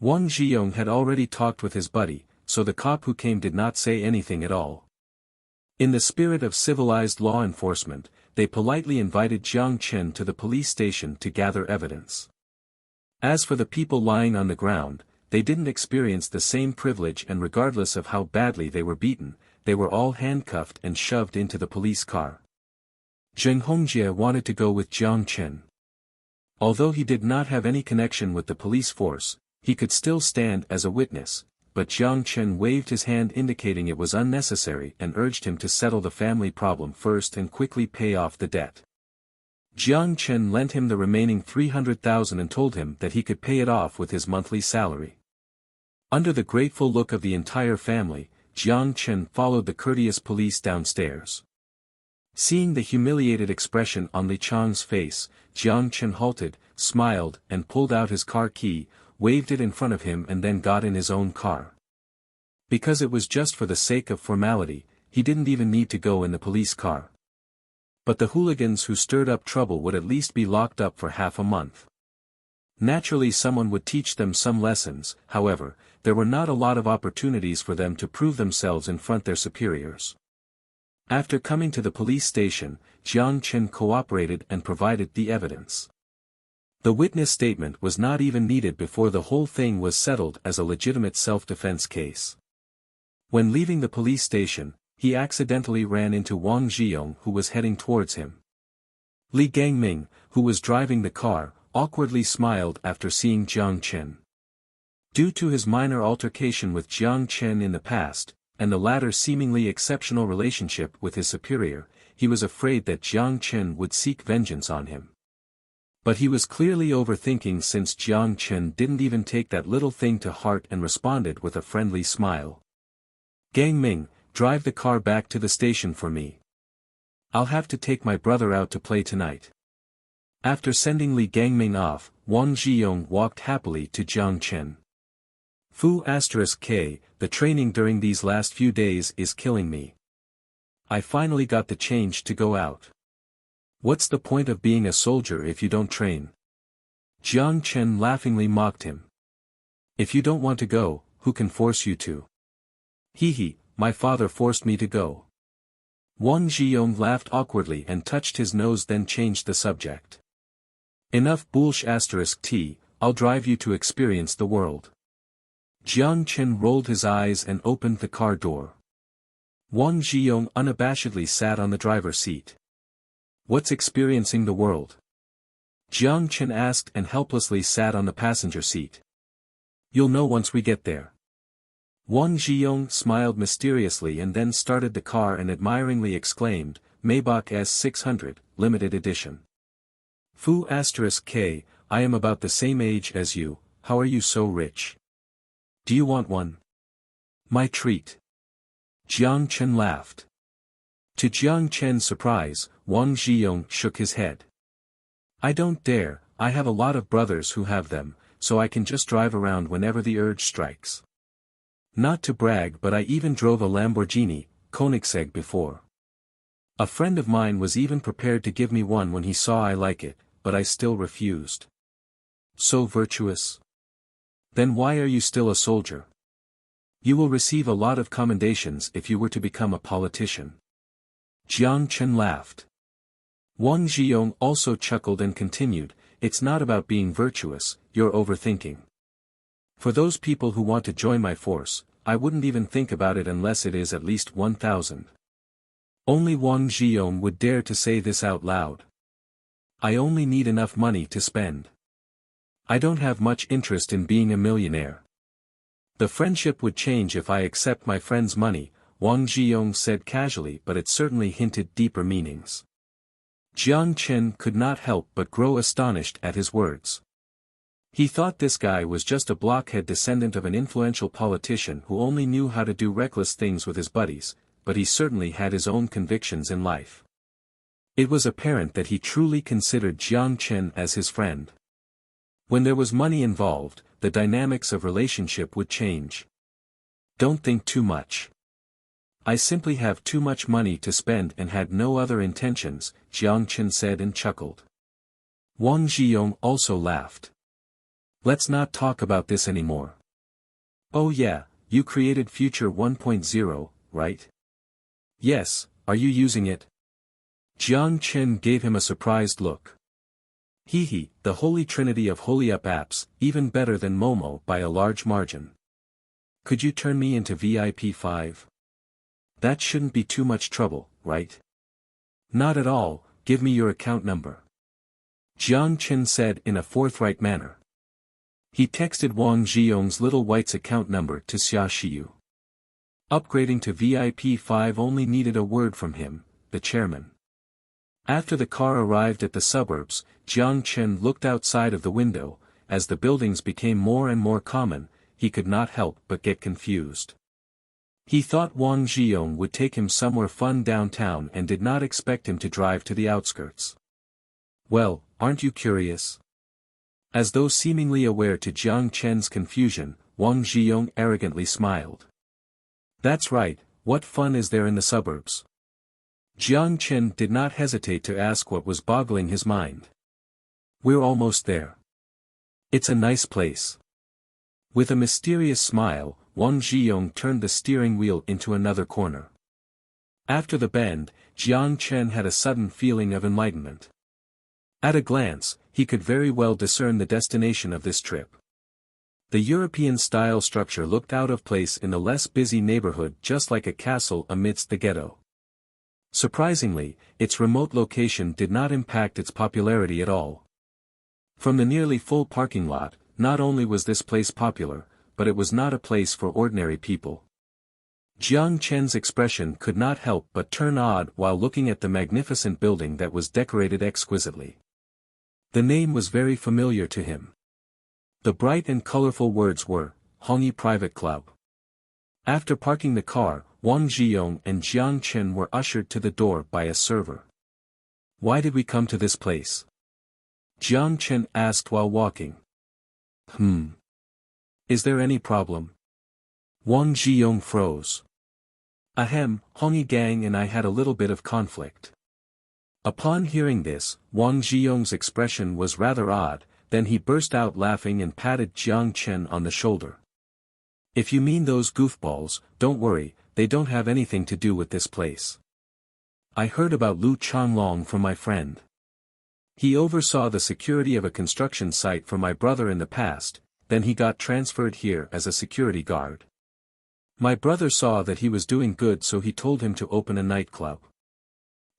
Wang Zhiyong had already talked with his buddy, so the cop who came did not say anything at all. In the spirit of civilized law enforcement, they politely invited Jiang Chen to the police station to gather evidence. As for the people lying on the ground, they didn't experience the same privilege, and regardless of how badly they were beaten, they were all handcuffed and shoved into the police car. Zheng Hongjie wanted to go with Jiang Chen. Although he did not have any connection with the police force, he could still stand as a witness, but Jiang Chen waved his hand indicating it was unnecessary and urged him to settle the family problem first and quickly pay off the debt. Jiang Chen lent him the remaining 300,000 and told him that he could pay it off with his monthly salary. Under the grateful look of the entire family, Jiang Chen followed the courteous police downstairs. Seeing the humiliated expression on Li Chang's face, Jiang Chen halted, smiled, and pulled out his car key, waved it in front of him and then got in his own car. Because it was just for the sake of formality, he didn't even need to go in the police car. But the hooligans who stirred up trouble would at least be locked up for half a month. Naturally, someone would teach them some lessons. However, there were not a lot of opportunities for them to prove themselves in front of their superiors. After coming to the police station, Jiang Chen cooperated and provided the evidence. The witness statement was not even needed before the whole thing was settled as a legitimate self-defense case. When leaving the police station, he accidentally ran into Wang Zhiyong, who was heading towards him. Li Gangming, who was driving the car, awkwardly smiled after seeing Jiang Chen. Due to his minor altercation with Jiang Chen in the past, and the latter's seemingly exceptional relationship with his superior, he was afraid that Jiang Chen would seek vengeance on him. But he was clearly overthinking, since Jiang Chen didn't even take that little thing to heart and responded with a friendly smile. "Gang Ming, drive the car back to the station for me. I'll have to take my brother out to play tonight." After sending Li Gangming off, Wang Zhiyong walked happily to Jiang Chen. "K, the training during these last few days is killing me. I finally got the change to go out. What's the point of being a soldier if you don't train?" Jiang Chen laughingly mocked him. "If you don't want to go, who can force you to?" "Hee, my father forced me to go." Wang Zhiyong laughed awkwardly and touched his nose, then changed the subject. "Enough bullsh*t, I'll drive you to experience the world." Jiang Chen rolled his eyes and opened the car door. Wang Zhiyong unabashedly sat on the driver's seat. "What's experiencing the world?" Jiang Chen asked and helplessly sat on the passenger seat. "You'll know once we get there." Wang Zhiyong smiled mysteriously and then started the car and admiringly exclaimed, "Maybach S600, limited edition. K, I am about the same age as you, how are you so rich? Do you want one?" "My treat." Jiang Chen laughed. To Jiang Chen's surprise, Wang Zhiyong shook his head. "I don't dare, I have a lot of brothers who have them, so I can just drive around whenever the urge strikes. Not to brag, but I even drove a Lamborghini, Koenigsegg before. A friend of mine was even prepared to give me one when he saw I like it, but I still refused." "So virtuous? Then why are you still a soldier? You will receive a lot of commendations if you were to become a politician." Jiang Chen laughed. Wang Zhiyong also chuckled and continued, "It's not about being virtuous, you're overthinking. For those people who want to join my force, I wouldn't even think about it unless it is at least 1,000. Only Wang Zhiyong would dare to say this out loud. "I only need enough money to spend. I don't have much interest in being a millionaire. The friendship would change if I accept my friend's money," Wang Zhiyong said casually, but it certainly hinted deeper meanings. Jiang Chen could not help but grow astonished at his words. He thought this guy was just a blockhead descendant of an influential politician who only knew how to do reckless things with his buddies, but he certainly had his own convictions in life. It was apparent that he truly considered Jiang Chen as his friend. When there was money involved, the dynamics of relationship would change. "Don't think too much. I simply have too much money to spend and had no other intentions," Jiang Chen said and chuckled. Wang Zhiyong also laughed. Let's not talk about this anymore. Oh yeah, you created Future 1.0, right? Yes, are you using it? Jiang Chen gave him a surprised look. Hee, the holy trinity of holy up apps, even better than Momo by a large margin. Could you turn me into VIP 5? That shouldn't be too much trouble, right? Not at all, give me your account number. Jiang Chen said in a forthright manner. He texted Wang Zhiyong's little white's account number to Xia Xiyu. Upgrading to VIP 5 only needed a word from him, the chairman. After the car arrived at the suburbs, Jiang Chen looked outside of the window. As the buildings became more and more common, he could not help but get confused. He thought Wang Zhiyong would take him somewhere fun downtown and did not expect him to drive to the outskirts. Well, aren't you curious? As though seemingly aware to Jiang Chen's confusion, Wang Zhiyong arrogantly smiled. That's right, what fun is there in the suburbs? Jiang Chen did not hesitate to ask what was boggling his mind. We're almost there. It's a nice place. With a mysterious smile, Wang Zhiyong turned the steering wheel into another corner. After the bend, Jiang Chen had a sudden feeling of enlightenment. At a glance, he could very well discern the destination of this trip. The European-style structure looked out of place in the less busy neighborhood, just like a castle amidst the ghetto. Surprisingly, its remote location did not impact its popularity at all. From the nearly full parking lot, not only was this place popular, but it was not a place for ordinary people. Jiang Chen's expression could not help but turn odd while looking at the magnificent building that was decorated exquisitely. The name was very familiar to him. The bright and colorful words were, Hongyi Private Club. After parking the car, Wang Zhiyong and Jiang Chen were ushered to the door by a server. Why did we come to this place? Jiang Chen asked while walking. Is there any problem? Wang Zhiyong froze. Ahem, Hongyi gang and I had a little bit of conflict. Upon hearing this, Wang Zhiyong's expression was rather odd, then he burst out laughing and patted Jiang Chen on the shoulder. If you mean those goofballs, don't worry, they don't have anything to do with this place. I heard about Lu Changlong from my friend. He oversaw the security of a construction site for my brother in the past, then he got transferred here as a security guard. My brother saw that he was doing good, so he told him to open a nightclub.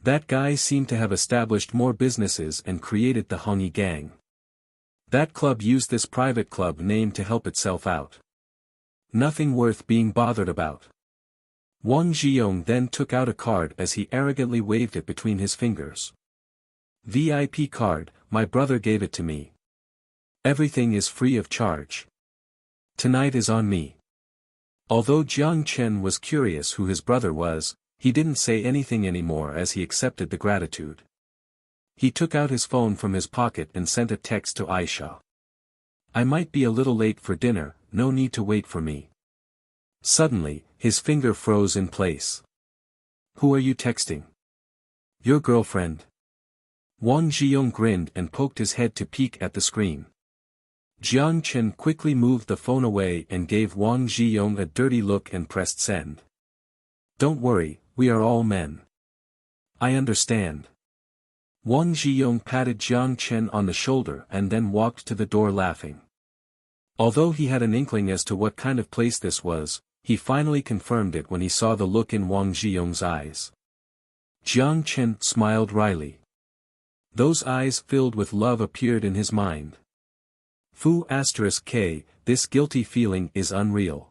That guy seemed to have established more businesses and created the Hongyi gang. That club used this private club name to help itself out. Nothing worth being bothered about. Wang Zhiyong then took out a card as he arrogantly waved it between his fingers. VIP card, my brother gave it to me. Everything is free of charge. Tonight is on me. Although Jiang Chen was curious who his brother was, he didn't say anything anymore as he accepted the gratitude. He took out his phone from his pocket and sent a text to Aisha. I might be a little late for dinner, no need to wait for me. Suddenly, his finger froze in place. Who are you texting? Your girlfriend. Wang Zhiyong grinned and poked his head to peek at the screen. Jiang Chen quickly moved the phone away and gave Wang Zhiyong a dirty look and pressed send. Don't worry, we are all men. I understand. Wang Zhiyong patted Jiang Chen on the shoulder and then walked to the door laughing. Although he had an inkling as to what kind of place this was, he finally confirmed it when he saw the look in Wang Zhiyong's eyes. Jiang Chen smiled wryly. Those eyes filled with love appeared in his mind. Fu *K, this guilty feeling is unreal.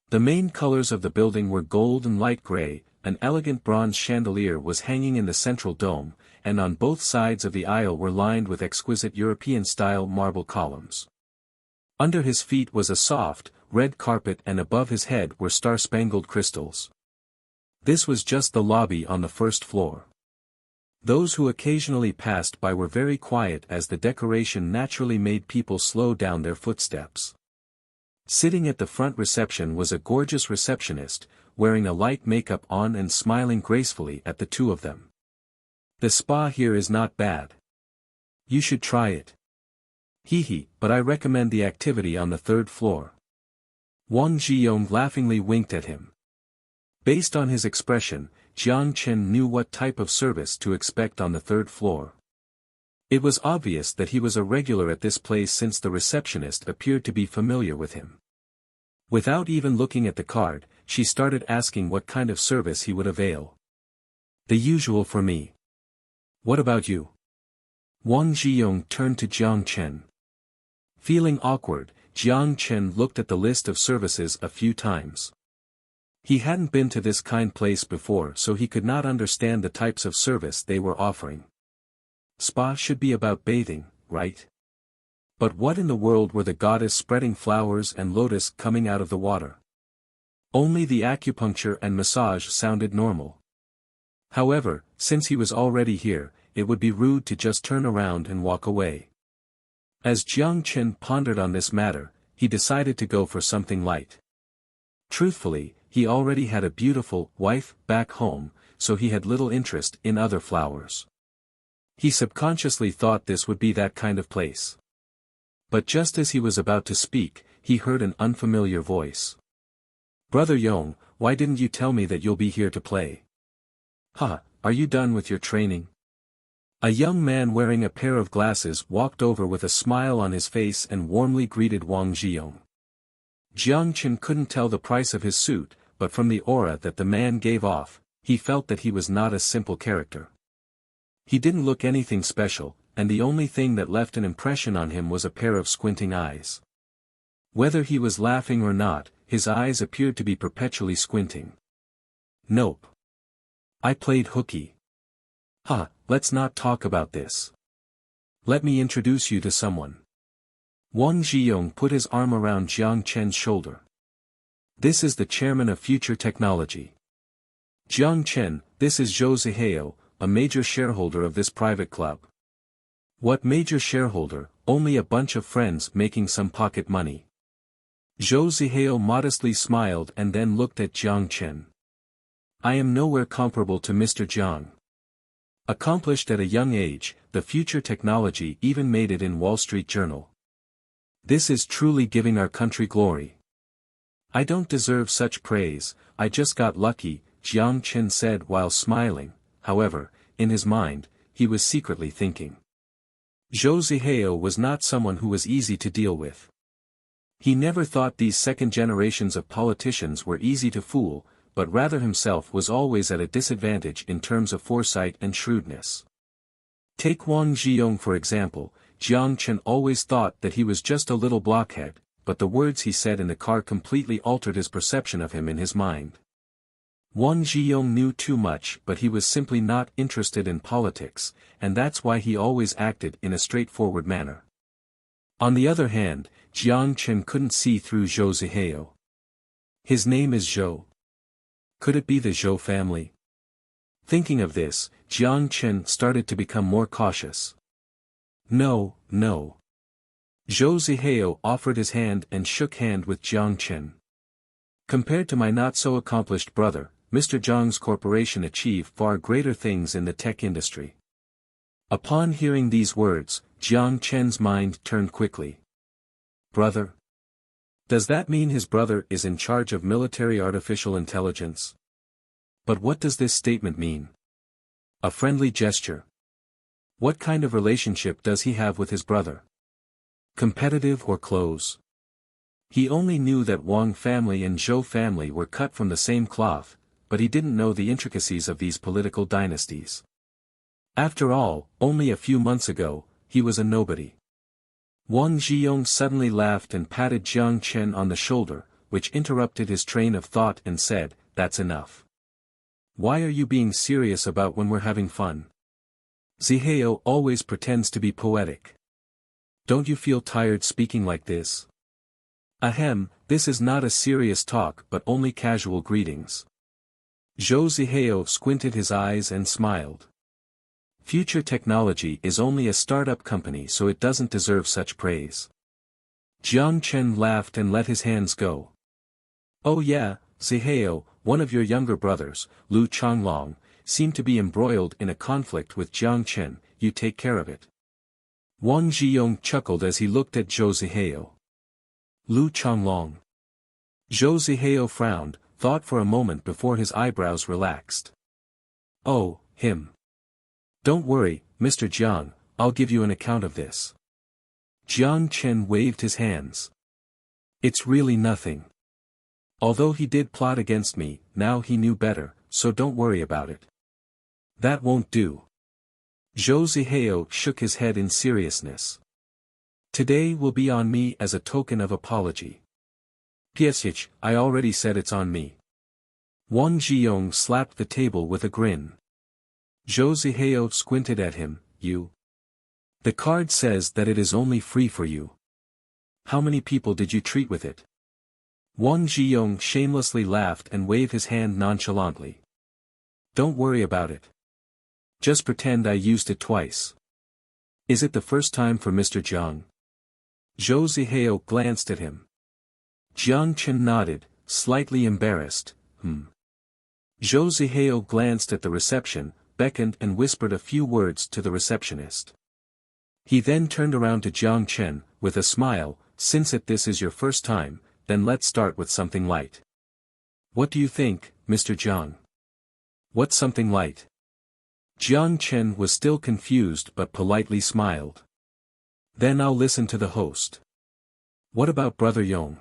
The main colors of the building were gold and light gray. An elegant bronze chandelier was hanging in the central dome, and on both sides of the aisle were lined with exquisite European-style marble columns. Under his feet was a soft, red carpet and above his head were star-spangled crystals. This was just the lobby on the first floor. Those who occasionally passed by were very quiet as the decoration naturally made people slow down their footsteps. Sitting at the front reception was a gorgeous receptionist, wearing a light makeup on and smiling gracefully at the two of them. The spa here is not bad. You should try it. Hee, but I recommend the activity on the third floor. Wang Zhiyong laughingly winked at him. Based on his expression, Jiang Chen knew what type of service to expect on the third floor. It was obvious that he was a regular at this place since the receptionist appeared to be familiar with him. Without even looking at the card, she started asking what kind of service he would avail. The usual for me. What about you? Wang Zhiyong turned to Jiang Chen. Feeling awkward, Jiang Chen looked at the list of services a few times. He hadn't been to this kind place before, so he could not understand the types of service they were offering. Spa should be about bathing, right? But what in the world were the goddess spreading flowers and lotus coming out of the water? Only the acupuncture and massage sounded normal. However, since he was already here, it would be rude to just turn around and walk away. As Jiang Chen pondered on this matter, he decided to go for something light. Truthfully, he already had a beautiful wife back home, so he had little interest in other flowers. He subconsciously thought this would be that kind of place. But just as he was about to speak, he heard an unfamiliar voice. Brother Yong, why didn't you tell me that you'll be here to play? Are you done with your training? A young man wearing a pair of glasses walked over with a smile on his face and warmly greeted Wang Zhiyong. Jiang Chen couldn't tell the price of his suit, but from the aura that the man gave off, he felt that he was not a simple character. He didn't look anything special, and the only thing that left an impression on him was a pair of squinting eyes. Whether he was laughing or not, his eyes appeared to be perpetually squinting. Nope. I played hooky. Let's not talk about this. Let me introduce you to someone. Wang Zhiyong put his arm around Jiang Chen's shoulder. This is the chairman of Future Technology. Jiang Chen, this is Zhou Zihao, a major shareholder of this private club. What major shareholder? Only a bunch of friends making some pocket money. Zhou Zihao modestly smiled and then looked at Jiang Chen. I am nowhere comparable to Mr. Jiang. Accomplished at a young age, the Future Technology even made it in Wall Street Journal. This is truly giving our country glory. I don't deserve such praise, I just got lucky, Jiang Chen said while smiling. However, in his mind, he was secretly thinking. Zhou Zihao was not someone who was easy to deal with. He never thought these second generations of politicians were easy to fool, but rather himself was always at a disadvantage in terms of foresight and shrewdness. Take Wang Zhiyong for example. Jiang Chen always thought that he was just a little blockhead, but the words he said in the car completely altered his perception of him in his mind. Wang Zhiyong knew too much, but he was simply not interested in politics, and that's why he always acted in a straightforward manner. On the other hand, Jiang Chen couldn't see through Zhou Zihao. His name is Zhou. Could it be the Zhou family? Thinking of this, Jiang Chen started to become more cautious. No. Zhou Zihao offered his hand and shook hand with Jiang Chen. Compared to my not-so-accomplished brother, Mr. Zhang's corporation achieved far greater things in the tech industry. Upon hearing these words, Jiang Chen's mind turned quickly. Brother? Does that mean his brother is in charge of military artificial intelligence? But what does this statement mean? A friendly gesture. What kind of relationship does he have with his brother? Competitive or close? He only knew that Wang family and Zhou family were cut from the same cloth, but he didn't know the intricacies of these political dynasties. After all, only a few months ago, he was a nobody. Wang Zhiyong suddenly laughed and patted Jiang Chen on the shoulder, which interrupted his train of thought and said, "That's enough. Why are you being serious about when we're having fun? Zihao always pretends to be poetic. Don't you feel tired speaking like this?" Ahem, this is not a serious talk but only casual greetings. Zhou Zihao squinted his eyes and smiled. Future Technology is only a startup company, so it doesn't deserve such praise. Jiang Chen laughed and let his hands go. Oh yeah, Zihao, one of your younger brothers, Lu Changlong, seemed to be embroiled in a conflict with Jiang Chen, you take care of it. Wang Zhiyong chuckled as he looked at Zhou Zihao. Lu Changlong. Zhou Zihao frowned, thought for a moment before his eyebrows relaxed. Oh, him. Don't worry, Mr. Jiang, I'll give you an account of this. Jiang Chen waved his hands. It's really nothing. Although he did plot against me, now he knew better, so don't worry about it. That won't do. Zhou Zihao shook his head in seriousness. Today will be on me as a token of apology. Piesich, I already said it's on me. Wang Zhiyong slapped the table with a grin. Zhou Zihao squinted at him, you. The card says that it is only free for you. How many people did you treat with it? Wang Zhiyong shamelessly laughed and waved his hand nonchalantly. Don't worry about it. Just pretend I used it twice. Is it the first time for Mr. Jiang? Zhou Zihao glanced at him. Jiang Chen nodded, slightly embarrassed. Zhou Zihao glanced at the reception, beckoned and whispered a few words to the receptionist. He then turned around to Jiang Chen, with a smile, since this is your first time, then let's start with something light. What do you think, Mr. Jiang? What's something light? Jiang Chen was still confused but politely smiled. Then I'll listen to the host. What about Brother Yong?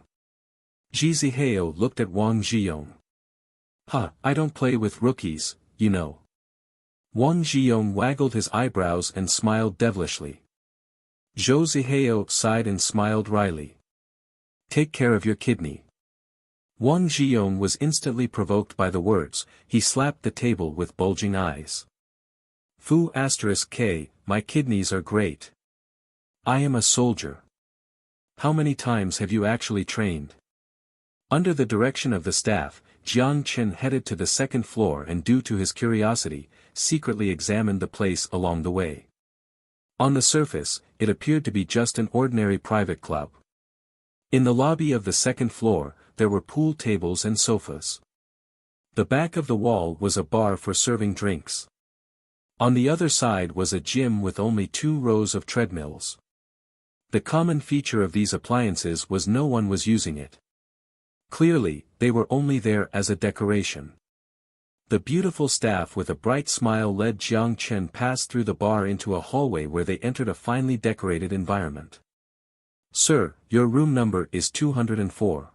Zhi Zihao looked at Wang Zhiyong. I don't play with rookies, you know. Wang Zhiyong waggled his eyebrows and smiled devilishly. Zhou Zihao sighed and smiled wryly. Take care of your kidney. Wang Zhiyong was instantly provoked by the words, he slapped the table with bulging eyes. Fu *K, my kidneys are great. I am a soldier. How many times have you actually trained? Under the direction of the staff, Jiang Chen headed to the second floor and due to his curiosity, secretly examined the place along the way. On the surface, it appeared to be just an ordinary private club. In the lobby of the second floor, there were pool tables and sofas. The back of the wall was a bar for serving drinks. On the other side was a gym with only 2 rows of treadmills. The common feature of these appliances was no one was using it. Clearly, they were only there as a decoration. The beautiful staff with a bright smile led Jiang Chen past through the bar into a hallway where they entered a finely decorated environment. Sir, your room number is 204.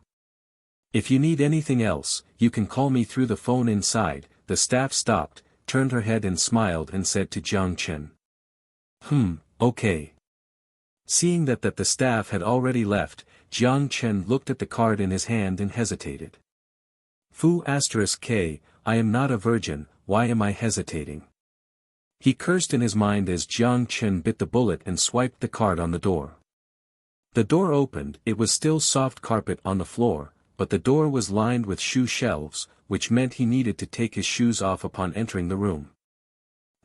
If you need anything else, you can call me through the phone inside. The staff stopped, turned her head and smiled and said to Jiang Chen. Okay. Seeing that the staff had already left, Jiang Chen looked at the card in his hand and hesitated. Fu *K, I am not a virgin, why am I hesitating? He cursed in his mind as Jiang Chen bit the bullet and swiped the card on the door. The door opened, it was still soft carpet on the floor, but the door was lined with shoe shelves, which meant he needed to take his shoes off upon entering the room.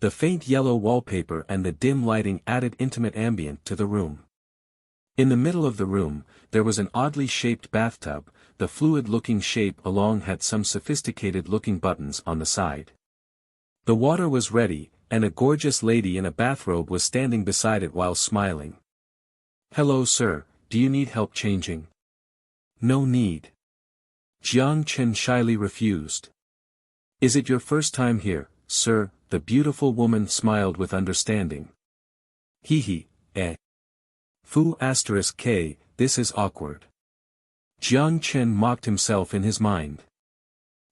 The faint yellow wallpaper and the dim lighting added intimate ambient to the room. In the middle of the room, there was an oddly shaped bathtub, the fluid-looking shape along had some sophisticated-looking buttons on the side. The water was ready, and a gorgeous lady in a bathrobe was standing beside it while smiling. Hello sir, do you need help changing? No need. Jiang Chen shyly refused. Is it your first time here, sir? The beautiful woman smiled with understanding. Fu *K, this is awkward. Jiang Chen mocked himself in his mind.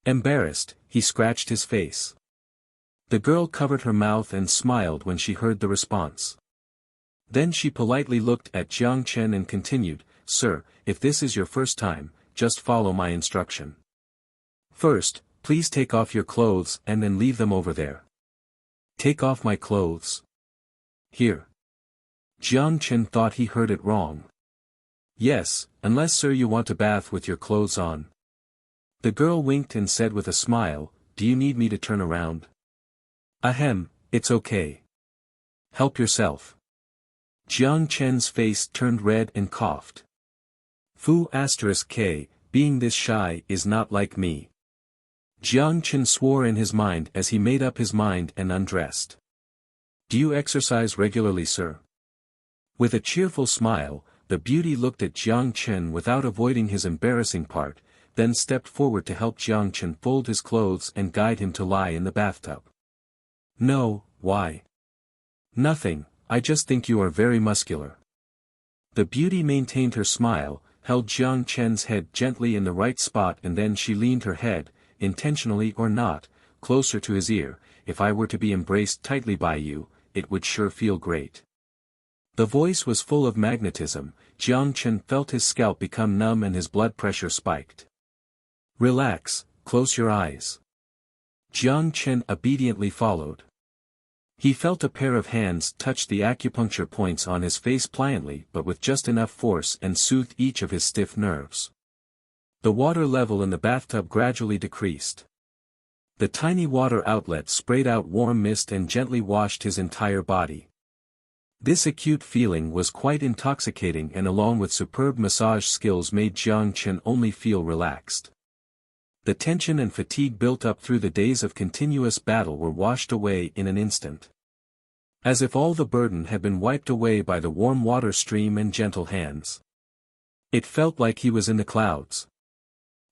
Embarrassed, he scratched his face. The girl covered her mouth and smiled when she heard the response. Then she politely looked at Jiang Chen and continued, Sir, if this is your first time, just follow my instruction. First, please take off your clothes and then leave them over there. Take off my clothes. Here. Jiang Chen thought he heard it wrong. Yes, unless sir you want to bath with your clothes on. The girl winked and said with a smile, do you need me to turn around? Ahem, it's okay. Help yourself. Jiang Chen's face turned red and coughed. Fu *K, being this shy is not like me. Jiang Chen swore in his mind as he made up his mind and undressed. Do you exercise regularly, sir? With a cheerful smile, the beauty looked at Jiang Chen without avoiding his embarrassing part, then stepped forward to help Jiang Chen fold his clothes and guide him to lie in the bathtub. No, why? Nothing, I just think you are very muscular. The beauty maintained her smile, held Jiang Chen's head gently in the right spot, and then she leaned her head, intentionally or not, closer to his ear. If I were to be embraced tightly by you, it would sure feel great. The voice was full of magnetism. Jiang Chen felt his scalp become numb and his blood pressure spiked. Relax, close your eyes. Jiang Chen obediently followed. He felt a pair of hands touch the acupuncture points on his face pliantly but with just enough force and soothed each of his stiff nerves. The water level in the bathtub gradually decreased. The tiny water outlet sprayed out warm mist and gently washed his entire body. This acute feeling was quite intoxicating, and along with superb massage skills made Jiang Chen only feel relaxed. The tension and fatigue built up through the days of continuous battle were washed away in an instant. As if all the burden had been wiped away by the warm water stream and gentle hands. It felt like he was in the clouds.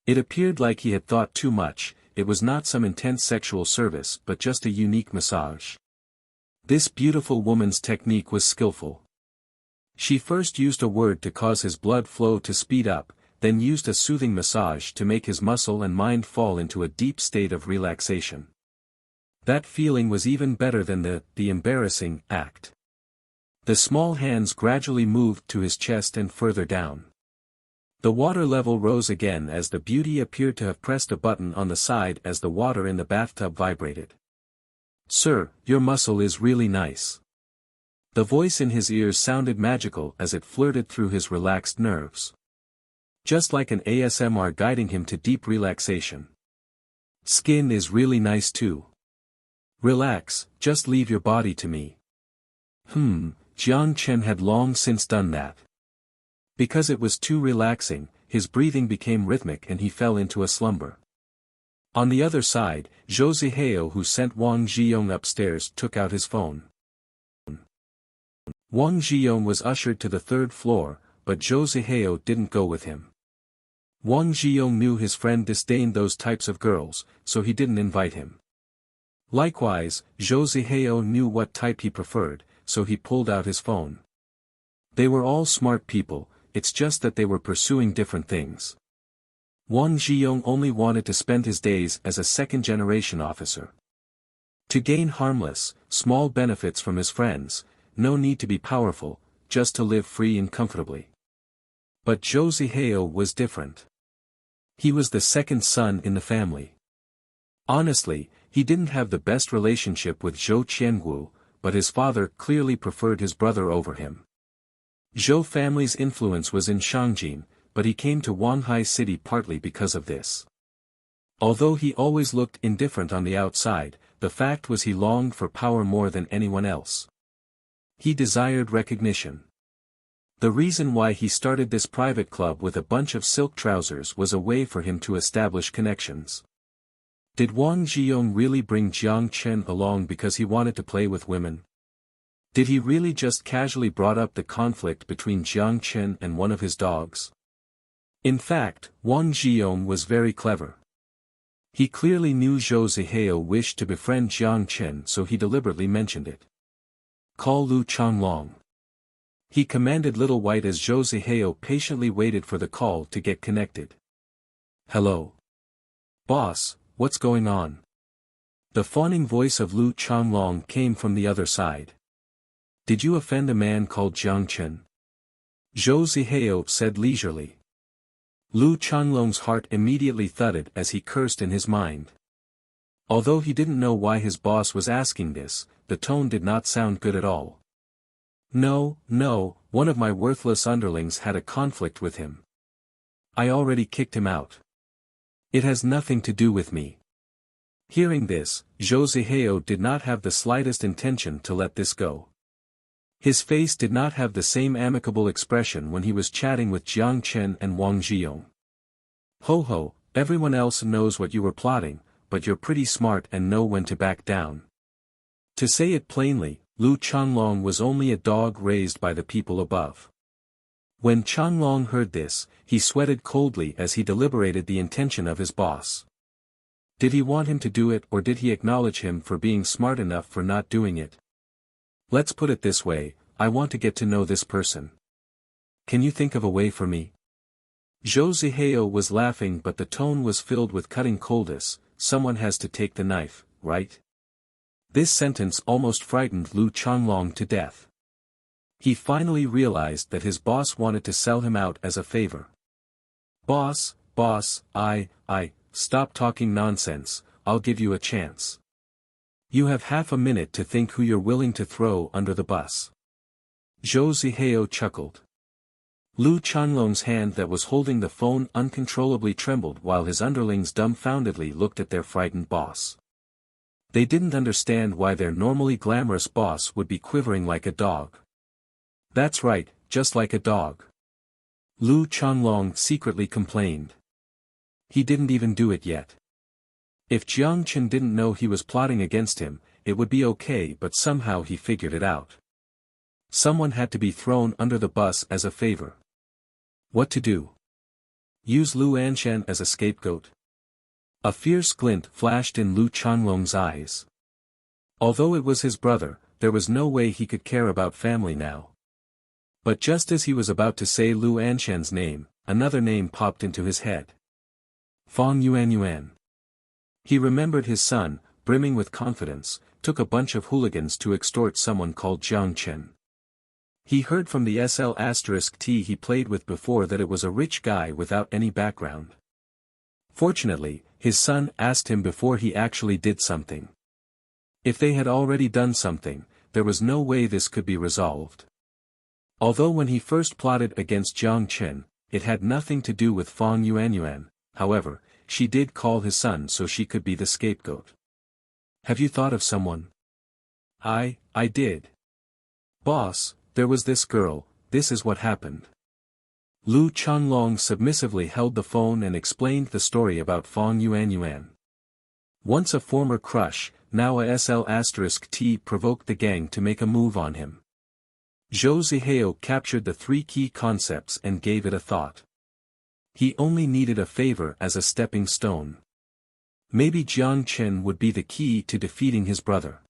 It appeared like he had thought too much. It was not some intense sexual service but just a unique massage. This beautiful woman's technique was skillful. She first used a word to cause his blood flow to speed up, then used a soothing massage to make his muscle and mind fall into a deep state of relaxation. That feeling was even better than the embarrassing act. The small hands gradually moved to his chest and further down. The water level rose again as the beauty appeared to have pressed a button on the side as the water in the bathtub vibrated. Sir, your muscle is really nice. The voice in his ears sounded magical as it flirted through his relaxed nerves. Just like an ASMR guiding him to deep relaxation. Skin is really nice too. Relax, just leave your body to me. Jiang Chen had long since done that. Because it was too relaxing, his breathing became rhythmic and he fell into a slumber. On the other side, Zhou Zihao, who sent Wang Zhiyong upstairs, took out his phone. Wang Zhiyong was ushered to the third floor, but Zhou Zihao didn't go with him. Wang Zhiyong knew his friend disdained those types of girls, so he didn't invite him. Likewise, Zhou Zihao knew what type he preferred, so he pulled out his phone. They were all smart people, it's just that they were pursuing different things. Wang Zhiyong only wanted to spend his days as a second-generation officer. To gain harmless, small benefits from his friends, no need to be powerful, just to live free and comfortably. But Zhou Zihao was different. He was the second son in the family. Honestly, he didn't have the best relationship with Zhou Qianguo, but his father clearly preferred his brother over him. Zhou family's influence was in Shangjin, but he came to Wanhai City partly because of this. Although he always looked indifferent on the outside, the fact was he longed for power more than anyone else. He desired recognition. The reason why he started this private club with a bunch of silk trousers was a way for him to establish connections. Did Wang Zhiyong really bring Jiang Chen along because he wanted to play with women? Did he really just casually brought up the conflict between Jiang Chen and one of his dogs? In fact, Wang Zhiyong was very clever. He clearly knew Zhou Zihao wished to befriend Jiang Chen, so he deliberately mentioned it. Call Lu Changlong. He commanded Little White as Zhou Zihao patiently waited for the call to get connected. Hello. Boss, what's going on? The fawning voice of Lu Changlong came from the other side. Did you offend a man called Jiang Chen? Zhou Zihao said leisurely. Lu Changlong's heart immediately thudded as he cursed in his mind. Although he didn't know why his boss was asking this, the tone did not sound good at all. No, one of my worthless underlings had a conflict with him. I already kicked him out. It has nothing to do with me. Hearing this, Zhou Zihao did not have the slightest intention to let this go. His face did not have the same amicable expression when he was chatting with Jiang Chen and Wang Zhiyong. Ho, everyone else knows what you were plotting, but you're pretty smart and know when to back down. To say it plainly, Lu Changlong was only a dog raised by the people above. When Changlong heard this, he sweated coldly as he deliberated the intention of his boss. Did he want him to do it, or did he acknowledge him for being smart enough for not doing it? Let's put it this way, I want to get to know this person. Can you think of a way for me? Zhou Zihao was laughing, but the tone was filled with cutting coldness. Someone has to take the knife, right? This sentence almost frightened Lu Changlong to death. He finally realized that his boss wanted to sell him out as a favor. Boss, stop talking nonsense, I'll give you a chance. You have half a minute to think who you're willing to throw under the bus. Zhou Zihao chuckled. Lu Changlong's hand that was holding the phone uncontrollably trembled while his underlings dumbfoundedly looked at their frightened boss. They didn't understand why their normally glamorous boss would be quivering like a dog. That's right, just like a dog. Lu Changlong secretly complained. He didn't even do it yet. If Jiang Chen didn't know he was plotting against him, it would be okay, but somehow he figured it out. Someone had to be thrown under the bus as a favor. What to do? Use Lu Anshan as a scapegoat? A fierce glint flashed in Lu Changlong's eyes. Although it was his brother, there was no way he could care about family now. But just as he was about to say Lu Anshan's name, another name popped into his head. Fang Yuanyuan. He remembered his son, brimming with confidence, took a bunch of hooligans to extort someone called Jiang Chen. He heard from the SL*T he played with before that it was a rich guy without any background. Fortunately, his son asked him before he actually did something. If they had already done something, there was no way this could be resolved. Although when he first plotted against Jiang Chen, it had nothing to do with Fang Yuanyuan, however, she did call his son so she could be the scapegoat. Have you thought of someone? I did. Boss, there was this girl, this is what happened. Lu Changlong submissively held the phone and explained the story about Fang Yuanyuan. Once a former crush, now a SL*T provoked the gang to make a move on him. Zhou Zihao captured the three key concepts and gave it a thought. He only needed a favor as a stepping stone. Maybe Jiang Chen would be the key to defeating his brother.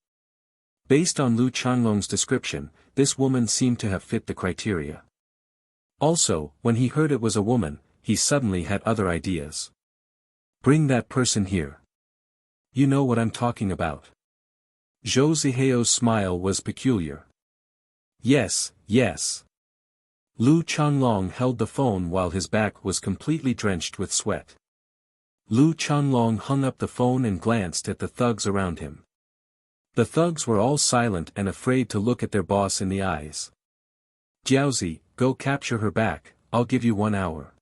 Based on Lu Changlong's description, this woman seemed to have fit the criteria. Also, when he heard it was a woman, he suddenly had other ideas. Bring that person here. You know what I'm talking about. Zhou Zihao's smile was peculiar. Yes. Lu Changlong held the phone while his back was completely drenched with sweat. Lu Changlong hung up the phone and glanced at the thugs around him. The thugs were all silent and afraid to look at their boss in the eyes. Jiaozi, go capture her back, I'll give you 1 hour.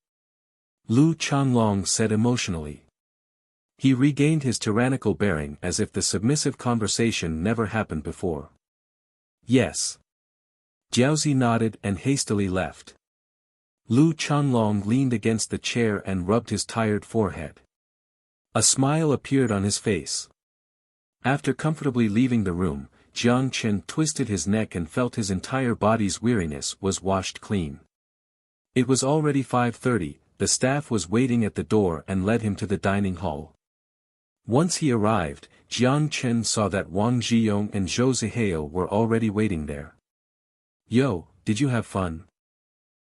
Lu Changlong said emotionally. He regained his tyrannical bearing as if the submissive conversation never happened before. Yes. Jiaozi nodded and hastily left. Lu Changlong leaned against the chair and rubbed his tired forehead. A smile appeared on his face. After comfortably leaving the room, Jiang Chen twisted his neck and felt his entire body's weariness was washed clean. It was already 5:30, the staff was waiting at the door and led him to the dining hall. Once he arrived, Jiang Chen saw that Wang Zhiyong and Zhou Zihao were already waiting there. Yo, did you have fun?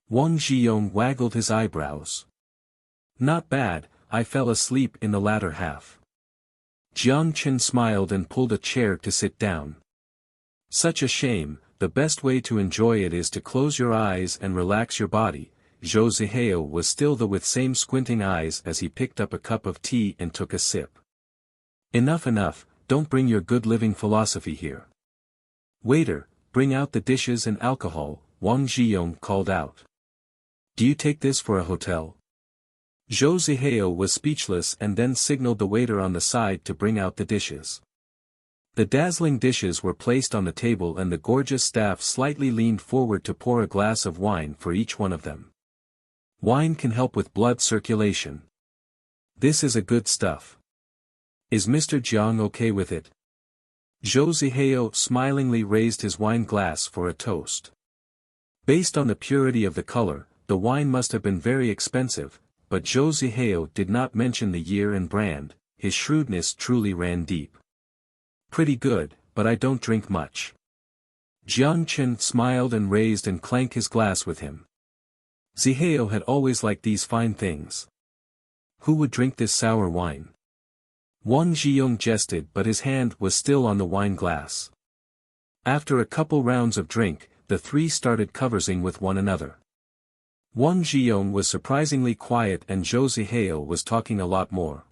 Wang Zhiyong waggled his eyebrows. Not bad, I fell asleep in the latter half. Jiang Chen smiled and pulled a chair to sit down. Such a shame, the best way to enjoy it is to close your eyes and relax your body. Zhou Zihao was still with same squinting eyes as he picked up a cup of tea and took a sip. Enough, don't bring your good living philosophy here. Waiter, bring out the dishes and alcohol, Wang Zhiyong called out. Do you take this for a hotel? Zhou Zihao was speechless and then signaled the waiter on the side to bring out the dishes. The dazzling dishes were placed on the table and the gorgeous staff slightly leaned forward to pour a glass of wine for each one of them. Wine can help with blood circulation. This is a good stuff. Is Mr. Jiang okay with it? Zhou Zihao smilingly raised his wine glass for a toast. Based on the purity of the color, the wine must have been very expensive, but Zhou Zihao did not mention the year and brand. His shrewdness truly ran deep. Pretty good, but I don't drink much. Jiang Chen smiled and raised and clanked his glass with him. Zihao had always liked these fine things. Who would drink this sour wine? Wang Zhiyong jested, but his hand was still on the wine glass. After a couple rounds of drink, the three started conversing with one another. Wang Zhiyong was surprisingly quiet and Zhou Zihao was talking a lot more.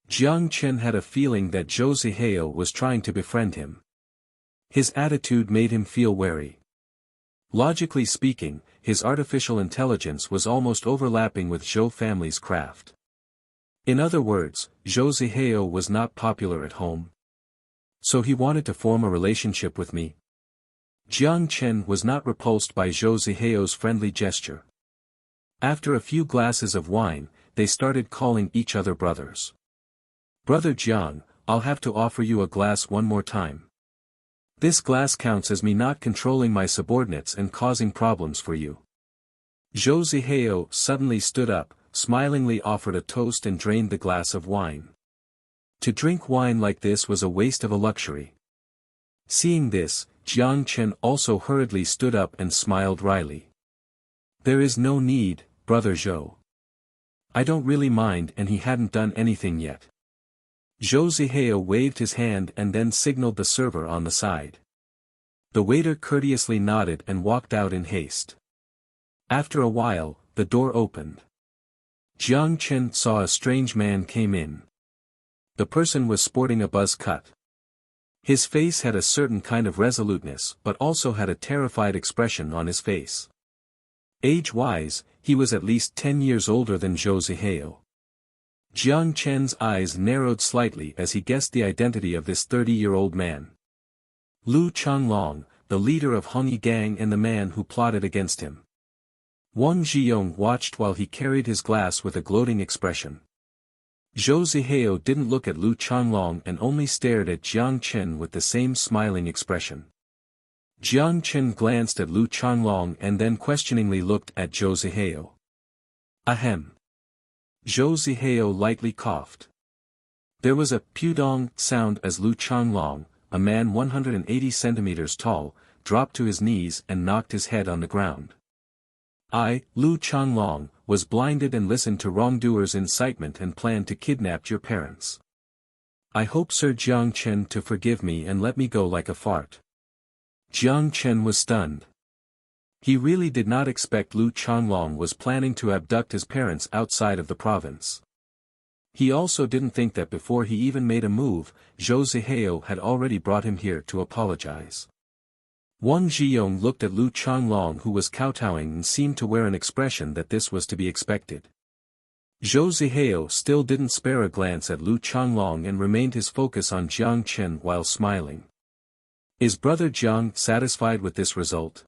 Jiang Chen had a feeling that Zhou Zihao was trying to befriend him. His attitude made him feel wary. Logically speaking, his artificial intelligence was almost overlapping with Zhou family's craft. In other words, Zhou Zihao was not popular at home. So he wanted to form a relationship with me. Jiang Chen was not repulsed by Zhou Zihao's friendly gesture. After a few glasses of wine, they started calling each other brothers. Brother Jiang, I'll have to offer you a glass one more time. This glass counts as me not controlling my subordinates and causing problems for you. Zhou Zihao suddenly stood up, smilingly offered a toast and drained the glass of wine. To drink wine like this was a waste of a luxury. Seeing this, Jiang Chen also hurriedly stood up and smiled wryly. There is no need, brother Zhou. I don't really mind, and he hadn't done anything yet. Zhou Zihao waved his hand and then signaled the server on the side. The waiter courteously nodded and walked out in haste. After a while, the door opened. Jiang Chen saw a strange man came in. The person was sporting a buzz cut. His face had a certain kind of resoluteness but also had a terrified expression on his face. Age-wise, he was at least 10 years older than Zhou Zihao. Jiang Chen's eyes narrowed slightly as he guessed the identity of this 30-year-old man. Lu Changlong, the leader of Hongyi gang and the man who plotted against him. Wang Zhiyong watched while he carried his glass with a gloating expression. Zhou Zihao didn't look at Lu Changlong and only stared at Jiang Chen with the same smiling expression. Jiang Chen glanced at Lu Changlong and then questioningly looked at Zhou Zihao. Ahem. Zhou Zihao lightly coughed. There was a pudong sound as Lu Changlong, a man 180 centimeters tall, dropped to his knees and knocked his head on the ground. I, Lu Changlong, was blinded and listened to wrongdoers' incitement and planned to kidnap your parents. I hope Sir Jiang Chen to forgive me and let me go like a fart. Jiang Chen was stunned. He really did not expect Lu Changlong was planning to abduct his parents outside of the province. He also didn't think that before he even made a move, Zhou Zihao had already brought him here to apologize. Wang Zhiyong looked at Lu Changlong, who was kowtowing and seemed to wear an expression that this was to be expected. Zhou Zihao still didn't spare a glance at Lu Changlong and remained his focus on Jiang Chen while smiling. Is Brother Jiang satisfied with this result?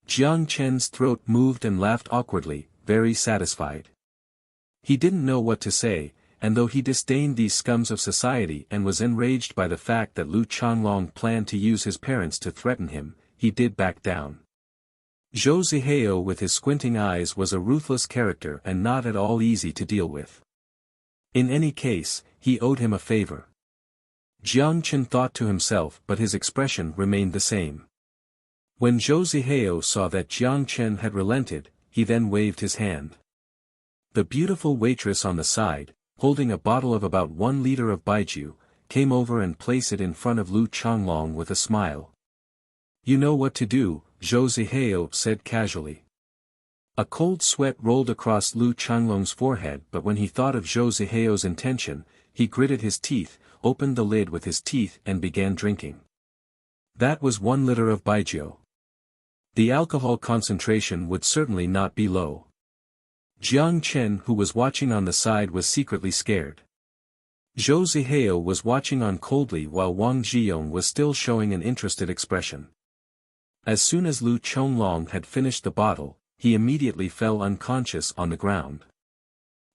Jiang Chen's throat moved and laughed awkwardly, very satisfied. He didn't know what to say, and though he disdained these scums of society and was enraged by the fact that Lu Changlong planned to use his parents to threaten him, he did back down. Zhou Zihao with his squinting eyes was a ruthless character and not at all easy to deal with. In any case, he owed him a favor. Jiang Chen thought to himself, but his expression remained the same. When Zhou Zihao saw that Jiang Chen had relented, he then waved his hand. The beautiful waitress on the side, holding a bottle of about 1 liter of baijiu, came over and placed it in front of Lu Changlong with a smile. You know what to do, Zhou Zihao said casually. A cold sweat rolled across Lu Changlong's forehead, but when he thought of Zhou Zihao's intention, he gritted his teeth, opened the lid with his teeth and began drinking. That was 1 liter of baijiu. The alcohol concentration would certainly not be low. Jiang Chen, who was watching on the side, was secretly scared. Zhou Zihao was watching on coldly while Wang Zhiyong was still showing an interested expression. As soon as Lu Changlong had finished the bottle, he immediately fell unconscious on the ground.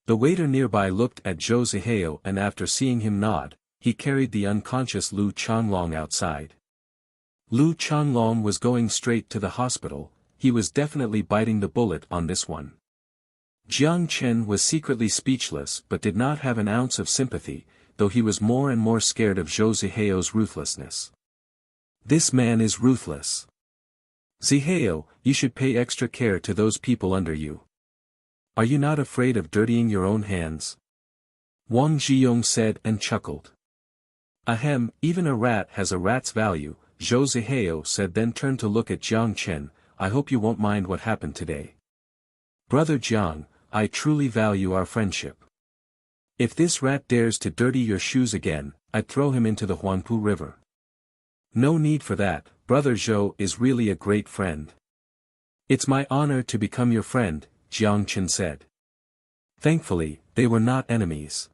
The waiter nearby looked at Zhou Zihao and after seeing him nod, he carried the unconscious Lu Changlong outside. Lu Changlong was going straight to the hospital, he was definitely biting the bullet on this one. Jiang Chen was secretly speechless but did not have an ounce of sympathy, though he was more and more scared of Zhou Zihao's ruthlessness. This man is ruthless. Zihao, you should pay extra care to those people under you. Are you not afraid of dirtying your own hands? Wang Zhiyong said and chuckled. Ahem, even a rat has a rat's value, Zhou Zihao said, then turned to look at Jiang Chen. I hope you won't mind what happened today. Brother Jiang, I truly value our friendship. If this rat dares to dirty your shoes again, I'd throw him into the Huangpu River. No need for that, Brother Zhou is really a great friend. It's my honor to become your friend, Jiang Chen said. Thankfully, they were not enemies.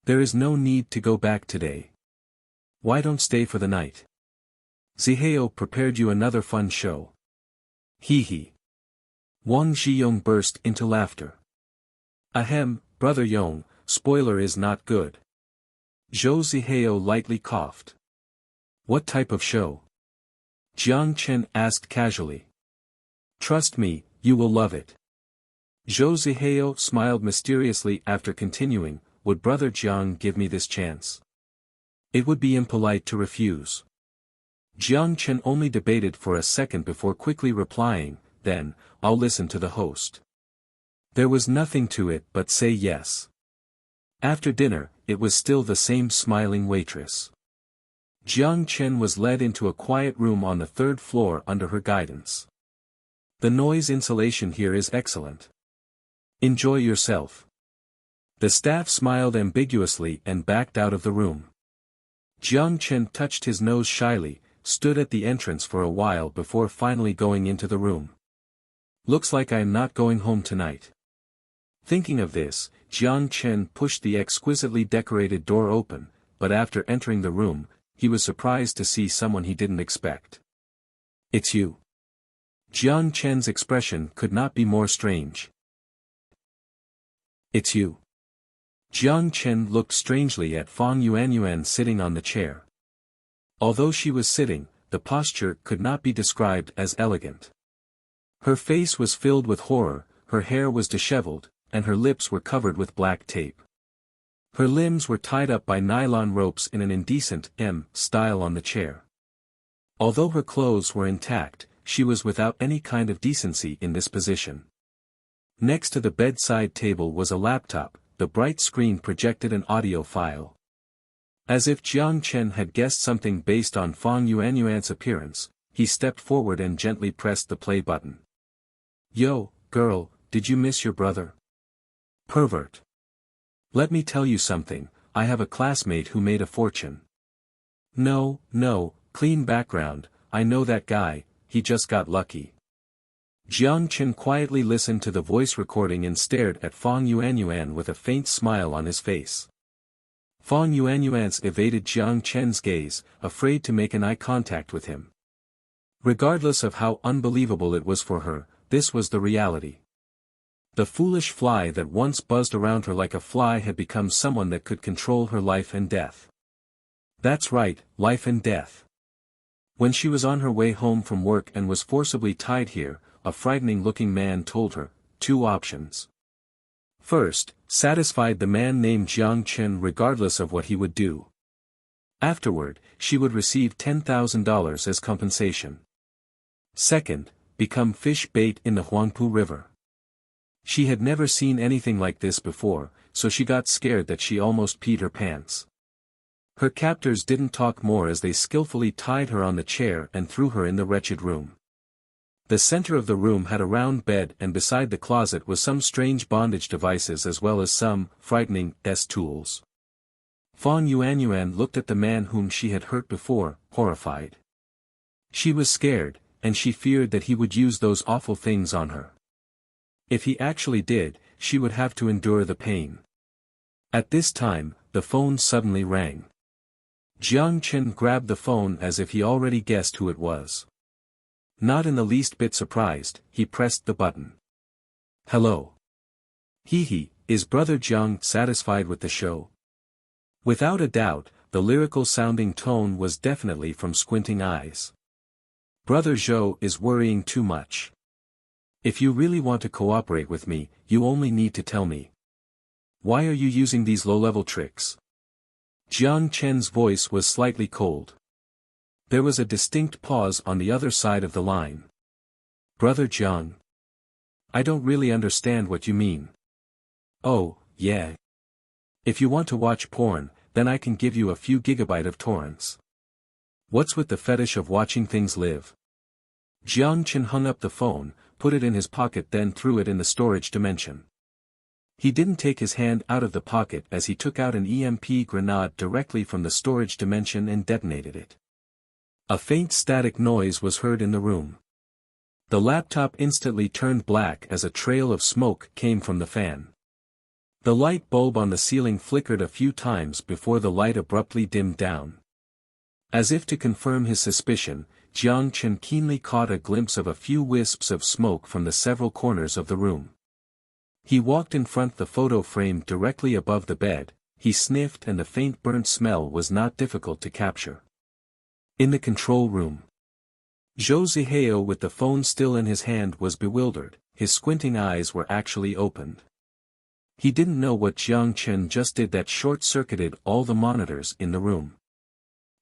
There is no need to go back today. Why don't stay for the night? Zihao prepared you another fun show. Hee hee. Wang Zhiyong burst into laughter. Ahem, Brother Yong, spoiler is not good. Zhou Zihao lightly coughed. What type of show? Jiang Chen asked casually. Trust me, you will love it. Zhou Zihao smiled mysteriously after continuing, would Brother Jiang give me this chance? It would be impolite to refuse. Jiang Chen only debated for a second before quickly replying, then, I'll listen to the host. There was nothing to it but say yes. After dinner, it was still the same smiling waitress. Jiang Chen was led into a quiet room on the third floor under her guidance. The noise insulation here is excellent. Enjoy yourself. The staff smiled ambiguously and backed out of the room. Jiang Chen touched his nose shyly, stood at the entrance for a while before finally going into the room. Looks like I am not going home tonight. Thinking of this, Jiang Chen pushed the exquisitely decorated door open, but after entering the room, he was surprised to see someone he didn't expect. It's you. Jiang Chen's expression could not be more strange. It's you. Jiang Chen looked strangely at Fang Yuanyuan sitting on the chair. Although she was sitting, the posture could not be described as elegant. Her face was filled with horror, her hair was disheveled, and her lips were covered with black tape. Her limbs were tied up by nylon ropes in an indecent style on the chair. Although her clothes were intact, she was without any kind of decency in this position. Next to the bedside table was a laptop, the bright screen projected an audio file. As if Jiang Chen had guessed something based on Fang Yuanyuan's appearance, he stepped forward and gently pressed the play button. Yo, girl, did you miss your brother? Pervert. Let me tell you something, I have a classmate who made a fortune. No, clean background, I know that guy, he just got lucky. Jiang Chen quietly listened to the voice recording and stared at Fang Yuanyuan with a faint smile on his face. Fang Yuanyuan evaded Jiang Chen's gaze, afraid to make an eye contact with him. Regardless of how unbelievable it was for her, this was the reality. The foolish fly that once buzzed around her like a fly had become someone that could control her life and death. That's right, life and death. When she was on her way home from work and was forcibly tied here, a frightening-looking man told her, 2 options. First, satisfied the man named Jiang Chen regardless of what he would do. Afterward, she would receive $10,000 as compensation. Second, become fish bait in the Huangpu River. She had never seen anything like this before, so she got scared that she almost peed her pants. Her captors didn't talk more as they skillfully tied her on the chair and threw her in the wretched room. The center of the room had a round bed and beside the closet was some strange bondage devices as well as some frightening tools. Fang Yuanyuan looked at the man whom she had hurt before, horrified. She was scared, and she feared that he would use those awful things on her. If he actually did, she would have to endure the pain. At this time, the phone suddenly rang. Jiang Chen grabbed the phone as if he already guessed who it was. Not in the least bit surprised, he pressed the button. Hello. Hee, is Brother Jiang satisfied with the show? Without a doubt, the lyrical-sounding tone was definitely from squinting eyes. Brother Zhou is worrying too much. If you really want to cooperate with me, you only need to tell me. Why are you using these low-level tricks? Jiang Chen's voice was slightly cold. There was a distinct pause on the other side of the line. Brother Jiang. I don't really understand what you mean. Oh, yeah. If you want to watch porn, then I can give you a few gigabytes of torrents. What's with the fetish of watching things live? Jiang Chen hung up the phone, put it in his pocket, then threw it in the storage dimension. He didn't take his hand out of the pocket as he took out an EMP grenade directly from the storage dimension and detonated it. A faint static noise was heard in the room. The laptop instantly turned black as a trail of smoke came from the fan. The light bulb on the ceiling flickered a few times before the light abruptly dimmed down. As if to confirm his suspicion, Jiang Chen keenly caught a glimpse of a few wisps of smoke from the several corners of the room. He walked in front the photo frame directly above the bed, he sniffed, and the faint burnt smell was not difficult to capture. In the control room, Zhou Zihao with the phone still in his hand was bewildered, his squinting eyes were actually opened. He didn't know what Jiang Chen just did that short-circuited all the monitors in the room.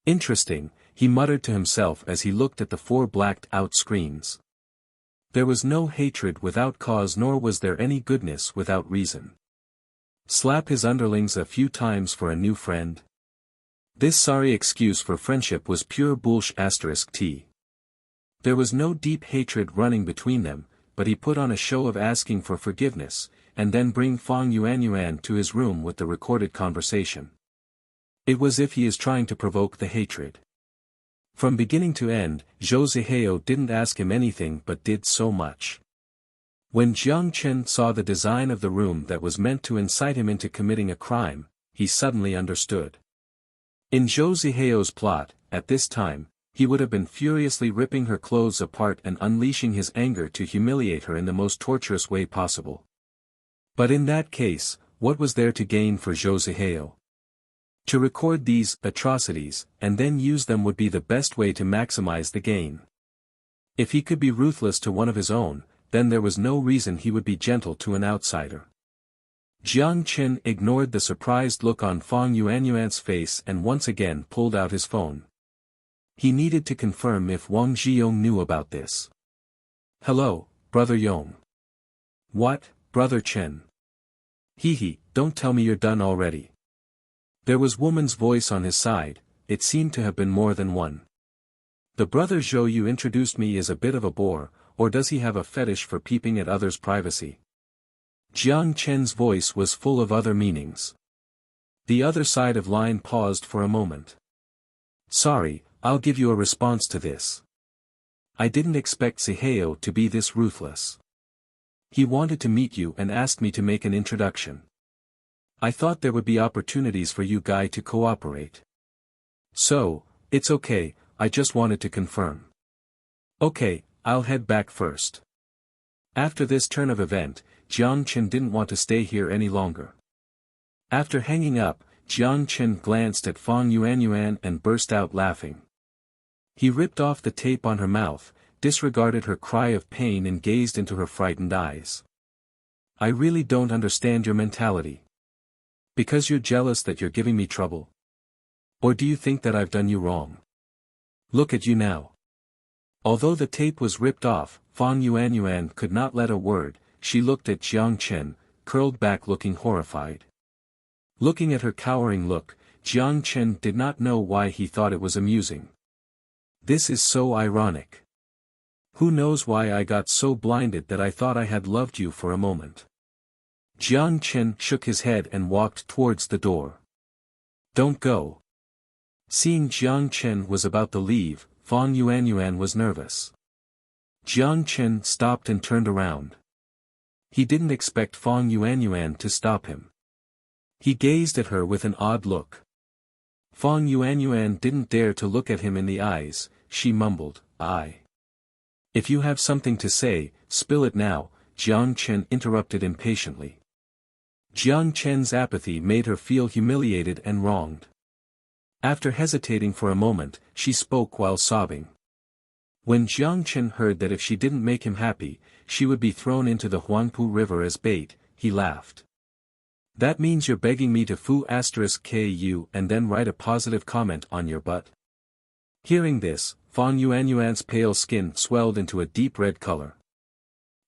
Interesting, he muttered to himself as he looked at the 4 blacked-out screens. There was no hatred without cause, nor was there any goodness without reason. Slap his underlings a few times for a new friend? This sorry excuse for friendship was pure bullsh*t. There was no deep hatred running between them, but he put on a show of asking for forgiveness, and then bring Fang Yuanyuan to his room with the recorded conversation. It was as if he is trying to provoke the hatred. From beginning to end, Zhou Zihao didn't ask him anything but did so much. When Jiang Chen saw the design of the room that was meant to incite him into committing a crime, he suddenly understood. In Zhou Zihao's plot, at this time, he would have been furiously ripping her clothes apart and unleashing his anger to humiliate her in the most torturous way possible. But in that case, what was there to gain for Zhou Zihao? To record these atrocities, and then use them would be the best way to maximize the gain. If he could be ruthless to one of his own, then there was no reason he would be gentle to an outsider. Jiang Chen ignored the surprised look on Fang Yuanyuan's face and once again pulled out his phone. He needed to confirm if Wang Zhiyong knew about this. Hello, Brother Yong. What, Brother Chen? Hee, don't tell me you're done already. There was woman's voice on his side, it seemed to have been more than one. The brother Zhou you introduced me is a bit of a bore, or does he have a fetish for peeping at others' privacy? Jiang Chen's voice was full of other meanings. The other side of line paused for a moment. Sorry, I'll give you a response to this. I didn't expect Zihao to be this ruthless. He wanted to meet you and asked me to make an introduction. I thought there would be opportunities for you guys to cooperate. So, it's okay, I just wanted to confirm. Okay, I'll head back first. After this turn of event, Jiang Chen didn't want to stay here any longer. After hanging up, Jiang Chen glanced at Fang Yuanyuan and burst out laughing. He ripped off the tape on her mouth, disregarded her cry of pain and gazed into her frightened eyes. I really don't understand your mentality. Because you're jealous that you're giving me trouble? Or do you think that I've done you wrong? Look at you now. Although the tape was ripped off, Fang Yuanyuan could not let a word. She looked at Jiang Chen, curled back looking horrified. Looking at her cowering look, Jiang Chen did not know why he thought it was amusing. This is so ironic. Who knows why I got so blinded that I thought I had loved you for a moment. Jiang Chen shook his head and walked towards the door. Don't go. Seeing Jiang Chen was about to leave, Fang Yuanyuan was nervous. Jiang Chen stopped and turned around. He didn't expect Fang Yuanyuan to stop him. He gazed at her with an odd look. Fang Yuanyuan didn't dare to look at him in the eyes, she mumbled, If you have something to say, spill it now, Jiang Chen interrupted impatiently. Jiang Chen's apathy made her feel humiliated and wronged. After hesitating for a moment, she spoke while sobbing. When Jiang Chen heard that if she didn't make him happy, she would be thrown into the Huangpu River as bait, he laughed. That means you're begging me to *ku and then write a positive comment on your butt? Hearing this, Fang Yuanyuan's pale skin swelled into a deep red color.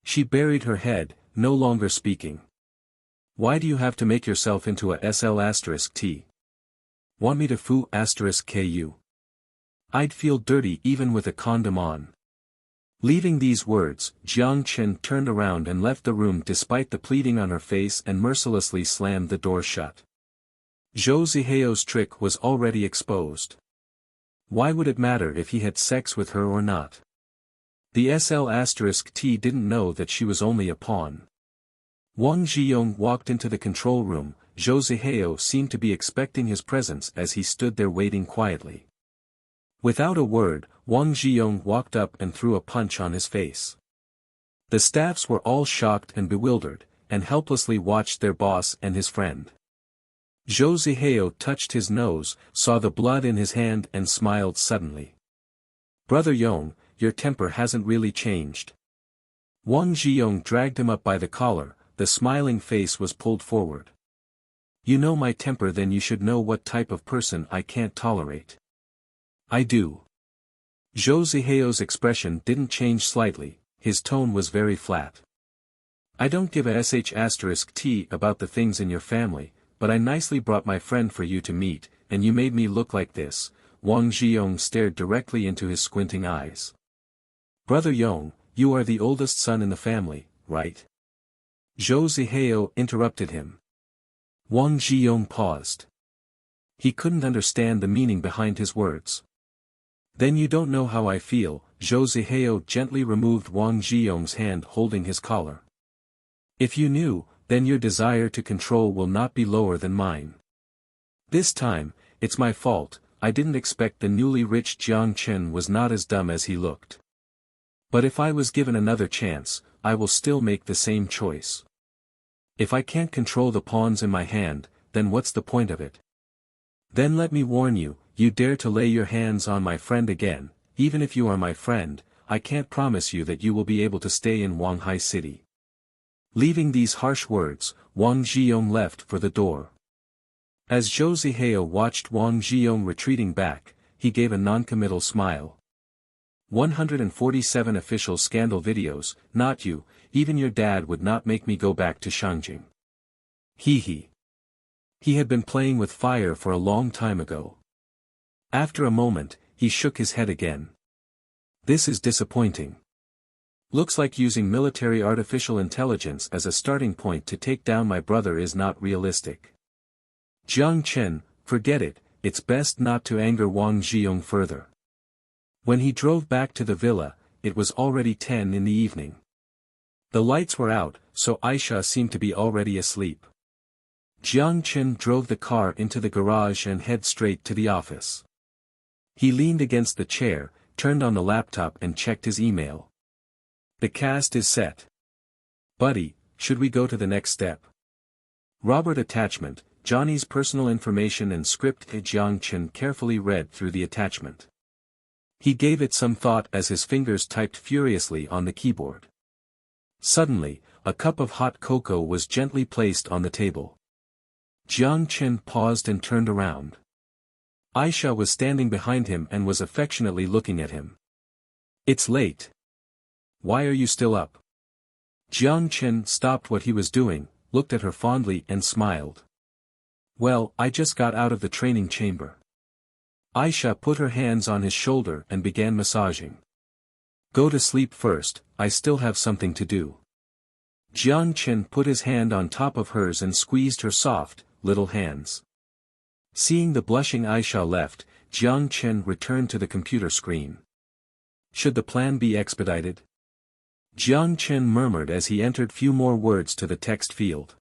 She buried her head, no longer speaking. Why do you have to make yourself into a SL*T? Want me to *ku? I'd feel dirty even with a condom on. Leaving these words, Jiang Chen turned around and left the room despite the pleading on her face and mercilessly slammed the door shut. Zhou Ziheo's trick was already exposed. Why would it matter if he had sex with her or not? The SL*T didn't know that she was only a pawn. Wang Zhiyong walked into the control room. Zhou Ziheo seemed to be expecting his presence as he stood there waiting quietly. Without a word, Wang Zhiyong walked up and threw a punch on his face. The staffs were all shocked and bewildered, and helplessly watched their boss and his friend. Zhou Ziheo touched his nose, saw the blood in his hand and smiled suddenly. Brother Yong, your temper hasn't really changed. Wang Zhiyong dragged him up by the collar, the smiling face was pulled forward. You know my temper, then you should know what type of person I can't tolerate. I do. Zhou Ziheo's expression didn't change slightly, his tone was very flat. I don't give a *T about the things in your family, but I nicely brought my friend for you to meet, and you made me look like this. Wang Zhiyong stared directly into his squinting eyes. Brother Yong, you are the oldest son in the family, right? Zhou Ziheo interrupted him. Wang Zhiyong paused. He couldn't understand the meaning behind his words. Then you don't know how I feel. Zhou Ziheo gently removed Wang Zhiyong's hand holding his collar. If you knew, then your desire to control will not be lower than mine. This time, it's my fault. I didn't expect the newly rich Jiang Chen was not as dumb as he looked. But if I was given another chance, I will still make the same choice. If I can't control the pawns in my hand, then what's the point of it? Then let me warn you, you dare to lay your hands on my friend again, even if you are my friend, I can't promise you that you will be able to stay in Wanghai City. Leaving these harsh words, Wang Zhiyong left for the door. As Zhou Ziheo watched Wang Zhiyong retreating back, he gave a non-committal smile. 147 official scandal videos, not you, even your dad would not make me go back to Shangjing. He had been playing with fire for a long time ago. After a moment, he shook his head again. This is disappointing. Looks like using military artificial intelligence as a starting point to take down my brother is not realistic. Jiang Chen, forget it, it's best not to anger Wang Zhiyong further. When he drove back to the villa, it was already 10 in the evening. The lights were out, so Aisha seemed to be already asleep. Jiang Chen drove the car into the garage and headed straight to the office. He leaned against the chair, turned on the laptop and checked his email. The cast is set. Buddy, should we go to the next step? Robert attachment, Johnny's personal information and script. Jiang Chen carefully read through the attachment. He gave it some thought as his fingers typed furiously on the keyboard. Suddenly, a cup of hot cocoa was gently placed on the table. Jiang Chen paused and turned around. Aisha was standing behind him and was affectionately looking at him. It's late. Why are you still up? Jiang Chen stopped what he was doing, looked at her fondly and smiled. Well, I just got out of the training chamber. Aisha put her hands on his shoulder and began massaging. Go to sleep first, I still have something to do. Jiang Chen put his hand on top of hers and squeezed her soft, little hands. Seeing the blushing Aisha left, Jiang Chen returned to the computer screen. Should the plan be expedited? Jiang Chen murmured as he entered few more words to the text field.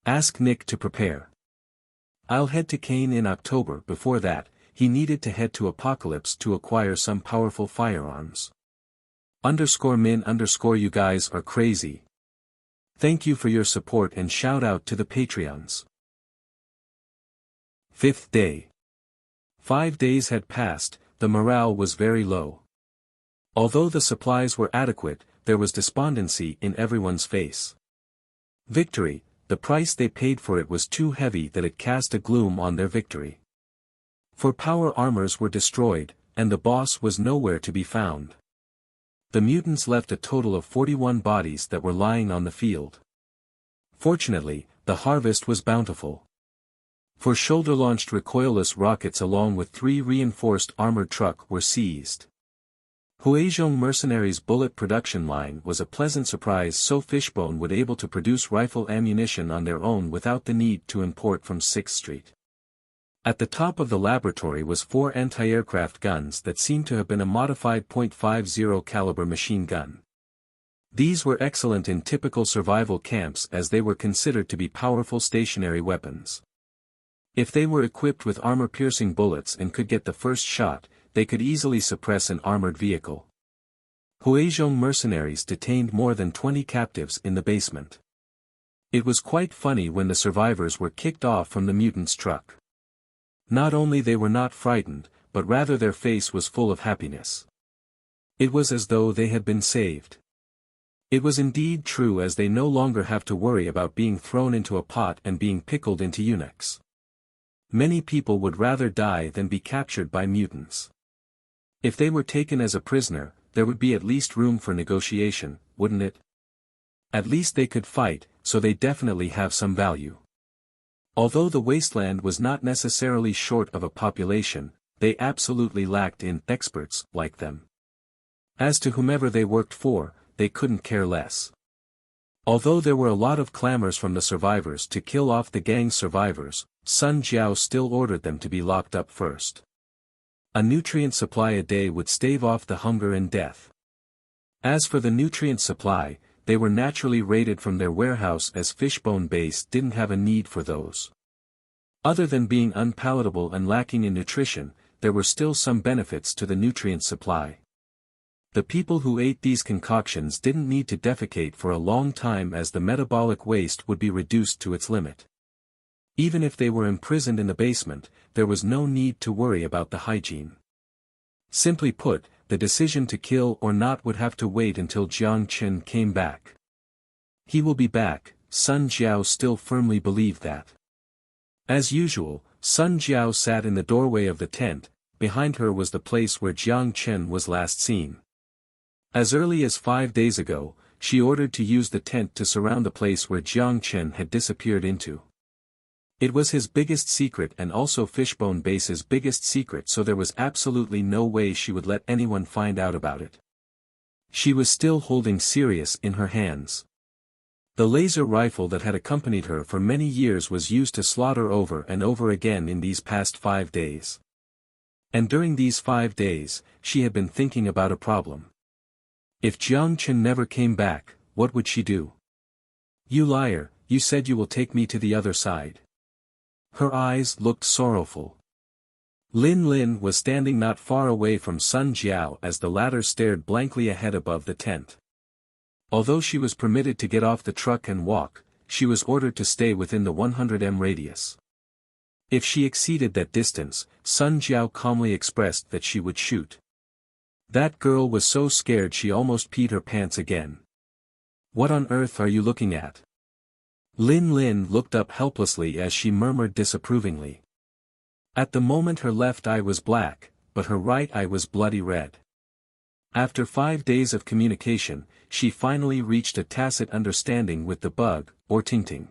Ask Nick to prepare. I'll head to Kane in October. Before that, he needed to head to Apocalypse to acquire some powerful firearms. _min_ you guys are crazy. Thank you for your support and shout out to the Patreons. 5th day. 5 days had passed, the morale was very low. Although the supplies were adequate, there was despondency in everyone's face. Victory, the price they paid for it was too heavy that it cast a gloom on their victory. For power armors were destroyed, and the boss was nowhere to be found. The mutants left a total of 41 bodies that were lying on the field. Fortunately, the harvest was bountiful. For shoulder-launched recoilless rockets along with 3 reinforced armored truck were seized. Huizhong Mercenaries' bullet production line was a pleasant surprise, so Fishbone would able to produce rifle ammunition on their own without the need to import from 6th Street. At the top of the laboratory was 4 anti-aircraft guns that seemed to have been a modified .50 caliber machine gun. These were excellent in typical survival camps as they were considered to be powerful stationary weapons. If they were equipped with armor-piercing bullets and could get the first shot, they could easily suppress an armored vehicle. Huizhong Mercenaries detained more than 20 captives in the basement. It was quite funny when the survivors were kicked off from the mutants' truck. Not only they were not frightened, but rather their face was full of happiness. It was as though they had been saved. It was indeed true, as they no longer have to worry about being thrown into a pot and being pickled into eunuchs. Many people would rather die than be captured by mutants. If they were taken as a prisoner, there would be at least room for negotiation, wouldn't it? At least they could fight, so they definitely have some value. Although the wasteland was not necessarily short of a population, they absolutely lacked in experts like them. As to whomever they worked for, they couldn't care less. Although there were a lot of clamors from the survivors to kill off the gang's survivors, Sun Jiao still ordered them to be locked up first. A nutrient supply a day would stave off the hunger and death. As for the nutrient supply, they were naturally raided from their warehouse, as Fishbone Base didn't have a need for those. Other than being unpalatable and lacking in nutrition, there were still some benefits to the nutrient supply. The people who ate these concoctions didn't need to defecate for a long time, as the metabolic waste would be reduced to its limit. Even if they were imprisoned in the basement, there was no need to worry about the hygiene. Simply put, the decision to kill or not would have to wait until Jiang Chen came back. He will be back, Sun Jiao still firmly believed that. As usual, Sun Jiao sat in the doorway of the tent. Behind her was the place where Jiang Chen was last seen. As early as 5 days ago, she ordered to use the tent to surround the place where Jiang Chen had disappeared into. It was his biggest secret and also Fishbone Base's biggest secret, so there was absolutely no way she would let anyone find out about it. She was still holding Sirius in her hands. The laser rifle that had accompanied her for many years was used to slaughter over and over again in these past 5 days. And during these 5 days, she had been thinking about a problem. If Jiang Chen never came back, what would she do? "You liar, you said you will take me to the other side." Her eyes looked sorrowful. Lin Lin was standing not far away from Sun Jiao as the latter stared blankly ahead above the tent. Although she was permitted to get off the truck and walk, she was ordered to stay within the 100 m radius. If she exceeded that distance, Sun Jiao calmly expressed that she would shoot. That girl was so scared she almost peed her pants again. "What on earth are you looking at?" Lin Lin looked up helplessly as she murmured disapprovingly. At the moment her left eye was black, but her right eye was bloody red. After 5 days of communication, she finally reached a tacit understanding with the bug, or Tingting.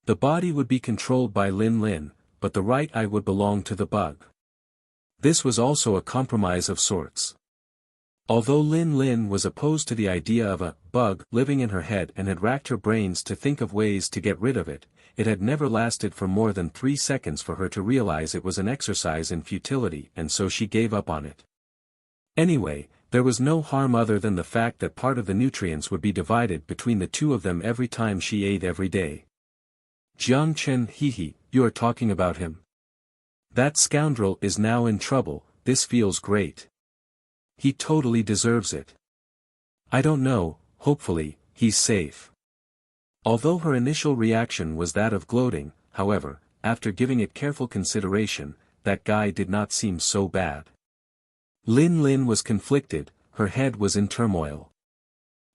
The body would be controlled by Lin Lin, but the right eye would belong to the bug. This was also a compromise of sorts. Although Lin Lin was opposed to the idea of a bug living in her head and had racked her brains to think of ways to get rid of it, it had never lasted for more than 3 seconds for her to realize it was an exercise in futility, and so she gave up on it. Anyway, there was no harm other than the fact that part of the nutrients would be divided between the two of them every time she ate every day. "Jiang Chen, you are talking about him. That scoundrel is now in trouble. This feels great. He totally deserves it. I don't know, hopefully, he's safe." Although her initial reaction was that of gloating, however, after giving it careful consideration, that guy did not seem so bad. Lin Lin was conflicted, her head was in turmoil.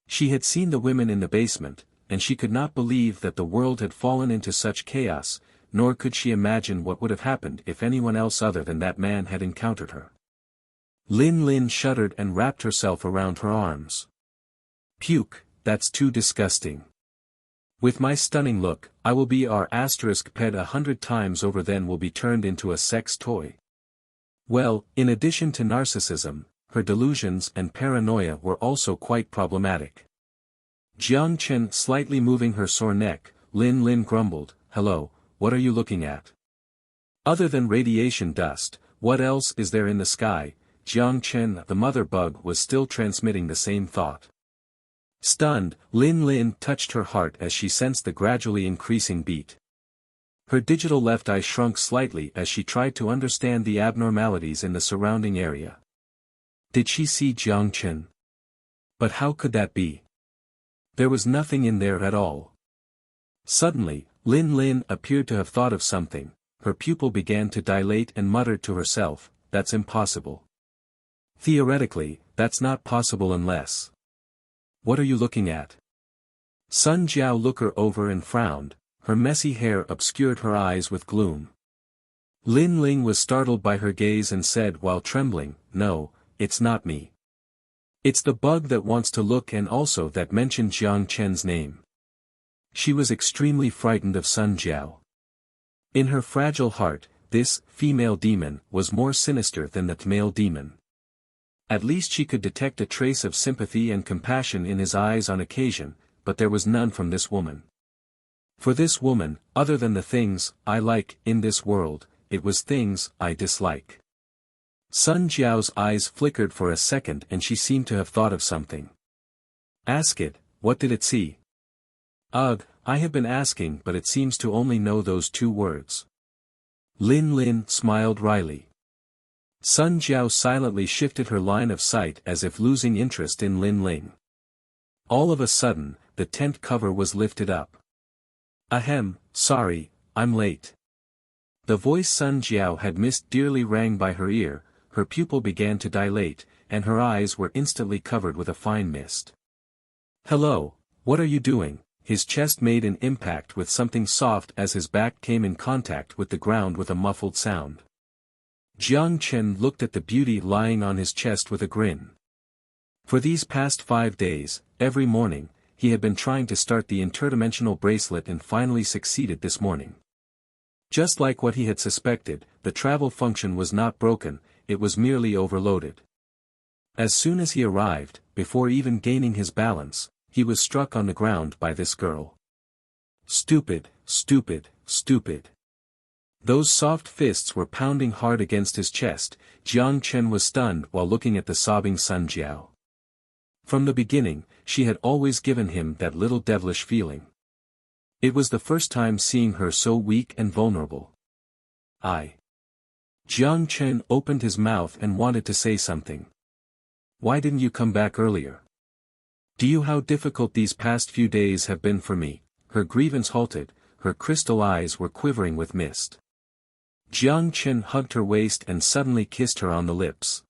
She had seen the women in the basement, and she could not believe that the world had fallen into such chaos, nor could she imagine what would have happened if anyone else other than that man had encountered her. Lin Lin shuddered and wrapped herself around her arms. Puke, that's too disgusting. With my stunning look, I will be ped 100 times over, then will be turned into a sex toy. Well, in addition to narcissism, her delusions and paranoia were also quite problematic. Jiang Chen slightly moving her sore neck, Lin Lin grumbled, "Hello, what are you looking at? Other than radiation dust, what else is there in the sky?" Jiang Chen, the mother bug, was still transmitting the same thought. Stunned, Lin Lin touched her heart as she sensed the gradually increasing beat. Her digital left eye shrunk slightly as she tried to understand the abnormalities in the surrounding area. Did she see Jiang Chen? But how could that be? There was nothing in there at all. Suddenly, Lin Lin appeared to have thought of something. Her pupil began to dilate and muttered to herself, "That's impossible. Theoretically, that's not possible unless..." "What are you looking at?" Sun Jiao looked her over and frowned, her messy hair obscured her eyes with gloom. Lin Ling was startled by her gaze and said while trembling, "No, it's not me. It's the bug that wants to look and also that mentioned Jiang Chen's name." She was extremely frightened of Sun Jiao. In her fragile heart, this female demon was more sinister than the male demon. At least she could detect a trace of sympathy and compassion in his eyes on occasion, but there was none from this woman. For this woman, other than the things I like in this world, it was things I dislike. Sun Jiao's eyes flickered for a second and she seemed to have thought of something. "Ask it, what did it see?" "Ugh, I have been asking but it seems to only know those 2 words. Lin Lin smiled wryly. Sun Jiao silently shifted her line of sight as if losing interest in Lin Ling. All of a sudden, the tent cover was lifted up. "Ahem, sorry, I'm late." The voice Sun Jiao had missed dearly rang by her ear, her pupil began to dilate, and her eyes were instantly covered with a fine mist. "Hello, what are you doing?" His chest made an impact with something soft as his back came in contact with the ground with a muffled sound. Jiang Chen looked at the beauty lying on his chest with a grin. For these past 5 days, every morning, he had been trying to start the interdimensional bracelet and finally succeeded this morning. Just like what he had suspected, the travel function was not broken, it was merely overloaded. As soon as he arrived, before even gaining his balance, he was struck on the ground by this girl. Stupid, stupid, stupid. Those soft fists were pounding hard against his chest. Jiang Chen was stunned while looking at the sobbing Sun Jiao. From the beginning, she had always given him that little devilish feeling. It was the first time seeing her so weak and vulnerable. Jiang Chen opened his mouth and wanted to say something. "Why didn't you come back earlier? Do you know how difficult these past few days have been for me?" Her grievance halted, her crystal eyes were quivering with mist. Jiang Chen hugged her waist and suddenly kissed her on the lips.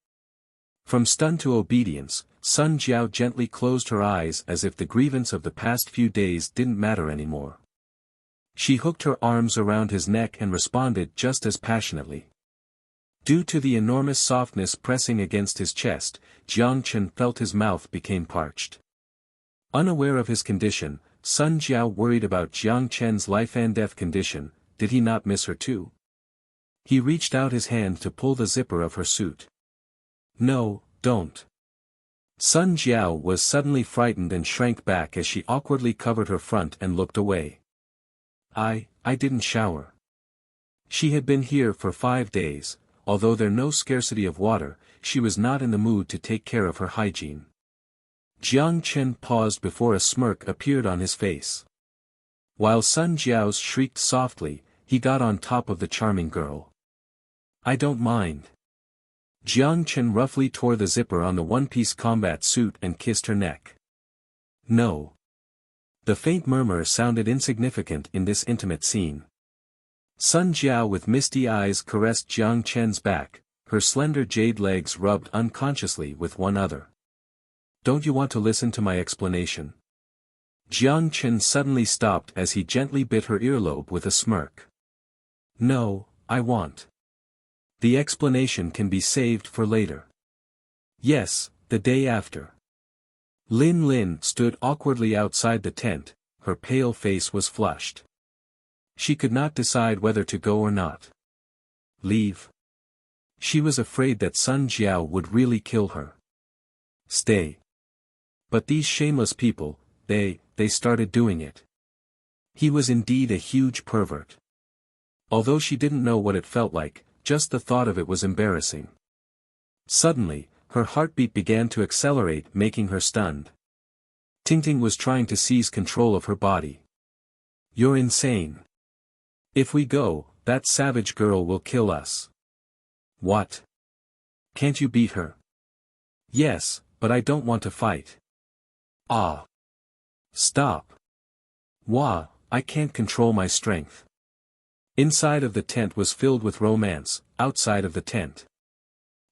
From stun to obedience, Sun Jiao gently closed her eyes as if the grievance of the past few days didn't matter anymore. She hooked her arms around his neck and responded just as passionately. Due to the enormous softness pressing against his chest, Jiang Chen felt his mouth became parched. Unaware of his condition, Sun Jiao worried about Jiang Chen's life and death condition. Did he not miss her too? He reached out his hand to pull the zipper of her suit. "No, don't." Sun Jiao was suddenly frightened and shrank back as she awkwardly covered her front and looked away. I didn't shower." She had been here for 5 days, although there no scarcity of water, she was not in the mood to take care of her hygiene. Jiang Chen paused before a smirk appeared on his face. While Sun Jiao shrieked softly, he got on top of the charming girl. "I don't mind." Jiang Chen roughly tore the zipper on the one-piece combat suit and kissed her neck. "No." The faint murmur sounded insignificant in this intimate scene. Sun Jiao with misty eyes caressed Jiang Chen's back, her slender jade legs rubbed unconsciously with one another. Don't you want to listen to my explanation? Jiang Chen suddenly stopped as he gently bit her earlobe with a smirk. No, I want. The explanation can be saved for later. Yes, the day after. Lin Lin stood awkwardly outside the tent, her pale face was flushed. She could not decide whether to go or not. Leave. She was afraid that Sun Jiao would really kill her. Stay. But these shameless people, they started doing it. He was indeed a huge pervert. Although she didn't know what it felt like, just the thought of it was embarrassing. Suddenly, her heartbeat began to accelerate, making her stunned. Tingting was trying to seize control of her body. You're insane. If we go, that savage girl will kill us. What? Can't you beat her? Yes, but I don't want to fight. Ah. Stop. Wah, I can't control my strength. Inside of the tent was filled with romance, outside of the tent.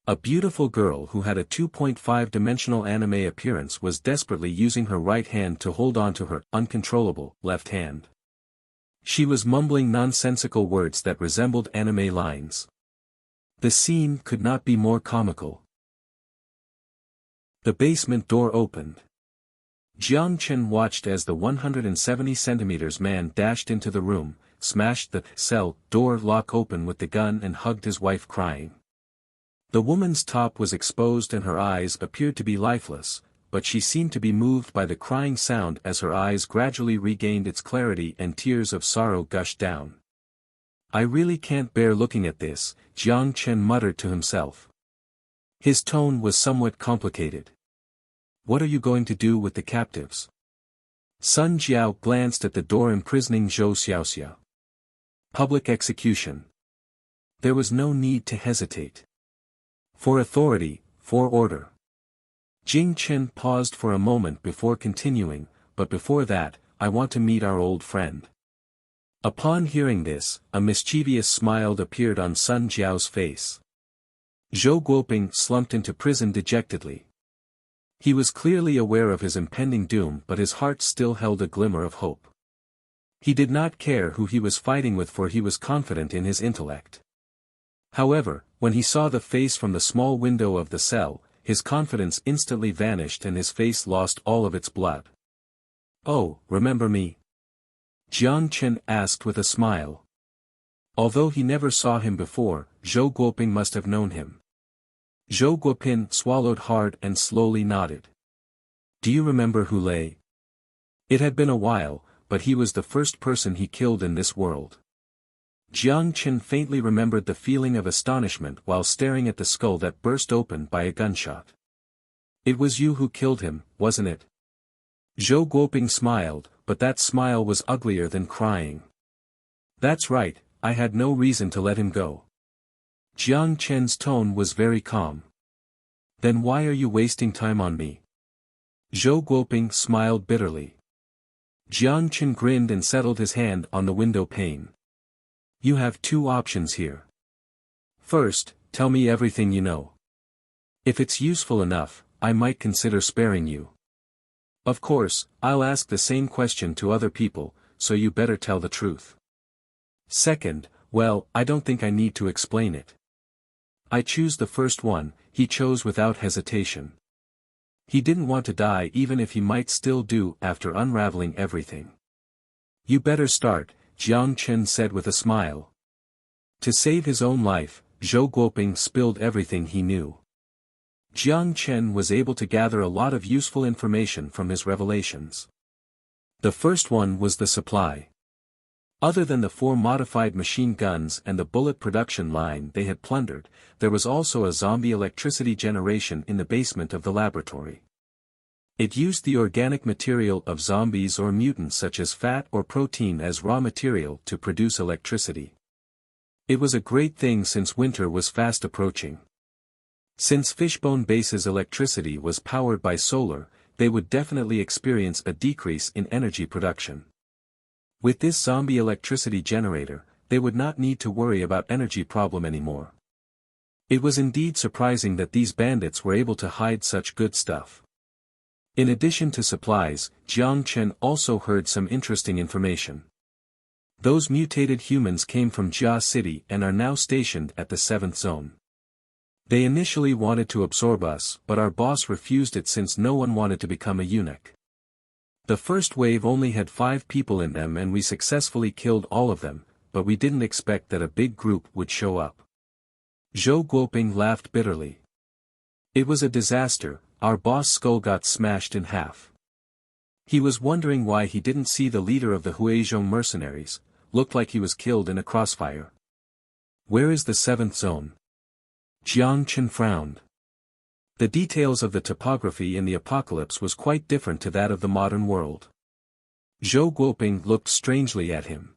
A beautiful girl who had a 2.5-dimensional anime appearance was desperately using her right hand to hold on to her uncontrollable left hand. She was mumbling nonsensical words that resembled anime lines. The scene could not be more comical. The basement door opened. Jiang Chen watched as the 170 centimeters man dashed into the room, smashed the cell door lock open with the gun and hugged his wife crying. The woman's top was exposed and her eyes appeared to be lifeless, but she seemed to be moved by the crying sound as her eyes gradually regained its clarity and tears of sorrow gushed down. I really can't bear looking at this, Jiang Chen muttered to himself. His tone was somewhat complicated. What are you going to do with the captives? Sun Jiao glanced at the door imprisoning Zhou Xiaoxia. Public execution. There was no need to hesitate. For authority, for order. Jiang Chen paused for a moment before continuing, but before that, I want to meet our old friend. Upon hearing this, a mischievous smile appeared on Sun Jiao's face. Zhou Guoping slumped into prison dejectedly. He was clearly aware of his impending doom, but his heart still held a glimmer of hope. He did not care who he was fighting with, for he was confident in his intellect. However, when he saw the face from the small window of the cell, his confidence instantly vanished and his face lost all of its blood. Oh, remember me? Jiang Chen asked with a smile. Although he never saw him before, Zhou Guoping must have known him. Zhou Guoping swallowed hard and slowly nodded. Do you remember Hu Lei? It had been a while, but he was the first person he killed in this world. Jiang Chen faintly remembered the feeling of astonishment while staring at the skull that burst open by a gunshot. It was you who killed him, wasn't it? Zhou Guoping smiled, but that smile was uglier than crying. That's right, I had no reason to let him go. Jiang Chen's tone was very calm. Then why are you wasting time on me? Zhou Guoping smiled bitterly. Jiang Chen grinned and settled his hand on the window pane. You have two options here. First, tell me everything you know. If it's useful enough, I might consider sparing you. Of course, I'll ask the same question to other people, so you better tell the truth. Second, well, I don't think I need to explain it. I choose the first one, he chose without hesitation. He didn't want to die even if he might still do after unraveling everything. You better start, Jiang Chen said with a smile. To save his own life, Zhou Guoping spilled everything he knew. Jiang Chen was able to gather a lot of useful information from his revelations. The first one was the supply. Other than the 4 modified machine guns and the bullet production line they had plundered, there was also a zombie electricity generation in the basement of the laboratory. It used the organic material of zombies or mutants such as fat or protein as raw material to produce electricity. It was a great thing since winter was fast approaching. Since Fishbone Base's electricity was powered by solar, they would definitely experience a decrease in energy production. With this zombie electricity generator, they would not need to worry about energy problem anymore. It was indeed surprising that these bandits were able to hide such good stuff. In addition to supplies, Jiang Chen also heard some interesting information. Those mutated humans came from Jia City and are now stationed at the 7th zone. They initially wanted to absorb us, but our boss refused it since no one wanted to become a eunuch. The first wave only had 5 people in them and we successfully killed all of them, but we didn't expect that a big group would show up. Zhou Guoping laughed bitterly. It was a disaster, our boss' skull got smashed in half. He was wondering why he didn't see the leader of the Huizhong mercenaries, looked like he was killed in a crossfire. Where is the 7th zone? Jiang Chen frowned. The details of the topography in the apocalypse was quite different to that of the modern world. Zhou Guoping looked strangely at him.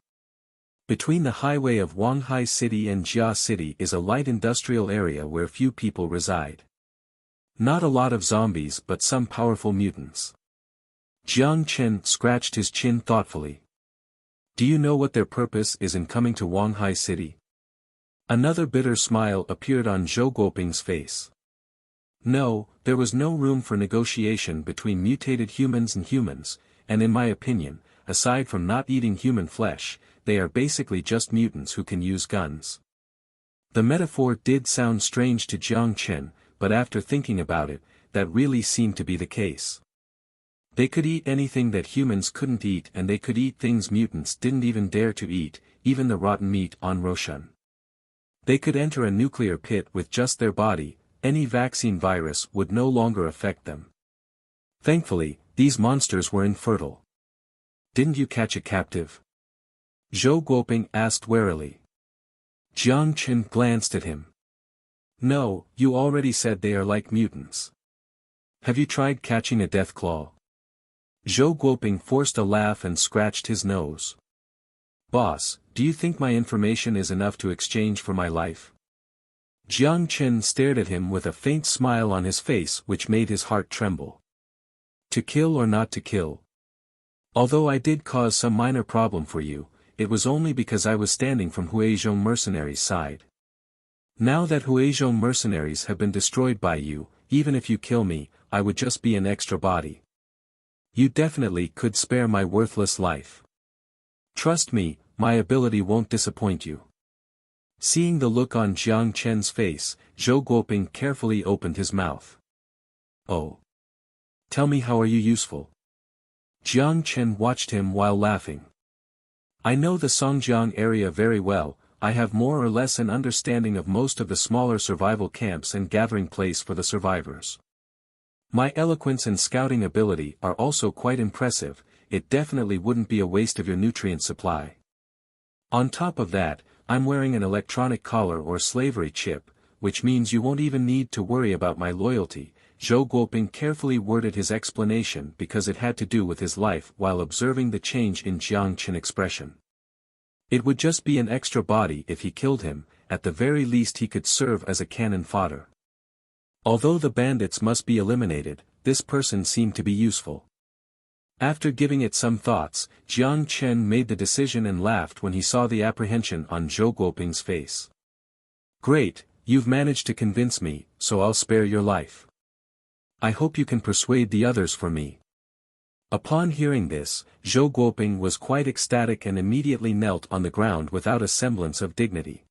Between the highway of Wanghai City and Jia City is a light industrial area where few people reside. Not a lot of zombies but some powerful mutants. Jiang Chen scratched his chin thoughtfully. Do you know what their purpose is in coming to Wanghai City? Another bitter smile appeared on Zhou Guoping's face. No, there was no room for negotiation between mutated humans and humans, and in my opinion, aside from not eating human flesh, they are basically just mutants who can use guns. The metaphor did sound strange to Jiang Chen, but after thinking about it, that really seemed to be the case. They could eat anything that humans couldn't eat and they could eat things mutants didn't even dare to eat, even the rotten meat on Roshan. They could enter a nuclear pit with just their body, any vaccine virus would no longer affect them. Thankfully, these monsters were infertile. Didn't you catch a captive? Zhou Guoping asked warily. Jiang Chen glanced at him. No, you already said they are like mutants. Have you tried catching a deathclaw? Zhou Guoping forced a laugh and scratched his nose. Boss, do you think my information is enough to exchange for my life? Jiang Chen stared at him with a faint smile on his face which made his heart tremble. To kill or not to kill? Although I did cause some minor problem for you, it was only because I was standing from Huizhong mercenaries' side. Now that Huizhong mercenaries have been destroyed by you, even if you kill me, I would just be an extra body. You definitely could spare my worthless life. Trust me, my ability won't disappoint you. Seeing the look on Jiang Chen's face, Zhou Guoping carefully opened his mouth. Oh. Tell me, how are you useful? Jiang Chen watched him while laughing. I know the Songjiang area very well, I have more or less an understanding of most of the smaller survival camps and gathering place for the survivors. My eloquence and scouting ability are also quite impressive, it definitely wouldn't be a waste of your nutrient supply. On top of that, I'm wearing an electronic collar or slavery chip, which means you won't even need to worry about my loyalty. Zhou Guoping carefully worded his explanation because it had to do with his life while observing the change in Jiang Chen's expression. It would just be an extra body if he killed him, at the very least he could serve as a cannon fodder. Although the bandits must be eliminated, this person seemed to be useful. After giving it some thoughts, Jiang Chen made the decision and laughed when he saw the apprehension on Zhou Guoping's face. Great, you've managed to convince me, so I'll spare your life. I hope you can persuade the others for me. Upon hearing this, Zhou Guoping was quite ecstatic and immediately knelt on the ground without a semblance of dignity.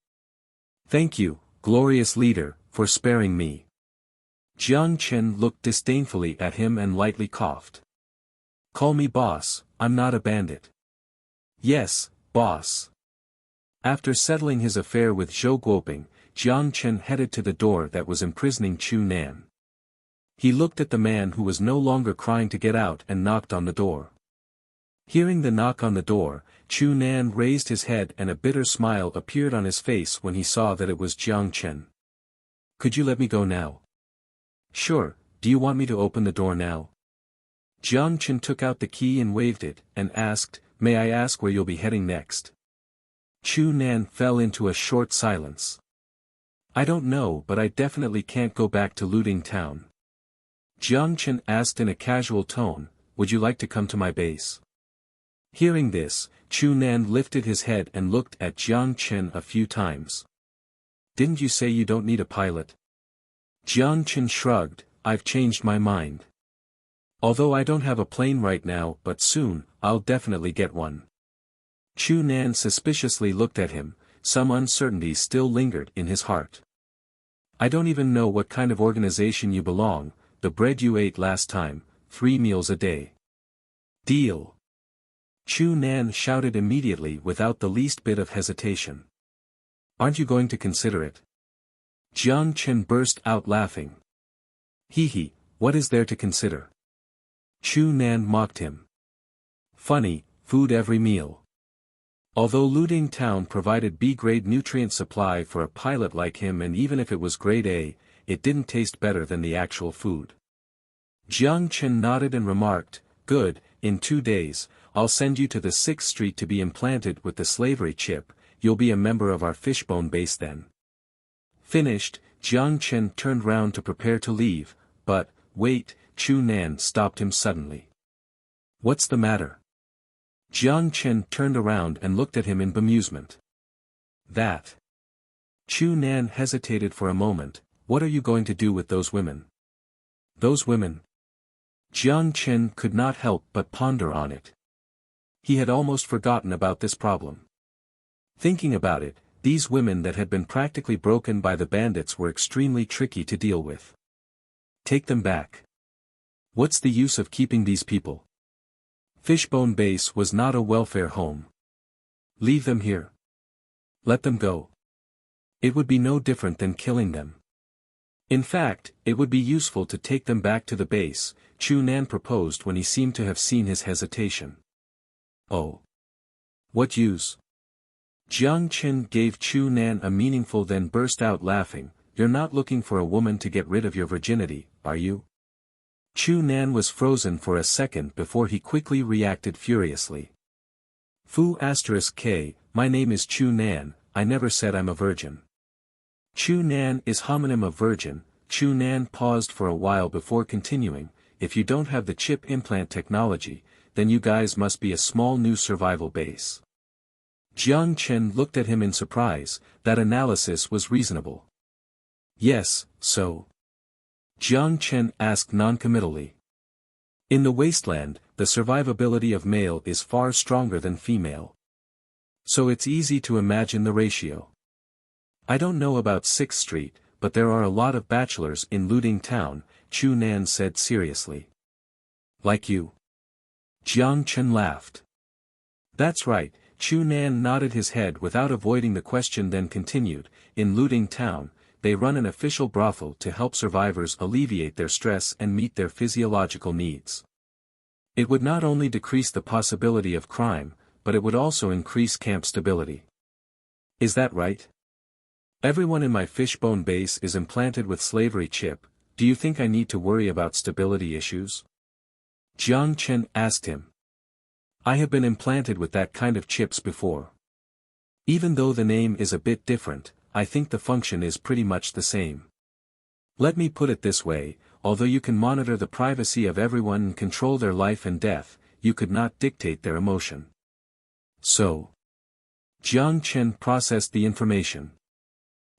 Thank you, glorious leader, for sparing me. Jiang Chen looked disdainfully at him and lightly coughed. Call me boss, I'm not a bandit. Yes, boss. After settling his affair with Zhou Guoping, Jiang Chen headed to the door that was imprisoning Chu Nan. He looked at the man who was no longer crying to get out and knocked on the door. Hearing the knock on the door, Chu Nan raised his head and a bitter smile appeared on his face when he saw that it was Jiang Chen. Could you let me go now? Sure, do you want me to open the door now? Jiang Chen took out the key and waved it, and asked, May I ask where you'll be heading next? Chu Nan fell into a short silence. I don't know, but I definitely can't go back to looting town. Jiang Chen asked in a casual tone, Would you like to come to my base? Hearing this, Chu Nan lifted his head and looked at Jiang Chen a few times. Didn't you say you don't need a pilot? Jiang Chen shrugged, I've changed my mind. Although I don't have a plane right now, but soon, I'll definitely get one. Chu Nan suspiciously looked at him, some uncertainty still lingered in his heart. I don't even know what kind of organization you belong, the bread you ate last time, 3 meals a day. Deal. Chu Nan shouted immediately without the least bit of hesitation. Aren't you going to consider it? Jiang Chen burst out laughing. Hee, what is there to consider? Chu Nan mocked him. Funny, food every meal. Although Luding Town provided B-grade nutrient supply for a pilot like him, and even if it was grade A, it didn't taste better than the actual food. Jiang Chen nodded and remarked, Good, in 2 days, I'll send you to the 6th Street to be implanted with the slavery chip, you'll be a member of our fishbone base then. Finished, Jiang Chen turned round to prepare to leave, but, wait, Chu Nan stopped him suddenly. What's the matter? Jiang Chen turned around and looked at him in bemusement. That. Chu Nan hesitated for a moment, what are you going to do with those women? Those women? Jiang Chen could not help but ponder on it. He had almost forgotten about this problem. Thinking about it, these women that had been practically broken by the bandits were extremely tricky to deal with. Take them back. What's the use of keeping these people? Fishbone Base was not a welfare home. Leave them here. Let them go. It would be no different than killing them. In fact, it would be useful to take them back to the base, Chu Nan proposed when he seemed to have seen his hesitation. Oh. What use? Jiang Chen gave Chu Nan a meaningful then burst out laughing, You're not looking for a woman to get rid of your virginity, are you? Chu Nan was frozen for a second before he quickly reacted furiously. Fu *k, my name is Chu Nan, I never said I'm a virgin. Chu Nan is homonym of virgin. Chu Nan paused for a while before continuing, if you don't have the chip implant technology, then you guys must be a small new survival base. Jiang Chen looked at him in surprise, that analysis was reasonable. Yes, so. Jiang Chen asked noncommittally. In the wasteland, the survivability of male is far stronger than female. So it's easy to imagine the ratio. I don't know about 6th Street, but there are a lot of bachelors in Luding Town, Chu Nan said seriously. Like you? Jiang Chen laughed. That's right, Chu Nan nodded his head without avoiding the question, then continued, in Luding Town, they run an official brothel to help survivors alleviate their stress and meet their physiological needs. It would not only decrease the possibility of crime, but it would also increase camp stability. Is that right? Everyone in my fishbone base is implanted with slavery chip, do you think I need to worry about stability issues? Jiang Chen asked him. I have been implanted with that kind of chips before. Even though the name is a bit different, I think the function is pretty much the same. Let me put it this way, although you can monitor the privacy of everyone and control their life and death, you could not dictate their emotion. So. Jiang Chen processed the information.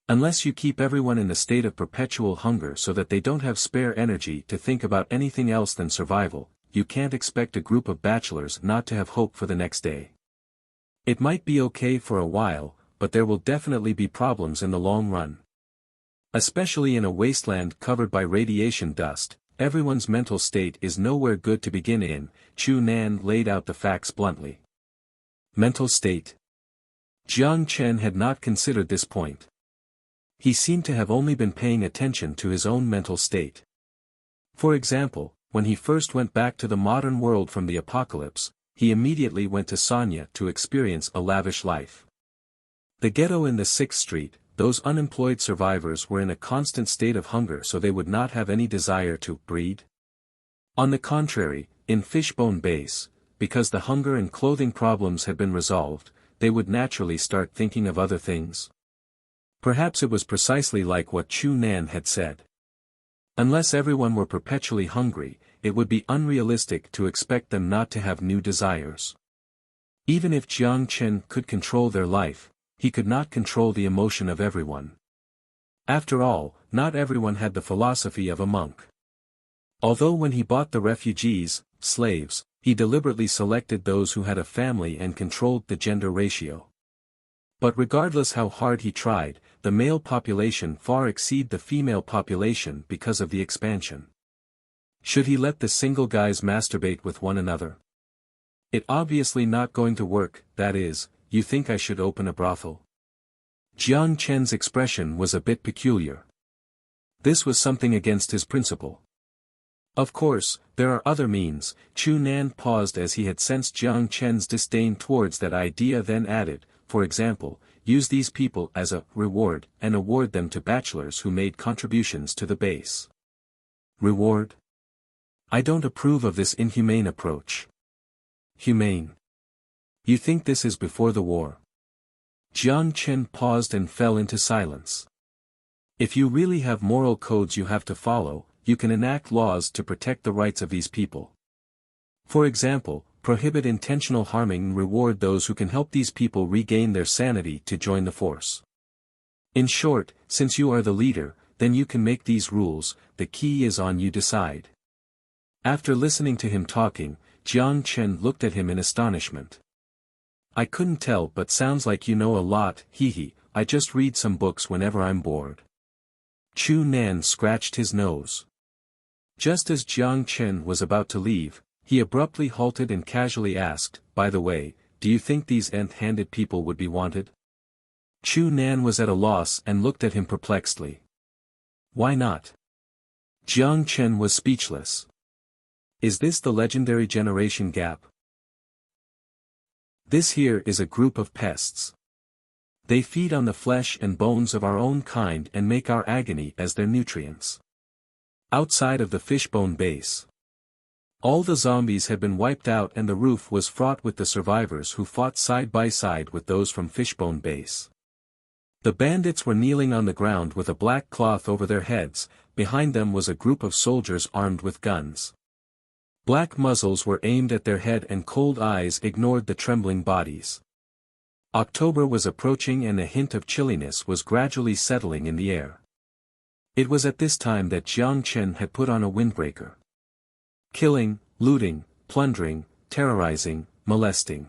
Unless you keep everyone in a state of perpetual hunger so that they don't have spare energy to think about anything else than survival, you can't expect a group of bachelors not to have hope for the next day. It might be okay for a while, but there will definitely be problems in the long run. Especially in a wasteland covered by radiation dust, everyone's mental state is nowhere good to begin in, Chu Nan laid out the facts bluntly. Mental state? Jiang Chen had not considered this point. He seemed to have only been paying attention to his own mental state. For example, when he first went back to the modern world from the apocalypse, he immediately went to Sanya to experience a lavish life. The ghetto in the 6th Street, those unemployed survivors were in a constant state of hunger, so they would not have any desire to breed. On the contrary, in Fishbone Base, because the hunger and clothing problems had been resolved, they would naturally start thinking of other things. Perhaps it was precisely like what Chu Nan had said. Unless everyone were perpetually hungry, it would be unrealistic to expect them not to have new desires. Even if Jiang Chen could control their life, he could not control the emotion of everyone. After all, not everyone had the philosophy of a monk. Although when he bought the refugees, slaves, he deliberately selected those who had a family and controlled the gender ratio. But regardless how hard he tried, the male population far exceeded the female population because of the expansion. Should he let the single guys masturbate with one another? It obviously not going to work. That is, you think I should open a brothel? Jiang Chen's expression was a bit peculiar. This was something against his principle. Of course, there are other means. Chu Nan paused as he had sensed Jiang Chen's disdain towards that idea, then added, for example, use these people as a reward and award them to bachelors who made contributions to the base. Reward? I don't approve of this inhumane approach. Humane? You think this is before the war? Jiang Chen paused and fell into silence. If you really have moral codes you have to follow, you can enact laws to protect the rights of these people. For example, prohibit intentional harming and reward those who can help these people regain their sanity to join the force. In short, since you are the leader, then you can make these rules. The key is on you decide. After listening to him talking, Jiang Chen looked at him in astonishment. I couldn't tell, but sounds like you know a lot. Hee. I just read some books whenever I'm bored. Chu Nan scratched his nose. Just as Jiang Chen was about to leave, he abruptly halted and casually asked, by the way, do you think these nth-handed people would be wanted? Chu Nan was at a loss and looked at him perplexedly. Why not? Jiang Chen was speechless. Is this the legendary generation gap? This here is a group of pests. They feed on the flesh and bones of our own kind and make our agony as their nutrients. Outside of the fishbone base, all the zombies had been wiped out and the roof was fraught with the survivors who fought side by side with those from fishbone base. The bandits were kneeling on the ground with a black cloth over their heads. Behind them was a group of soldiers armed with guns. Black muzzles were aimed at their head and cold eyes ignored the trembling bodies. October was approaching and a hint of chilliness was gradually settling in the air. It was at this time that Jiang Chen had put on a windbreaker. Killing, looting, plundering, terrorizing, molesting.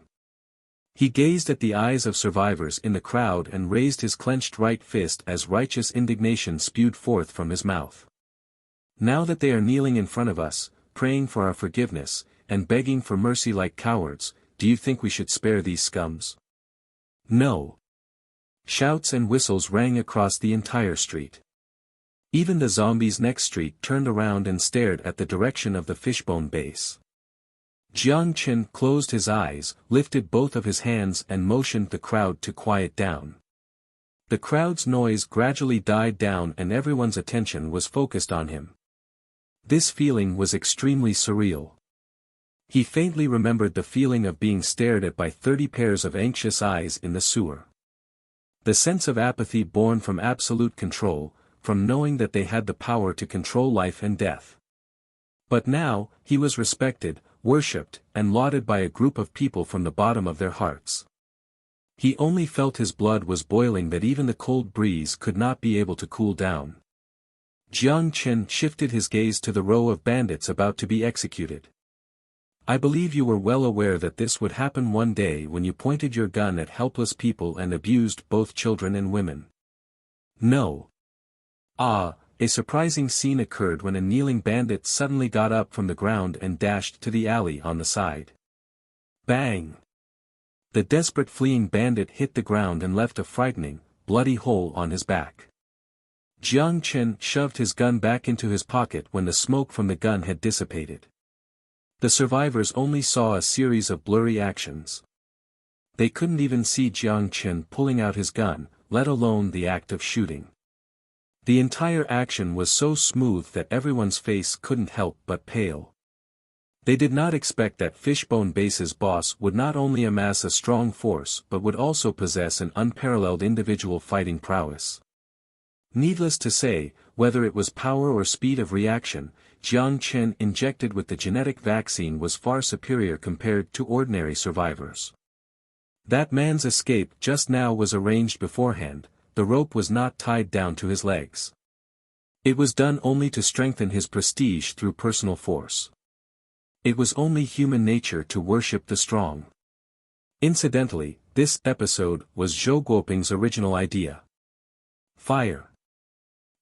He gazed at the eyes of survivors in the crowd and raised his clenched right fist as righteous indignation spewed forth from his mouth. Now that they are kneeling in front of us, praying for our forgiveness, and begging for mercy like cowards, do you think we should spare these scums? No. Shouts and whistles rang across the entire street. Even the zombies next street turned around and stared at the direction of the fishbone base. Jiang Chen closed his eyes, lifted both of his hands and motioned the crowd to quiet down. The crowd's noise gradually died down and everyone's attention was focused on him. This feeling was extremely surreal. He faintly remembered the feeling of being stared at by 30 pairs of anxious eyes in the sewer. The sense of apathy born from absolute control, from knowing that they had the power to control life and death. But now, he was respected, worshipped, and lauded by a group of people from the bottom of their hearts. He only felt his blood was boiling, that even the cold breeze could not be able to cool down. Jiang Chen shifted his gaze to the row of bandits about to be executed. I believe you were well aware that this would happen one day when you pointed your gun at helpless people and abused both children and women. No. A surprising scene occurred when a kneeling bandit suddenly got up from the ground and dashed to the alley on the side. Bang! The desperate fleeing bandit hit the ground and left a frightening, bloody hole on his back. Jiang Chen shoved his gun back into his pocket when the smoke from the gun had dissipated. The survivors only saw a series of blurry actions. They couldn't even see Jiang Chen pulling out his gun, let alone the act of shooting. The entire action was so smooth that everyone's face couldn't help but pale. They did not expect that Fishbone Base's boss would not only amass a strong force but would also possess an unparalleled individual fighting prowess. Needless to say, whether it was power or speed of reaction, Jiang Chen injected with the genetic vaccine was far superior compared to ordinary survivors. That man's escape just now was arranged beforehand, the rope was not tied down to his legs. It was done only to strengthen his prestige through personal force. It was only human nature to worship the strong. Incidentally, this episode was Zhou Guoping's original idea. Fire.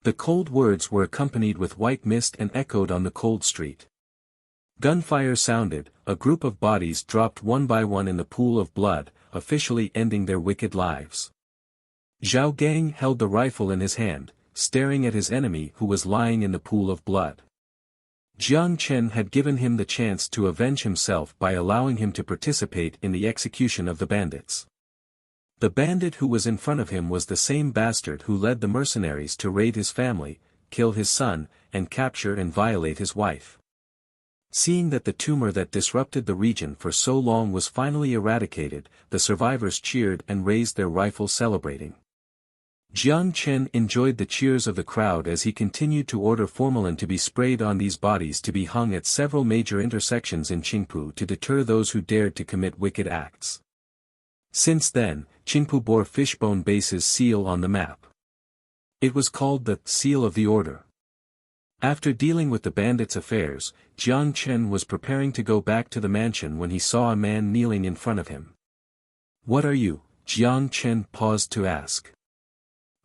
The cold words were accompanied with white mist and echoed on the cold street. Gunfire sounded, a group of bodies dropped one by one in the pool of blood, officially ending their wicked lives. Zhao Gang held the rifle in his hand, staring at his enemy who was lying in the pool of blood. Jiang Chen had given him the chance to avenge himself by allowing him to participate in the execution of the bandits. The bandit who was in front of him was the same bastard who led the mercenaries to raid his family, kill his son, and capture and violate his wife. Seeing that the tumor that disrupted the region for so long was finally eradicated, the survivors cheered and raised their rifles celebrating. Jiang Chen enjoyed the cheers of the crowd as he continued to order formalin to be sprayed on these bodies to be hung at several major intersections in Qingpu to deter those who dared to commit wicked acts. Since then, Qingpu bore Fishbone Base's seal on the map. It was called the Seal of the Order. After dealing with the bandits' affairs, Jiang Chen was preparing to go back to the mansion when he saw a man kneeling in front of him. "What are you?" Jiang Chen paused to ask.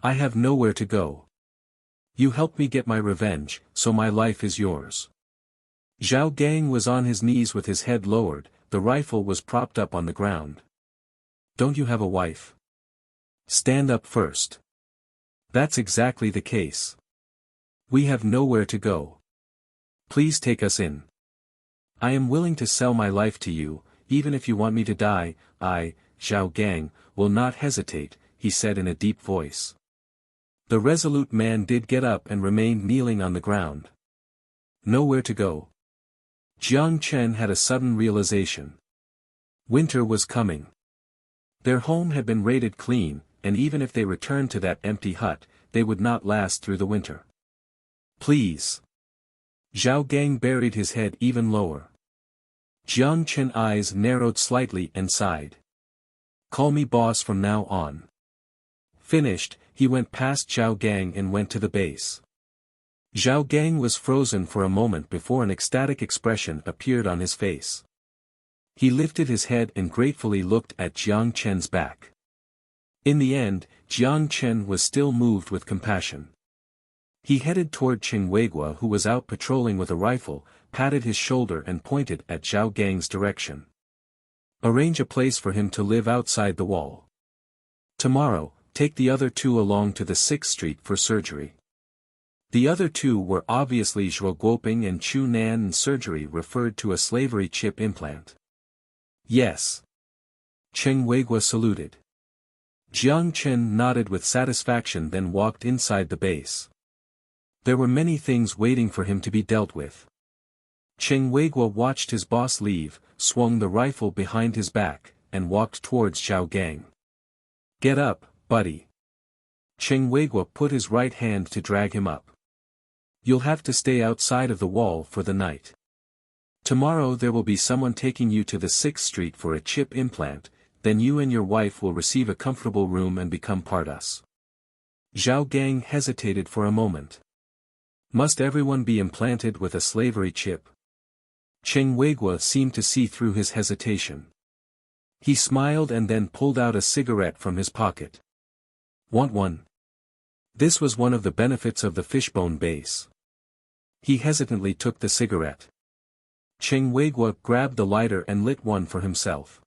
"I have nowhere to go. You helped me get my revenge, so my life is yours." Zhao Gang was on his knees with his head lowered, the rifle was propped up on the ground. "Don't you have a wife? Stand up first." "That's exactly the case. We have nowhere to go. Please take us in. I am willing to sell my life to you, even if you want me to die. I, Zhao Gang, will not hesitate," he said in a deep voice. The resolute man did get up and remained kneeling on the ground. Nowhere to go. Jiang Chen had a sudden realization. Winter was coming. Their home had been raided clean, and even if they returned to that empty hut, they would not last through the winter. "Please." Zhao Gang buried his head even lower. Jiang Chen's eyes narrowed slightly and sighed. "Call me boss from now on." Finished, he went past Zhao Gang and went to the base. Zhao Gang was frozen for a moment before an ecstatic expression appeared on his face. He lifted his head and gratefully looked at Jiang Chen's back. In the end, Jiang Chen was still moved with compassion. He headed toward Qing Weigua who was out patrolling with a rifle, patted his shoulder and pointed at Zhao Gang's direction. "Arrange a place for him to live outside the wall. Tomorrow, take the other two along to the 6th Street for surgery." The other two were obviously Zhou Guoping and Chu Nan, and surgery referred to a slavery chip implant. "Yes." Qing Weigua saluted. Jiang Chen nodded with satisfaction, then walked inside the base. There were many things waiting for him to be dealt with. Qing Weigua watched his boss leave, swung the rifle behind his back, and walked towards Zhao Gang. "Get up, buddy." Qing Weigua put his right hand to drag him up. "You'll have to stay outside of the wall for the night. Tomorrow there will be someone taking you to the 6th Street for a chip implant, then you and your wife will receive a comfortable room and become part us." Zhao Gang hesitated for a moment. "Must everyone be implanted with a slavery chip?" Qing Weigua seemed to see through his hesitation. He smiled and then pulled out a cigarette from his pocket. "Want one?" This was one of the benefits of the Fishbone Base. He hesitantly took the cigarette. Qing Weigua grabbed the lighter and lit one for himself.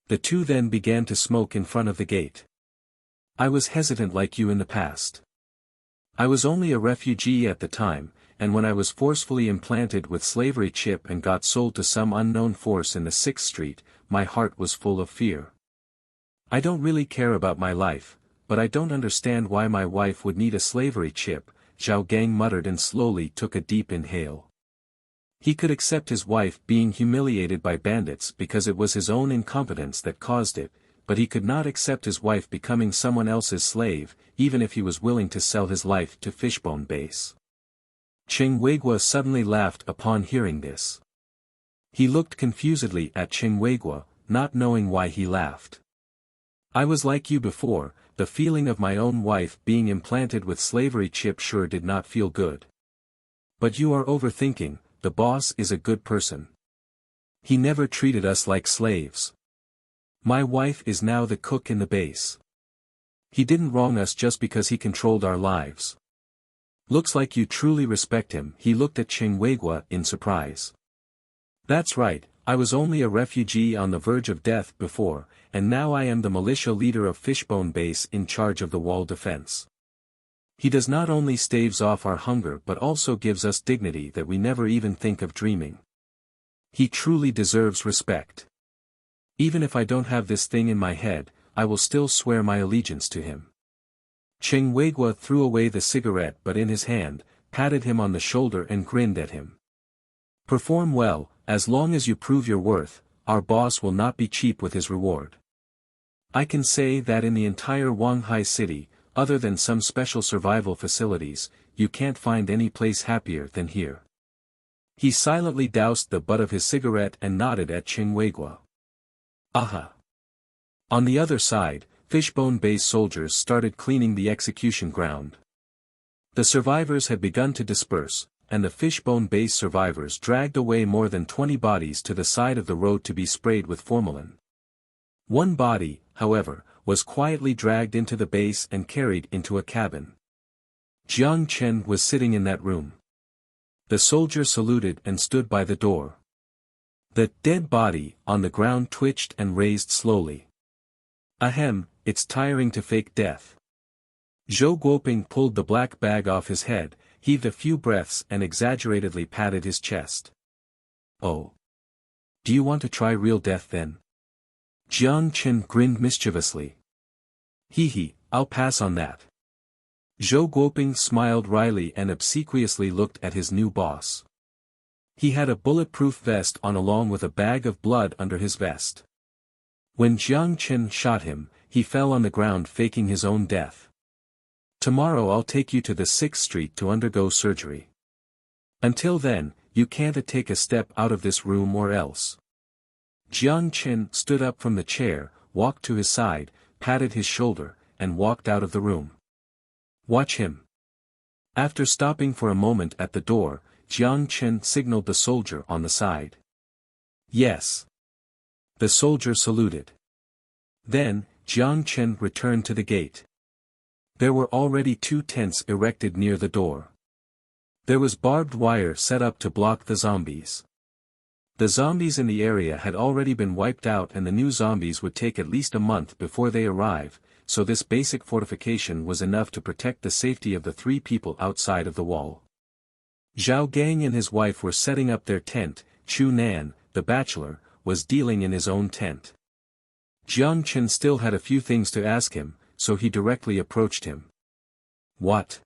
The two then began to smoke in front of the gate. "I was hesitant like you in the past. I was only a refugee at the time, and when I was forcefully implanted with slavery chip and got sold to some unknown force in the 6th Street, my heart was full of fear. I don't really care about my life, but I don't understand why my wife would need a slavery chip," Zhao Gang muttered and slowly took a deep inhale. He could accept his wife being humiliated by bandits because it was his own incompetence that caused it, but he could not accept his wife becoming someone else's slave, even if he was willing to sell his life to Fishbone Base. Qing Weigua suddenly laughed upon hearing this. He looked confusedly at Qing Weigua, not knowing why he laughed. I was like you before, the feeling of my own wife being implanted with slavery chip sure did not feel good. But you are overthinking, the boss is a good person. He never treated us like slaves. My wife is now the cook in the base. He didn't wrong us just because he controlled our lives. Looks like you truly respect him. He looked at Cheng Weigua in surprise. That's right, I was only a refugee on the verge of death before, and now I am the militia leader of Fishbone Base in charge of the wall defense. He does not only staves off our hunger but also gives us dignity that we never even think of dreaming. He truly deserves respect. Even if I don't have this thing in my head, I will still swear my allegiance to him. Cheng Weigua threw away the cigarette but in his hand, patted him on the shoulder and grinned at him. Perform well, as long as you prove your worth, our boss will not be cheap with his reward. I can say that in the entire Wanghai city, other than some special survival facilities, you can't find any place happier than here. He silently doused the butt of his cigarette and nodded at Cheng Weigua. Aha! On the other side, Fishbone Base soldiers started cleaning the execution ground. The survivors had begun to disperse, and the Fishbone Base survivors dragged away more than 20 bodies to the side of the road to be sprayed with formalin. One body, however, was quietly dragged into the base and carried into a cabin. Jiang Chen was sitting in that room. The soldier saluted and stood by the door. The dead body on the ground twitched and raised slowly. Ahem, it's tiring to fake death. Zhou Guoping pulled the black bag off his head, heaved a few breaths and exaggeratedly patted his chest. Oh. Do you want to try real death then? Jiang Chen grinned mischievously. Hee, I'll pass on that. Zhou Guoping smiled wryly and obsequiously looked at his new boss. He had a bulletproof vest on along with a bag of blood under his vest. When Jiang Chen shot him, he fell on the ground faking his own death. Tomorrow I'll take you to the 6th Street to undergo surgery. Until then, you can't take a step out of this room or else. Jiang Chen stood up from the chair, walked to his side, patted his shoulder, and walked out of the room. Watch him. After stopping for a moment at the door, Jiang Chen signaled the soldier on the side. Yes. The soldier saluted. Then, Jiang Chen returned to the gate. There were already 2 tents erected near the door. There was barbed wire set up to block the zombies. The zombies in the area had already been wiped out and the new zombies would take at least a month before they arrive, so this basic fortification was enough to protect the safety of the 3 people outside of the wall. Zhao Gang and his wife were setting up their tent. Chu Nan, the bachelor, was dealing in his own tent. Jiang Chen still had a few things to ask him, so he directly approached him. What?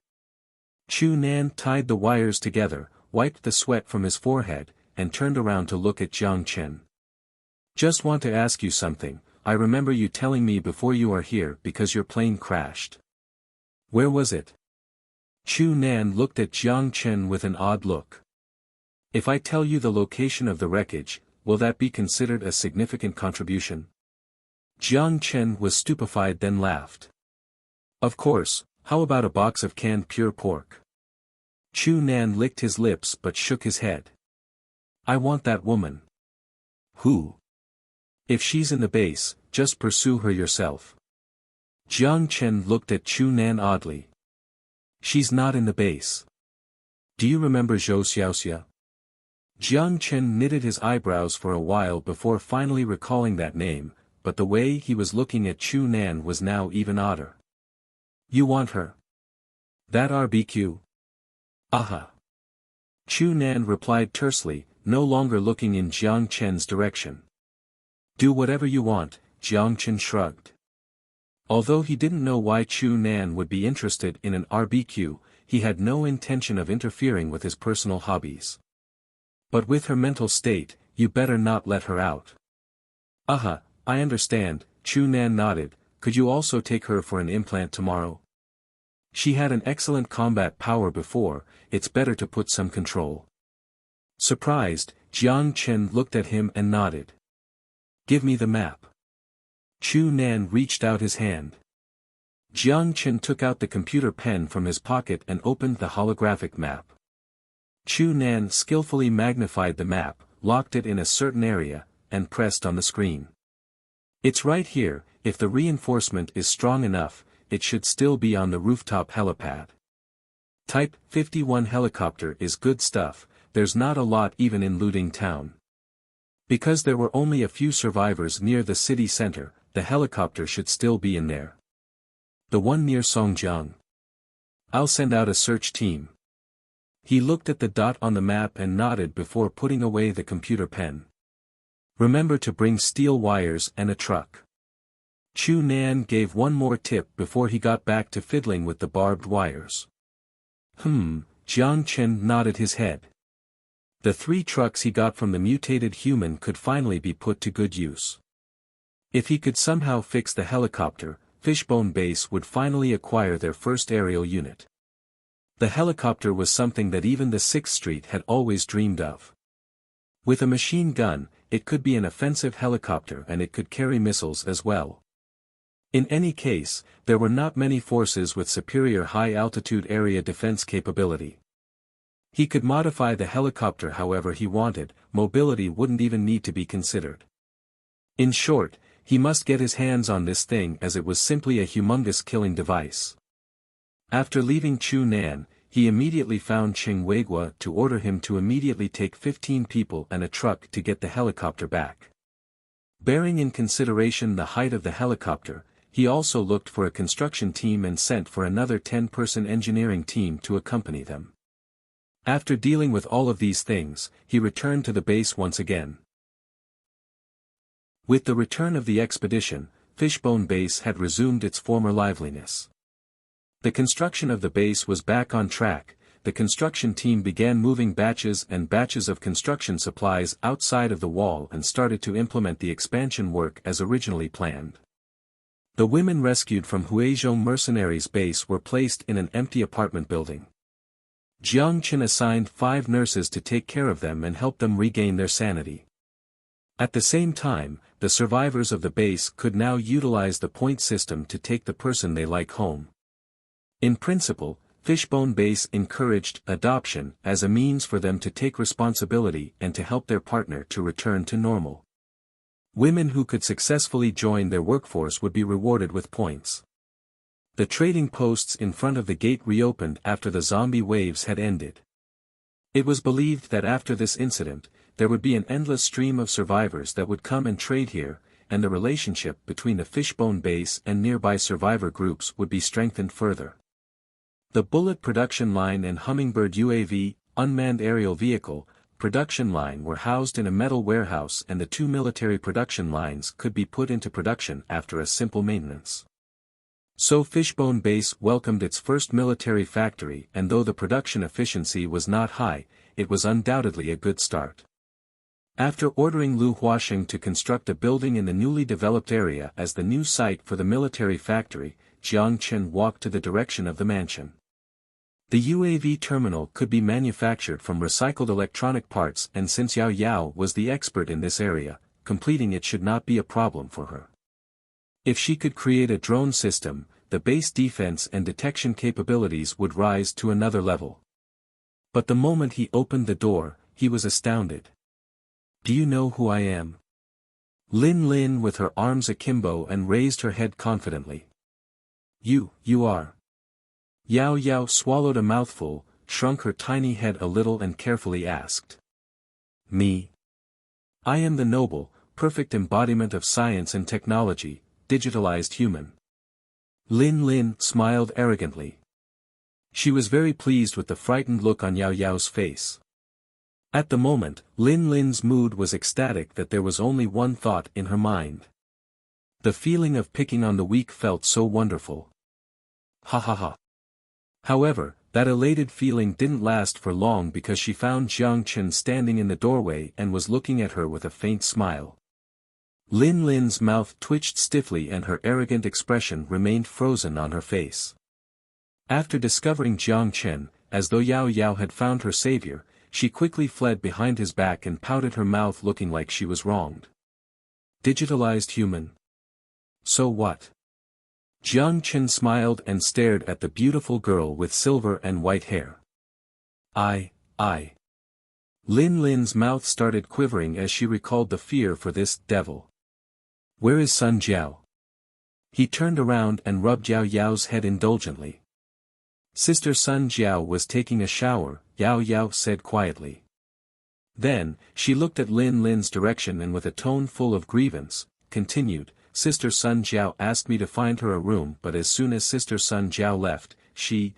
Chu Nan tied the wires together, wiped the sweat from his forehead, and turned around to look at Jiang Chen. Just want to ask you something. I remember you telling me before you are here because your plane crashed. Where was it? Chu Nan looked at Jiang Chen with an odd look. If I tell you the location of the wreckage, will that be considered a significant contribution? Jiang Chen was stupefied then laughed. Of course, how about a box of canned pure pork? Chu Nan licked his lips but shook his head. I want that woman. Who? If she's in the base, just pursue her yourself. Jiang Chen looked at Chu Nan oddly. She's not in the base. Do you remember Zhou Xiaoxia? Jiang Chen knitted his eyebrows for a while before finally recalling that name, but the way he was looking at Chu Nan was now even odder. You want her? That RBQ? Aha. Chu Nan replied tersely, no longer looking in Jiang Chen's direction. Do whatever you want, Jiang Chen shrugged. Although he didn't know why Chu Nan would be interested in an RBQ, he had no intention of interfering with his personal hobbies. But with her mental state, you better not let her out. Aha, I understand, Chu Nan nodded. Could you also take her for an implant tomorrow? She had an excellent combat power before, it's better to put some control. Surprised, Jiang Chen looked at him and nodded. Give me the map. Chu Nan reached out his hand. Jiang Chen took out the computer pen from his pocket and opened the holographic map. Chu Nan skillfully magnified the map, locked it in a certain area, and pressed on the screen. It's right here. If the reinforcement is strong enough, it should still be on the rooftop helipad. Type 51 helicopter is good stuff. There's not a lot even in looting town. Because there were only a few survivors near the city center, the helicopter should still be in there. The one near Songjiang. I'll send out a search team. He looked at the dot on the map and nodded before putting away the computer pen. Remember to bring steel wires and a truck. Chu Nan gave one more tip before he got back to fiddling with the barbed wires. Jiang Chen nodded his head. The 3 trucks he got from the mutated human could finally be put to good use. If he could somehow fix the helicopter, Fishbone Base would finally acquire their first aerial unit. The helicopter was something that even the 6th Street had always dreamed of. With a machine gun, it could be an offensive helicopter and it could carry missiles as well. In any case, there were not many forces with superior high-altitude area defense capability. He could modify the helicopter however he wanted, mobility wouldn't even need to be considered. In short, he must get his hands on this thing as it was simply a humongous killing device. After leaving Chu Nan, he immediately found Cheng Weiguo to order him to immediately take 15 people and a truck to get the helicopter back. Bearing in consideration the height of the helicopter, he also looked for a construction team and sent for another 10-person engineering team to accompany them. After dealing with all of these things, he returned to the base once again. With the return of the expedition, Fishbone Base had resumed its former liveliness. The construction of the base was back on track. The construction team began moving batches and batches of construction supplies outside of the wall and started to implement the expansion work as originally planned. The women rescued from Huizhou mercenaries' base were placed in an empty apartment building. Jiang Chen assigned 5 nurses to take care of them and help them regain their sanity. At the same time, the survivors of the base could now utilize the point system to take the person they like home. In principle, Fishbone Base encouraged adoption as a means for them to take responsibility and to help their partner to return to normal. Women who could successfully join their workforce would be rewarded with points. The trading posts in front of the gate reopened after the zombie waves had ended. It was believed that after this incident, there would be an endless stream of survivors that would come and trade here, and the relationship between the Fishbone Base and nearby survivor groups would be strengthened further. The Bullet production line and Hummingbird UAV, unmanned aerial vehicle, production line were housed in a metal warehouse, and the 2 military production lines could be put into production after a simple maintenance. So Fishbone Base welcomed its first military factory, and though the production efficiency was not high, it was undoubtedly a good start. After ordering Lu Huaxing to construct a building in the newly developed area as the new site for the military factory, Jiang Chen walked to the direction of the mansion. The UAV terminal could be manufactured from recycled electronic parts, and since Yao Yao was the expert in this area, completing it should not be a problem for her. If she could create a drone system, the base defense and detection capabilities would rise to another level. But the moment he opened the door, he was astounded. "Do you know who I am?" Lin Lin with her arms akimbo and raised her head confidently. You are." Yao Yao swallowed a mouthful, shrunk her tiny head a little and carefully asked. "Me? I am the noble, perfect embodiment of science and technology, digitalized human." Lin Lin smiled arrogantly. She was very pleased with the frightened look on Yao Yao's face. At the moment, Lin Lin's mood was ecstatic that there was only one thought in her mind. The feeling of picking on the weak felt so wonderful. Ha ha ha. However, that elated feeling didn't last for long because she found Jiang Chen standing in the doorway and was looking at her with a faint smile. Lin Lin's mouth twitched stiffly and her arrogant expression remained frozen on her face. After discovering Jiang Chen, as though Yao Yao had found her savior, she quickly fled behind his back and pouted her mouth looking like she was wronged. Digitalized human. So what? Jiang Chen smiled and stared at the beautiful girl with silver and white hair. I. Lin Lin's mouth started quivering as she recalled the fear for this devil. Where is Sun Jiao? He turned around and rubbed Yao Yao's head indulgently. Sister Sun Jiao was taking a shower, Yao Yao said quietly. Then, she looked at Lin Lin's direction and with a tone full of grievance, continued, Sister Sun Jiao asked me to find her a room, but as soon as Sister Sun Jiao left, she.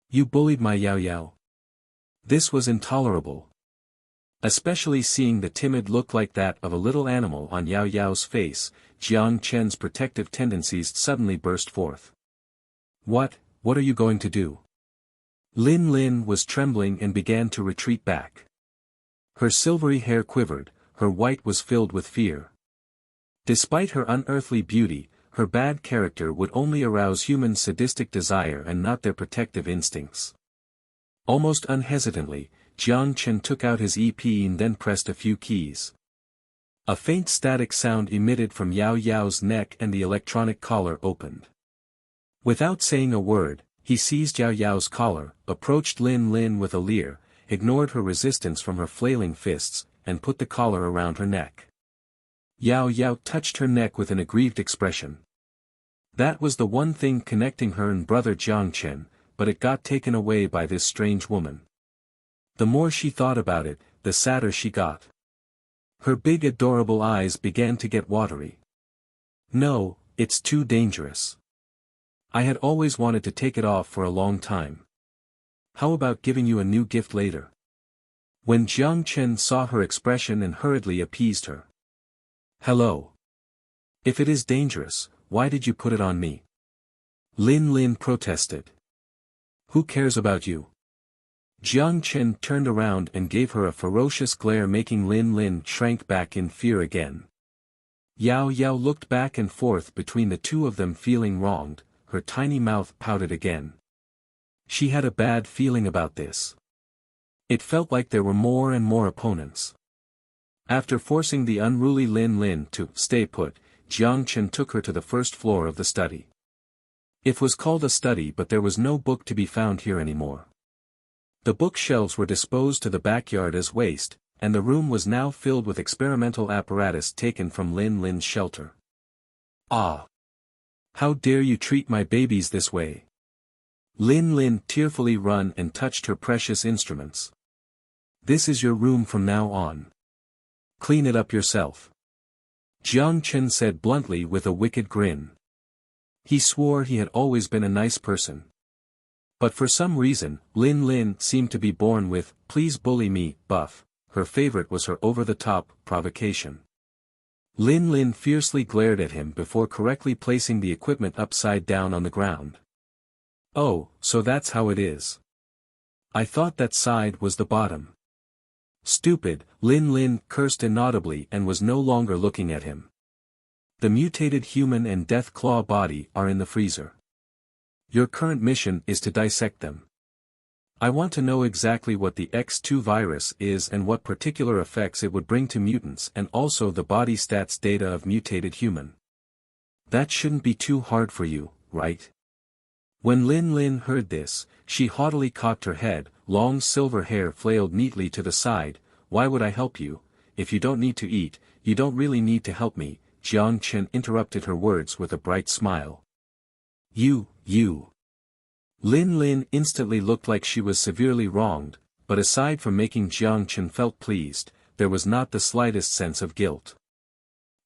You bullied my Yao Yao. This was intolerable. Especially seeing the timid look like that of a little animal on Yao Yao's face, Jiang Chen's protective tendencies suddenly burst forth. What are you going to do? Lin Lin was trembling and began to retreat back. Her silvery hair quivered, her white was filled with fear. Despite her unearthly beauty, her bad character would only arouse human sadistic desire and not their protective instincts. Almost unhesitantly, Jiang Chen took out his EP and then pressed a few keys. A faint static sound emitted from Yao Yao's neck and the electronic collar opened. Without saying a word, he seized Yao Yao's collar, approached Lin Lin with a leer, ignored her resistance from her flailing fists, and put the collar around her neck. Yao Yao touched her neck with an aggrieved expression. That was the one thing connecting her and brother Jiang Chen, but it got taken away by this strange woman. The more she thought about it, the sadder she got. Her big adorable eyes began to get watery. No, it's too dangerous. I had always wanted to take it off for a long time. How about giving you a new gift later? When Jiang Chen saw her expression and hurriedly appeased her. Hello. If it is dangerous, why did you put it on me? Lin Lin protested. Who cares about you? Jiang Chen turned around and gave her a ferocious glare, making Lin Lin shrank back in fear again. Yao Yao looked back and forth between the two of them, feeling wronged, her tiny mouth pouted again. She had a bad feeling about this. It felt like there were more and more opponents. After forcing the unruly Lin Lin to stay put, Jiang Chen took her to the first floor of the study. It was called a study, but there was no book to be found here anymore. The bookshelves were disposed to the backyard as waste, and the room was now filled with experimental apparatus taken from Lin Lin's shelter. Ah! How dare you treat my babies this way? Lin Lin tearfully ran and touched her precious instruments. This is your room from now on. Clean it up yourself. Jiang Chen said bluntly with a wicked grin. He swore he had always been a nice person. But for some reason, Lin Lin seemed to be born with, please bully me, buff. Her favorite was her over-the-top provocation. Lin Lin fiercely glared at him before correctly placing the equipment upside down on the ground. Oh, so that's how it is. I thought that side was the bottom. Stupid, Lin Lin cursed inaudibly and was no longer looking at him. The mutated human and death claw body are in the freezer. Your current mission is to dissect them. I want to know exactly what the X2 virus is and what particular effects it would bring to mutants, and also the body stats data of mutated human. That shouldn't be too hard for you, right? When Lin Lin heard this, she haughtily cocked her head, long silver hair flailed neatly to the side. Why would I help you? If you don't need to eat, you don't really need to help me. Jiang Chen interrupted her words with a bright smile. You. Lin Lin instantly looked like she was severely wronged, but aside from making Jiang Chen felt pleased, there was not the slightest sense of guilt.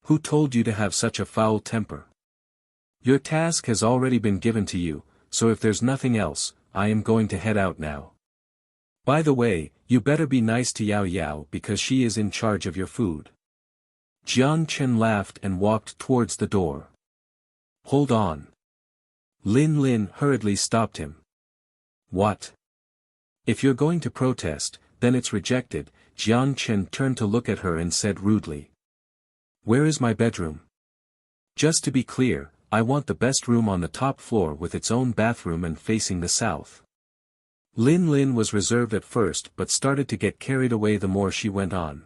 Who told you to have such a foul temper? Your task has already been given to you, so if there's nothing else, I am going to head out now. By the way, you better be nice to Yao Yao because she is in charge of your food. Jiang Chen laughed and walked towards the door. Hold on. Lin Lin hurriedly stopped him. What? If you're going to protest, then it's rejected. Jiang Chen turned to look at her and said rudely. Where is my bedroom? Just to be clear, I want the best room on the top floor with its own bathroom and facing the south. Lin Lin was reserved at first but started to get carried away the more she went on.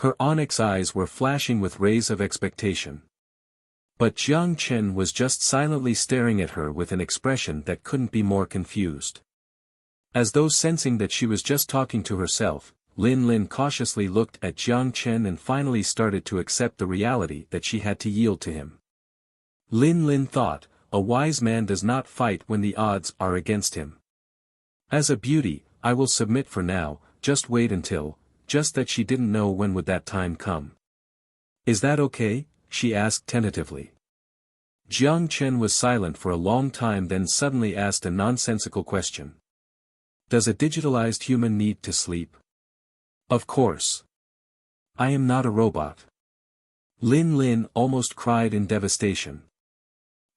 Her onyx eyes were flashing with rays of expectation. But Jiang Chen was just silently staring at her with an expression that couldn't be more confused. As though sensing that she was just talking to herself, Lin Lin cautiously looked at Jiang Chen and finally started to accept the reality that she had to yield to him. Lin Lin thought, a wise man does not fight when the odds are against him. As a beauty, I will submit for now, just wait until, just that she didn't know when would that time come. Is that okay? She asked tentatively. Jiang Chen was silent for a long time, then suddenly asked a nonsensical question. Does a digitalized human need to sleep? Of course. I am not a robot. Lin Lin almost cried in devastation.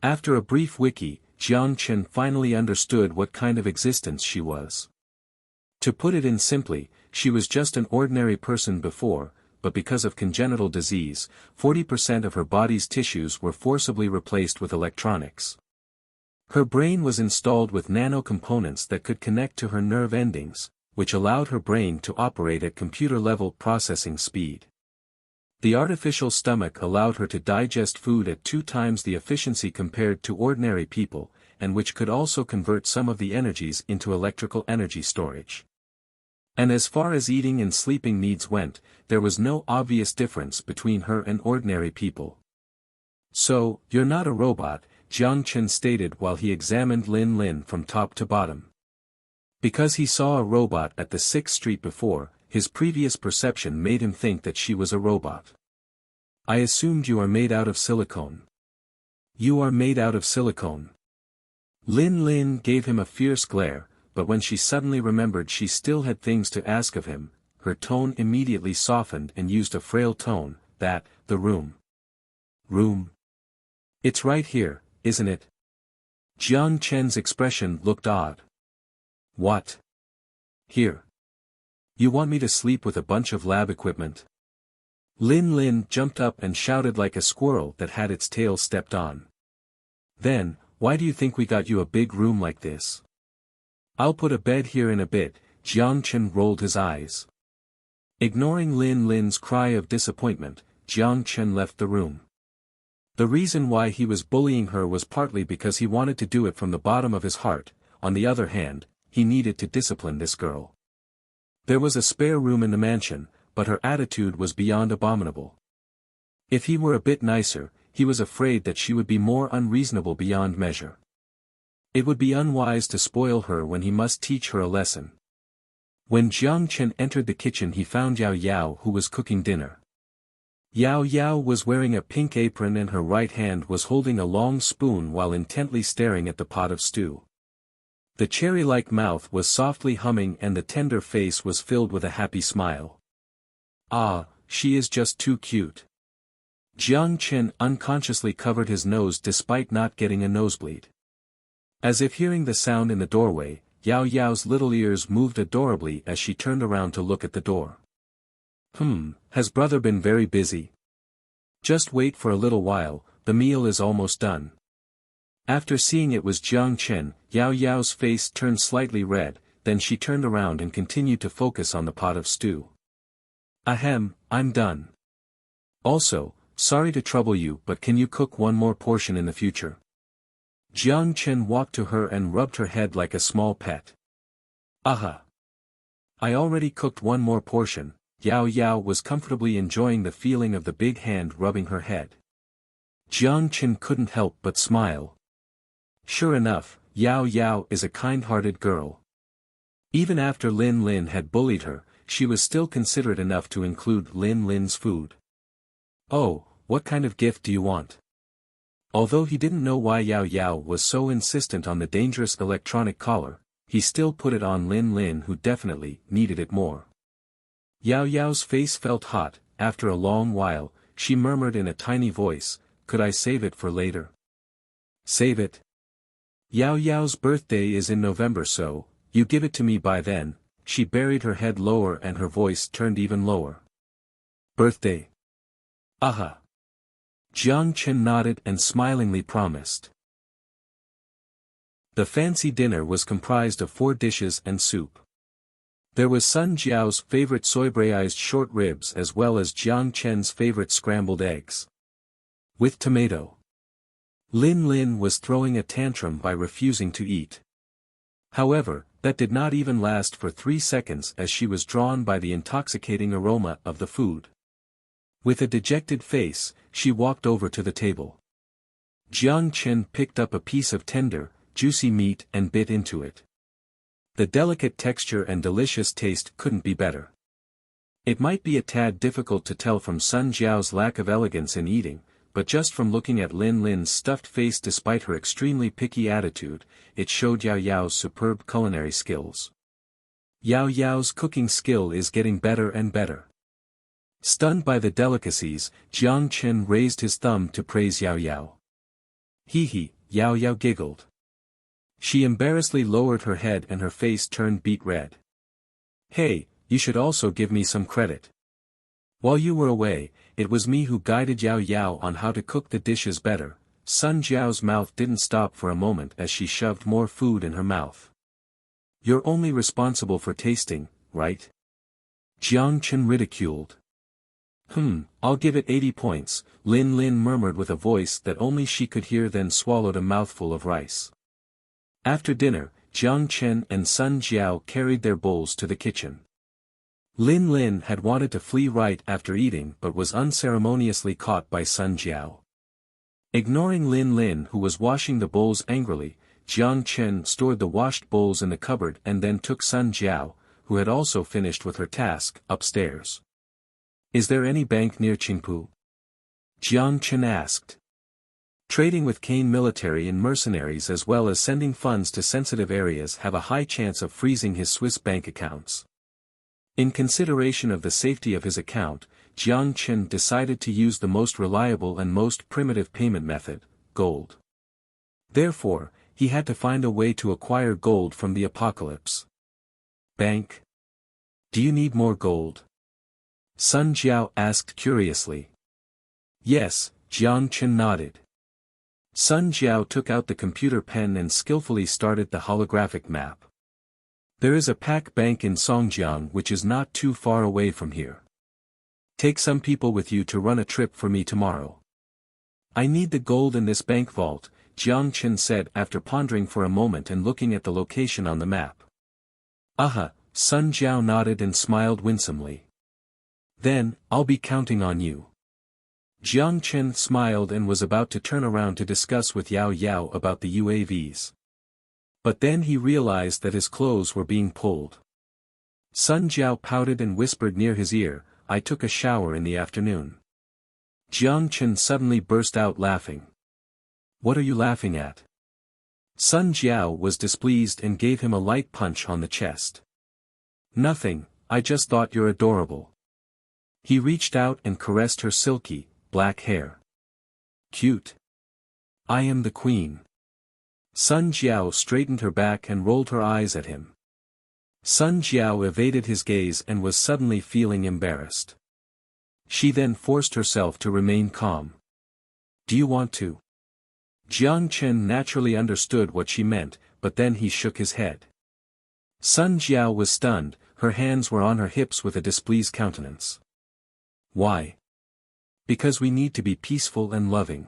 After a brief wiki, Jiang Chen finally understood what kind of existence she was. To put it in simply, she was just an ordinary person before, but because of congenital disease, 40% of her body's tissues were forcibly replaced with electronics. Her brain was installed with nano-components that could connect to her nerve endings, which allowed her brain to operate at computer-level processing speed. The artificial stomach allowed her to digest food at 2 times the efficiency compared to ordinary people, and which could also convert some of the energies into electrical energy storage. And as far as eating and sleeping needs went, there was no obvious difference between her and ordinary people. So, you're not a robot, Jiang Chen stated while he examined Lin Lin from top to bottom. Because he saw a robot at the 6th Street before, his previous perception made him think that she was a robot. I assumed you are made out of silicone. You are made out of silicone. Lin Lin gave him a fierce glare, but when she suddenly remembered she still had things to ask of him, her tone immediately softened and used a frail tone, the room. Room? It's right here, isn't it? Jiang Chen's expression looked odd. What? Here. You want me to sleep with a bunch of lab equipment? Lin Lin jumped up and shouted like a squirrel that had its tail stepped on. Then, why do you think we got you a big room like this? I'll put a bed here in a bit, Jiang Chen rolled his eyes. Ignoring Lin Lin's cry of disappointment, Jiang Chen left the room. The reason why he was bullying her was partly because he wanted to do it from the bottom of his heart, on the other hand, he needed to discipline this girl. There was a spare room in the mansion, but her attitude was beyond abominable. If he were a bit nicer, he was afraid that she would be more unreasonable beyond measure. It would be unwise to spoil her when he must teach her a lesson. When Jiang Chen entered the kitchen he found Yao Yao who was cooking dinner. Yao Yao was wearing a pink apron and her right hand was holding a long spoon while intently staring at the pot of stew. The cherry-like mouth was softly humming and the tender face was filled with a happy smile. Ah, she is just too cute. Jiang Chen unconsciously covered his nose despite not getting a nosebleed. As if hearing the sound in the doorway, Yao Yao's little ears moved adorably as she turned around to look at the door. Has brother been very busy? Just wait for a little while, the meal is almost done. After seeing it was Jiang Chen, Yao Yao's face turned slightly red, then she turned around and continued to focus on the pot of stew. Ahem, I'm done. Also, sorry to trouble you but can you cook one more portion in the future? Jiang Chen walked to her and rubbed her head like a small pet. Aha! I already cooked one more portion. Yao Yao was comfortably enjoying the feeling of the big hand rubbing her head. Jiang Chen couldn't help but smile. Sure enough, Yao Yao is a kind-hearted girl. Even after Lin Lin had bullied her, she was still considerate enough to include Lin Lin's food. Oh, what kind of gift do you want? Although he didn't know why Yao Yao was so insistent on the dangerous electronic collar, he still put it on Lin Lin who definitely needed it more. Yao Yao's face felt hot. After a long while, she murmured in a tiny voice, could I save it for later? Save it? Yao Yao's birthday is in November so, you give it to me by then. She buried her head lower and her voice turned even lower. Birthday? Aha! Jiang Chen nodded and smilingly promised. The fancy dinner was comprised of 4 dishes and soup. There was Sun Jiao's favorite soy-braised short ribs as well as Jiang Chen's favorite scrambled eggs. With tomato. Lin Lin was throwing a tantrum by refusing to eat. However, that did not even last for 3 seconds as she was drawn by the intoxicating aroma of the food. With a dejected face, she walked over to the table. Jiang Chen picked up a piece of tender, juicy meat and bit into it. The delicate texture and delicious taste couldn't be better. It might be a tad difficult to tell from Sun Jiao's lack of elegance in eating, but just from looking at Lin Lin's stuffed face despite her extremely picky attitude, it showed Yao Yao's superb culinary skills. Yao Yao's cooking skill is getting better and better. Stunned by the delicacies, Jiang Chen raised his thumb to praise Yao Yao. Hee, Yao Yao giggled. She embarrassedly lowered her head and her face turned beet red. Hey, you should also give me some credit. While you were away, it was me who guided Yao Yao on how to cook the dishes better. Sun Jiao's mouth didn't stop for a moment as she shoved more food in her mouth. You're only responsible for tasting, right? Jiang Chen ridiculed. I'll give it 80 points, Lin Lin murmured with a voice that only she could hear, then swallowed a mouthful of rice. After dinner, Jiang Chen and Sun Jiao carried their bowls to the kitchen. Lin Lin had wanted to flee right after eating but was unceremoniously caught by Sun Jiao. Ignoring Lin Lin, who was washing the bowls angrily, Jiang Chen stored the washed bowls in the cupboard and then took Sun Jiao, who had also finished with her task, upstairs. Is there any bank near Qingpu? Jiang Chen asked. Trading with Kane military and mercenaries as well as sending funds to sensitive areas have a high chance of freezing his Swiss bank accounts. In consideration of the safety of his account, Jiang Chen decided to use the most reliable and most primitive payment method, gold. Therefore, he had to find a way to acquire gold from the apocalypse. Bank? Do you need more gold? Sun Jiao asked curiously. Yes, Jiang Chen nodded. Sun Jiao took out the computer pen and skillfully started the holographic map. There is a pack bank in Songjiang which is not too far away from here. Take some people with you to run a trip for me tomorrow. I need the gold in this bank vault, Jiang Chen said after pondering for a moment and looking at the location on the map. Aha, Sun Jiao nodded and smiled winsomely. Then, I'll be counting on you. Jiang Chen smiled and was about to turn around to discuss with Yao Yao about the UAVs. But then he realized that his clothes were being pulled. Sun Jiao pouted and whispered near his ear, I took a shower in the afternoon. Jiang Chen suddenly burst out laughing. What are you laughing at? Sun Jiao was displeased and gave him a light punch on the chest. Nothing, I just thought you're adorable. He reached out and caressed her silky, black hair. Cute. I am the queen. Sun Jiao straightened her back and rolled her eyes at him. Sun Jiao evaded his gaze and was suddenly feeling embarrassed. She then forced herself to remain calm. Do you want to? Jiang Chen naturally understood what she meant, but then he shook his head. Sun Jiao was stunned, her hands were on her hips with a displeased countenance. Why? Because we need to be peaceful and loving.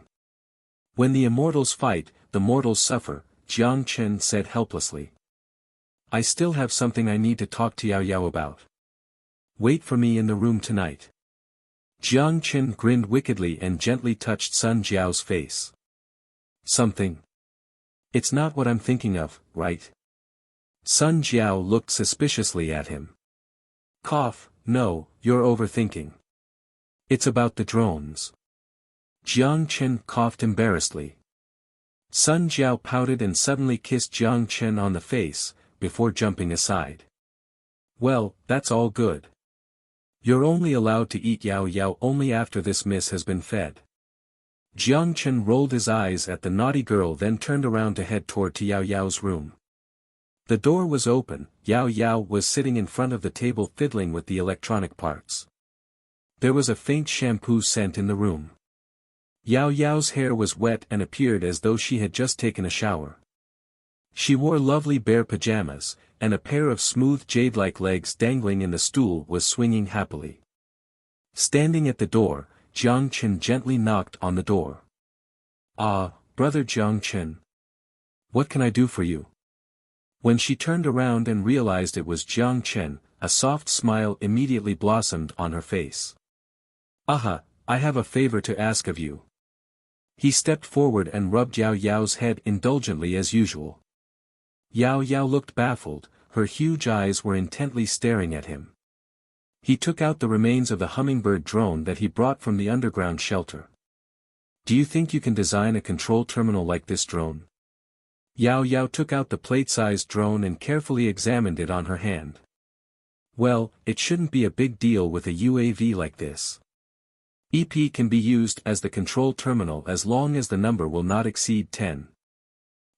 When the immortals fight, the mortals suffer, Jiang Chen said helplessly. I still have something I need to talk to Yao Yao about. Wait for me in the room tonight. Jiang Chen grinned wickedly and gently touched Sun Jiao's face. Something? It's not what I'm thinking of, right? Sun Jiao looked suspiciously at him. Cough, no, you're overthinking. It's about the drones. Jiang Chen coughed embarrassedly. Sun Jiao pouted and suddenly kissed Jiang Chen on the face, before jumping aside. Well, that's all good. You're only allowed to eat Yao Yao only after this miss has been fed. Jiang Chen rolled his eyes at the naughty girl, then turned around to head toward Yao Yao's room. The door was open, Yao Yao was sitting in front of the table fiddling with the electronic parts. There was a faint shampoo scent in the room. Yao Yao's hair was wet and appeared as though she had just taken a shower. She wore lovely bare pajamas, and a pair of smooth jade-like legs dangling in the stool was swinging happily. Standing at the door, Jiang Chen gently knocked on the door. "Ah, brother Jiang Chen. What can I do for you?" When she turned around and realized it was Jiang Chen, a soft smile immediately blossomed on her face. "Aha, I have a favor to ask of you." He stepped forward and rubbed Yao Yao's head indulgently as usual. Yao Yao looked baffled, her huge eyes were intently staring at him. He took out the remains of the hummingbird drone that he brought from the underground shelter. "Do you think you can design a control terminal like this drone?" Yao Yao took out the plate-sized drone and carefully examined it on her hand. "Well, it shouldn't be a big deal with a UAV like this. EP can be used as the control terminal as long as the number will not exceed 10.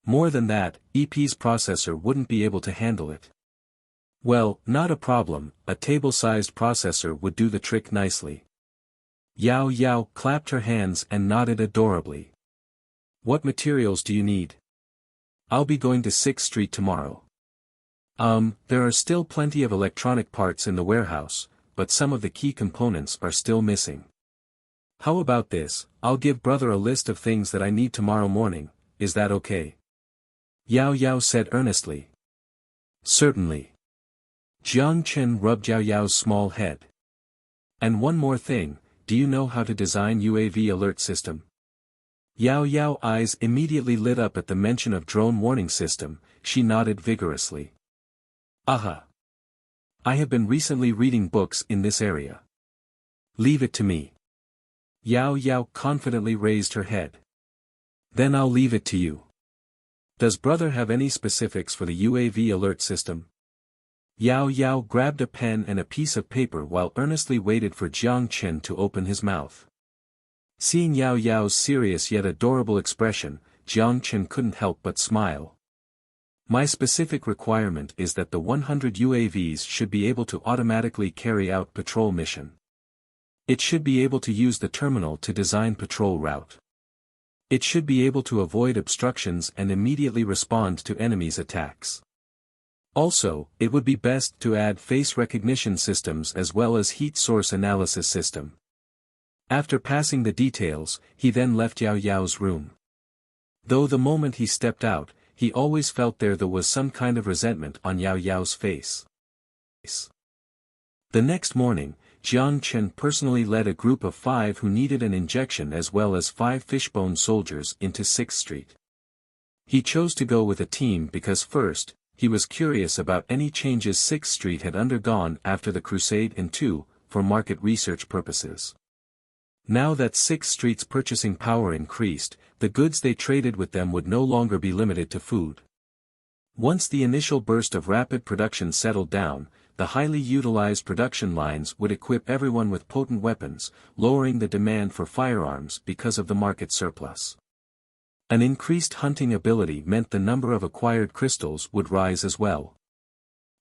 More than that, EP's processor wouldn't be able to handle it." "Well, not a problem, a table-sized processor would do the trick nicely." Yao Yao clapped her hands and nodded adorably. "What materials do you need?" "I'll be going to 6th Street tomorrow." There are still plenty of electronic parts in the warehouse, but some of the key components are still missing." "How about this, I'll give brother a list of things that I need tomorrow morning, is that okay?" Yao Yao said earnestly. "Certainly." Jiang Chen rubbed Yao Yao's small head. "And one more thing, do you know how to design UAV alert system?" Yao Yao's eyes immediately lit up at the mention of drone warning system, she nodded vigorously. "Aha! I have been recently reading books in this area. Leave it to me." Yao Yao confidently raised her head. "Then I'll leave it to you. Does brother have any specifics for the UAV alert system?" Yao Yao grabbed a pen and a piece of paper while earnestly waited for Jiang Chen to open his mouth. Seeing Yao Yao's serious yet adorable expression, Jiang Chen couldn't help but smile. "My specific requirement is that the 100 UAVs should be able to automatically carry out patrol mission. It should be able to use the terminal to design patrol route. It should be able to avoid obstructions and immediately respond to enemies' attacks. Also, it would be best to add face recognition systems as well as heat source analysis system." After passing the details, he then left Yao Yao's room. Though the moment he stepped out, he always felt there was some kind of resentment on Yao Yao's face. The next morning, Jiang Chen personally led a group of 5 who needed an injection as well as 5 fishbone soldiers into 6th Street. He chose to go with a team because first, he was curious about any changes 6th Street had undergone after the crusade, and 2, for market research purposes. Now that 6th Street's purchasing power increased, the goods they traded with them would no longer be limited to food. Once the initial burst of rapid production settled down, the highly utilized production lines would equip everyone with potent weapons, lowering the demand for firearms because of the market surplus. An increased hunting ability meant the number of acquired crystals would rise as well.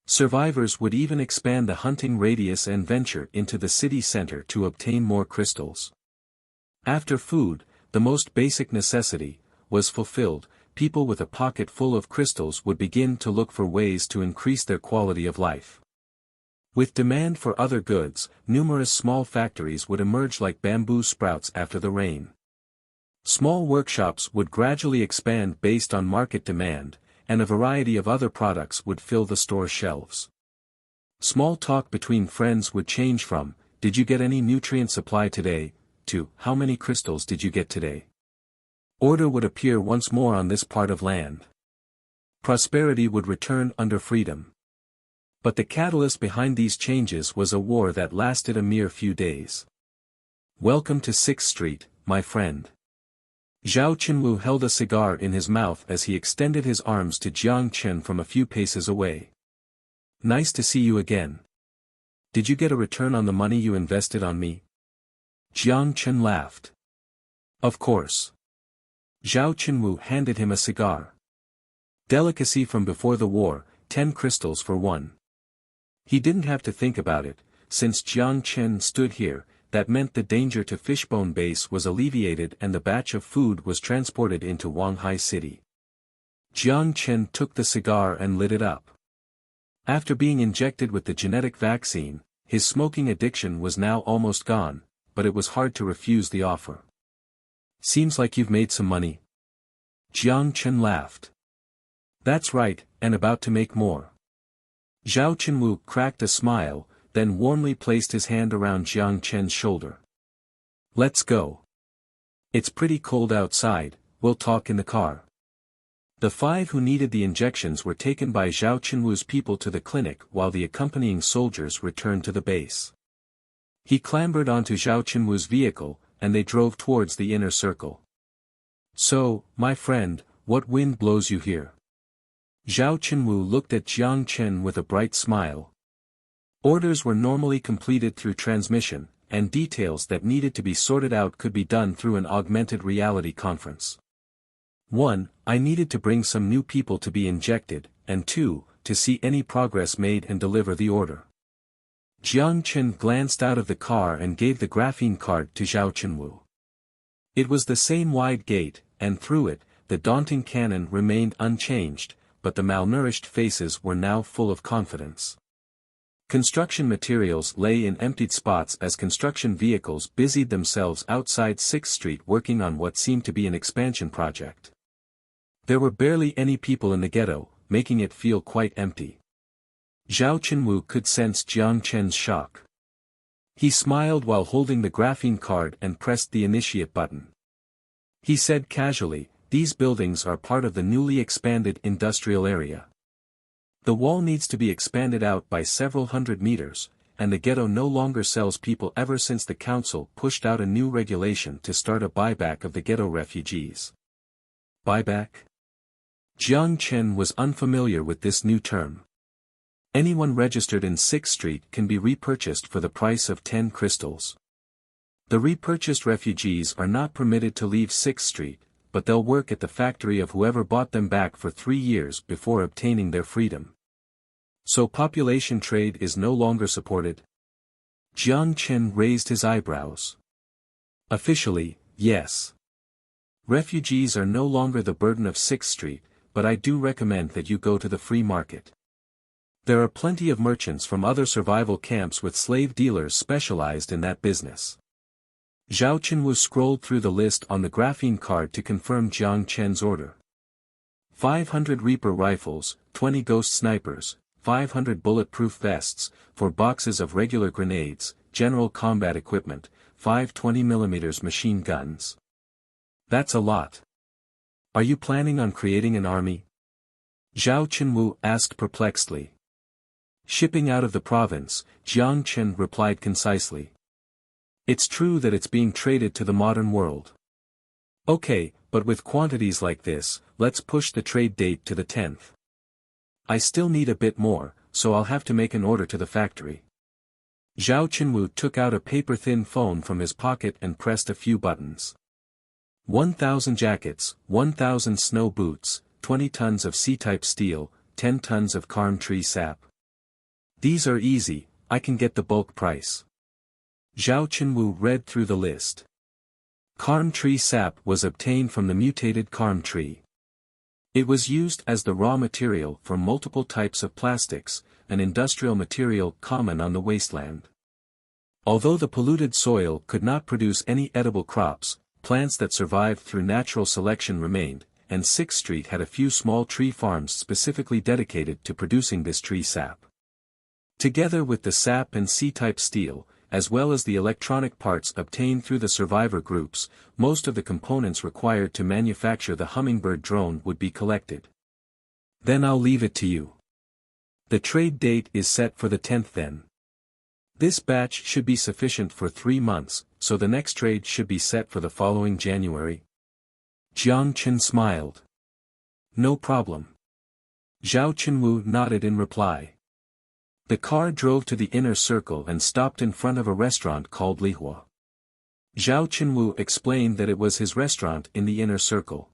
Survivors would even expand the hunting radius and venture into the city center to obtain more crystals. After food, the most basic necessity, was fulfilled, people with a pocket full of crystals would begin to look for ways to increase their quality of life. With demand for other goods, numerous small factories would emerge like bamboo sprouts after the rain. Small workshops would gradually expand based on market demand, and a variety of other products would fill the store shelves. Small talk between friends would change from, "Did you get any nutrient supply today?" to, "How many crystals did you get today?" Order would appear once more on this part of land. Prosperity would return under freedom. But the catalyst behind these changes was a war that lasted a mere few days. "Welcome to 6th Street, my friend." Zhao Qinwu held a cigar in his mouth as he extended his arms to Jiang Chen from a few paces away. "Nice to see you again. Did you get a return on the money you invested on me?" Jiang Chen laughed. "Of course." Zhao Qinwu handed him a cigar. "Delicacy from before the war, 10 crystals for one." He didn't have to think about it, since Jiang Chen stood here, that meant the danger to Fishbone Base was alleviated and the batch of food was transported into Wanghai City. Jiang Chen took the cigar and lit it up. After being injected with the genetic vaccine, his smoking addiction was now almost gone, but it was hard to refuse the offer. Seems like you've made some money. Jiang Chen laughed. That's right, and about to make more. Zhao Chenwu cracked a smile, then warmly placed his hand around Jiang Chen's shoulder. Let's go. It's pretty cold outside, we'll talk in the car. The 5 who needed the injections were taken by Zhao Chenwu's people to the clinic while the accompanying soldiers returned to the base. He clambered onto Zhao Chenwu's vehicle, and they drove towards the inner circle. So, my friend, what wind blows you here? Zhao Chenwu looked at Jiang Chen with a bright smile. Orders were normally completed through transmission, and details that needed to be sorted out could be done through an augmented reality conference. 1. I needed to bring some new people to be injected, and 2. To see any progress made and deliver the order. Jiang Chen glanced out of the car and gave the graphene card to Zhao Chenwu. It was the same wide gate, and through it, the daunting cannon remained unchanged, but the malnourished faces were now full of confidence. Construction materials lay in emptied spots as construction vehicles busied themselves outside 6th Street working on what seemed to be an expansion project. There were barely any people in the ghetto, making it feel quite empty. Zhao Chenwu could sense Jiang Chen's shock. He smiled while holding the graphene card and pressed the initiate button. He said casually, "These buildings are part of the newly expanded industrial area. The wall needs to be expanded out by several hundred meters, and the ghetto no longer sells people ever since the council pushed out a new regulation to start a buyback of the ghetto refugees." Buyback? Jiang Chen was unfamiliar with this new term. Anyone registered in 6th Street can be repurchased for the price of 10 crystals. The repurchased refugees are not permitted to leave 6th Street, but they'll work at the factory of whoever bought them back for 3 years before obtaining their freedom. So population trade is no longer supported? Jiang Chen raised his eyebrows. Officially, yes. Refugees are no longer the burden of 6th Street, but I do recommend that you go to the free market. There are plenty of merchants from other survival camps with slave dealers specialized in that business. Zhao Chenwu scrolled through the list on the graphene card to confirm Jiang Chen's order. 500 Reaper rifles, 20 Ghost snipers, 500 bulletproof vests, 4 boxes of regular grenades, general combat equipment, 5 20mm machine guns. That's a lot. Are you planning on creating an army? Zhao Chenwu asked perplexedly. Shipping out of the province, Jiang Chen replied concisely. It's true that it's being traded to the modern world. Okay, but with quantities like this, let's push the trade date to the 10th. I still need a bit more, so I'll have to make an order to the factory. Zhao Chenwu took out a paper-thin phone from his pocket and pressed a few buttons. 1,000 jackets, 1,000 snow boots, 20 tons of C-type steel, 10 tons of carm tree sap. These are easy, I can get the bulk price. Zhao Chenwu read through the list. Carm tree sap was obtained from the mutated carm tree. It was used as the raw material for multiple types of plastics, an industrial material common on the wasteland. Although the polluted soil could not produce any edible crops, plants that survived through natural selection remained, and 6th Street had a few small tree farms specifically dedicated to producing this tree sap. Together with the sap and C-type steel, as well as the electronic parts obtained through the survivor groups, most of the components required to manufacture the Hummingbird drone would be collected. Then I'll leave it to you. The trade date is set for the 10th then. This batch should be sufficient for 3 months, so the next trade should be set for the following January. Jiang Chen smiled. No problem. Zhao Chenwu nodded in reply. The car drove to the inner circle and stopped in front of a restaurant called Lihua. Zhao Chenwu explained that it was his restaurant in the inner circle.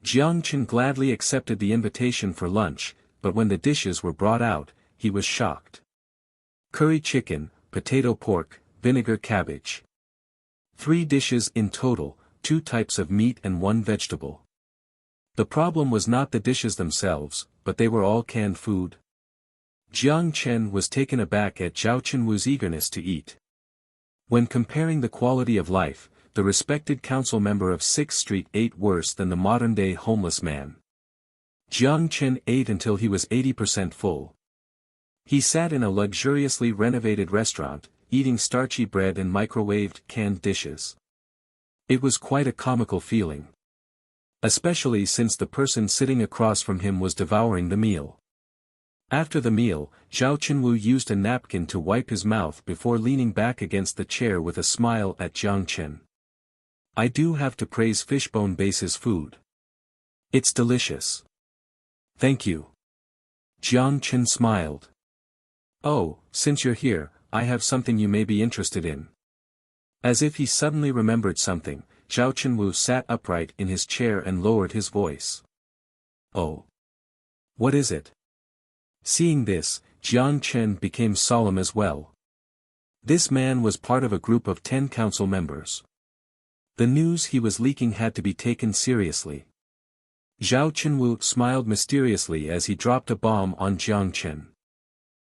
Jiang Chen gladly accepted the invitation for lunch, but when the dishes were brought out, he was shocked. Curry chicken, potato pork, vinegar cabbage. 3 dishes in total, 2 types of meat and 1 vegetable. The problem was not the dishes themselves, but they were all canned food. Jiang Chen was taken aback at Zhao Chenwu's eagerness to eat. When comparing the quality of life, the respected council member of 6th Street ate worse than the modern-day homeless man. Jiang Chen ate until he was 80% full. He sat in a luxuriously renovated restaurant, eating starchy bread and microwaved canned dishes. It was quite a comical feeling. Especially since the person sitting across from him was devouring the meal. After the meal, Zhao Chenwu used a napkin to wipe his mouth before leaning back against the chair with a smile at Jiang Chen. I do have to praise Fishbone Base's food. It's delicious. Thank you. Jiang Chen smiled. Oh, since you're here, I have something you may be interested in. As if he suddenly remembered something, Zhao Chenwu sat upright in his chair and lowered his voice. Oh. What is it? Seeing this, Jiang Chen became solemn as well. This man was part of a group of 10 council members. The news he was leaking had to be taken seriously. Zhao Chenwu smiled mysteriously as he dropped a bomb on Jiang Chen.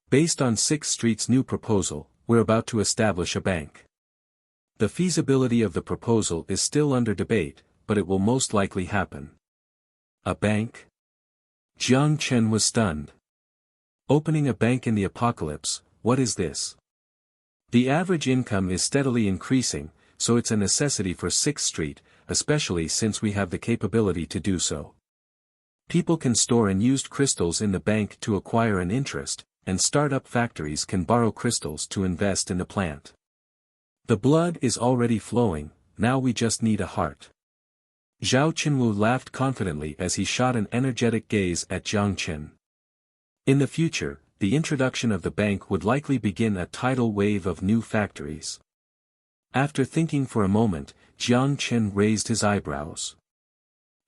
Based on 6th Street's new proposal, we're about to establish a bank. The feasibility of the proposal is still under debate, but it will most likely happen. A bank? Jiang Chen was stunned. Opening a bank in the apocalypse, what is this? The average income is steadily increasing, so it's a necessity for 6th Street, especially since we have the capability to do so. People can store unused crystals in the bank to acquire an interest, and start-up factories can borrow crystals to invest in the plant. The blood is already flowing, now we just need a heart. Zhao Chenwu laughed confidently as he shot an energetic gaze at Jiang Chen. In the future, the introduction of the bank would likely begin a tidal wave of new factories. After thinking for a moment, Jiang Chen raised his eyebrows.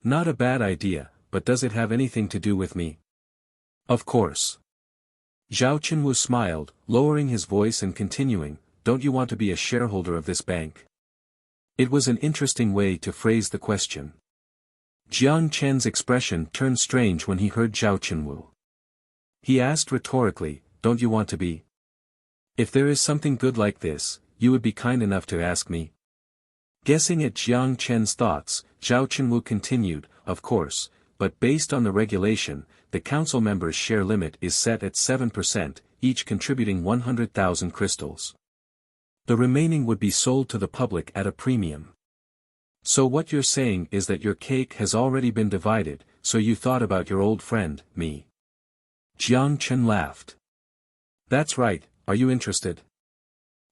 Not a bad idea, but does it have anything to do with me? Of course. Zhao Chenwu smiled, lowering his voice and continuing, don't you want to be a shareholder of this bank? It was an interesting way to phrase the question. Jiang Chen's expression turned strange when he heard Zhao Chenwu. He asked rhetorically, don't you want to be? If there is something good like this, you would be kind enough to ask me? Guessing at Jiang Chen's thoughts, Zhao Chenwu continued, of course, but based on the regulation, the council members' share limit is set at 7%, each contributing 100,000 crystals. The remaining would be sold to the public at a premium. So what you're saying is that your cake has already been divided, so you thought about your old friend, me. Jiang Chen laughed. That's right, are you interested?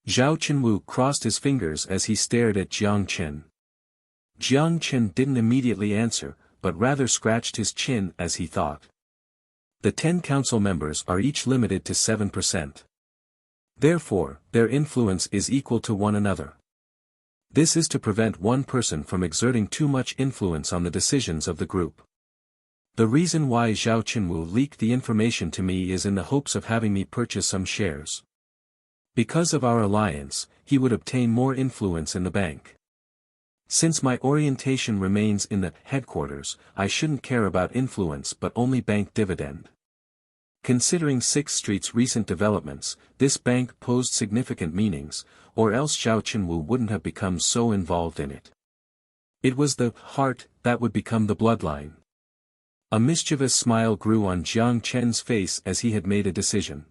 Zhao Chenwu crossed his fingers as he stared at Jiang Chen. Jiang Chen didn't immediately answer, but rather scratched his chin as he thought. The 10 council members are each limited to 7%. Therefore, their influence is equal to one another. This is to prevent one person from exerting too much influence on the decisions of the group. The reason why Zhao Chenwu leaked the information to me is in the hopes of having me purchase some shares. Because of our alliance, he would obtain more influence in the bank. Since my orientation remains in the headquarters, I shouldn't care about influence but only bank dividend. Considering 6th Street's recent developments, this bank posed significant meanings, or else Zhao Chenwu wouldn't have become so involved in it. It was the heart that would become the bloodline. A mischievous smile grew on Jiang Chen's face as he had made a decision.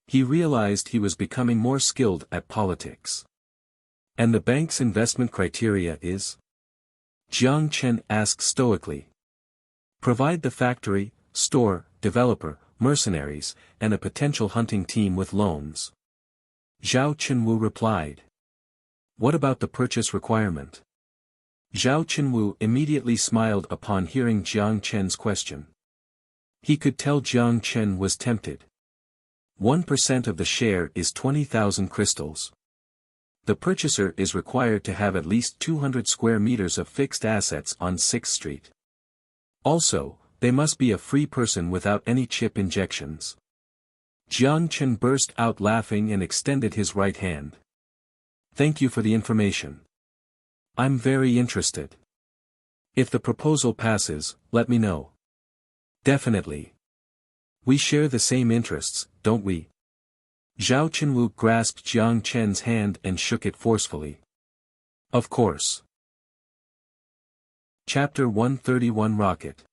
He realized he was becoming more skilled at politics. And the bank's investment criteria is? Jiang Chen asked stoically. Provide the factory, store, developer, mercenaries, and a potential hunting team with loans. Zhao Chenwu replied. What about the purchase requirement? Zhao Chenwu immediately smiled upon hearing Jiang Chen's question. He could tell Jiang Chen was tempted. 1% of the share is 20,000 crystals. The purchaser is required to have at least 200 square meters of fixed assets on 6th Street. Also, they must be a free person without any chip injections. Jiang Chen burst out laughing and extended his right hand. Thank you for the information. I'm very interested. If the proposal passes, let me know. Definitely. We share the same interests, don't we? Zhao Chenwu grasped Jiang Chen's hand and shook it forcefully. Of course. Chapter 131 Rocket.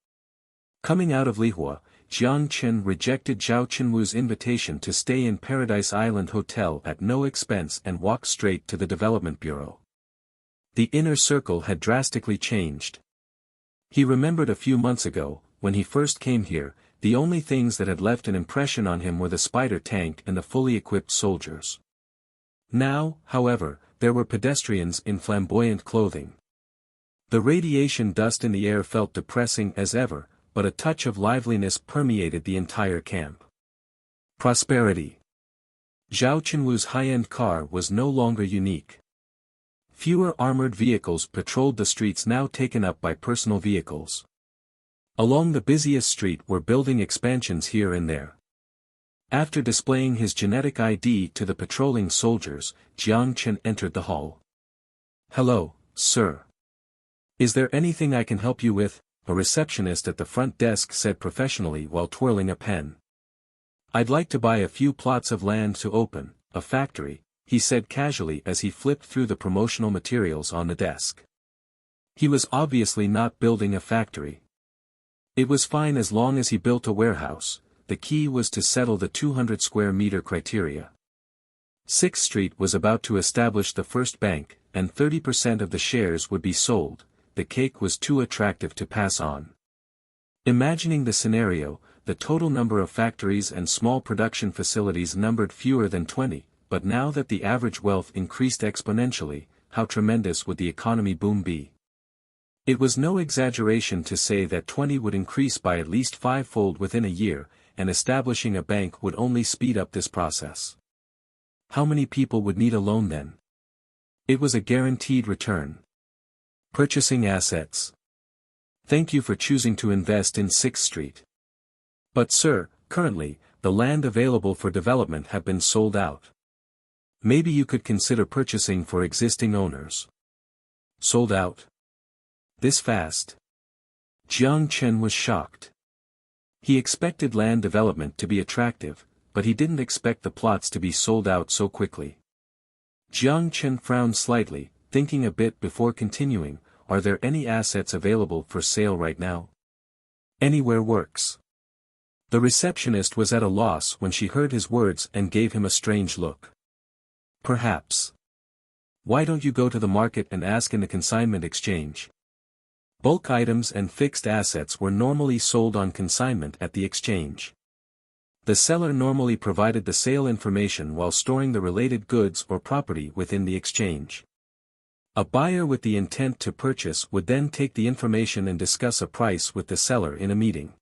Coming out of Lihua, Jiang Chen rejected Zhao Chenwu's invitation to stay in Paradise Island Hotel at no expense and walked straight to the Development Bureau. The inner circle had drastically changed. He remembered a few months ago, when he first came here, the only things that had left an impression on him were the spider tank and the fully equipped soldiers. Now, however, there were pedestrians in flamboyant clothing. The radiation dust in the air felt depressing as ever, but a touch of liveliness permeated the entire camp. Prosperity. Zhao Chenwu's high-end car was no longer unique. Fewer armored vehicles patrolled the streets now taken up by personal vehicles. Along the busiest street were building expansions here and there. After displaying his genetic ID to the patrolling soldiers, Jiang Chen entered the hall. "Hello, sir. Is there anything I can help you with?" a receptionist at the front desk said professionally while twirling a pen. "I'd like to buy a few plots of land to open a factory," he said casually as he flipped through the promotional materials on the desk. He was obviously not building a factory. It was fine as long as he built a warehouse. The key was to settle the 200 square meter criteria. 6th Street was about to establish the first bank, and 30% of the shares would be sold. The cake was too attractive to pass on. Imagining the scenario, the total number of factories and small production facilities numbered fewer than 20, but now that the average wealth increased exponentially, how tremendous would the economy boom be? It was no exaggeration to say that 20 would increase by at least fivefold within a year, and establishing a bank would only speed up this process. How many people would need a loan then? It was a guaranteed return. Purchasing assets. Thank you for choosing to invest in 6th Street. But sir, currently, the land available for development have been sold out. Maybe you could consider purchasing for existing owners. Sold out? This fast? Jiang Chen was shocked. He expected land development to be attractive, but he didn't expect the plots to be sold out so quickly. Jiang Chen frowned slightly, thinking a bit before continuing. Are there any assets available for sale right now? Anywhere works. The receptionist was at a loss when she heard his words and gave him a strange look. Perhaps. Why don't you go to the market and ask in the consignment exchange? Bulk items and fixed assets were normally sold on consignment at the exchange. The seller normally provided the sale information while storing the related goods or property within the exchange. A buyer with the intent to purchase would then take the information and discuss a price with the seller in a meeting.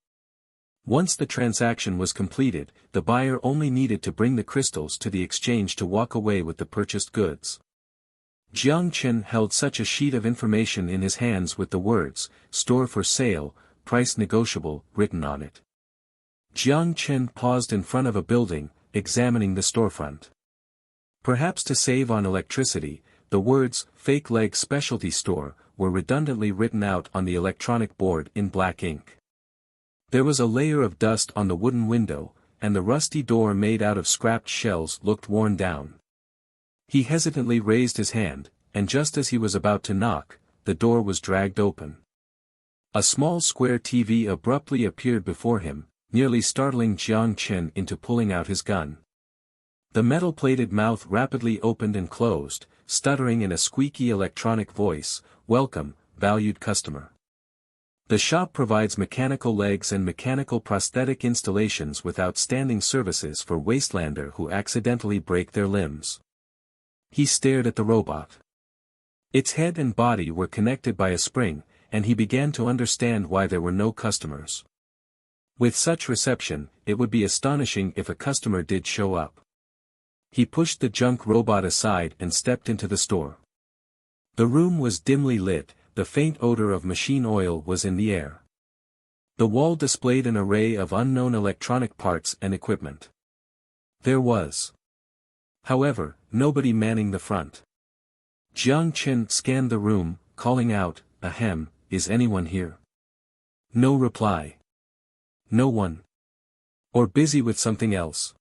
Once the transaction was completed, the buyer only needed to bring the crystals to the exchange to walk away with the purchased goods. Jiang Chen held such a sheet of information in his hands with the words, "Store for sale, price negotiable," written on it. Jiang Chen paused in front of a building, examining the storefront. Perhaps to save on electricity, the words, "Fake Leg Specialty Store," were redundantly written out on the electronic board in black ink. There was a layer of dust on the wooden window, and the rusty door made out of scrapped shells looked worn down. He hesitantly raised his hand, and just as he was about to knock, the door was dragged open. A small square TV abruptly appeared before him, nearly startling Jiang Chen into pulling out his gun. The metal-plated mouth rapidly opened and closed, stuttering in a squeaky electronic voice, "Welcome, valued customer. The shop provides mechanical legs and mechanical prosthetic installations with outstanding services for wastelander who accidentally break their limbs." He stared at the robot. Its head and body were connected by a spring, and he began to understand why there were no customers. With such reception, it would be astonishing if a customer did show up. He pushed the junk robot aside and stepped into the store. The room was dimly lit, the faint odor of machine oil was in the air. The wall displayed an array of unknown electronic parts and equipment. There was, however, nobody manning the front. Jiang Chen scanned the room, calling out, "Ahem, is anyone here?" No reply. No one. Or busy with something else?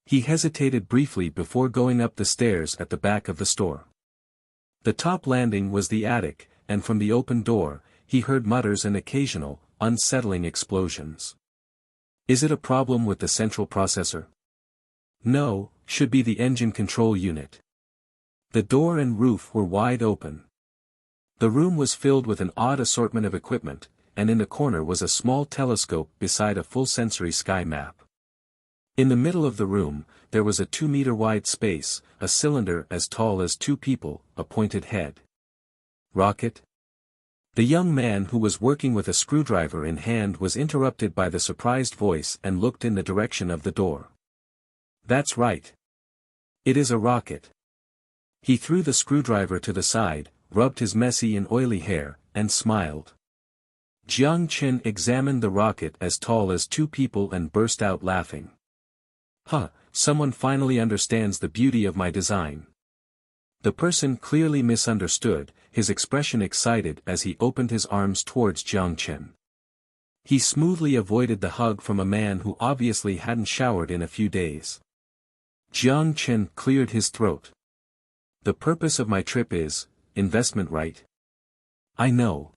He hesitated briefly before going up the stairs at the back of the store. The top landing was the attic, and from the open door, he heard mutters and occasional, unsettling explosions. Is it a problem with the central processor? No, should be the engine control unit. The door and roof were wide open. The room was filled with an odd assortment of equipment, and in the corner was a small telescope beside a full sensory sky map. In the middle of the room, there was a 2-meter-wide space, a cylinder as tall as 2 people, a pointed head. Rocket? The young man who was working with a screwdriver in hand was interrupted by the surprised voice and looked in the direction of the door. That's right. It is a rocket. He threw the screwdriver to the side, rubbed his messy and oily hair, and smiled. Jiang Chen examined the rocket as tall as 2 people and burst out laughing. Huh, someone finally understands the beauty of my design. The person clearly misunderstood, his expression excited as he opened his arms towards Jiang Chen. He smoothly avoided the hug from a man who obviously hadn't showered in a few days. Jiang Chen cleared his throat. The purpose of my trip is, investment, right? I know.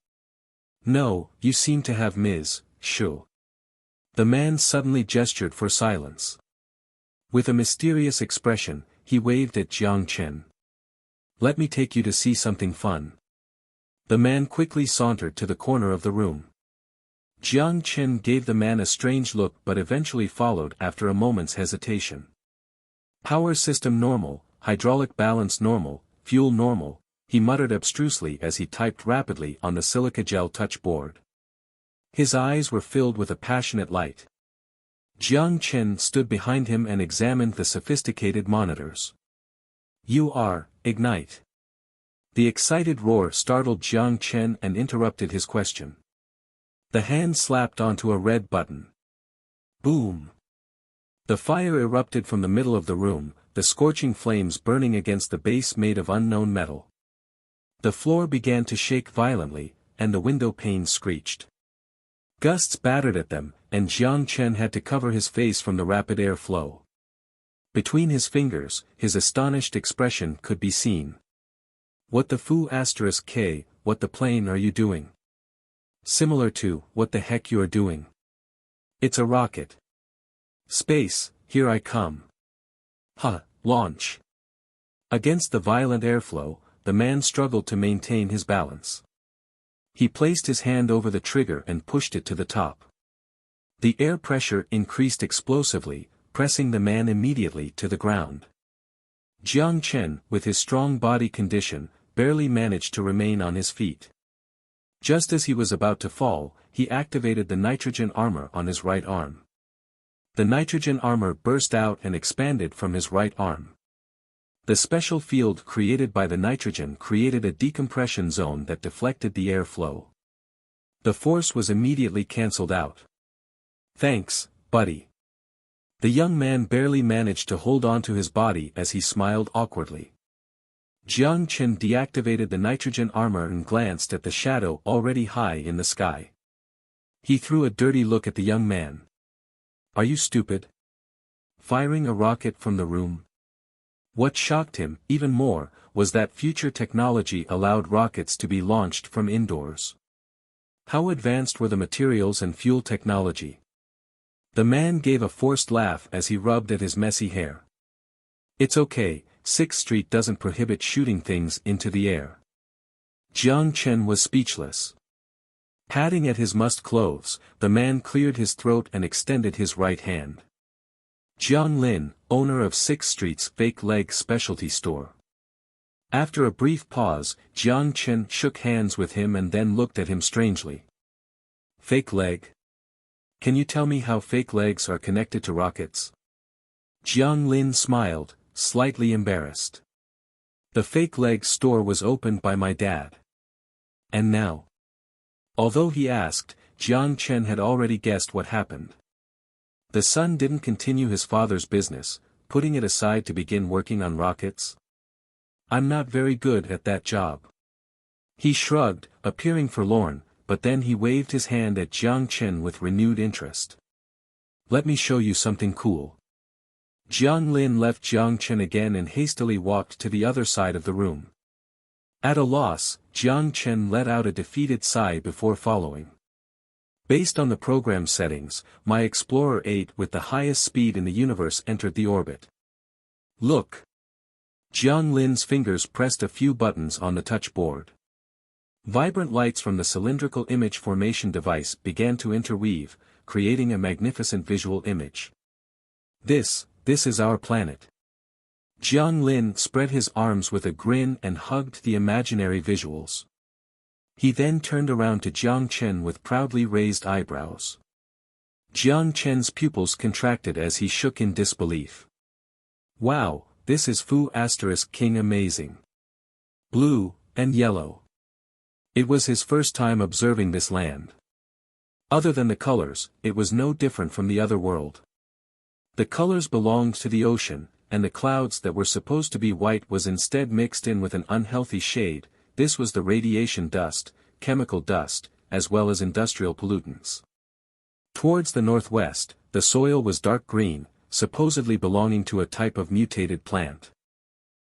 No, you seem to have Ms. Shu. The man suddenly gestured for silence. With a mysterious expression, he waved at Jiang Chen. Let me take you to see something fun. The man quickly sauntered to the corner of the room. Jiang Chen gave the man a strange look but eventually followed after a moment's hesitation. Power system normal, hydraulic balance normal, fuel normal, he muttered abstrusely as he typed rapidly on the silica gel touch board. His eyes were filled with a passionate light. Jiang Chen stood behind him and examined the sophisticated monitors. You are, ignite. The excited roar startled Jiang Chen and interrupted his question. The hand slapped onto a red button. Boom! The fire erupted from the middle of the room, the scorching flames burning against the base made of unknown metal. The floor began to shake violently, and the window panes screeched. Gusts battered at them, and Jiang Chen had to cover his face from the rapid air flow. Between his fingers, his astonished expression could be seen. What the foo *k, what the plane are you doing? Similar to, what the heck you're doing? It's a rocket. Space, here I come. Launch. Against the violent airflow, the man struggled to maintain his balance. He placed his hand over the trigger and pushed it to the top. The air pressure increased explosively, pressing the man immediately to the ground. Jiang Chen, with his strong body condition, barely managed to remain on his feet. Just as he was about to fall, he activated the nitrogen armor on his right arm. The nitrogen armor burst out and expanded from his right arm. The special field created by the nitrogen created a decompression zone that deflected the airflow. The force was immediately cancelled out. Thanks, buddy. The young man barely managed to hold on to his body as he smiled awkwardly. Jiang Chen deactivated the nitrogen armor and glanced at the shadow already high in the sky. He threw a dirty look at the young man. Are you stupid? Firing a rocket from the room? What shocked him, even more, was that future technology allowed rockets to be launched from indoors. How advanced were the materials and fuel technology? The man gave a forced laugh as he rubbed at his messy hair. It's okay, 6th Street doesn't prohibit shooting things into the air. Jiang Chen was speechless. Patting at his mussed clothes, the man cleared his throat and extended his right hand. Jiang Lin, owner of 6th Street's fake leg specialty store. After a brief pause, Jiang Chen shook hands with him and then looked at him strangely. Fake leg? Can you tell me how fake legs are connected to rockets? Jiang Lin smiled, slightly embarrassed. The fake leg store was opened by my dad. And now? Although he asked, Jiang Chen had already guessed what happened. The son didn't continue his father's business, putting it aside to begin working on rockets. I'm not very good at that job. He shrugged, appearing forlorn, but then he waved his hand at Jiang Chen with renewed interest. Let me show you something cool. Jiang Lin left Jiang Chen again and hastily walked to the other side of the room. At a loss, Jiang Chen let out a defeated sigh before following. Based on the program settings, my Explorer 8 with the highest speed in the universe entered the orbit. Look! Jiang Lin's fingers pressed a few buttons on the touch board. Vibrant lights from the cylindrical image formation device began to interweave, creating a magnificent visual image. This is our planet. Jiang Lin spread his arms with a grin and hugged the imaginary visuals. He then turned around to Jiang Chen with proudly raised eyebrows. Jiang Chen's pupils contracted as he shook in disbelief. Wow, this is King amazing. Blue, and yellow. It was his first time observing this land. Other than the colors, it was no different from the other world. The colors belonged to the ocean, and the clouds that were supposed to be white was instead mixed in with an unhealthy shade. This was the radiation dust, chemical dust, as well as industrial pollutants. Towards the northwest, the soil was dark green, supposedly belonging to a type of mutated plant.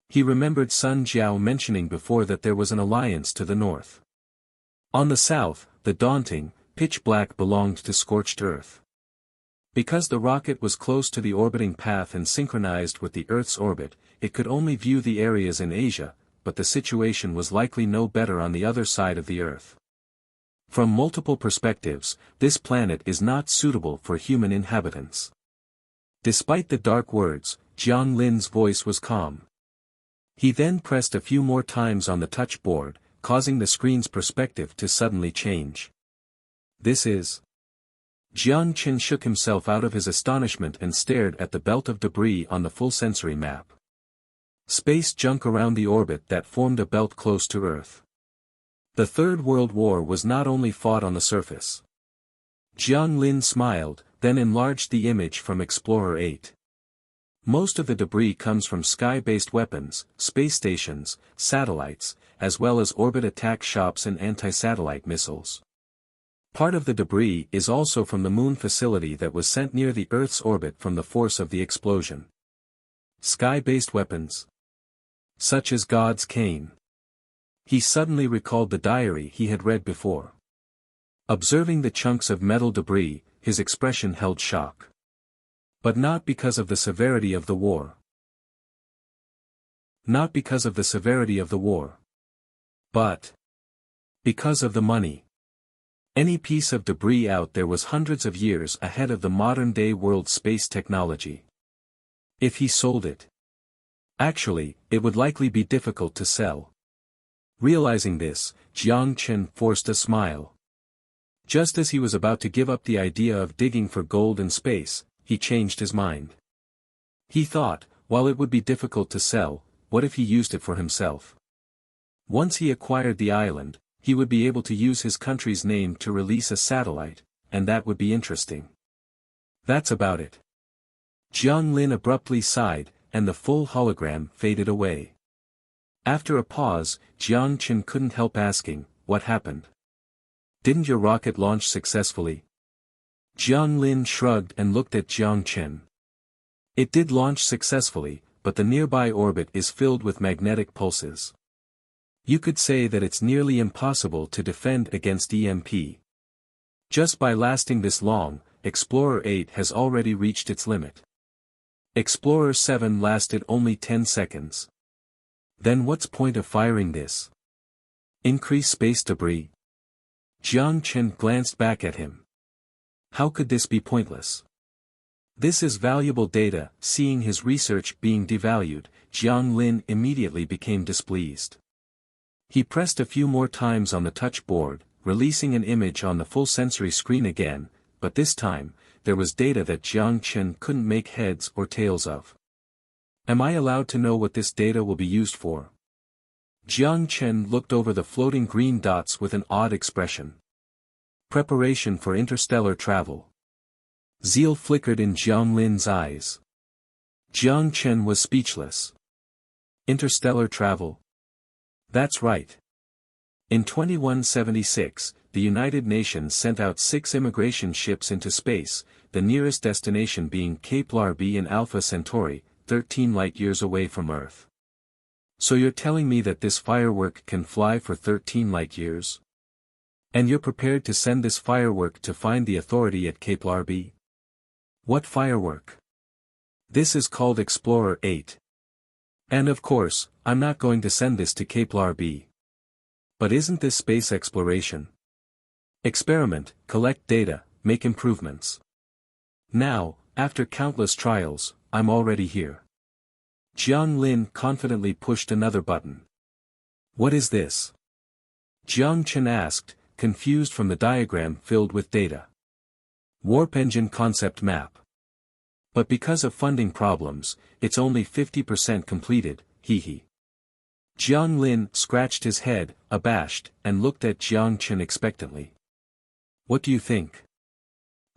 He remembered Sun Jiao mentioning before that there was an alliance to the north. On the south, the daunting, pitch black belonged to scorched earth. Because the rocket was close to the orbiting path and synchronized with the Earth's orbit, it could only view the areas in Asia, but the situation was likely no better on the other side of the Earth. From multiple perspectives, this planet is not suitable for human inhabitants. Despite the dark words, Jiang Lin's voice was calm. He then pressed a few more times on the touch board, causing the screen's perspective to suddenly change. This is... Jiang Chen shook himself out of his astonishment and stared at the belt of debris on the full sensory map. Space junk around the orbit that formed a belt close to Earth. The Third World War was not only fought on the surface. Jiang Lin smiled, then enlarged the image from Explorer 8. Most of the debris comes from sky-based weapons, space stations, satellites, as well as orbit attack shops and anti-satellite missiles. Part of the debris is also from the moon facility that was sent near the Earth's orbit from the force of the explosion. Sky-based weapons. Such as God's cane. He suddenly recalled the diary he had read before. Observing the chunks of metal debris, his expression held shock. But not because of the severity of the war. Not because of the severity of the war. But because of the money. Any piece of debris out there was hundreds of years ahead of the modern-day world's space technology. If he sold it. Actually, it would likely be difficult to sell. Realizing this, Jiang Chen forced a smile. Just as he was about to give up the idea of digging for gold in space, he changed his mind. He thought, while it would be difficult to sell, what if he used it for himself? Once he acquired the island, he would be able to use his country's name to release a satellite, and that would be interesting. That's about it. Jiang Lin abruptly sighed, and the full hologram faded away. After a pause, Jiang Chen couldn't help asking, what happened? Didn't your rocket launch successfully? Jiang Lin shrugged and looked at Jiang Chen. It did launch successfully, but the nearby orbit is filled with magnetic pulses. You could say that it's nearly impossible to defend against EMP. Just by lasting this long, Explorer 8 has already reached its limit. Explorer 7 lasted only 10 seconds. Then what's point of firing this? Increase space debris? Jiang Chen glanced back at him. How could this be pointless? This is valuable data. Seeing his research being devalued, Jiang Lin immediately became displeased. He pressed a few more times on the touch board, releasing an image on the full sensory screen again, but this time, there was data that Jiang Chen couldn't make heads or tails of. Am I allowed to know what this data will be used for? Jiang Chen looked over the floating green dots with an odd expression. Preparation for interstellar travel. Zeal flickered in Jiang Lin's eyes. Jiang Chen was speechless. Interstellar travel? That's right. In 2176, the United Nations sent out 6 immigration ships into space, the nearest destination being Cape Larbi in Alpha Centauri, 13 light-years away from Earth. So you're telling me that this firework can fly for 13 light-years? And you're prepared to send this firework to find the authority at Cape Larbi? What firework? This is called Explorer 8. And of course, I'm not going to send this to Cape Larbi. But isn't this space exploration? Experiment, collect data, make improvements. Now, after countless trials, I'm already here. Jiang Lin confidently pushed another button. What is this? Jiang Chen asked, confused from the diagram filled with data. Warp engine concept map. But because of funding problems, it's only 50% completed, hee. Jiang Lin scratched his head, abashed, and looked at Jiang Chen expectantly. What do you think?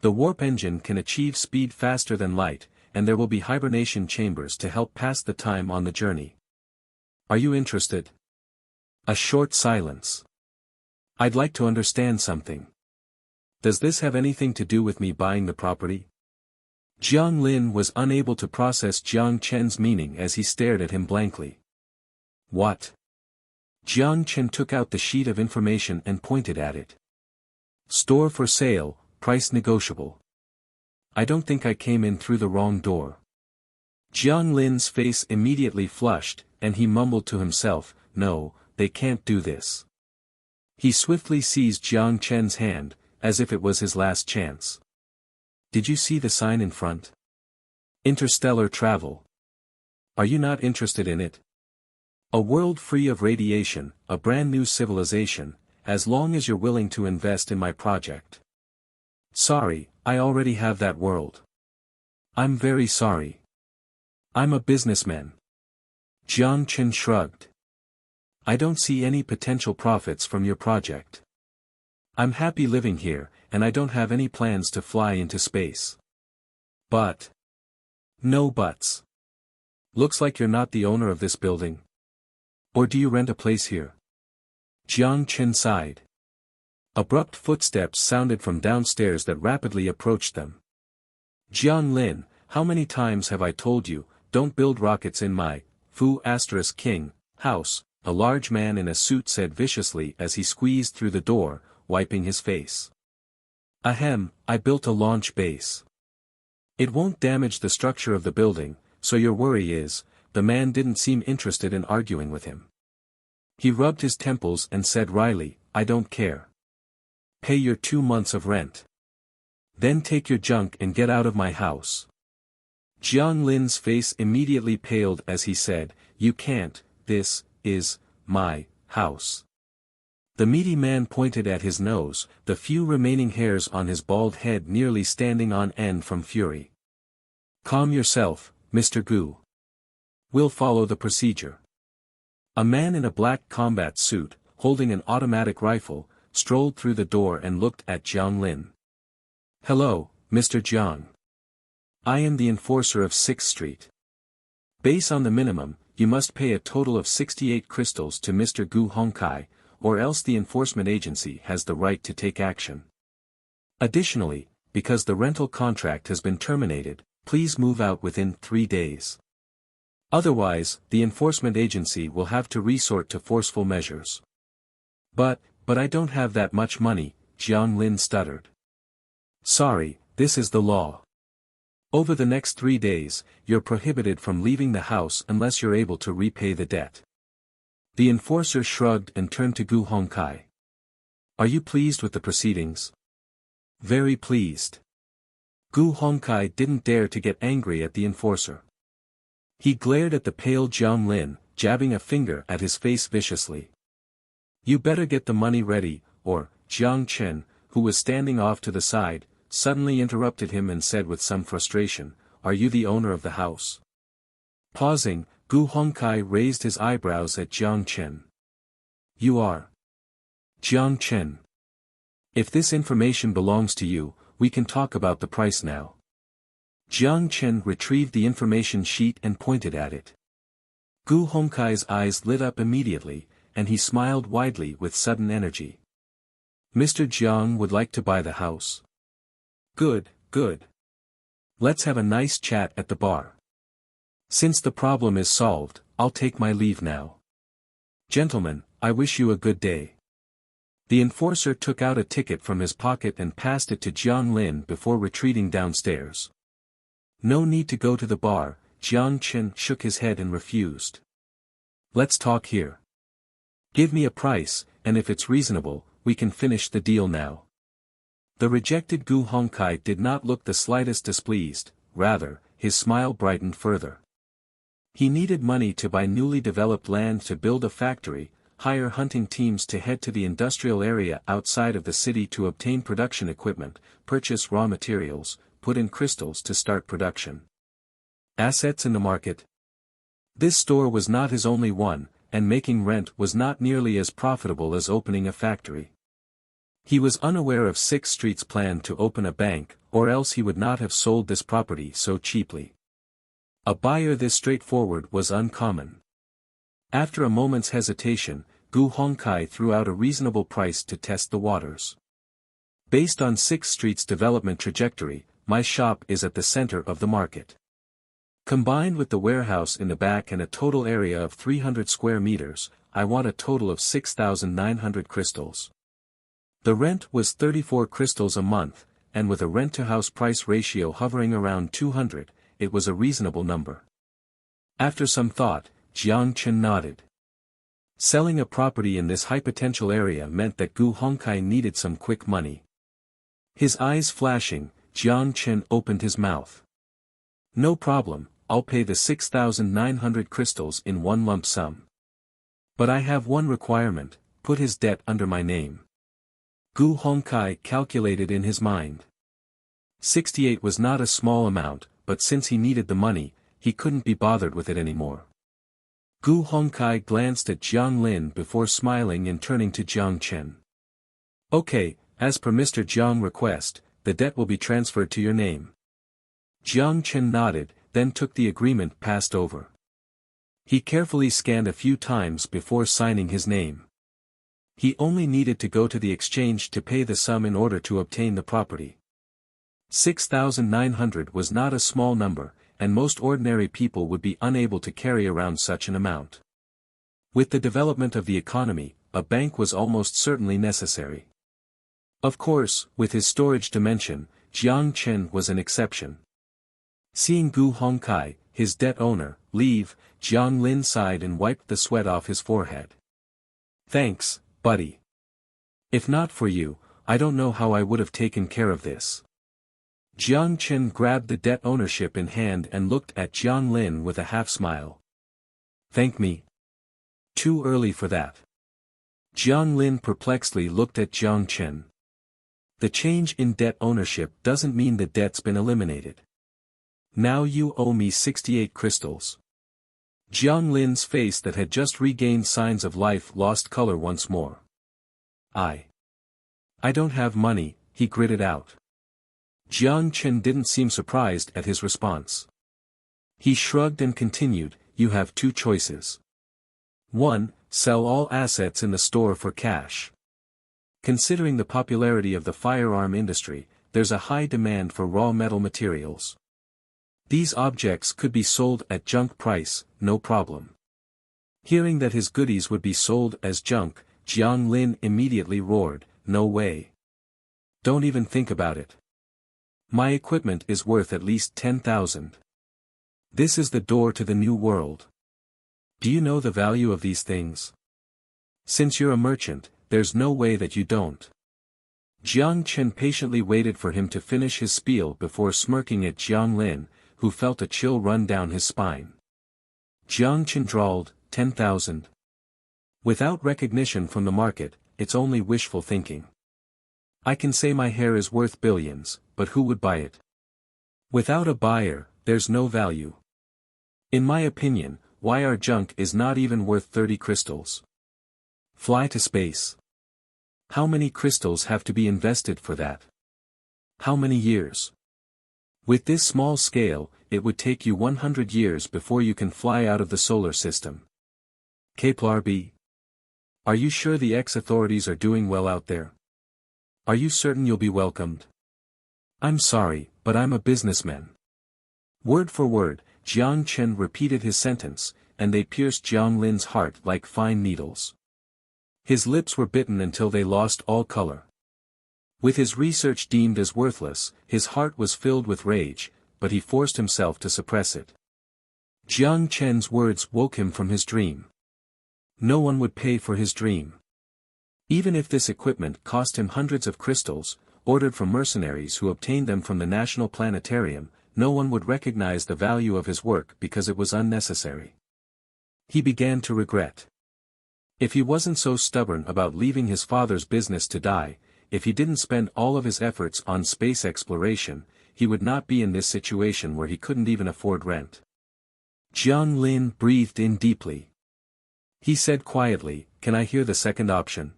The warp engine can achieve speed faster than light, and there will be hibernation chambers to help pass the time on the journey. Are you interested? A short silence. I'd like to understand something. Does this have anything to do with me buying the property? Jiang Lin was unable to process Jiang Chen's meaning as he stared at him blankly. What? Jiang Chen took out the sheet of information and pointed at it. Store for sale, price negotiable. I don't think I came in through the wrong door. Jiang Lin's face immediately flushed, and he mumbled to himself, no, they can't do this. He swiftly seized Jiang Chen's hand, as if it was his last chance. Did you see the sign in front? Interstellar travel. Are you not interested in it? A world free of radiation, a brand new civilization, as long as you're willing to invest in my project. Sorry, I already have that world. I'm very sorry. I'm a businessman. Jiang Chen shrugged. I don't see any potential profits from your project. I'm happy living here, and I don't have any plans to fly into space. But. No buts. Looks like you're not the owner of this building. Or do you rent a place here? Jiang Chen sighed. Abrupt footsteps sounded from downstairs that rapidly approached them. Jiang Lin, how many times have I told you, don't build rockets in my, King, house, a large man in a suit said viciously as he squeezed through the door, wiping his face. Ahem, I built a launch base. It won't damage the structure of the building, so your worry is, the man didn't seem interested in arguing with him. He rubbed his temples and said wryly, I don't care. Pay your 2 months of rent. Then take your junk and get out of my house. Jiang Lin's face immediately paled as he said, you can't, this is my house. The meaty man pointed at his nose, the few remaining hairs on his bald head nearly standing on end from fury. Calm yourself, Mr. Gu. We'll follow the procedure. A man in a black combat suit, holding an automatic rifle, strolled through the door and looked at Jiang Lin. Hello, Mr. Jiang. I am the enforcer of 6th Street. Base on the minimum, you must pay a total of 68 crystals to Mr. Gu Hongkai, or else the enforcement agency has the right to take action. Additionally, because the rental contract has been terminated, please move out within 3 days. Otherwise, the enforcement agency will have to resort to forceful measures. But I don't have that much money, Jiang Lin stuttered. Sorry, this is the law. Over the next 3 days, you're prohibited from leaving the house unless you're able to repay the debt. The enforcer shrugged and turned to Gu Hongkai. Are you pleased with the proceedings? Very pleased. Gu Hongkai didn't dare to get angry at the enforcer. He glared at the pale Jiang Lin, jabbing a finger at his face viciously. You better get the money ready, or, Jiang Chen, who was standing off to the side, suddenly interrupted him and said with some frustration, Are you the owner of the house? Pausing, Gu Hongkai raised his eyebrows at Jiang Chen. You are. Jiang Chen. If this information belongs to you, we can talk about the price now. Jiang Chen retrieved the information sheet and pointed at it. Gu Hongkai's eyes lit up immediately, and he smiled widely with sudden energy. Mr. Jiang would like to buy the house. Good, good. Let's have a nice chat at the bar. Since the problem is solved, I'll take my leave now. Gentlemen, I wish you a good day. The enforcer took out a ticket from his pocket and passed it to Jiang Lin before retreating downstairs. No need to go to the bar, Jiang Chen shook his head and refused. Let's talk here. Give me a price, and if it's reasonable, we can finish the deal now. The rejected Gu Hongkai did not look the slightest displeased, rather, his smile brightened further. He needed money to buy newly developed land to build a factory, hire hunting teams to head to the industrial area outside of the city to obtain production equipment, purchase raw materials, put in crystals to start production. Assets in the market. This store was not his only one, and making rent was not nearly as profitable as opening a factory. He was unaware of 6th Street's plan to open a bank, or else he would not have sold this property so cheaply. A buyer this straightforward was uncommon. After a moment's hesitation, Gu Hongkai threw out a reasonable price to test the waters. Based on 6th Street's development trajectory, my shop is at the center of the market. Combined with the warehouse in the back and a total area of 300 square meters, I want a total of 6,900 crystals. The rent was 34 crystals a month, and with a rent-to-house price ratio hovering around 200, it was a reasonable number. After some thought, Jiang Chen nodded. Selling a property in this high-potential area meant that Gu Hongkai needed some quick money. His eyes flashing, Jiang Chen opened his mouth. No problem, I'll pay the 6,900 crystals in one lump sum. But I have one requirement, put his debt under my name. Gu Hongkai calculated in his mind. 68 was not a small amount, but since he needed the money, he couldn't be bothered with it anymore. Gu Hongkai glanced at Jiang Lin before smiling and turning to Jiang Chen. Okay, as per Mr. Jiang's request, the debt will be transferred to your name. Jiang Chen nodded, then took the agreement passed over. He carefully scanned a few times before signing his name. He only needed to go to the exchange to pay the sum in order to obtain the property. 6,900 was not a small number, and most ordinary people would be unable to carry around such an amount. With the development of the economy, a bank was almost certainly necessary. Of course, with his storage dimension, Jiang Chen was an exception. Seeing Gu Hongkai, his debt owner, leave, Jiang Lin sighed and wiped the sweat off his forehead. Thanks, buddy. If not for you, I don't know how I would have taken care of this. Jiang Chen grabbed the debt ownership in hand and looked at Jiang Lin with a half-smile. Thank me? Too early for that. Jiang Lin perplexedly looked at Jiang Chen. The change in debt ownership doesn't mean the debt's been eliminated. Now you owe me 68 crystals. Jiang Lin's face that had just regained signs of life lost color once more. I don't have money, he gritted out. Jiang Chen didn't seem surprised at his response. He shrugged and continued, you have two choices. 1. Sell all assets in the store for cash. Considering the popularity of the firearm industry, there's a high demand for raw metal materials. These objects could be sold at junk price, no problem. Hearing that his goodies would be sold as junk, Jiang Lin immediately roared, no way. Don't even think about it. My equipment is worth at least 10,000. This is the door to the new world. Do you know the value of these things? Since you're a merchant, there's no way that you don't. Jiang Chen patiently waited for him to finish his spiel before smirking at Jiang Lin, who felt a chill run down his spine. Jiang Chen drawled, 10,000. Without recognition from the market, it's only wishful thinking. I can say my hair is worth billions, but who would buy it? Without a buyer, there's no value. In my opinion, why our junk is not even worth 30 crystals. Fly to space. How many crystals have to be invested for that? How many years? With this small scale, it would take you 100 years before you can fly out of the solar system. Kepler-B. Are you sure the ex-authorities are doing well out there? Are you certain you'll be welcomed? I'm sorry, but I'm a businessman. Word for word, Jiang Chen repeated his sentence, and they pierced Jiang Lin's heart like fine needles. His lips were bitten until they lost all color. With his research deemed as worthless, his heart was filled with rage, but he forced himself to suppress it. Jiang Chen's words woke him from his dream. No one would pay for his dream. Even if this equipment cost him hundreds of crystals, ordered from mercenaries who obtained them from the National Planetarium, no one would recognize the value of his work because it was unnecessary. He began to regret. If he wasn't so stubborn about leaving his father's business to die, if he didn't spend all of his efforts on space exploration, he would not be in this situation where he couldn't even afford rent. Jiang Lin breathed in deeply. He said quietly, "Can I hear the second option?"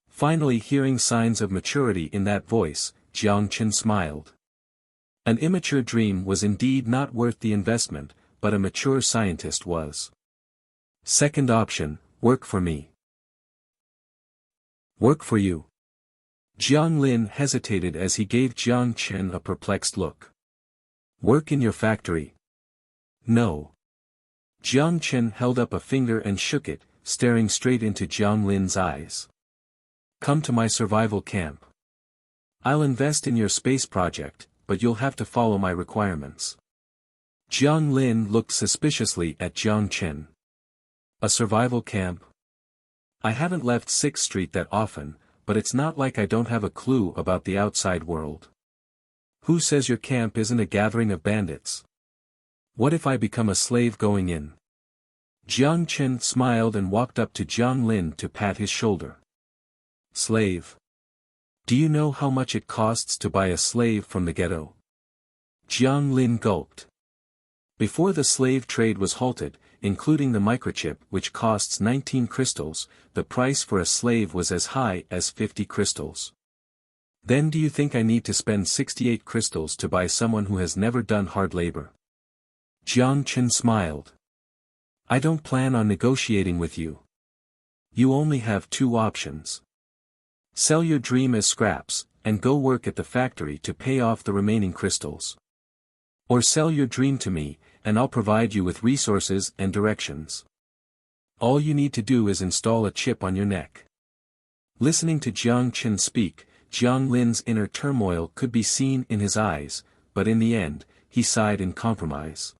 Finally hearing signs of maturity in that voice, Jiang Chen smiled. An immature dream was indeed not worth the investment, but a mature scientist was. Second option, work for me. Work for you. Jiang Lin hesitated as he gave Jiang Chen a perplexed look. Work in your factory? No. Jiang Chen held up a finger and shook it, staring straight into Jiang Lin's eyes. Come to my survival camp. I'll invest in your space project, but you'll have to follow my requirements. Jiang Lin looked suspiciously at Jiang Chen. A survival camp? I haven't left 6th Street that often, but it's not like I don't have a clue about the outside world. Who says your camp isn't a gathering of bandits? What if I become a slave going in? Jiang Chen smiled and walked up to Jiang Lin to pat his shoulder. Slave? Do you know how much it costs to buy a slave from the ghetto? Jiang Lin gulped. Before the slave trade was halted, including the microchip which costs 19 crystals, the price for a slave was as high as 50 crystals. Then do you think I need to spend 68 crystals to buy someone who has never done hard labor? Jiang Chen smiled. I don't plan on negotiating with you. You only have 2 options. Sell your dream as scraps, and go work at the factory to pay off the remaining crystals. Or sell your dream to me, and I'll provide you with resources and directions. All you need to do is install a chip on your neck. Listening to Jiang Chen speak, Jiang Lin's inner turmoil could be seen in his eyes, but in the end, he sighed in compromise.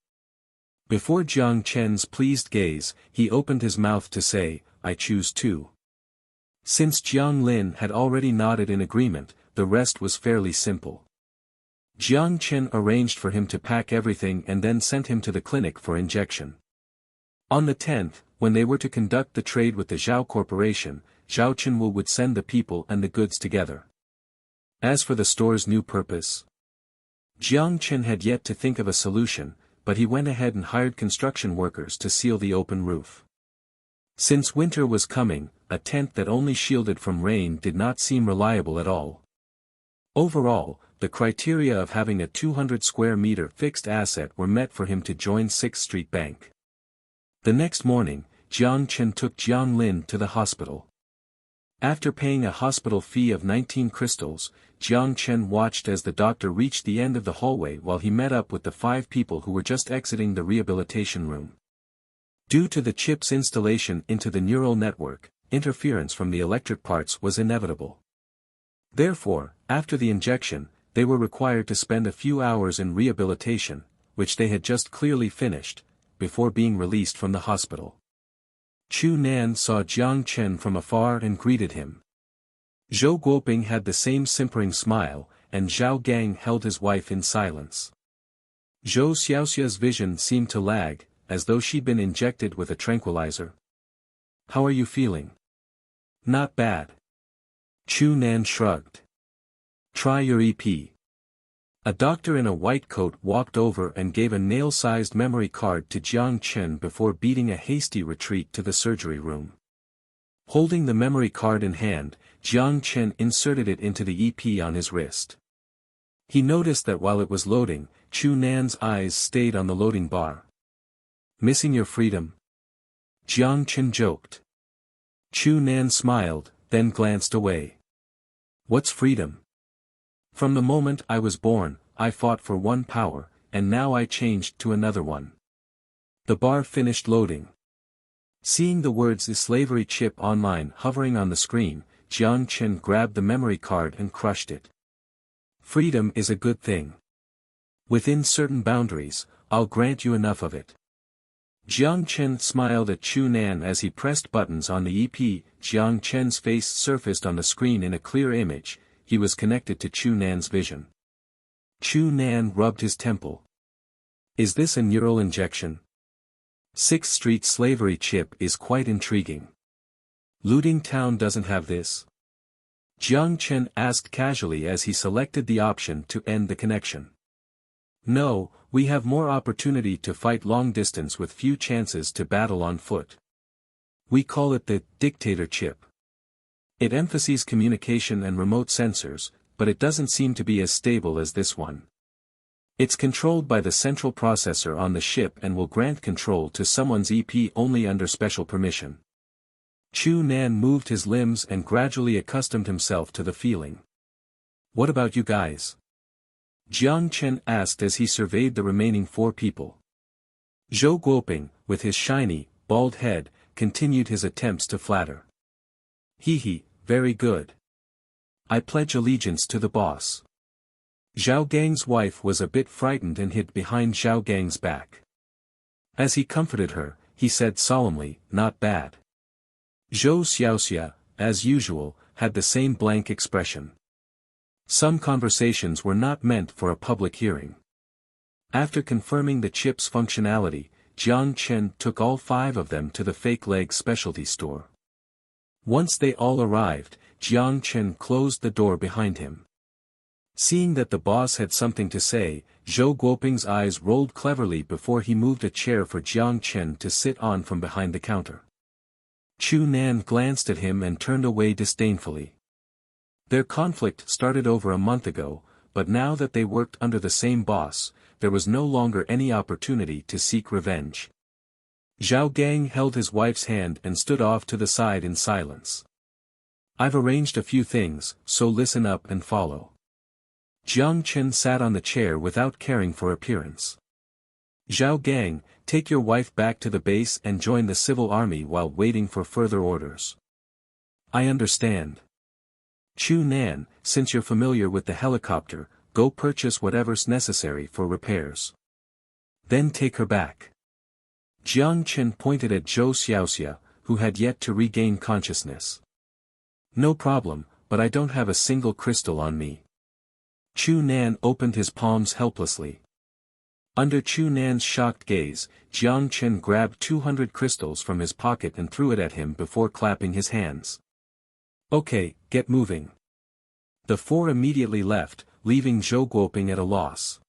Before Jiang Chen's pleased gaze, he opened his mouth to say, I choose 2. Since Jiang Lin had already nodded in agreement, the rest was fairly simple. Jiang Chen arranged for him to pack everything and then sent him to the clinic for injection. On the 10th, when they were to conduct the trade with the Zhao Corporation, Zhao Chenwu would send the people and the goods together. As for the store's new purpose, Jiang Chen had yet to think of a solution, but he went ahead and hired construction workers to seal the open roof. Since winter was coming, a tent that only shielded from rain did not seem reliable at all. Overall, the criteria of having a 200 square meter fixed asset were met for him to join 6th Street Bank. The next morning, Jiang Chen took Jiang Lin to the hospital. After paying a hospital fee of 19 crystals, Jiang Chen watched as the doctor reached the end of the hallway while he met up with the 5 people who were just exiting the rehabilitation room. Due to the chip's installation into the neural network, interference from the electric parts was inevitable. Therefore, after the injection, they were required to spend a few hours in rehabilitation, which they had just clearly finished, before being released from the hospital. Chu Nan saw Jiang Chen from afar and greeted him. Zhou Guoping had the same simpering smile, and Zhao Gang held his wife in silence. Zhou Xiaoxia's vision seemed to lag, as though she'd been injected with a tranquilizer. How are you feeling? Not bad. Chu Nan shrugged. Try your EP. A doctor in a white coat walked over and gave a nail-sized memory card to Jiang Chen before beating a hasty retreat to the surgery room. Holding the memory card in hand, Jiang Chen inserted it into the EP on his wrist. He noticed that while it was loading, Chu Nan's eyes stayed on the loading bar. Missing your freedom? Jiang Chen joked. Chu Nan smiled, then glanced away. What's freedom? From the moment I was born, I fought for one power, and now I changed to another one. The bar finished loading. Seeing the words "Is slavery chip online" hovering on the screen, Jiang Chen grabbed the memory card and crushed it. Freedom is a good thing. Within certain boundaries, I'll grant you enough of it. Jiang Chen smiled at Chu Nan as he pressed buttons on the EP. Jiang Chen's face surfaced on the screen in a clear image. He was connected to Chu Nan's vision. Chu Nan rubbed his temple. Is this a neural injection? 6th Street slavery chip is quite intriguing. Looting Town doesn't have this? Jiang Chen asked casually as he selected the option to end the connection. No, we have more opportunity to fight long distance with few chances to battle on foot. We call it the dictator chip. It emphasizes communication and remote sensors, but it doesn't seem to be as stable as this one. It's controlled by the central processor on the ship and will grant control to someone's EP only under special permission. Chu Nan moved his limbs and gradually accustomed himself to the feeling. What about you guys? Jiang Chen asked as he surveyed the remaining 4 people. Zhou Guoping, with his shiny, bald head, continued his attempts to flatter. Hee, very good. I pledge allegiance to the boss. Zhao Gang's wife was a bit frightened and hid behind Zhao Gang's back. As he comforted her, he said solemnly, not bad. Zhou Xiaoxia, as usual, had the same blank expression. Some conversations were not meant for a public hearing. After confirming the chip's functionality, Jiang Chen took all 5 of them to the fake leg specialty store. Once they all arrived, Jiang Chen closed the door behind him. Seeing that the boss had something to say, Zhou Guoping's eyes rolled cleverly before he moved a chair for Jiang Chen to sit on from behind the counter. Chu Nan glanced at him and turned away disdainfully. Their conflict started over a month ago, but now that they worked under the same boss, there was no longer any opportunity to seek revenge. Zhao Gang held his wife's hand and stood off to the side in silence. I've arranged a few things, so listen up and follow. Jiang Chen sat on the chair without caring for appearance. Zhao Gang, take your wife back to the base and join the civil army while waiting for further orders. I understand. Chu Nan, since you're familiar with the helicopter, go purchase whatever's necessary for repairs. Then take her back. Jiang Chen pointed at Zhou Xiaoxia, who had yet to regain consciousness. No problem, but I don't have a single crystal on me. Chu Nan opened his palms helplessly. Under Chu Nan's shocked gaze, Jiang Chen grabbed 200 crystals from his pocket and threw it at him before clapping his hands. Okay, get moving. The 4 immediately left, leaving Zhou Guoping at a loss.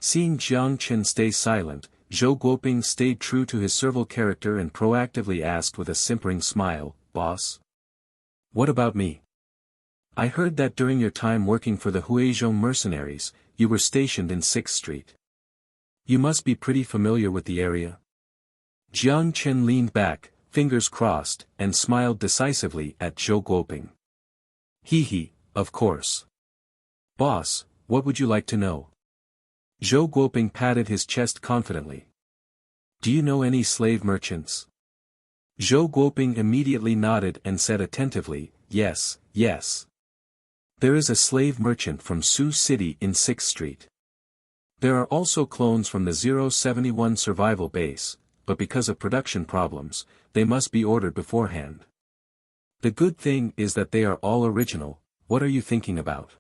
Seeing Jiang Chen stay silent, Zhou Guoping stayed true to his servile character and proactively asked with a simpering smile, Boss? What about me? I heard that during your time working for the Huizhong mercenaries, you were stationed in 6th Street. You must be pretty familiar with the area. Jiang Chen leaned back, fingers crossed, and smiled decisively at Zhou Guoping. Hee, of course. Boss, what would you like to know? Zhou Guoping patted his chest confidently. Do you know any slave merchants? Zhou Guoping immediately nodded and said attentively, yes. There is a slave merchant from Sioux City in 6th Street. There are also clones from the 071 survival base, but because of production problems, they must be ordered beforehand. The good thing is that they are all original. What are you thinking about?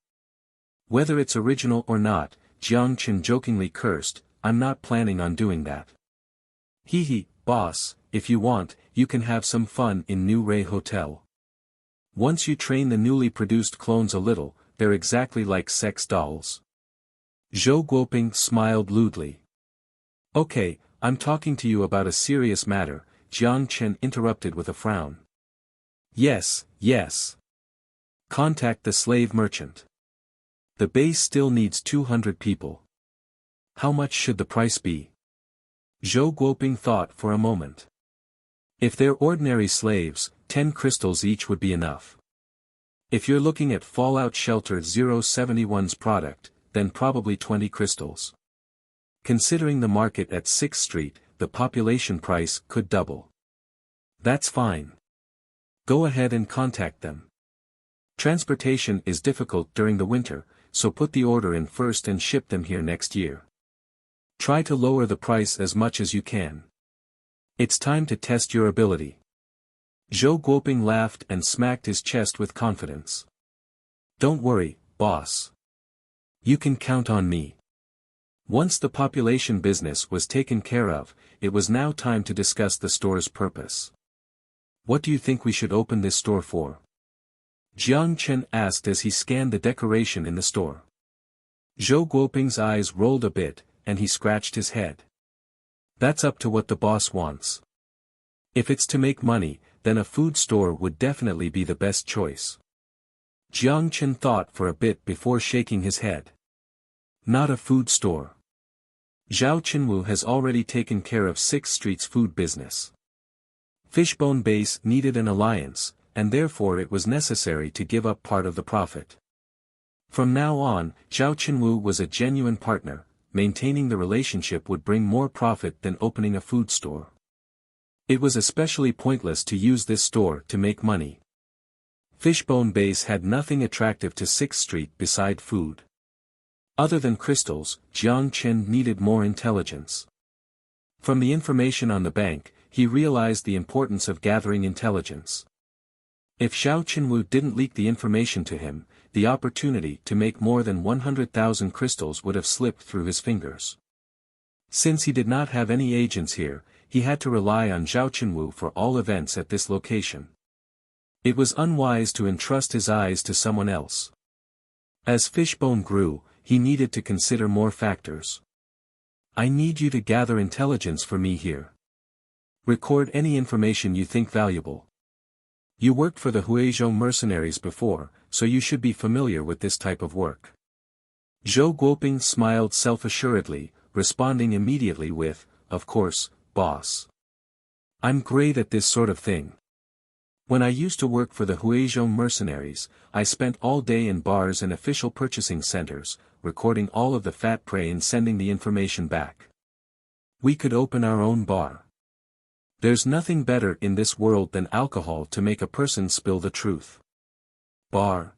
Whether it's original or not, Jiang Chen jokingly cursed, I'm not planning on doing that. Hee, boss, if you want, you can have some fun in New Ray Hotel. Once you train the newly produced clones a little, they're exactly like sex dolls. Zhou Guoping smiled lewdly. Okay, I'm talking to you about a serious matter, Jiang Chen interrupted with a frown. Yes. Contact the slave merchant. The base still needs 200 people. How much should the price be? Zhou Guoping thought for a moment. If they're ordinary slaves, 10 crystals each would be enough. If you're looking at Fallout Shelter 071's product, then probably 20 crystals. Considering the market at 6th Street, the population price could double. That's fine. Go ahead and contact them. Transportation is difficult during the winter, so put the order in first and ship them here next year. Try to lower the price as much as you can. It's time to test your ability. Zhou Guoping laughed and smacked his chest with confidence. Don't worry, boss. You can count on me. Once the population business was taken care of, it was now time to discuss the store's purpose. What do you think we should open this store for? Jiang Chen asked as he scanned the decoration in the store. Zhou Guoping's eyes rolled a bit, and he scratched his head. That's up to what the boss wants. If it's to make money, then a food store would definitely be the best choice. Jiang Chen thought for a bit before shaking his head. Not a food store. Zhao Qinwu has already taken care of 6th Street's food business. Fishbone Base needed an alliance, and therefore it was necessary to give up part of the profit. From now on, Zhao Qinwu was a genuine partner. Maintaining the relationship would bring more profit than opening a food store. It was especially pointless to use this store to make money. Fishbone Base had nothing attractive to 6th Street beside food. Other than crystals, Jiang Chen needed more intelligence. From the information on the bank, he realized the importance of gathering intelligence. If Zhao Qinwu didn't leak the information to him, the opportunity to make more than 100,000 crystals would have slipped through his fingers. Since he did not have any agents here, he had to rely on Zhao Qinwu for all events at this location. It was unwise to entrust his eyes to someone else. As Fishbone grew, he needed to consider more factors. I need you to gather intelligence for me here. Record any information you think valuable. You worked for the Huizhou mercenaries before, so you should be familiar with this type of work. Zhou Guoping smiled self-assuredly, responding immediately with, "Of course, boss. I'm great at this sort of thing. When I used to work for the Huizhou mercenaries, I spent all day in bars and official purchasing centers, recording all of the fat prey and sending the information back. We could open our own bar. There's nothing better in this world than alcohol to make a person spill the truth." Bar.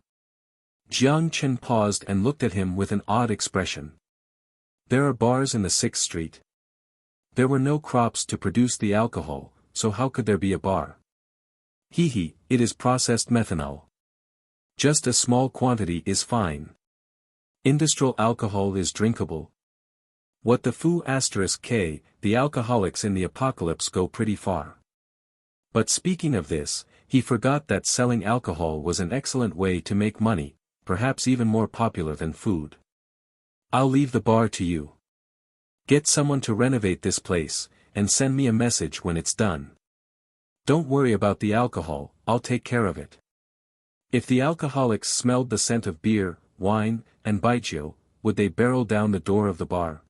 Jiang Chen paused and looked at him with an odd expression. There are bars in the 6th Street. There were no crops to produce the alcohol, so how could there be a bar? It is processed methanol. Just a small quantity is fine. Industrial alcohol is drinkable. What the Fu*K, the alcoholics in the apocalypse go pretty far. But speaking of this, he forgot that selling alcohol was an excellent way to make money, perhaps even more popular than food. I'll leave the bar to you. Get someone to renovate this place, and send me a message when it's done. Don't worry about the alcohol, I'll take care of it. If the alcoholics smelled the scent of beer, wine, and baijiu, would they barrel down the door of the bar?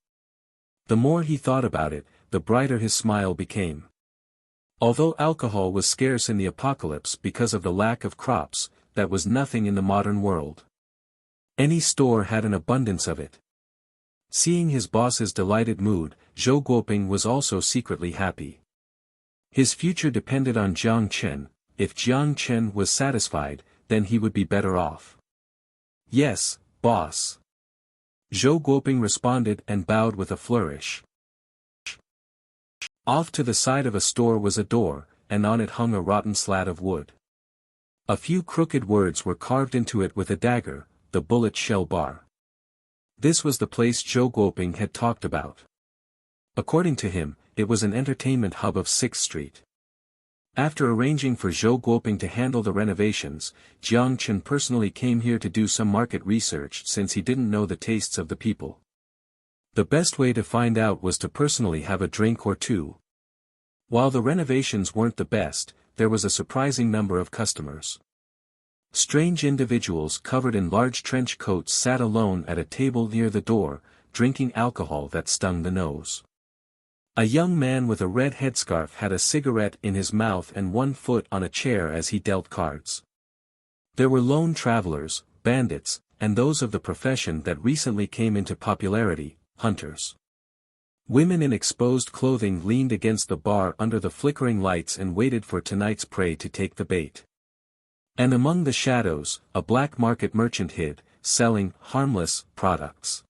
The more he thought about it, the brighter his smile became. Although alcohol was scarce in the apocalypse because of the lack of crops, that was nothing in the modern world. Any store had an abundance of it. Seeing his boss's delighted mood, Zhou Guoping was also secretly happy. His future depended on Jiang Chen. If Jiang Chen was satisfied, then he would be better off. Yes, boss. Zhou Guoping responded and bowed with a flourish. Off to the side of a store was a door, and on it hung a rotten slat of wood. A few crooked words were carved into it with a dagger, the bullet shell bar. This was the place Zhou Guoping had talked about. According to him, it was an entertainment hub of 6th Street. After arranging for Zhou Guoping to handle the renovations, Jiang Chen personally came here to do some market research since he didn't know the tastes of the people. The best way to find out was to personally have a drink or two. While the renovations weren't the best, there was a surprising number of customers. Strange individuals covered in large trench coats sat alone at a table near the door, drinking alcohol that stung the nose. A young man with a red headscarf had a cigarette in his mouth and one foot on a chair as he dealt cards. There were lone travelers, bandits, and those of the profession that recently came into popularity, hunters. Women in exposed clothing leaned against the bar under the flickering lights and waited for tonight's prey to take the bait. And among the shadows, a black market merchant hid, selling harmless products.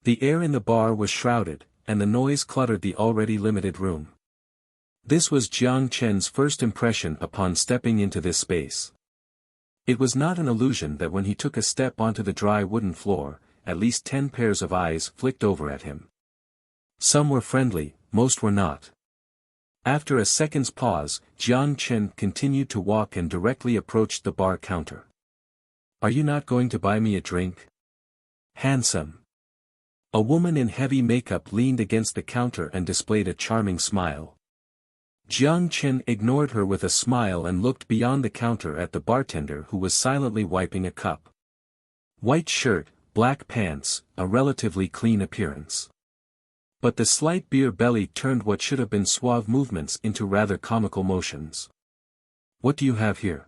The air in the bar was shrouded, and the noise cluttered the already limited room. This was Jiang Chen's first impression upon stepping into this space. It was not an illusion that when he took a step onto the dry wooden floor, at least 10 pairs of eyes flicked over at him. Some were friendly, most were not. After a second's pause, Jiang Chen continued to walk and directly approached the bar counter. "Are you not going to buy me a drink?" "Handsome." A woman in heavy makeup leaned against the counter and displayed a charming smile. Jiang Chen ignored her with a smile and looked beyond the counter at the bartender who was silently wiping a cup. White shirt, black pants, a relatively clean appearance. But the slight beer belly turned what should have been suave movements into rather comical motions. "What do you have here?"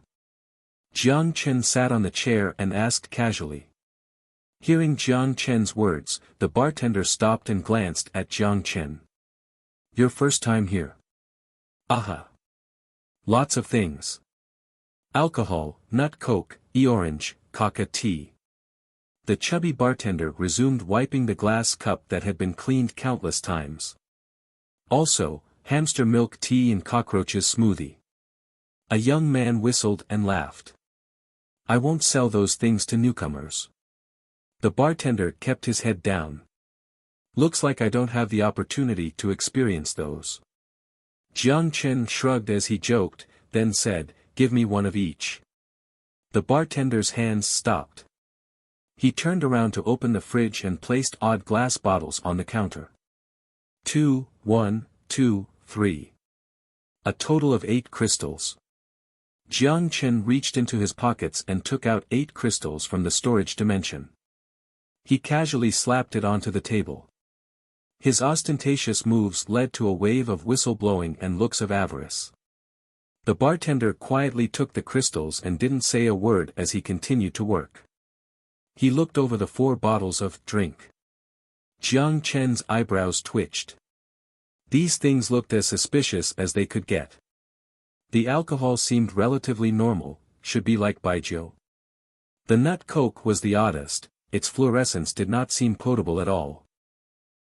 Jiang Chen sat on the chair and asked casually. Hearing Jiang Chen's words, the bartender stopped and glanced at Jiang Chen. "Your first time here?" "Aha. Lots of things. Alcohol, nut coke, e-orange, coca tea." The chubby bartender resumed wiping the glass cup that had been cleaned countless times. "Also, hamster milk tea and cockroaches smoothie." A young man whistled and laughed. "I won't sell those things to newcomers." The bartender kept his head down. "Looks like I don't have the opportunity to experience those." Jiang Chen shrugged as he joked, then said, "Give me one of each." The bartender's hands stopped. He turned around to open the fridge and placed odd glass bottles on the counter. 2, 1, 2, 3. A total of 8 crystals. Jiang Chen reached into his pockets and took out 8 crystals from the storage dimension. He casually slapped it onto the table. His ostentatious moves led to a wave of whistle-blowing and looks of avarice. The bartender quietly took the crystals and didn't say a word as he continued to work. He looked over the 4 bottles of drink. Jiang Chen's eyebrows twitched. These things looked as suspicious as they could get. The alcohol seemed relatively normal, should be like baijiu. The nut coke was the oddest, its fluorescence did not seem potable at all.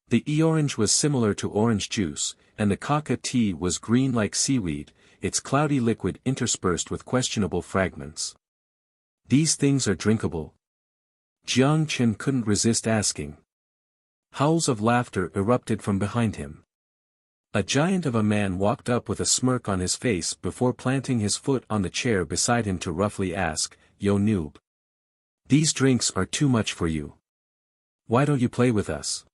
The e-orange was similar to orange juice, and the coca tea was green like seaweed, its cloudy liquid interspersed with questionable fragments. "These things are drinkable?" Jiang Chen couldn't resist asking. Howls of laughter erupted from behind him. A giant of a man walked up with a smirk on his face before planting his foot on the chair beside him to roughly ask, "Yo noob. These drinks are too much for you. Why don't you play with us?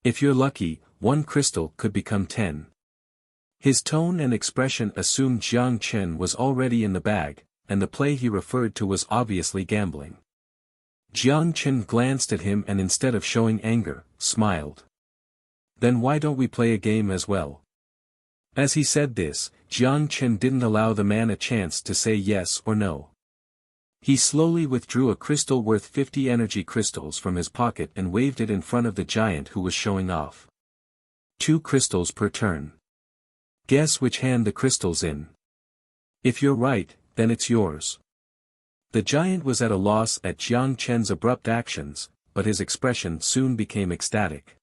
If you're lucky, 1 crystal could become 10. His tone and expression assumed Jiang Chen was already in the bag, and the play he referred to was obviously gambling. Jiang Chen glanced at him and instead of showing anger, smiled. "Then why don't we play a game as well?" As he said this, Jiang Chen didn't allow the man a chance to say yes or no. He slowly withdrew a crystal worth 50 energy crystals from his pocket and waved it in front of the giant who was showing off. 2 crystals per turn. Guess which hand the crystal's in. If you're right, then it's yours. The giant was at a loss at Jiang Chen's abrupt actions, but his expression soon became ecstatic.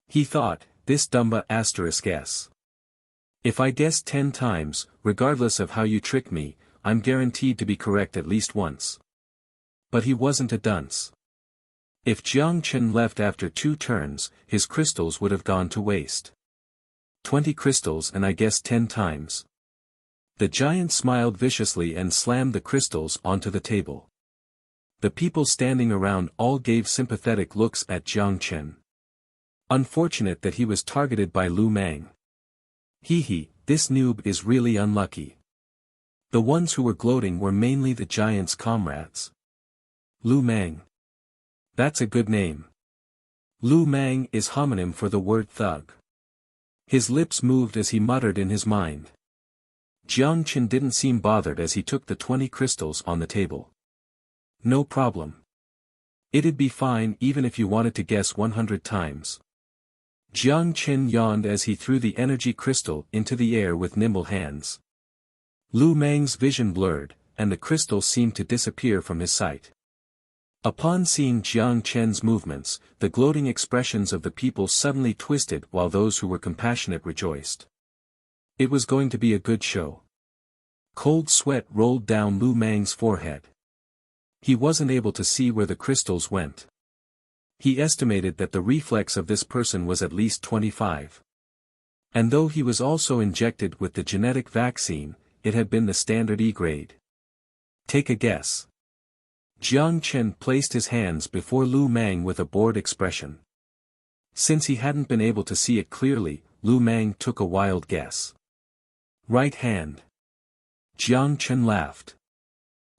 He thought, "This dumba *s. If I guess 10 times, regardless of how you trick me, I'm guaranteed to be correct at least once." But he wasn't a dunce. If Jiang Chen left after 2 turns, his crystals would have gone to waste. 20 crystals and I guess 10 times. The giant smiled viciously and slammed the crystals onto the table. The people standing around all gave sympathetic looks at Jiang Chen. Unfortunate that he was targeted by Lu Mang. Hee, this noob is really unlucky. The ones who were gloating were mainly the giant's comrades. Lu Mang. That's a good name. Lu Mang is homonym for the word thug. His lips moved as he muttered in his mind. Jiang Chen didn't seem bothered as he took the 20 crystals on the table. "No problem. It'd be fine even if you wanted to guess 100 times. Jiang Chen yawned as he threw the energy crystal into the air with nimble hands. Lu Mang's vision blurred, and the crystal seemed to disappear from his sight. Upon seeing Jiang Chen's movements, the gloating expressions of the people suddenly twisted while those who were compassionate rejoiced. It was going to be a good show. Cold sweat rolled down Lu Mang's forehead. He wasn't able to see where the crystals went. He estimated that the reflex of this person was at least 25. And though he was also injected with the genetic vaccine, it had been the standard E grade. Take a guess. Jiang Chen placed his hands before Lu Mang with a bored expression. Since he hadn't been able to see it clearly, Lu Mang took a wild guess. Right hand. Jiang Chen laughed.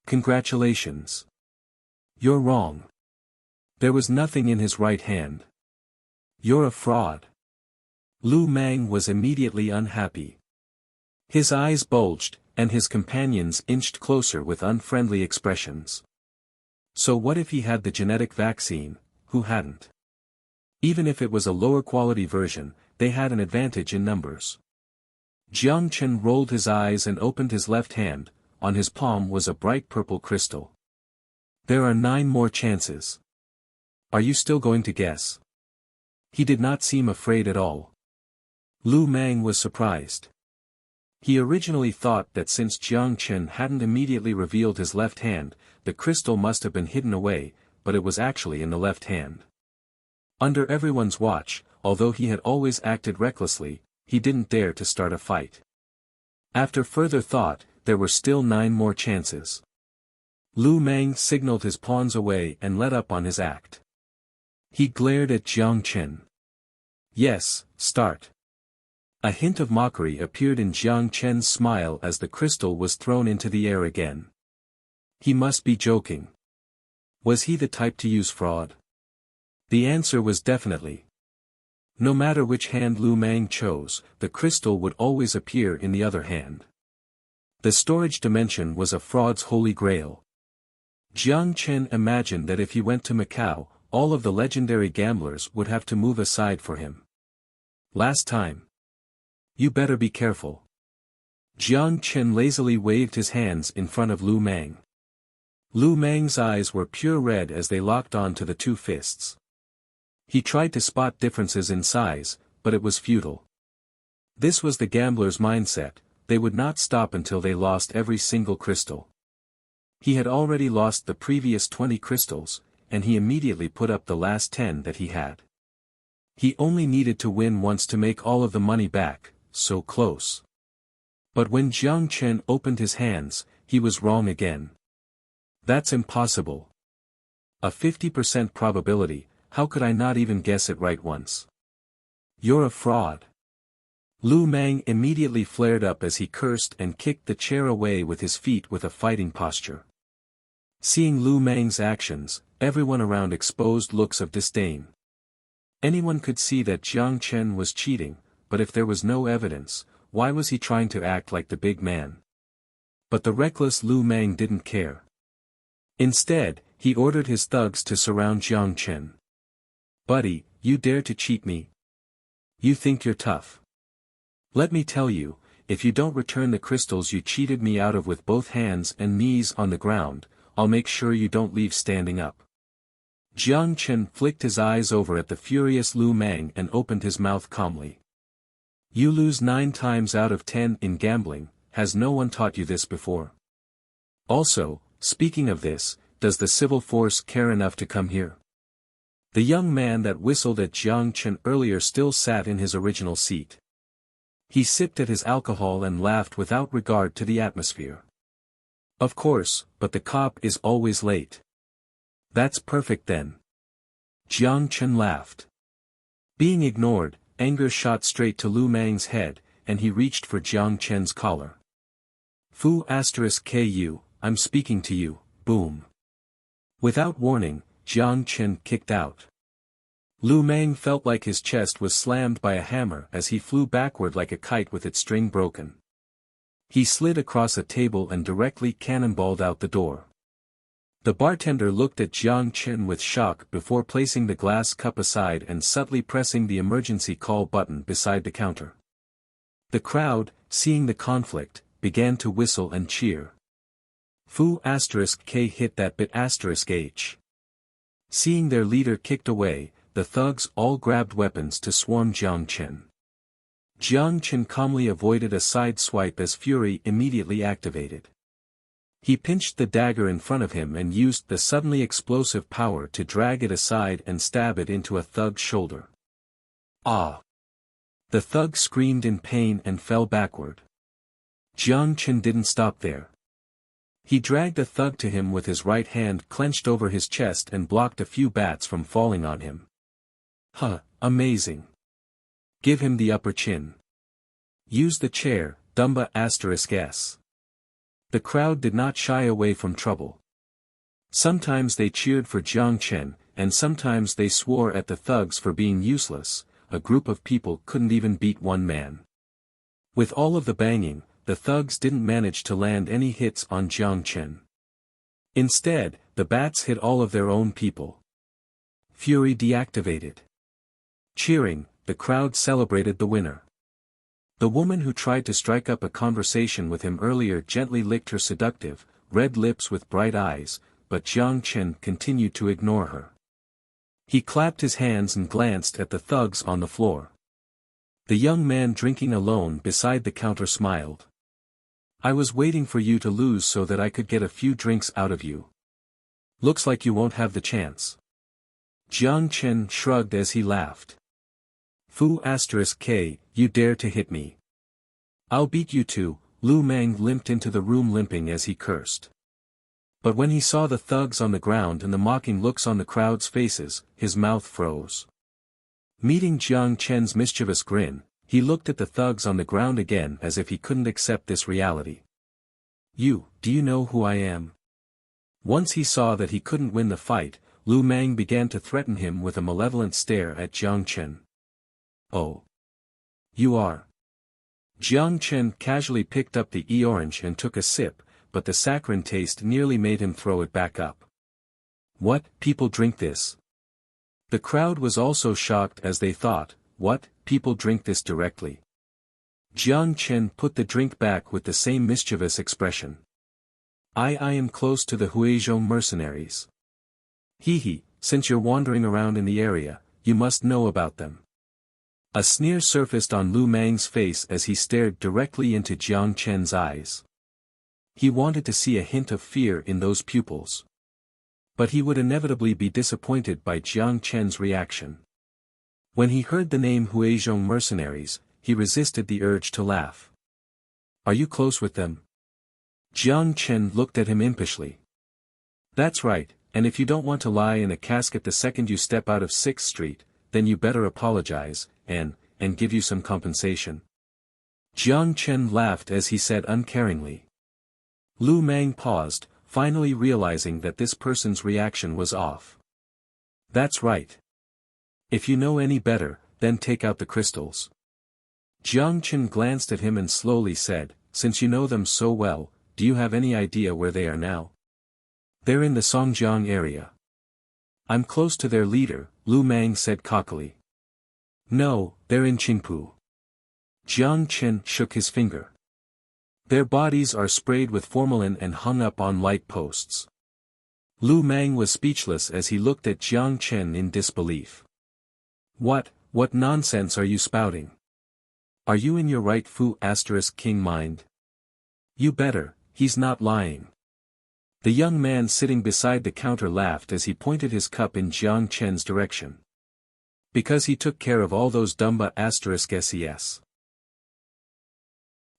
Congratulations. You're wrong. There was nothing in his right hand. You're a fraud. Lu Mang was immediately unhappy. His eyes bulged, and his companions inched closer with unfriendly expressions. So what if he had the genetic vaccine, who hadn't? Even if it was a lower quality version, they had an advantage in numbers. Jiang Chen rolled his eyes and opened his left hand. On his palm was a bright purple crystal. There are 9 more chances. Are you still going to guess? He did not seem afraid at all. Lu Mang was surprised. He originally thought that since Jiang Chen hadn't immediately revealed his left hand, the crystal must have been hidden away, but it was actually in the left hand. Under everyone's watch, although he had always acted recklessly, he didn't dare to start a fight. After further thought, there were still 9 more chances. Lu Mang signaled his pawns away and let up on his act. He glared at Jiang Chen. Yes, start. A hint of mockery appeared in Jiang Chen's smile as the crystal was thrown into the air again. He must be joking. Was he the type to use fraud? The answer was definitely. No matter which hand Lu Mang chose, the crystal would always appear in the other hand. The storage dimension was a fraud's holy grail. Jiang Chen imagined that if he went to Macau, all of the legendary gamblers would have to move aside for him. Last time. You better be careful. Jiang Chen lazily waved his hands in front of Lu Mang. Lu Mang's eyes were pure red as they locked onto the 2 fists. He tried to spot differences in size, but it was futile. This was the gambler's mindset, they would not stop until they lost every single crystal. He had already lost the previous 20 crystals, and he immediately put up the last 10 that he had. He only needed to win once to make all of the money back, so close. But when Jiang Chen opened his hands, he was wrong again. That's impossible. A 50% probability, how could I not even guess it right once? You're a fraud. Lu Mang immediately flared up as he cursed and kicked the chair away with his feet with a fighting posture. Seeing Lu Mang's actions, everyone around exposed looks of disdain. Anyone could see that Jiang Chen was cheating, but if there was no evidence, why was he trying to act like the big man? But the reckless Lu Mang didn't care. Instead, he ordered his thugs to surround Jiang Chen. Buddy, you dare to cheat me? You think you're tough? Let me tell you, if you don't return the crystals you cheated me out of with both hands and knees on the ground, I'll make sure you don't leave standing up. Jiang Chen flicked his eyes over at the furious Lu Mang and opened his mouth calmly. You lose 9 times out of 10 in gambling, has no one taught you this before? Also, speaking of this, does the civil force care enough to come here? The young man that whistled at Jiang Chen earlier still sat in his original seat. He sipped at his alcohol and laughed without regard to the atmosphere. Of course, but the cop is always late. That's perfect then. Jiang Chen laughed. Being ignored, anger shot straight to Lu Mang's head, and he reached for Jiang Chen's collar. Fu *ku, I'm speaking to you, boom. Without warning, Jiang Chen kicked out. Lu Mang felt like his chest was slammed by a hammer as he flew backward like a kite with its string broken. He slid across a table and directly cannonballed out the door. The bartender looked at Jiang Chen with shock before placing the glass cup aside and subtly pressing the emergency call button beside the counter. The crowd, seeing the conflict, began to whistle and cheer. Fu *K hit that bit *H. Seeing their leader kicked away, the thugs all grabbed weapons to swarm Jiang Chen. Jiang Chen calmly avoided a side swipe as fury immediately activated. He pinched the dagger in front of him and used the suddenly explosive power to drag it aside and stab it into a thug's shoulder. Ah! The thug screamed in pain and fell backward. Jiang Chen didn't stop there. He dragged the thug to him with his right hand clenched over his chest and blocked a few bats from falling on him. Huh, amazing. Give him the upper chin. Use the chair, Dumba *S. The crowd did not shy away from trouble. Sometimes they cheered for Jiang Chen, and sometimes they swore at the thugs for being useless. A group of people couldn't even beat one man. With all of the banging, the thugs didn't manage to land any hits on Jiang Chen. Instead, the bats hit all of their own people. Fury deactivated. Cheering, the crowd celebrated the winner. The woman who tried to strike up a conversation with him earlier gently licked her seductive, red lips with bright eyes, but Jiang Chen continued to ignore her. He clapped his hands and glanced at the thugs on the floor. The young man drinking alone beside the counter smiled. I was waiting for you to lose so that I could get a few drinks out of you. Looks like you won't have the chance. Jiang Chen shrugged as he laughed. Fu *K, you dare to hit me. I'll beat you too. Lu Meng limped into the room limping as he cursed. But when he saw the thugs on the ground and the mocking looks on the crowd's faces, his mouth froze. Meeting Jiang Chen's mischievous grin, he looked at the thugs on the ground again as if he couldn't accept this reality. Do you know who I am? Once he saw that he couldn't win the fight, Lu Meng began to threaten him with a malevolent stare at Jiang Chen. Oh. You are. Jiang Chen casually picked up the e-orange and took a sip, but the saccharine taste nearly made him throw it back up. What, people drink this? The crowd was also shocked as they thought, what, people drink this directly? Jiang Chen put the drink back with the same mischievous expression. I am close to the Huizhong mercenaries. Since you're wandering around in the area, you must know about them. A sneer surfaced on Lu Meng's face as he stared directly into Jiang Chen's eyes. He wanted to see a hint of fear in those pupils. But he would inevitably be disappointed by Jiang Chen's reaction. When he heard the name Huizhong mercenaries, he resisted the urge to laugh. Are you close with them? Jiang Chen looked at him impishly. That's right, and if you don't want to lie in a casket the second you step out of 6th Street, then you better apologize, and give you some compensation. Jiang Chen laughed as he said uncaringly. Lu Meng paused, finally realizing that this person's reaction was off. That's right. If you know any better, then take out the crystals. Jiang Chen glanced at him and slowly said, since you know them so well, do you have any idea where they are now? They're in the Songjiang area. I'm close to their leader, Lu Meng said cockily. No, they're in Qingpu. Jiang Chen shook his finger. Their bodies are sprayed with formalin and hung up on light posts. Lu Meng was speechless as he looked at Jiang Chen in disbelief. What nonsense are you spouting? Are you in your right Fu *King mind? You better, he's not lying. The young man sitting beside the counter laughed as he pointed his cup in Jiang Chen's direction. Because he took care of all those Dumba *ses.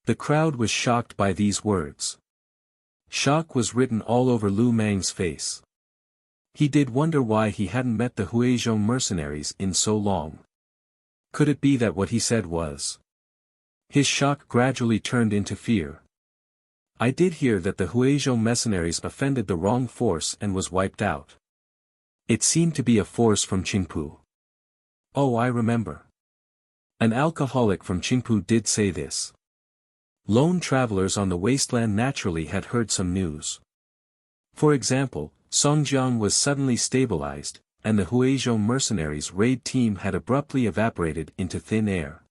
The crowd was shocked by these words. Shock was written all over Lu Meng's face. He did wonder why he hadn't met the Huizhong mercenaries in so long. Could it be that what he said was? His shock gradually turned into fear. I did hear that the Huizhong mercenaries offended the wrong force and was wiped out. It seemed to be a force from Qingpu. Oh, I remember. An alcoholic from Qingpu did say this. Lone travelers on the wasteland naturally had heard some news. For example, Songjiang was suddenly stabilized, and the Huizhou mercenaries' raid team had abruptly evaporated into thin air.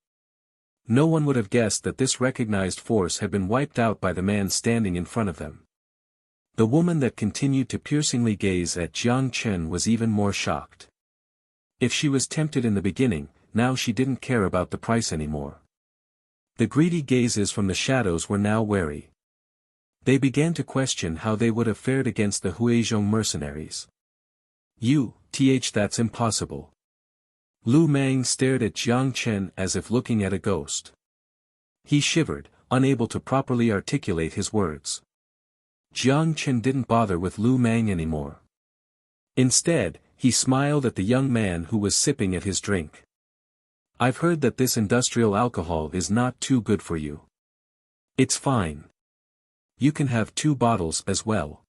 No one would have guessed that this recognized force had been wiped out by the man standing in front of them. The woman that continued to piercingly gaze at Jiang Chen was even more shocked. If she was tempted in the beginning, now she didn't care about the price anymore. The greedy gazes from the shadows were now wary. They began to question how they would have fared against the Huizhou mercenaries. That's impossible. Lu Mang stared at Jiang Chen as if looking at a ghost. He shivered, unable to properly articulate his words. Jiang Chen didn't bother with Lu Mang anymore. Instead, he smiled at the young man who was sipping at his drink. I've heard that this industrial alcohol is not too good for you. It's fine. You can have 2 bottles as well.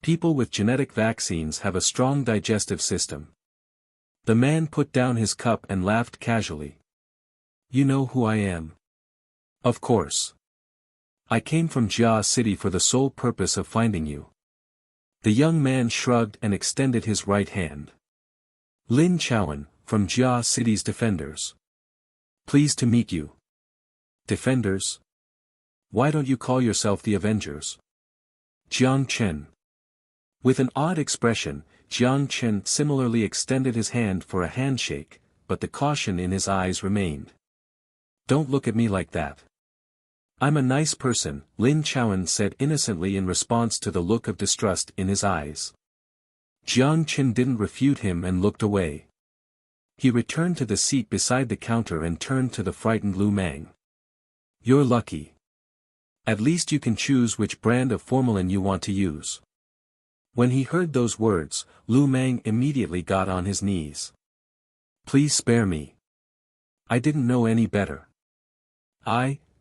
People with genetic vaccines have a strong digestive system. The man put down his cup and laughed casually. You know who I am? Of course. I came from Jia City for the sole purpose of finding you. The young man shrugged and extended his right hand. Lin Chowan, from Jia City's Defenders. Pleased to meet you. Defenders? Why don't you call yourself the Avengers? Jiang Chen. With an odd expression, Jiang Chen similarly extended his hand for a handshake, but the caution in his eyes remained. Don't look at me like that. I'm a nice person, Lin Chowan said innocently in response to the look of distrust in his eyes. Jiang Chen didn't refute him and looked away. He returned to the seat beside the counter and turned to the frightened Lu Mang. You're lucky. At least you can choose which brand of formalin you want to use. When he heard those words, Lu Mang immediately got on his knees. Please spare me. I didn't know any better.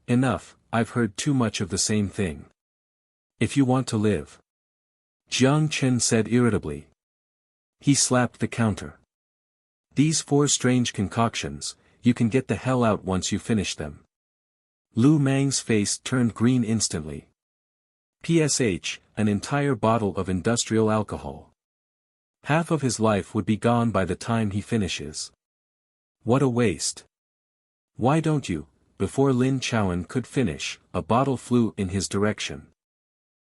Enough, I've heard too much of the same thing. If you want to live. Jiang Chen said irritably. He slapped the counter. These 4 strange concoctions, you can get the hell out once you finish them. Lu Mang's face turned green instantly. PSH, an entire bottle of industrial alcohol. Half of his life would be gone by the time he finishes. What a waste. Why don't you? Before Lin Chowan could finish, a bottle flew in his direction.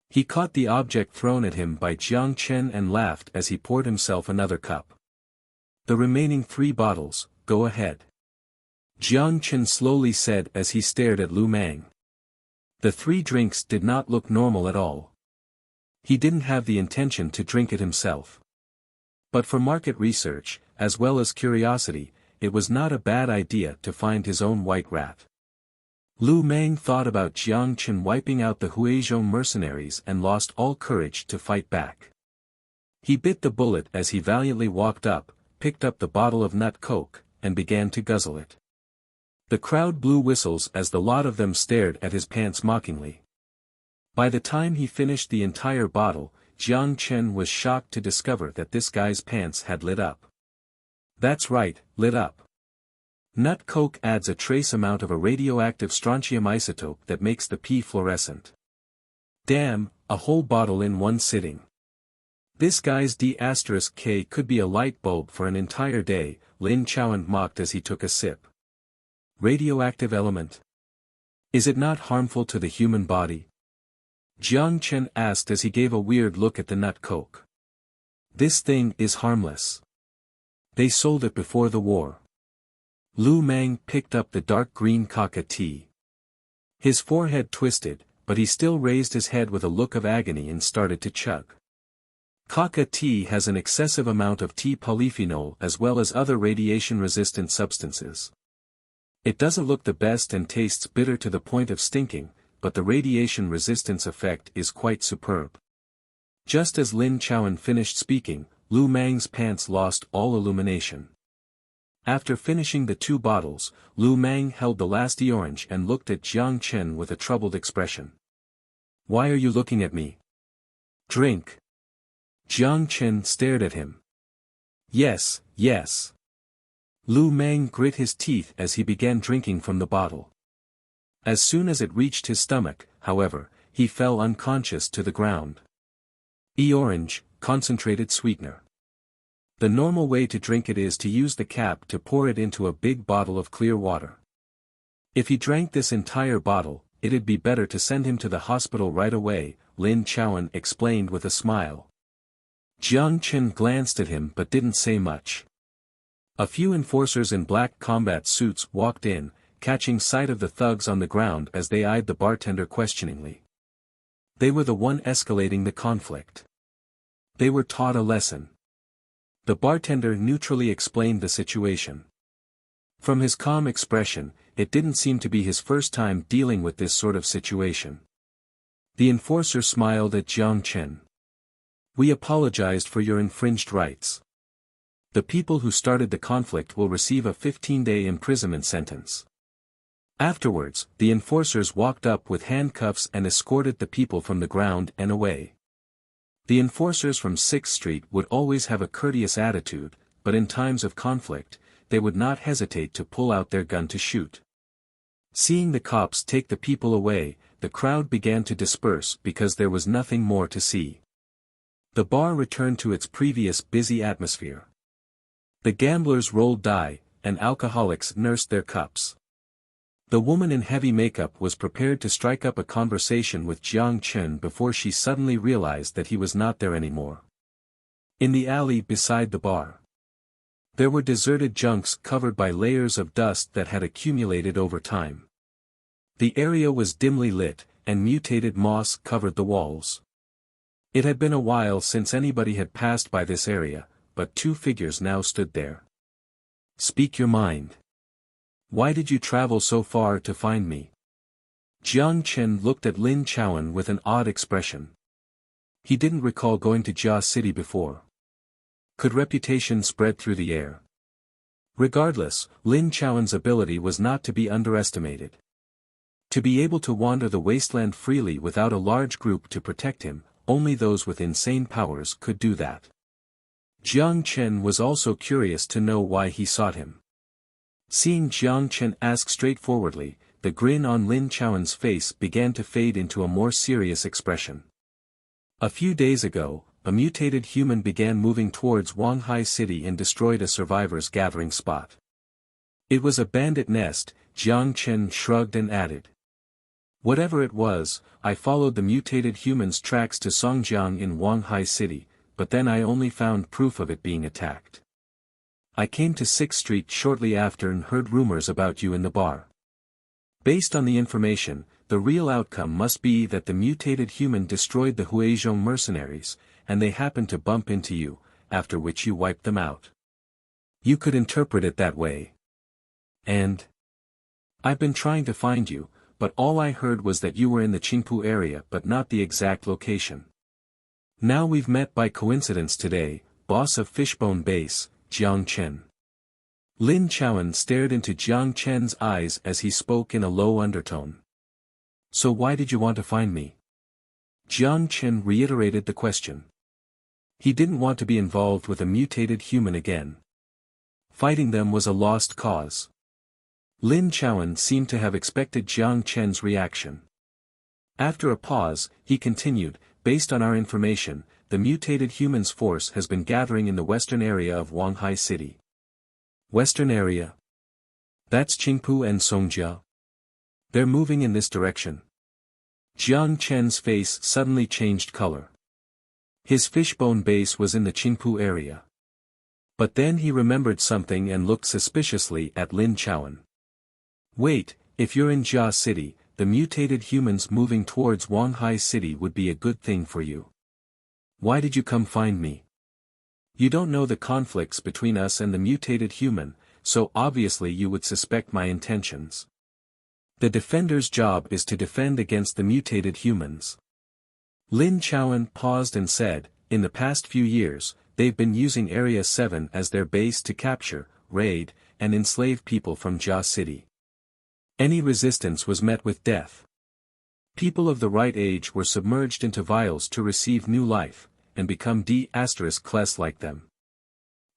He caught the object thrown at him by Jiang Chen and laughed as he poured himself another cup. The remaining 3 bottles, go ahead. Jiang Chen slowly said as he stared at Lu Mang. The 3 drinks did not look normal at all. He didn't have the intention to drink it himself. But for market research, as well as curiosity, it was not a bad idea to find his own white rat. Lu Mang thought about Jiang Chen wiping out the Huizhou mercenaries and lost all courage to fight back. He bit the bullet as he valiantly walked up, picked up the bottle of nut coke, and began to guzzle it. The crowd blew whistles as the lot of them stared at his pants mockingly. By the time he finished the entire bottle, Jiang Chen was shocked to discover that this guy's pants had lit up. That's right, lit up. Nut coke adds a trace amount of a radioactive strontium isotope that makes the pee fluorescent. Damn, a whole bottle in one sitting. This guy's D*K could be a light bulb for an entire day, Lin Chowan mocked as he took a sip. Radioactive element? Is it not harmful to the human body? Jiang Chen asked as he gave a weird look at the nut coke. This thing is harmless. They sold it before the war. Lu Mang picked up the dark green coca tea. His forehead twisted, but he still raised his head with a look of agony and started to chug. Coca tea has an excessive amount of T polyphenol as well as other radiation-resistant substances. It doesn't look the best and tastes bitter to the point of stinking, but the radiation resistance effect is quite superb. Just as Lin Chowan finished speaking, Lu Mang's pants lost all illumination. After finishing the 2 bottles, Lu Mang held the last orange and looked at Jiang Chen with a troubled expression. Why are you looking at me? Drink. Jiang Chen stared at him. Yes, yes. Lu Mang grit his teeth as he began drinking from the bottle. As soon as it reached his stomach, however, he fell unconscious to the ground. Orange, concentrated sweetener. The normal way to drink it is to use the cap to pour it into a big bottle of clear water. If he drank this entire bottle, it'd be better to send him to the hospital right away, Lin Chowan explained with a smile. Jiang Chen glanced at him but didn't say much. A few enforcers in black combat suits walked in, catching sight of the thugs on the ground as they eyed the bartender questioningly. They were the one escalating the conflict. They were taught a lesson. The bartender neutrally explained the situation. From his calm expression, it didn't seem to be his first time dealing with this sort of situation. The enforcer smiled at Jiang Chen. We apologized for your infringed rights. The people who started the conflict will receive a 15-day imprisonment sentence. Afterwards, the enforcers walked up with handcuffs and escorted the people from the ground and away. The enforcers from 6th Street would always have a courteous attitude, but in times of conflict, they would not hesitate to pull out their gun to shoot. Seeing the cops take the people away, the crowd began to disperse because there was nothing more to see. The bar returned to its previous busy atmosphere. The gamblers rolled die, and alcoholics nursed their cups. The woman in heavy makeup was prepared to strike up a conversation with Jiang Chen before she suddenly realized that he was not there anymore. In the alley beside the bar, there were deserted junks covered by layers of dust that had accumulated over time. The area was dimly lit, and mutated moss covered the walls. It had been a while since anybody had passed by this area, but two figures now stood there. Speak your mind. Why did you travel so far to find me? Jiang Chen looked at Lin Chowan with an odd expression. He didn't recall going to Jia City before. Could reputation spread through the air? Regardless, Lin Chowan's ability was not to be underestimated. To be able to wander the wasteland freely without a large group to protect him, only those with insane powers could do that. Jiang Chen was also curious to know why he sought him. Seeing Jiang Chen ask straightforwardly, the grin on Lin Chowan's face began to fade into a more serious expression. A few days ago, a mutated human began moving towards Wanghai City and destroyed a survivors' gathering spot. It was a bandit nest, Jiang Chen shrugged and added. Whatever it was, I followed the mutated human's tracks to Songjiang in Wanghai City, but then I only found proof of it being attacked. I came to 6th Street shortly after and heard rumors about you in the bar. Based on the information, the real outcome must be that the mutated human destroyed the Huizhong mercenaries, and they happened to bump into you, after which you wiped them out. You could interpret it that way. And I've been trying to find you, but all I heard was that you were in the Qingpu area but not the exact location. Now we've met by coincidence today, boss of Fishbone Base, Jiang Chen. Lin Chowan stared into Jiang Chen's eyes as he spoke in a low undertone. So why did you want to find me? Jiang Chen reiterated the question. He didn't want to be involved with a mutated human again. Fighting them was a lost cause. Lin Chowan seemed to have expected Jiang Chen's reaction. After a pause, he continued, based on our information, the mutated human's force has been gathering in the western area of Wanghai City. Western area? That's Qingpu and Songjia. They're moving in this direction. Jiang Chen's face suddenly changed color. His fishbone base was in the Qingpu area. But then he remembered something and looked suspiciously at Lin Chowan. Wait, if you're in Jia City, the mutated humans moving towards Wanghai City would be a good thing for you. Why did you come find me? You don't know the conflicts between us and the mutated human, so obviously you would suspect my intentions. The defender's job is to defend against the mutated humans. Lin Chowan paused and said, in the past few years, they've been using Area 7 as their base to capture, raid, and enslave people from Jia City. Any resistance was met with death. People of the right age were submerged into vials to receive new life, and become D***less like them.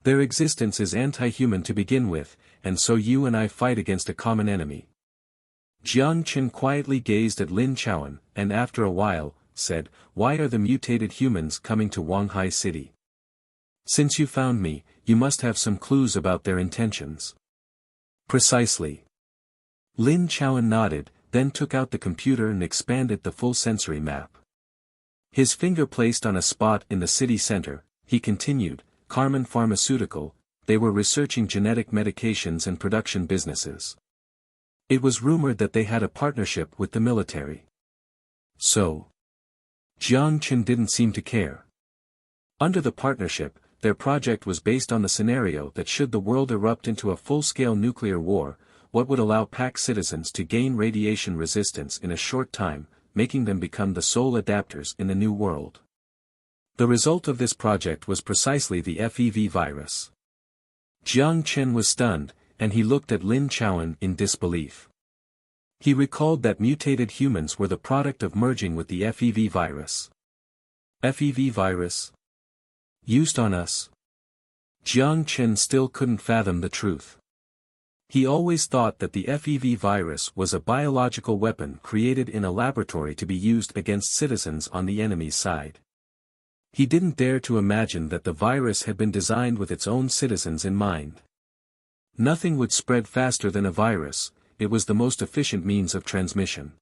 Their existence is anti-human to begin with, and so you and I fight against a common enemy. Jiang Chen quietly gazed at Lin Chowan, and after a while, said, "Why are the mutated humans coming to Wanghai City? Since you found me, you must have some clues about their intentions." "Precisely." Lin Chuan nodded, then took out the computer and expanded the full sensory map. His finger placed on a spot in the city center, he continued, "Carmen Pharmaceutical, they were researching genetic medications and production businesses. It was rumored that they had a partnership with the military. So, Jiang Chen didn't seem to care. Under the partnership, their project was based on the scenario that should the world erupt into a full-scale nuclear war, what would allow PAC citizens to gain radiation resistance in a short time, making them become the sole adapters in the new world. The result of this project was precisely the FEV virus." Jiang Chen was stunned, and he looked at Lin Chuan in disbelief. He recalled that mutated humans were the product of merging with the FEV virus. FEV virus? Used on us? Jiang Chen still couldn't fathom the truth. He always thought that the FEV virus was a biological weapon created in a laboratory to be used against citizens on the enemy's side. He didn't dare to imagine that the virus had been designed with its own citizens in mind. Nothing would spread faster than a virus, it was the most efficient means of transmission.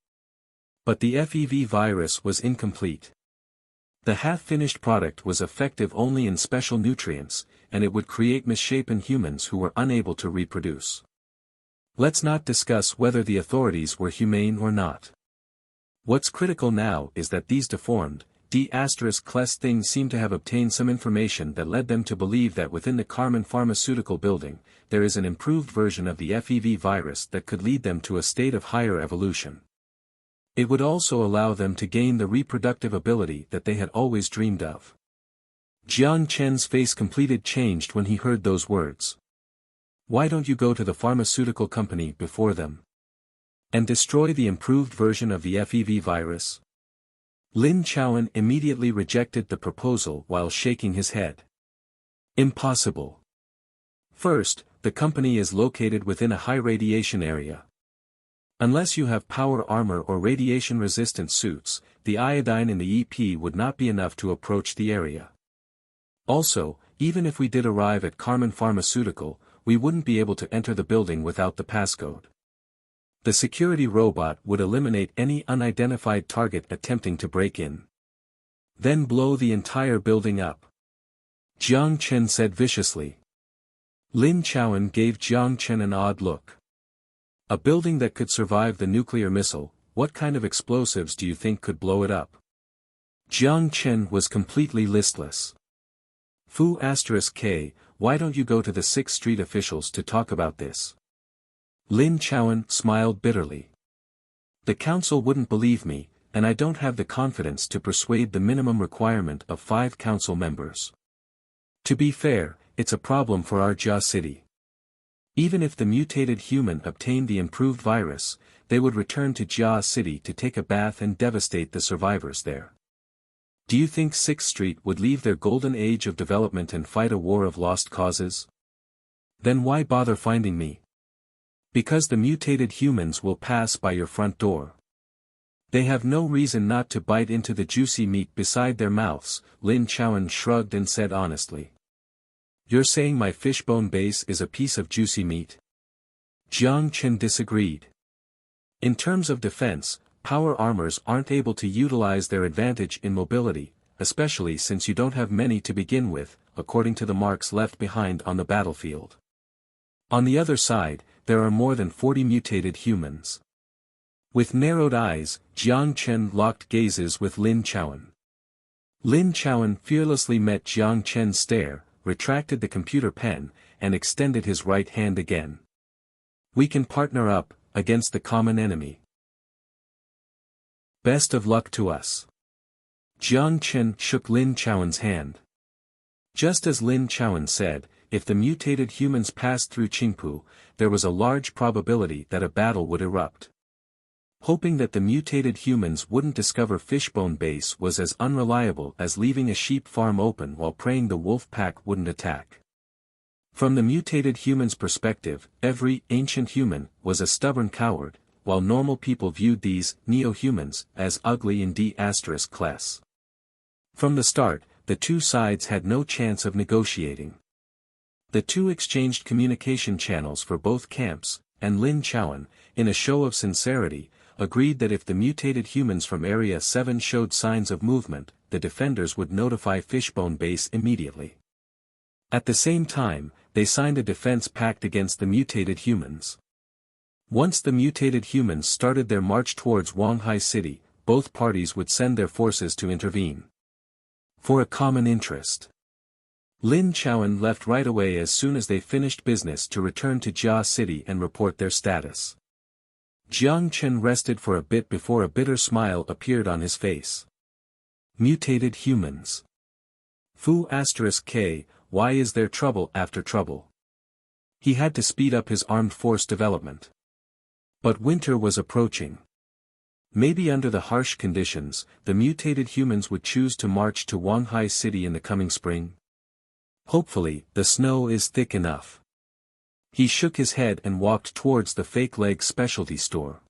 But the FEV virus was incomplete. The half-finished product was effective only in special nutrients, and it would create misshapen humans who were unable to reproduce. Let's not discuss whether the authorities were humane or not. What's critical now is that these deformed, D*class things seem to have obtained some information that led them to believe that within the Carmen Pharmaceutical building, there is an improved version of the FEV virus that could lead them to a state of higher evolution. It would also allow them to gain the reproductive ability that they had always dreamed of. Jiang Chen's face completely changed when he heard those words. "Why don't you go to the pharmaceutical company before them? And destroy the improved version of the FEV virus?" Lin Chuan immediately rejected the proposal while shaking his head. "Impossible. First, the company is located within a high radiation area. Unless you have power armor or radiation-resistant suits, the iodine in the EP would not be enough to approach the area. Also, even if we did arrive at Carmen Pharmaceutical, we wouldn't be able to enter the building without the passcode. The security robot would eliminate any unidentified target attempting to break in. Then blow the entire building up," Jiang Chen said viciously. Lin Chuan gave Jiang Chen an odd look. "A building that could survive the nuclear missile, what kind of explosives do you think could blow it up?" Jiang Chen was completely listless. Fu*K, why don't you go to the 6th Street officials to talk about this?" Lin Chuan smiled bitterly. "The council wouldn't believe me, and I don't have the confidence to persuade the minimum requirement of 5 council members. To be fair, it's a problem for our Jia city. Even if the mutated human obtained the improved virus, they would return to Jia city to take a bath and devastate the survivors there. Do you think 6th Street would leave their golden age of development and fight a war of lost causes? Then why bother finding me? Because the mutated humans will pass by your front door. They have no reason not to bite into the juicy meat beside their mouths," Lin Chuan shrugged and said honestly. "You're saying my fishbone base is a piece of juicy meat?" Jiang Chen disagreed. "In terms of defense, power armors aren't able to utilize their advantage in mobility, especially since you don't have many to begin with, according to the marks left behind on the battlefield. On the other side, there are more than 40 mutated humans." With narrowed eyes, Jiang Chen locked gazes with Lin Chuan. Lin Chuan fearlessly met Jiang Chen's stare, retracted the computer pen, and extended his right hand again. "We can partner up, against the common enemy. Best of luck to us." Jiang Chen shook Lin Chuan's hand. Just as Lin Chuan said, if the mutated humans passed through Qingpu, there was a large probability that a battle would erupt. Hoping that the mutated humans wouldn't discover Fishbone Base was as unreliable as leaving a sheep farm open while praying the wolf pack wouldn't attack. From the mutated humans' perspective, every ancient human was a stubborn coward, while normal people viewed these neo-humans as ugly in D**class. From the start, the two sides had no chance of negotiating. The two exchanged communication channels for both camps, and Lin Chowan, in a show of sincerity, agreed that if the mutated humans from Area 7 showed signs of movement, the defenders would notify Fishbone Base immediately. At the same time, they signed a defense pact against the mutated humans. Once the mutated humans started their march towards Wanghai City, both parties would send their forces to intervene. For a common interest. Lin Chowan left right away as soon as they finished business to return to Jia City and report their status. Jiang Chen rested for a bit before a bitter smile appeared on his face. Mutated humans. Fu*K, why is there trouble after trouble? He had to speed up his armed force development. But winter was approaching. Maybe under the harsh conditions, the mutated humans would choose to march to Wanghai City in the coming spring. Hopefully, the snow is thick enough. He shook his head and walked towards the fake leg specialty store.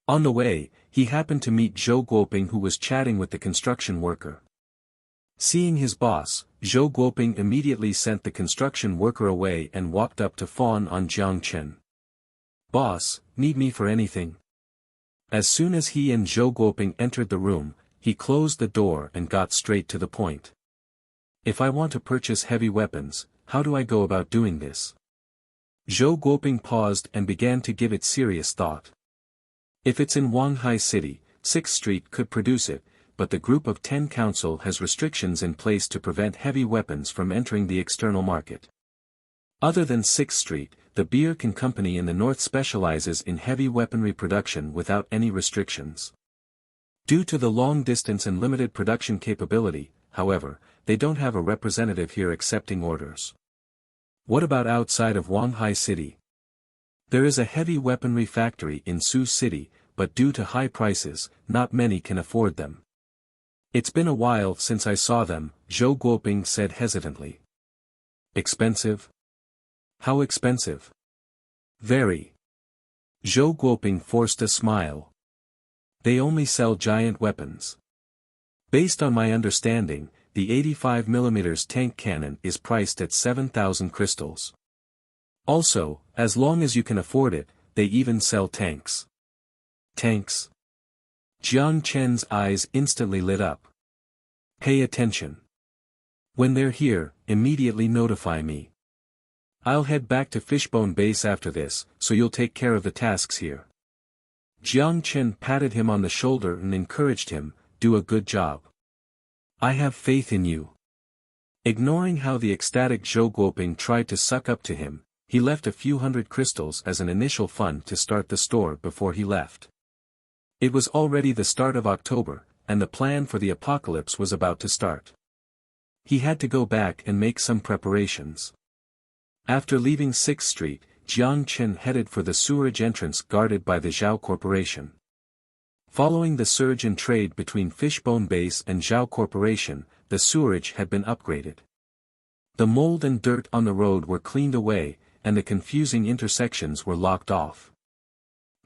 On the way, he happened to meet Zhou Guoping, who was chatting with the construction worker. Seeing his boss, Zhou Guoping immediately sent the construction worker away and walked up to fawn on Jiang Chen. "Boss, need me for anything?" As soon as he and Zhou Guoping entered the room, he closed the door and got straight to the point. "If I want to purchase heavy weapons, how do I go about doing this?" Zhou Guoping paused and began to give it serious thought. If it's in Wanghai City, 6th Street could produce it, but the Group of 10 Council has restrictions in place to prevent heavy weapons from entering the external market. Other than 6th Street, the Birkin Company in the north specializes in heavy weaponry production without any restrictions. Due to the long distance and limited production capability, however, they don't have a representative here accepting orders. What about outside of Wanghai City? There is a heavy weaponry factory in Sioux City, but due to high prices, not many can afford them. It's been a while since I saw them, Zhou Guoping said hesitantly. Expensive? How expensive? Very. Zhou Guoping forced a smile. They only sell giant weapons. Based on my understanding, the 85mm tank cannon is priced at 7,000 crystals. Also, as long as you can afford it, they even sell tanks. Tanks? Jiang Chen's eyes instantly lit up. Pay attention. When they're here, immediately notify me. I'll head back to Fishbone Base after this, so you'll take care of the tasks here. Jiang Chen patted him on the shoulder and encouraged him, do a good job. I have faith in you. Ignoring how the ecstatic Zhou Guoping tried to suck up to him, he left a few hundred crystals as an initial fund to start the store before he left. It was already the start of October, and the plan for the apocalypse was about to start. He had to go back and make some preparations. After leaving 6th Street, Jiang Chen headed for the sewerage entrance guarded by the Zhao Corporation. Following the surge in trade between Fishbone Base and Zhao Corporation, the sewerage had been upgraded. The mold and dirt on the road were cleaned away, and the confusing intersections were locked off.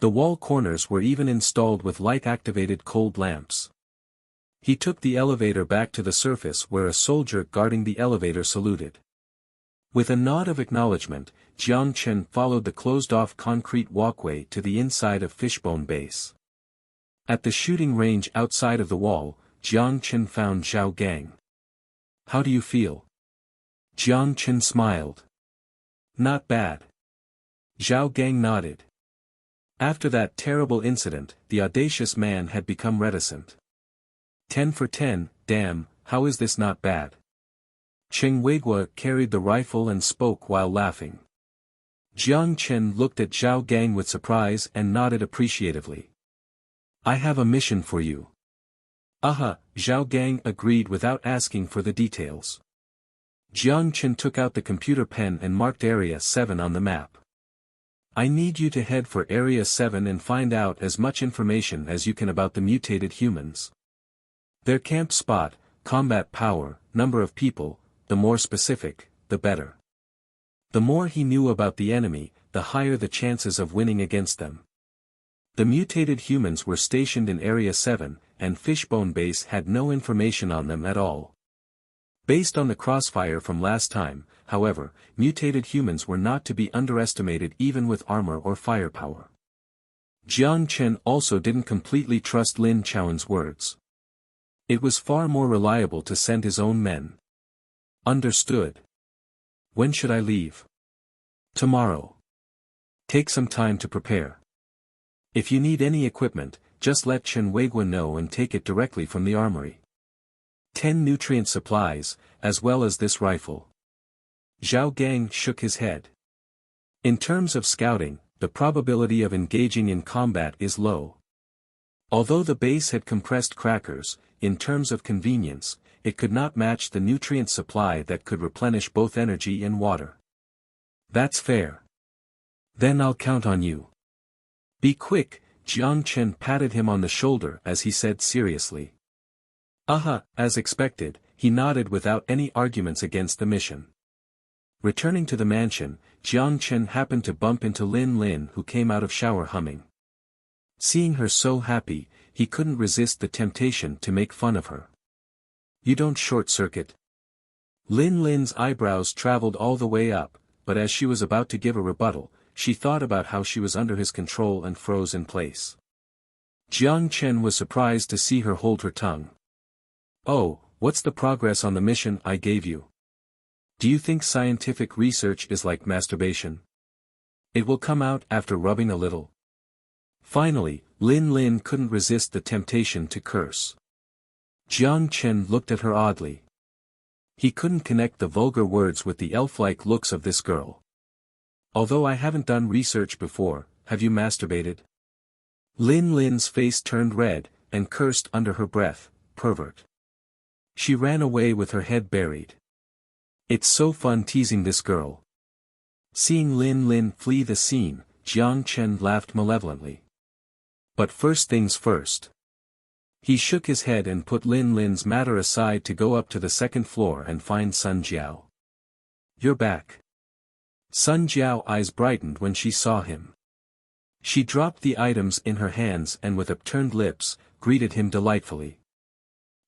The wall corners were even installed with light-activated cold lamps. He took the elevator back to the surface where a soldier guarding the elevator saluted. With a nod of acknowledgement, Jiang Chen followed the closed-off concrete walkway to the inside of Fishbone Base. At the shooting range outside of the wall, Jiang Chen found Zhao Gang. How do you feel? Jiang Chen smiled. Not bad. Zhao Gang nodded. After that terrible incident, the audacious man had become reticent. 10 for 10, damn, how is this not bad? Cheng Weigua carried the rifle and spoke while laughing. Jiang Chen looked at Zhao Gang with surprise and nodded appreciatively. I have a mission for you. Aha, Zhao Gang agreed without asking for the details. Jiang Chen took out the computer pen and marked Area 7 on the map. I need you to head for Area 7 and find out as much information as you can about the mutated humans. Their camp spot, combat power, number of people, the more specific, the better. The more he knew about the enemy, the higher the chances of winning against them. The mutated humans were stationed in Area 7, and Fishbone Base had no information on them at all. Based on the crossfire from last time, however, mutated humans were not to be underestimated even with armor or firepower. Jiang Chen also didn't completely trust Lin Chaoen's words. It was far more reliable to send his own men. Understood. When should I leave? Tomorrow. Take some time to prepare. If you need any equipment, just let Chen Weiguo know and take it directly from the armory. 10 nutrient supplies, as well as this rifle. Zhao Gang shook his head. In terms of scouting, the probability of engaging in combat is low. Although the base had compressed crackers, in terms of convenience, it could not match the nutrient supply that could replenish both energy and water. That's fair. Then I'll count on you. Be quick, Jiang Chen patted him on the shoulder as he said seriously. As expected, he nodded without any arguments against the mission. Returning to the mansion, Jiang Chen happened to bump into Lin Lin, who came out of shower humming. Seeing her so happy, he couldn't resist the temptation to make fun of her. You don't short-circuit. Lin Lin's eyebrows traveled all the way up, but as she was about to give a rebuttal, she thought about how she was under his control and froze in place. Jiang Chen was surprised to see her hold her tongue. Oh, what's the progress on the mission I gave you? Do you think scientific research is like masturbation? It will come out after rubbing a little. Finally, Lin Lin couldn't resist the temptation to curse. Jiang Chen looked at her oddly. He couldn't connect the vulgar words with the elf-like looks of this girl. Although I haven't done research before, have you masturbated? Lin Lin's face turned red, and cursed under her breath, pervert. She ran away with her head buried. It's so fun teasing this girl. Seeing Lin Lin flee the scene, Jiang Chen laughed malevolently. But first things first. He shook his head and put Lin Lin's matter aside to go up to the second floor and find Sun Jiao. You're back. Sun Jiao's eyes brightened when she saw him. She dropped the items in her hands and with upturned lips, greeted him delightfully.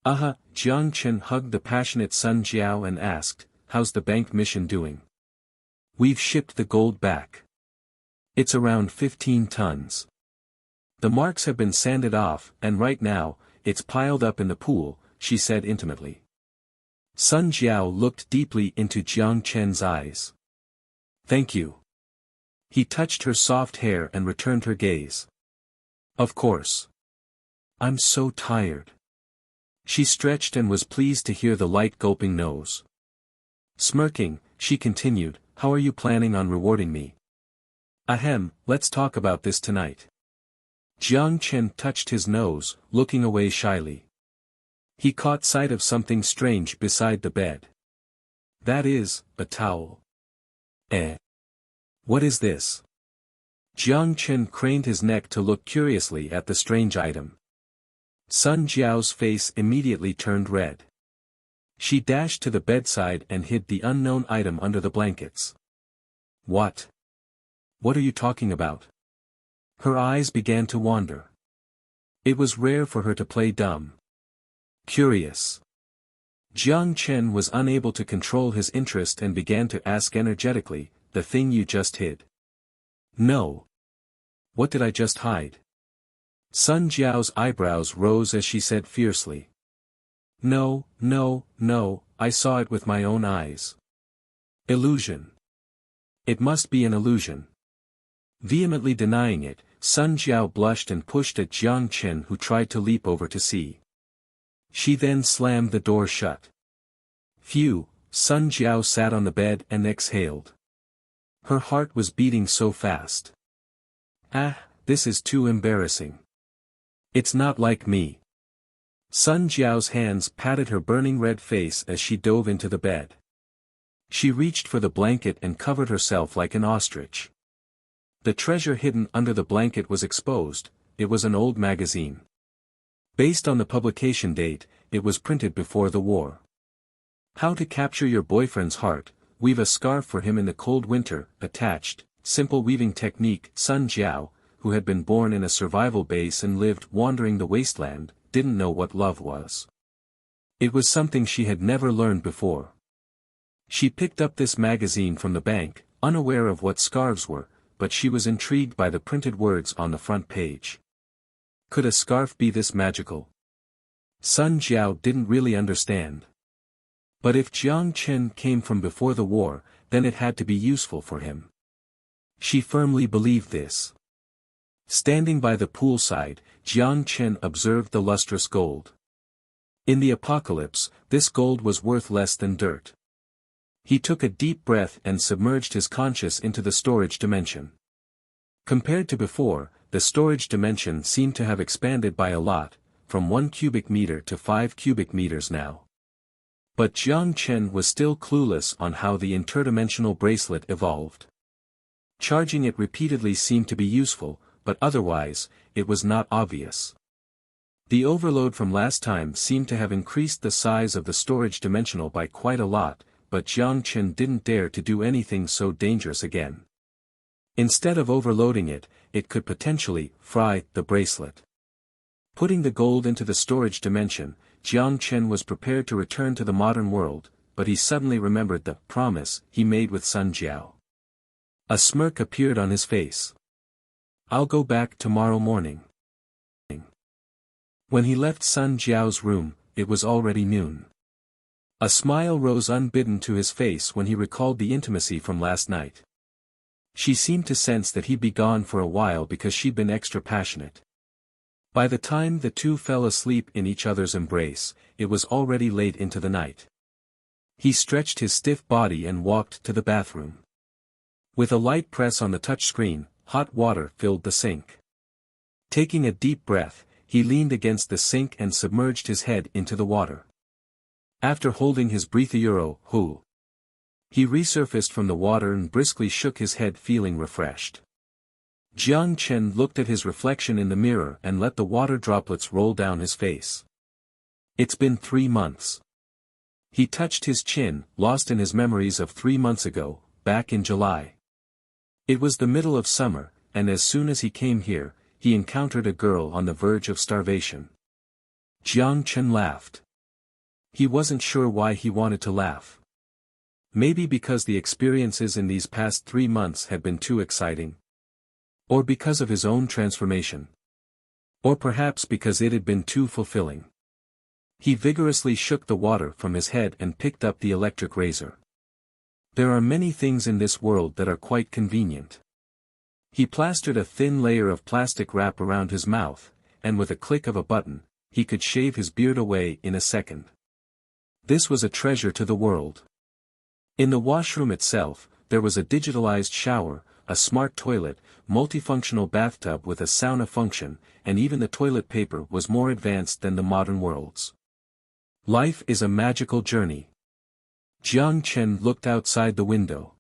Jiang Chen hugged the passionate Sun Jiao and asked, how's the bank mission doing? We've shipped the gold back. It's around 15 tons. The marks have been sanded off, and right now, it's piled up in the pool, she said intimately. Sun Jiao looked deeply into Jiang Chen's eyes. Thank you. He touched her soft hair and returned her gaze. Of course. I'm so tired. She stretched and was pleased to hear the light gulping nose. Smirking, she continued, how are you planning on rewarding me? Let's talk about this tonight. Jiang Chen touched his nose, looking away shyly. He caught sight of something strange beside the bed. That is, a towel. What is this? Jiang Chen craned his neck to look curiously at the strange item. Sun Jiao's face immediately turned red. She dashed to the bedside and hid the unknown item under the blankets. What? What are you talking about? Her eyes began to wander. It was rare for her to play dumb. Curious. Jiang Chen was unable to control his interest and began to ask energetically, the thing you just hid. No. What did I just hide? Sun Jiao's eyebrows rose as she said fiercely. No, I saw it with my own eyes. Illusion. It must be an illusion. Vehemently denying it, Sun Jiao blushed and pushed at Jiang Chen, who tried to leap over to see. She then slammed the door shut. Phew, Sun Jiao sat on the bed and exhaled. Her heart was beating so fast. This is too embarrassing. It's not like me. Sun Jiao's hands patted her burning red face as she dove into the bed. She reached for the blanket and covered herself like an ostrich. The treasure hidden under the blanket was exposed. It was an old magazine. Based on the publication date, it was printed before the war. How to capture your boyfriend's heart, weave a scarf for him in the cold winter, attached, simple weaving technique. Sun Jiao, who had been born in a survival base and lived wandering the wasteland, didn't know what love was. It was something she had never learned before. She picked up this magazine from the bank, unaware of what scarves were, but she was intrigued by the printed words on the front page. Could a scarf be this magical? Sun Jiao didn't really understand. But if Jiang Chen came from before the war, then it had to be useful for him. She firmly believed this. Standing by the poolside, Jiang Chen observed the lustrous gold. In the apocalypse, this gold was worth less than dirt. He took a deep breath and submerged his conscious into the storage dimension. Compared to before, the storage dimension seemed to have expanded by a lot, from 1 cubic meter to 5 cubic meters now. But Jiang Chen was still clueless on how the interdimensional bracelet evolved. Charging it repeatedly seemed to be useful, but otherwise, it was not obvious. The overload from last time seemed to have increased the size of the storage dimensional by quite a lot, but Jiang Chen didn't dare to do anything so dangerous again. Instead of overloading it, it could potentially fry the bracelet. Putting the gold into the storage dimension, Jiang Chen was prepared to return to the modern world, but he suddenly remembered the promise he made with Sun Jiao. A smirk appeared on his face. "I'll go back tomorrow morning." When he left Sun Jiao's room, it was already noon. A smile rose unbidden to his face when he recalled the intimacy from last night. She seemed to sense that he'd be gone for a while because she'd been extra passionate. By the time the two fell asleep in each other's embrace, it was already late into the night. He stretched his stiff body and walked to the bathroom. With a light press on the touchscreen, hot water filled the sink. Taking a deep breath, he leaned against the sink and submerged his head into the water. After holding his breath he resurfaced from the water and briskly shook his head, feeling refreshed. Jiang Chen looked at his reflection in the mirror and let the water droplets roll down his face. It's been 3 months. He touched his chin, lost in his memories of 3 months ago, back in July. It was the middle of summer, and as soon as he came here, he encountered a girl on the verge of starvation. Jiang Chen laughed. He wasn't sure why he wanted to laugh. Maybe because the experiences in these past 3 months had been too exciting. Or because of his own transformation. Or perhaps because it had been too fulfilling. He vigorously shook the water from his head and picked up the electric razor. There are many things in this world that are quite convenient. He plastered a thin layer of plastic wrap around his mouth, and with a click of a button, he could shave his beard away in a second. This was a treasure to the world. In the washroom itself, there was a digitalized shower, a smart toilet, multifunctional bathtub with a sauna function, and even the toilet paper was more advanced than the modern world's. Life is a magical journey. Jiang Chen looked outside the window.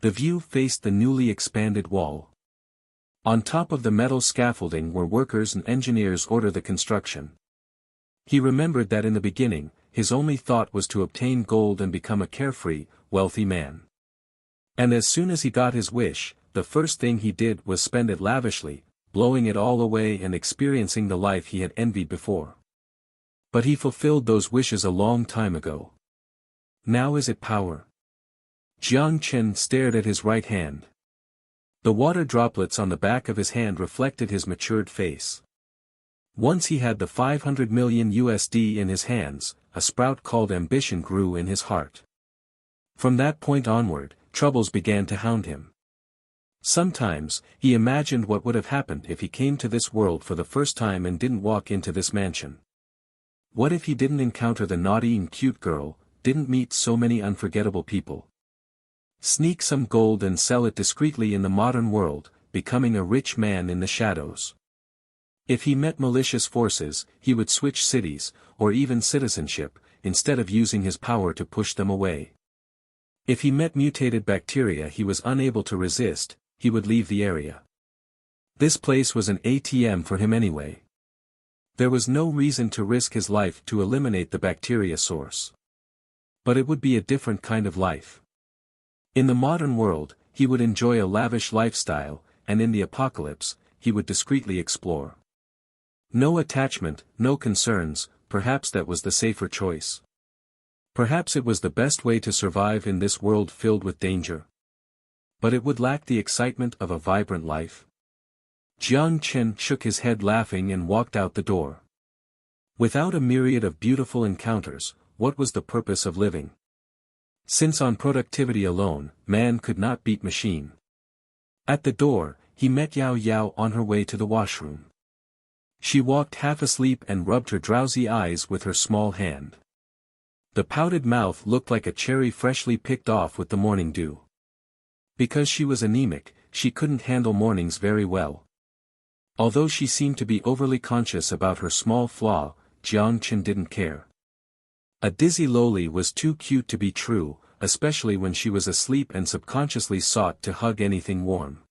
The view faced the newly expanded wall. On top of the metal scaffolding were workers and engineers order the construction. He remembered that in the beginning, his only thought was to obtain gold and become a carefree, wealthy man. And as soon as he got his wish, the first thing he did was spend it lavishly, blowing it all away and experiencing the life he had envied before. But he fulfilled those wishes a long time ago. Now is it power? Jiang Chen stared at his right hand. The water droplets on the back of his hand reflected his matured face. Once he had the 500 million USD in his hands, a sprout called ambition grew in his heart. From that point onward, troubles began to hound him. Sometimes, he imagined what would have happened if he came to this world for the first time and didn't walk into this mansion. What if he didn't encounter the naughty and cute girl, didn't meet so many unforgettable people? Sneak some gold and sell it discreetly in the modern world, becoming a rich man in the shadows. If he met malicious forces, he would switch cities, or even citizenship, instead of using his power to push them away. If he met mutated bacteria he was unable to resist, he would leave the area. This place was an ATM for him anyway. There was no reason to risk his life to eliminate the bacteria source. But it would be a different kind of life. In the modern world, he would enjoy a lavish lifestyle, and in the apocalypse, he would discreetly explore. No attachment, no concerns, perhaps that was the safer choice. Perhaps it was the best way to survive in this world filled with danger. But it would lack the excitement of a vibrant life. Jiang Chen shook his head laughing and walked out the door. Without a myriad of beautiful encounters, what was the purpose of living? Since on productivity alone, man could not beat machine. At the door, he met Yao Yao on her way to the washroom. She walked half asleep and rubbed her drowsy eyes with her small hand. The pouted mouth looked like a cherry freshly picked off with the morning dew. Because she was anemic, she couldn't handle mornings very well. Although she seemed to be overly conscious about her small flaw, Jiang Chen didn't care. A dizzy loli was too cute to be true, especially when she was asleep and subconsciously sought to hug anything warm.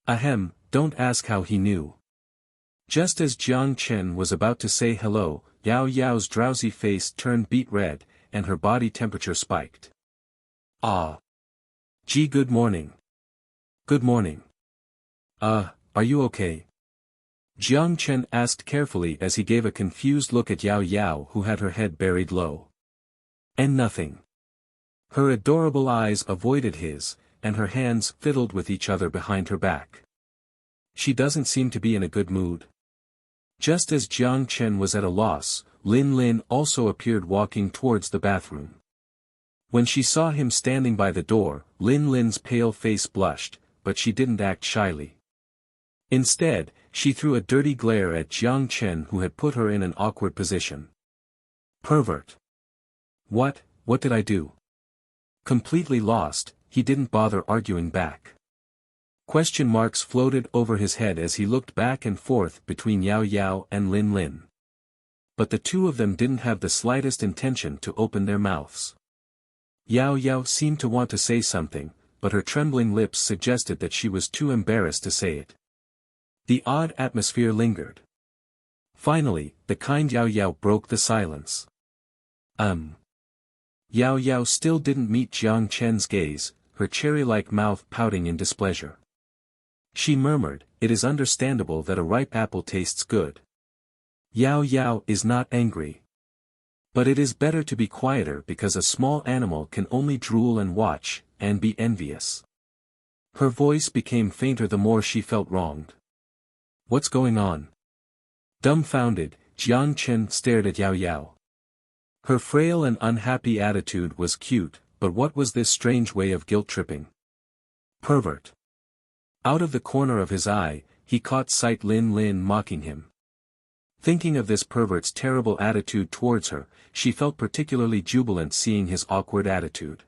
Ahem, don't ask how he knew. Just as Jiang Chen was about to say hello, Yao Yao's drowsy face turned beet red, and her body temperature spiked. Ah. Gee, good morning. Good morning. Are you okay? Jiang Chen asked carefully as he gave a confused look at Yao Yao, who had her head buried low. And nothing. Her adorable eyes avoided his, and her hands fiddled with each other behind her back. She doesn't seem to be in a good mood. Just as Jiang Chen was at a loss, Lin Lin also appeared walking towards the bathroom. When she saw him standing by the door, Lin Lin's pale face blushed, but she didn't act shyly. Instead, she threw a dirty glare at Jiang Chen, who had put her in an awkward position. Pervert. What did I do? Completely lost, he didn't bother arguing back. Question marks floated over his head as he looked back and forth between Yao Yao and Lin Lin. But the two of them didn't have the slightest intention to open their mouths. Yao Yao seemed to want to say something, but her trembling lips suggested that she was too embarrassed to say it. The odd atmosphere lingered. Finally, the kind Yao Yao broke the silence. Yao Yao still didn't meet Jiang Chen's gaze, her cherry-like mouth pouting in displeasure. She murmured, "It is understandable that a ripe apple tastes good." Yao Yao is not angry. But it is better to be quieter because a small animal can only drool and watch, and be envious. Her voice became fainter the more she felt wronged. What's going on? Dumbfounded, Jiang Chen stared at Yao Yao. Her frail and unhappy attitude was cute, but what was this strange way of guilt-tripping? Pervert. Out of the corner of his eye, he caught sight Lin Lin mocking him. Thinking of this pervert's terrible attitude towards her, she felt particularly jubilant seeing his awkward attitude.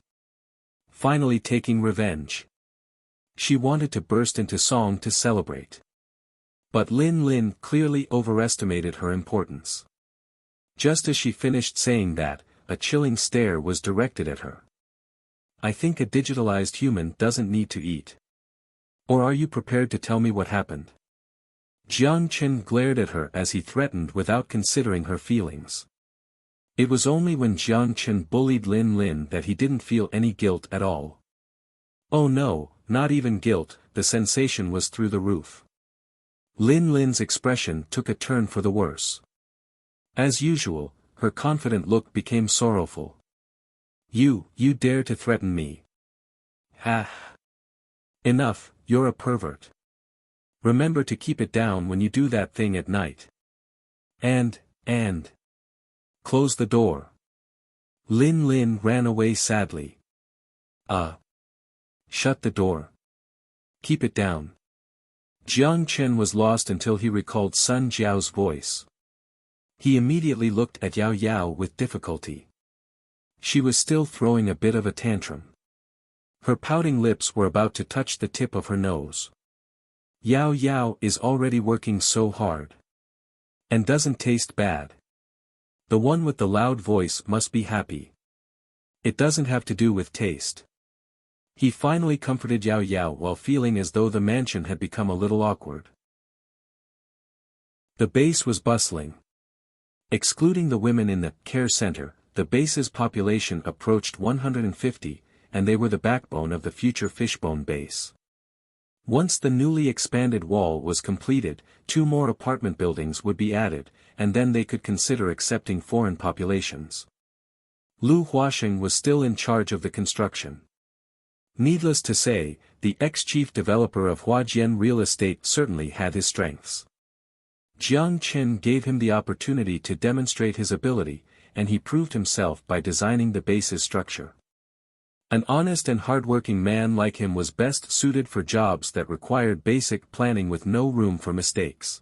Finally taking revenge. She wanted to burst into song to celebrate. But Lin Lin clearly overestimated her importance. Just as she finished saying that, a chilling stare was directed at her. I think a digitalized human doesn't need to eat. Or are you prepared to tell me what happened? Jiang Chen glared at her as he threatened without considering her feelings. It was only when Jiang Chen bullied Lin Lin that he didn't feel any guilt at all. Oh no, not even guilt, the sensation was through the roof. Lin Lin's expression took a turn for the worse. As usual, her confident look became sorrowful. You dare to threaten me. Ha! Enough, you're a pervert. Remember to keep it down when you do that thing at night. And. Close the door. Lin Lin ran away sadly. Shut the door. Keep it down. Jiang Chen was lost until he recalled Sun Jiao's voice. He immediately looked at Yao Yao with difficulty. She was still throwing a bit of a tantrum. Her pouting lips were about to touch the tip of her nose. Yao Yao is already working so hard. And doesn't taste bad. The one with the loud voice must be happy. It doesn't have to do with taste. He finally comforted Yao Yao while feeling as though the mansion had become a little awkward. The base was bustling. Excluding the women in the care center, the base's population approached 150, and they were the backbone of the future Fishbone base. Once the newly expanded wall was completed, 2 more apartment buildings would be added, and then they could consider accepting foreign populations. Lu Huaxing was still in charge of the construction. Needless to say, the ex-chief developer of Huajian real estate certainly had his strengths. Jiang Chen gave him the opportunity to demonstrate his ability, and he proved himself by designing the base's structure. An honest and hardworking man like him was best suited for jobs that required basic planning with no room for mistakes.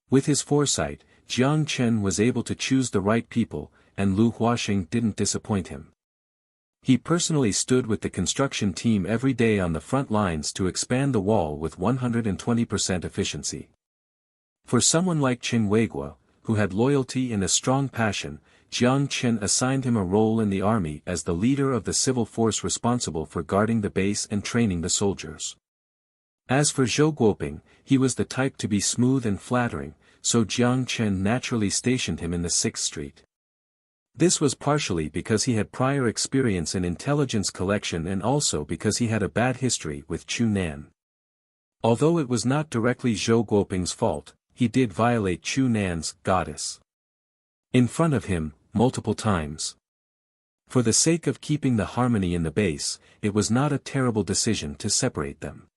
With his foresight, Jiang Chen was able to choose the right people, and Lu Huaxing didn't disappoint him. He personally stood with the construction team every day on the front lines to expand the wall with 120% efficiency. For someone like Qin Weiguo, who had loyalty and a strong passion, Jiang Chen assigned him a role in the army as the leader of the civil force responsible for guarding the base and training the soldiers. As for Zhou Guoping, he was the type to be smooth and flattering, so Jiang Chen naturally stationed him in the 6th Street. This was partially because he had prior experience in intelligence collection and also because he had a bad history with Chu Nan. Although it was not directly Zhou Guoping's fault, he did violate Chu Nan's goddess in front of him, multiple times. For the sake of keeping the harmony in the base, it was not a terrible decision to separate them.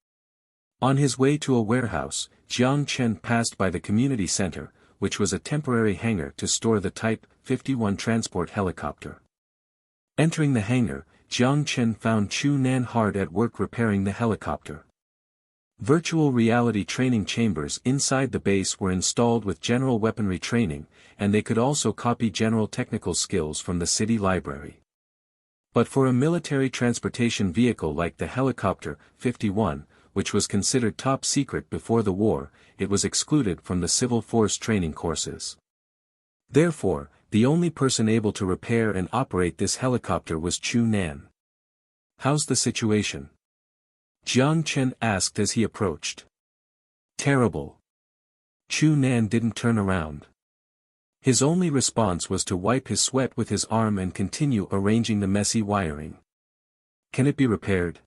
On his way to a warehouse, Jiang Chen passed by the community center, which was a temporary hangar to store the Type 51 transport helicopter. Entering the hangar, Jiang Chen found Chu Nan hard at work repairing the helicopter. Virtual reality training chambers inside the base were installed with general weaponry training, and they could also copy general technical skills from the city library. But for a military transportation vehicle like the helicopter 51, which was considered top secret before the war, it was excluded from the civil force training courses. Therefore, the only person able to repair and operate this helicopter was Chu Nan. "How's the situation?" Jiang Chen asked as he approached. "Terrible." Chu Nan didn't turn around. His only response was to wipe his sweat with his arm and continue arranging the messy wiring. "Can it be repaired?"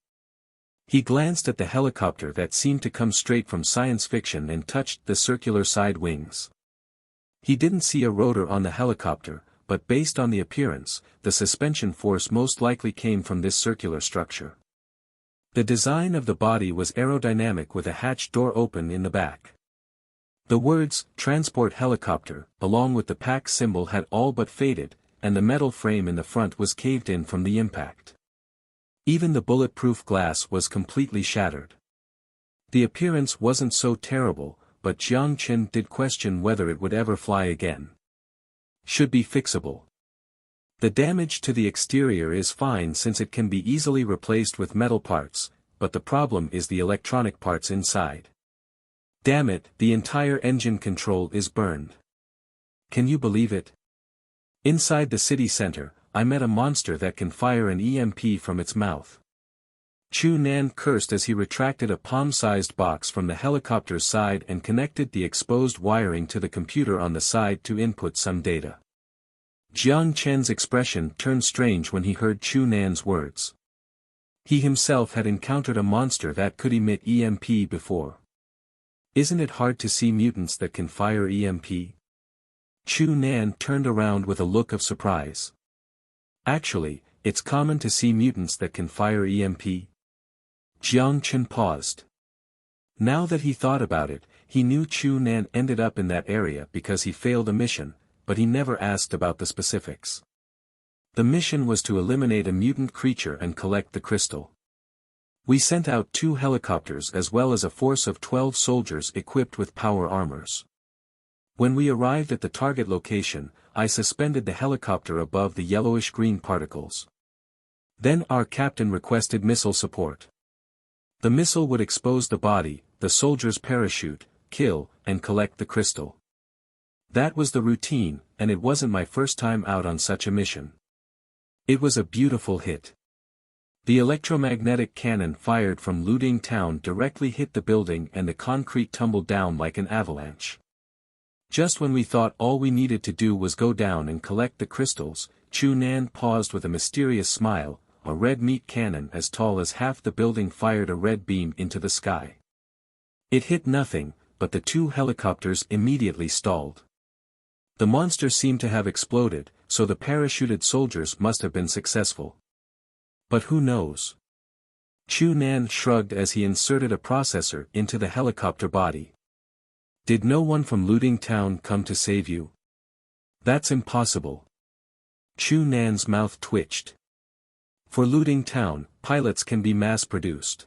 He glanced at the helicopter that seemed to come straight from science fiction and touched the circular side wings. He didn't see a rotor on the helicopter, but based on the appearance, the suspension force most likely came from this circular structure. The design of the body was aerodynamic with a hatch door open in the back. The words, "transport helicopter," along with the pack symbol had all but faded, and the metal frame in the front was caved in from the impact. Even the bulletproof glass was completely shattered. The appearance wasn't so terrible, but Jiang Chen did question whether it would ever fly again. "Should be fixable. The damage to the exterior is fine since it can be easily replaced with metal parts, but the problem is the electronic parts inside. Damn it, the entire engine control is burned. Can you believe it? Inside the city center, I met a monster that can fire an EMP from its mouth." Chu Nan cursed as he retracted a palm-sized box from the helicopter's side and connected the exposed wiring to the computer on the side to input some data. Jiang Chen's expression turned strange when he heard Chu Nan's words. He himself had encountered a monster that could emit EMP before. Isn't it hard to see mutants that can fire EMP? Chu Nan turned around with a look of surprise. Actually, it's common to see mutants that can fire EMP. Jiang Chen paused. Now that he thought about it, he knew Chu Nan ended up in that area because he failed a mission, but he never asked about the specifics. The mission was to eliminate a mutant creature and collect the crystal. We sent out 2 helicopters as well as a force of 12 soldiers equipped with power armors. When we arrived at the target location, I suspended the helicopter above the yellowish-green particles. Then our captain requested missile support. The missile would expose the body, the soldier's parachute, kill, and collect the crystal. That was the routine, and it wasn't my first time out on such a mission. It was a beautiful hit. The electromagnetic cannon fired from Luding Town directly hit the building and the concrete tumbled down like an avalanche. Just when we thought all we needed to do was go down and collect the crystals, Chu Nan paused with a mysterious smile, a red meat cannon as tall as half the building fired a red beam into the sky. It hit nothing, but the two helicopters immediately stalled. The monster seemed to have exploded, so the parachuted soldiers must have been successful. But who knows? Chu Nan shrugged as he inserted a processor into the helicopter body. Did no one from looting town come to save you? That's impossible. Chu Nan's mouth twitched. For looting town, pilots can be mass-produced.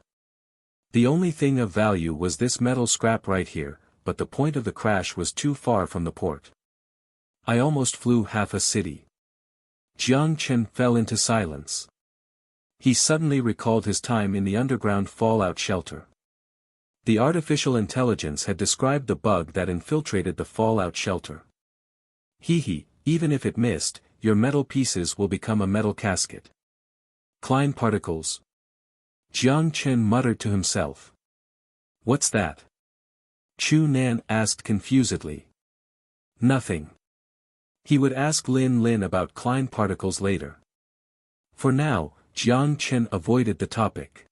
The only thing of value was this metal scrap right here, but the point of the crash was too far from the port. I almost flew half a city. Jiang Chen fell into silence. He suddenly recalled his time in the underground fallout shelter. The artificial intelligence had described the bug that infiltrated the fallout shelter. Even if it missed, your metal pieces will become a metal casket. Klein particles. Jiang Chen muttered to himself. What's that? Chu Nan asked confusedly. Nothing. He would ask Lin Lin about Klein particles later. For now, Jiang Chen avoided the topic.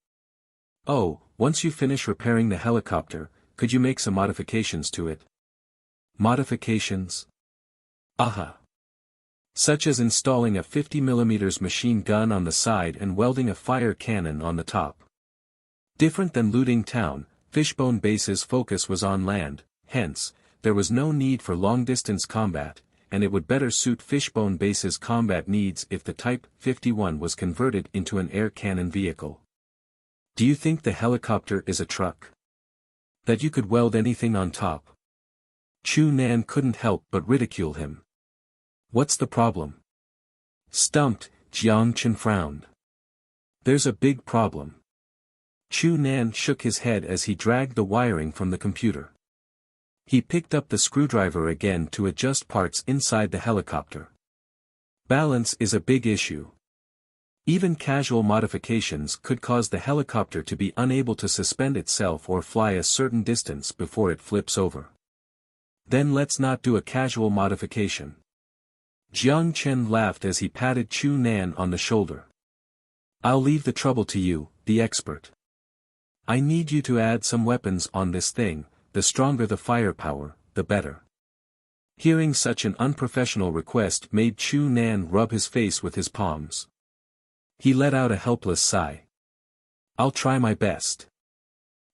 Oh, once you finish repairing the helicopter, could you make some modifications to it? Modifications? Aha. Such as installing a 50mm machine gun on the side and welding a fire cannon on the top. Different than looting town, Fishbone Base's focus was on land, hence, there was no need for long-distance combat, and it would better suit Fishbone Base's combat needs if the Type 51 was converted into an air cannon vehicle. Do you think the helicopter is a truck? That you could weld anything on top? Chu Nan couldn't help but ridicule him. What's the problem? Stumped, Jiang Chen frowned. There's a big problem. Chu Nan shook his head as he dragged the wiring from the computer. He picked up the screwdriver again to adjust parts inside the helicopter. Balance is a big issue. Even casual modifications could cause the helicopter to be unable to suspend itself or fly a certain distance before it flips over. Then let's not do a casual modification. Jiang Chen laughed as he patted Chu Nan on the shoulder. I'll leave the trouble to you, the expert. I need you to add some weapons on this thing, the stronger the firepower, the better. Hearing such an unprofessional request made Chu Nan rub his face with his palms. He let out a helpless sigh. I'll try my best.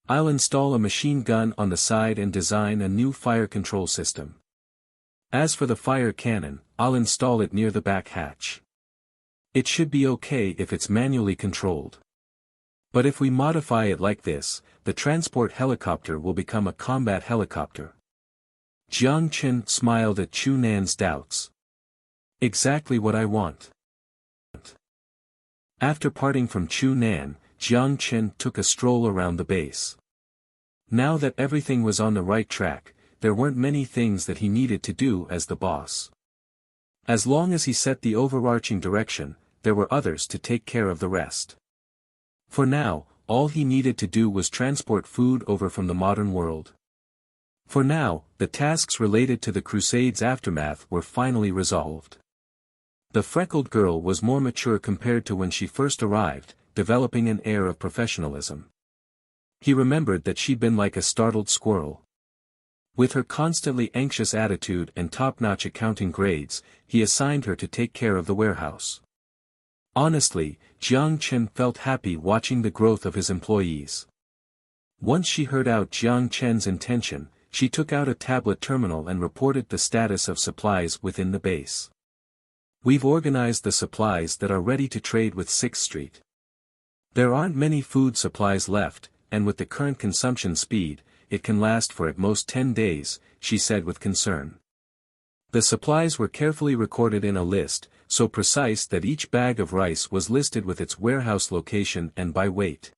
I'll install a machine gun on the side and design a new fire control system. As for the fire cannon, I'll install it near the back hatch. It should be okay if it's manually controlled. But if we modify it like this, the transport helicopter will become a combat helicopter. Jiang Chen smiled at Chu Nan's doubts. Exactly what I want. After parting from Chu Nan, Jiang Chen took a stroll around the base. Now that everything was on the right track, there weren't many things that he needed to do as the boss. As long as he set the overarching direction, there were others to take care of the rest. For now, all he needed to do was transport food over from the modern world. For now, the tasks related to the Crusade's aftermath were finally resolved. The freckled girl was more mature compared to when she first arrived, developing an air of professionalism. He remembered that she'd been like a startled squirrel. With her constantly anxious attitude and top-notch accounting grades, he assigned her to take care of the warehouse. Honestly, Jiang Chen felt happy watching the growth of his employees. Once she heard out Jiang Chen's intention, she took out a tablet terminal and reported the status of supplies within the base. We've organized the supplies that are ready to trade with 6th Street. There aren't many food supplies left, and with the current consumption speed, it can last for at most 10 days, she said with concern. The supplies were carefully recorded in a list, so precise that each bag of rice was listed with its warehouse location and by weight.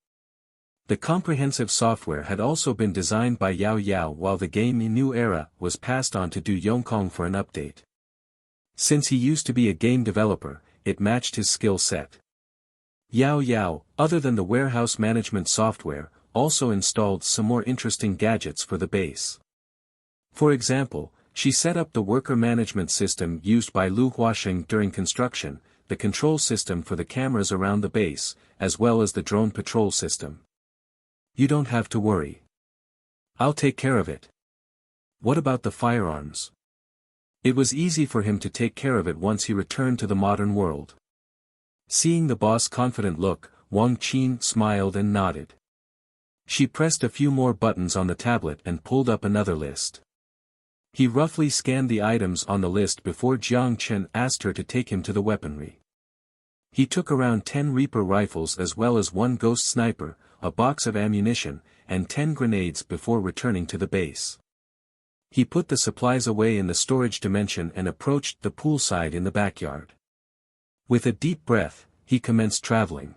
The comprehensive software had also been designed by Yao Yao while the game New Era was passed on to Du Yongkong for an update. Since he used to be a game developer, it matched his skill set. Yao Yao, other than the warehouse management software, also installed some more interesting gadgets for the base. For example, she set up the worker management system used by Lu Huaxing during construction, the control system for the cameras around the base, as well as the drone patrol system. You don't have to worry. I'll take care of it. What about the firearms? It was easy for him to take care of it once he returned to the modern world. Seeing the boss' confident look, Wang Qin smiled and nodded. She pressed a few more buttons on the tablet and pulled up another list. He roughly scanned the items on the list before Jiang Chen asked her to take him to the weaponry. He took around 10 Reaper rifles as well as 1 Ghost Sniper, a box of ammunition, and 10 grenades before returning to the base. He put the supplies away in the storage dimension and approached the poolside in the backyard. With a deep breath, he commenced traveling.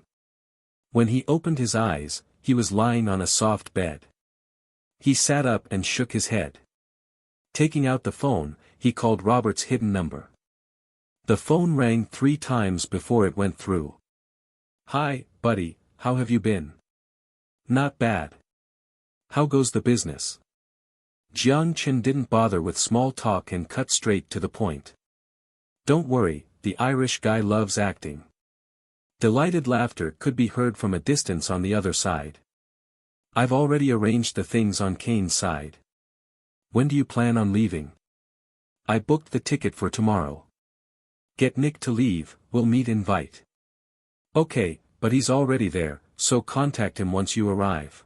When he opened his eyes, he was lying on a soft bed. He sat up and shook his head. Taking out the phone, he called Robert's hidden number. The phone rang 3 times before it went through. "Hi, buddy, how have you been?" "Not bad. How goes the business?" Jiang Chen didn't bother with small talk and cut straight to the point. "Don't worry, the Irish guy loves acting." Delighted laughter could be heard from a distance on the other side. "I've already arranged the things on Kane's side. When do you plan on leaving?" "I booked the ticket for tomorrow." "Get Nick to leave, we'll meet invite." "Okay, but he's already there, so contact him once you arrive."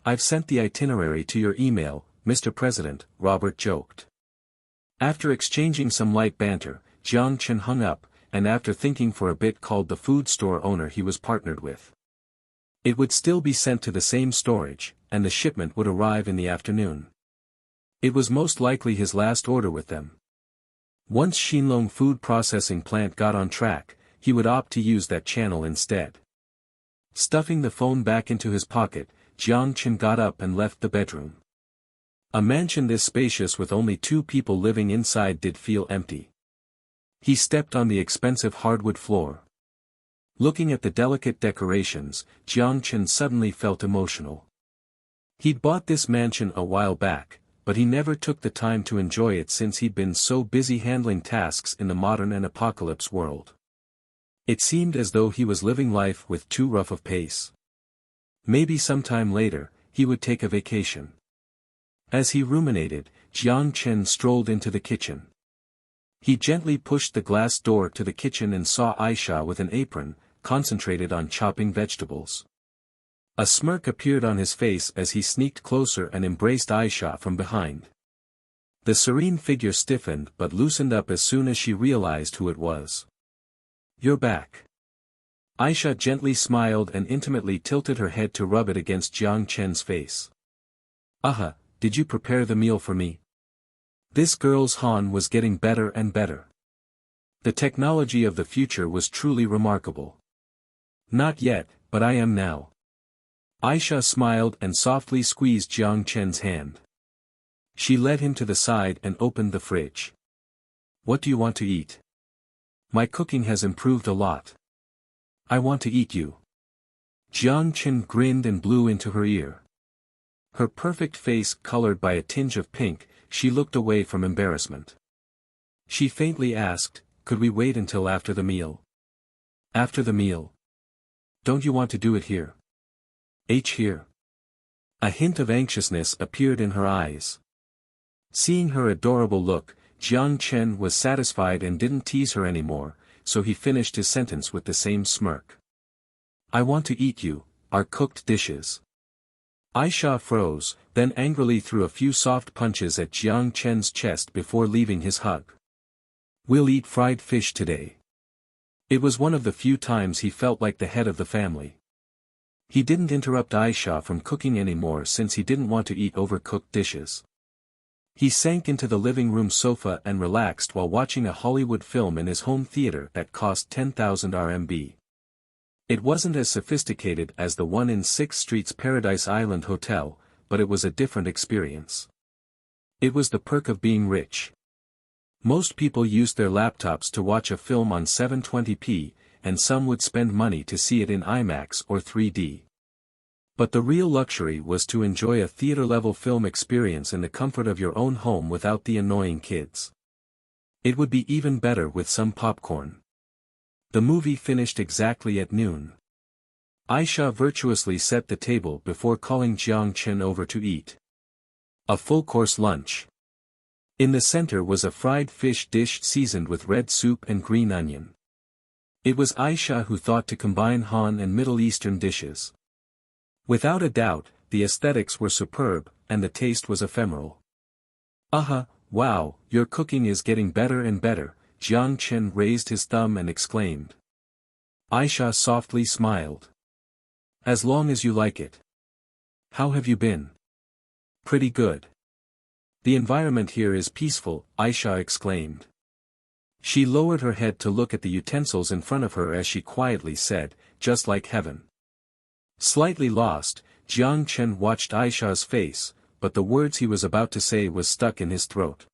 "I've sent the itinerary to your email, Mr. President," Robert joked. After exchanging some light banter, Jiang Chen hung up, and after thinking for a bit called the food store owner he was partnered with. It would still be sent to the same storage, and the shipment would arrive in the afternoon. It was most likely his last order with them. Once Xinlong food processing plant got on track, he would opt to use that channel instead. Stuffing the phone back into his pocket, Jiang Chen got up and left the bedroom. A mansion this spacious with only 2 people living inside did feel empty. He stepped on the expensive hardwood floor. Looking at the delicate decorations, Jiang Chen suddenly felt emotional. He'd bought this mansion a while back, but he never took the time to enjoy it since he'd been so busy handling tasks in the modern and apocalypse world. It seemed as though he was living life with too rough of pace. Maybe sometime later, he would take a vacation. As he ruminated, Jiang Chen strolled into the kitchen. He gently pushed the glass door to the kitchen and saw Aisha with an apron, concentrated on chopping vegetables. A smirk appeared on his face as he sneaked closer and embraced Aisha from behind. The serene figure stiffened but loosened up as soon as she realized who it was. "You're back." Aisha gently smiled and intimately tilted her head to rub it against Jiang Chen's face. "Aha, did you prepare the meal for me?" This girl's Han was getting better and better. The technology of the future was truly remarkable. "Not yet, but I am now." Aisha smiled and softly squeezed Jiang Chen's hand. She led him to the side and opened the fridge. "What do you want to eat?" "My cooking has improved a lot." "I want to eat you." Jiang Chen grinned and blew into her ear. Her perfect face colored by a tinge of pink, she looked away from embarrassment. She faintly asked, "Could we wait until after the meal?" "After the meal? Don't you want to do it here?" Here." A hint of anxiousness appeared in her eyes. Seeing her adorable look, Jiang Chen was satisfied and didn't tease her anymore, so he finished his sentence with the same smirk. "I want to eat you, our cooked dishes." Aisha froze, then angrily threw a few soft punches at Jiang Chen's chest before leaving his hug. "We'll eat fried fish today." It was one of the few times he felt like the head of the family. He didn't interrupt Aisha from cooking anymore since he didn't want to eat overcooked dishes. He sank into the living room sofa and relaxed while watching a Hollywood film in his home theater that cost 10,000 RMB. It wasn't as sophisticated as the one in 6th Street's Paradise Island Hotel, but it was a different experience. It was the perk of being rich. Most people used their laptops to watch a film on 720p, and some would spend money to see it in IMAX or 3D. But the real luxury was to enjoy a theater-level film experience in the comfort of your own home without the annoying kids. It would be even better with some popcorn. The movie finished exactly at noon. Aisha virtuously set the table before calling Jiang Chen over to eat. A full-course lunch. In the center was a fried fish dish seasoned with red soup and green onion. It was Aisha who thought to combine Han and Middle Eastern dishes. Without a doubt, the aesthetics were superb, and the taste was ephemeral. Wow, your cooking is getting better and better, Jiang Chen raised his thumb and exclaimed. Aisha softly smiled. As long as you like it. How have you been? Pretty good. The environment here is peaceful, Aisha exclaimed. She lowered her head to look at the utensils in front of her as she quietly said, just like heaven. Slightly lost, Jiang Chen watched Aisha's face, but the words he was about to say was stuck in his throat.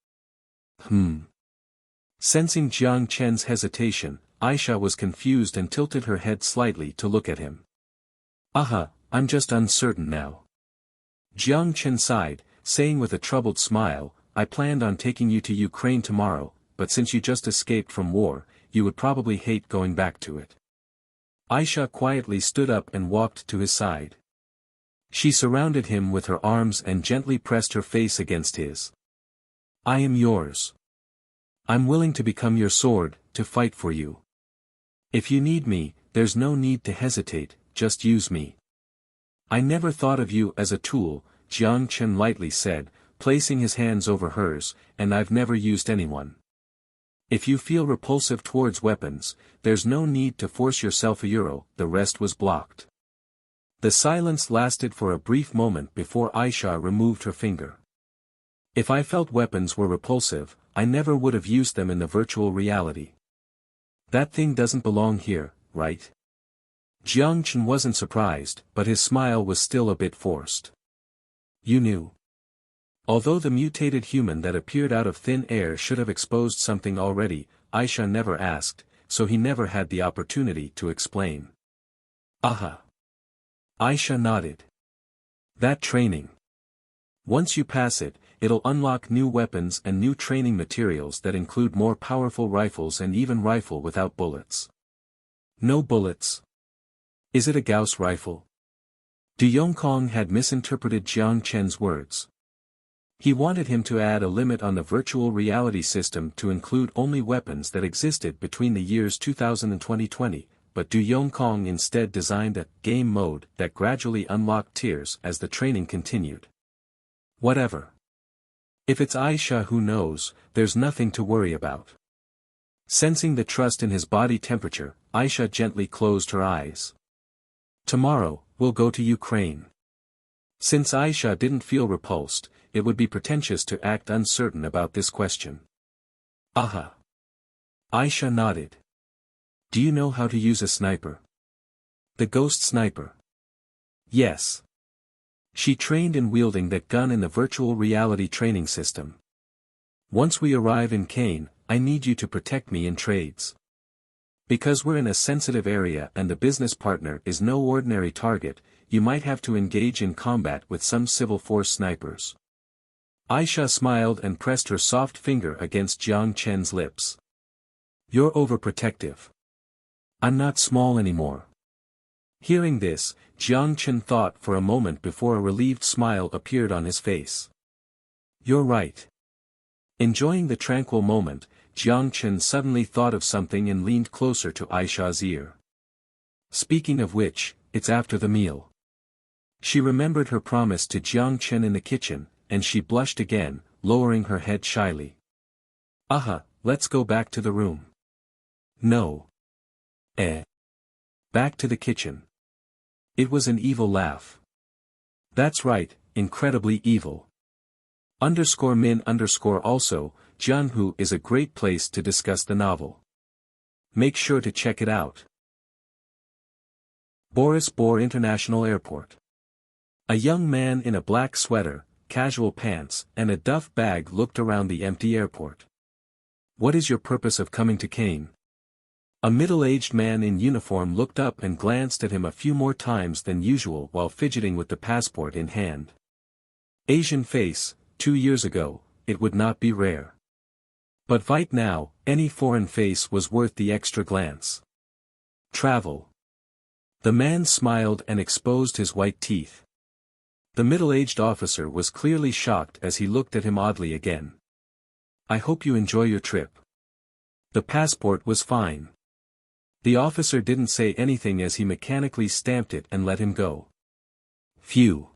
Sensing Jiang Chen's hesitation, Aisha was confused and tilted her head slightly to look at him. I'm just uncertain now. Jiang Chen sighed, saying with a troubled smile, I planned on taking you to Ukraine tomorrow, but since you just escaped from war, you would probably hate going back to it. Aisha quietly stood up and walked to his side. She surrounded him with her arms and gently pressed her face against his. I am yours. I'm willing to become your sword, to fight for you. If you need me, there's no need to hesitate, just use me. I never thought of you as a tool, Jiang Chen lightly said, placing his hands over hers, and I've never used anyone. If you feel repulsive towards weapons, there's no need to force yourself. The rest was blocked. The silence lasted for a brief moment before Aisha removed her finger. If I felt weapons were repulsive, I never would have used them in the virtual reality. That thing doesn't belong here, right? Jiang Chen wasn't surprised, but his smile was still a bit forced. You knew. Although the mutated human that appeared out of thin air should have exposed something already, Aisha never asked, so he never had the opportunity to explain. Aisha nodded. That training. Once you pass it, it'll unlock new weapons and new training materials that include more powerful rifles and even rifle without bullets. No bullets. Is it a Gauss rifle? Du Yongkong had misinterpreted Jiang Chen's words. He wanted him to add a limit on the virtual reality system to include only weapons that existed between the years 2000 and 2020, but Du Yongkong instead designed a game mode that gradually unlocked tiers as the training continued. Whatever. If it's Aisha who knows, there's nothing to worry about. Sensing the trust in his body temperature, Aisha gently closed her eyes. Tomorrow, we'll go to Ukraine. Since Aisha didn't feel repulsed, it would be pretentious to act uncertain about this question. Aisha nodded. Do you know how to use a sniper? The ghost sniper. Yes. She trained in wielding that gun in the virtual reality training system. Once we arrive in Kane, I need you to protect me in trades. Because we're in a sensitive area and the business partner is no ordinary target, you might have to engage in combat with some civil force snipers. Aisha smiled and pressed her soft finger against Jiang Chen's lips. You're overprotective. I'm not small anymore. Hearing this, Jiang Chen thought for a moment before a relieved smile appeared on his face. You're right. Enjoying the tranquil moment, Jiang Chen suddenly thought of something and leaned closer to Aisha's ear. Speaking of which, it's after the meal. She remembered her promise to Jiang Chen in the kitchen, and she blushed again, lowering her head shyly. Let's go back to the room. No. Back to the kitchen. It was an evil laugh. That's right, incredibly evil. _min_also, Jianhu is a great place to discuss the novel. Make sure to check it out. Boris Bor International Airport. A young man in a black sweater, casual pants, and a duff bag looked around the empty airport. What is your purpose of coming to Kane? A middle-aged man in uniform looked up and glanced at him a few more times than usual while fidgeting with the passport in hand. Asian face, 2 years ago, it would not be rare. But right now, any foreign face was worth the extra glance. Travel. The man smiled and exposed his white teeth. The middle-aged officer was clearly shocked as he looked at him oddly again. I hope you enjoy your trip. The passport was fine. The officer didn't say anything as he mechanically stamped it and let him go. Phew.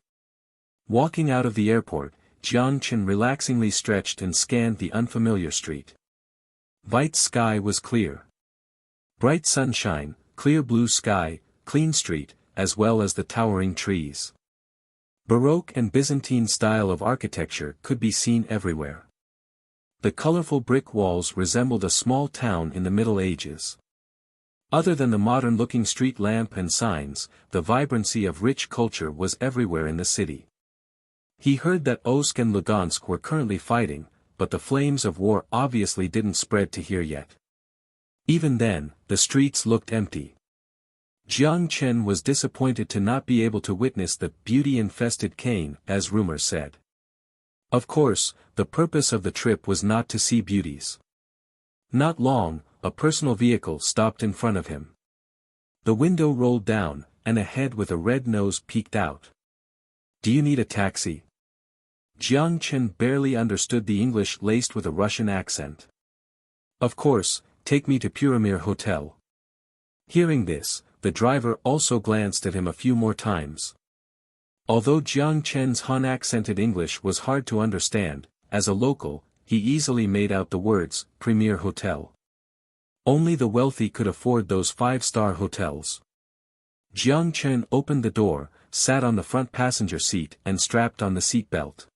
Walking out of the airport, Jiang Chen relaxingly stretched and scanned the unfamiliar street. Vite's sky was clear. Bright sunshine, clear blue sky, clean street, as well as the towering trees. Baroque and Byzantine style of architecture could be seen everywhere. The colorful brick walls resembled a small town in the Middle Ages. Other than the modern-looking street lamp and signs, the vibrancy of rich culture was everywhere in the city. He heard that Omsk and Lugansk were currently fighting, but the flames of war obviously didn't spread to here yet. Even then, the streets looked empty. Jiang Chen was disappointed to not be able to witness the beauty-infested Kane, as rumors said. Of course, the purpose of the trip was not to see beauties. Not long, a personal vehicle stopped in front of him. The window rolled down, and a head with a red nose peeked out. Do you need a taxi? Jiang Chen barely understood the English laced with a Russian accent. Of course, take me to Purimir Hotel. Hearing this, the driver also glanced at him a few more times. Although Jiang Chen's Han-accented English was hard to understand, as a local, he easily made out the words, Premier Hotel. Only the wealthy could afford those five-star hotels. Jiang Chen opened the door, sat on the front passenger seat and strapped on the seatbelt.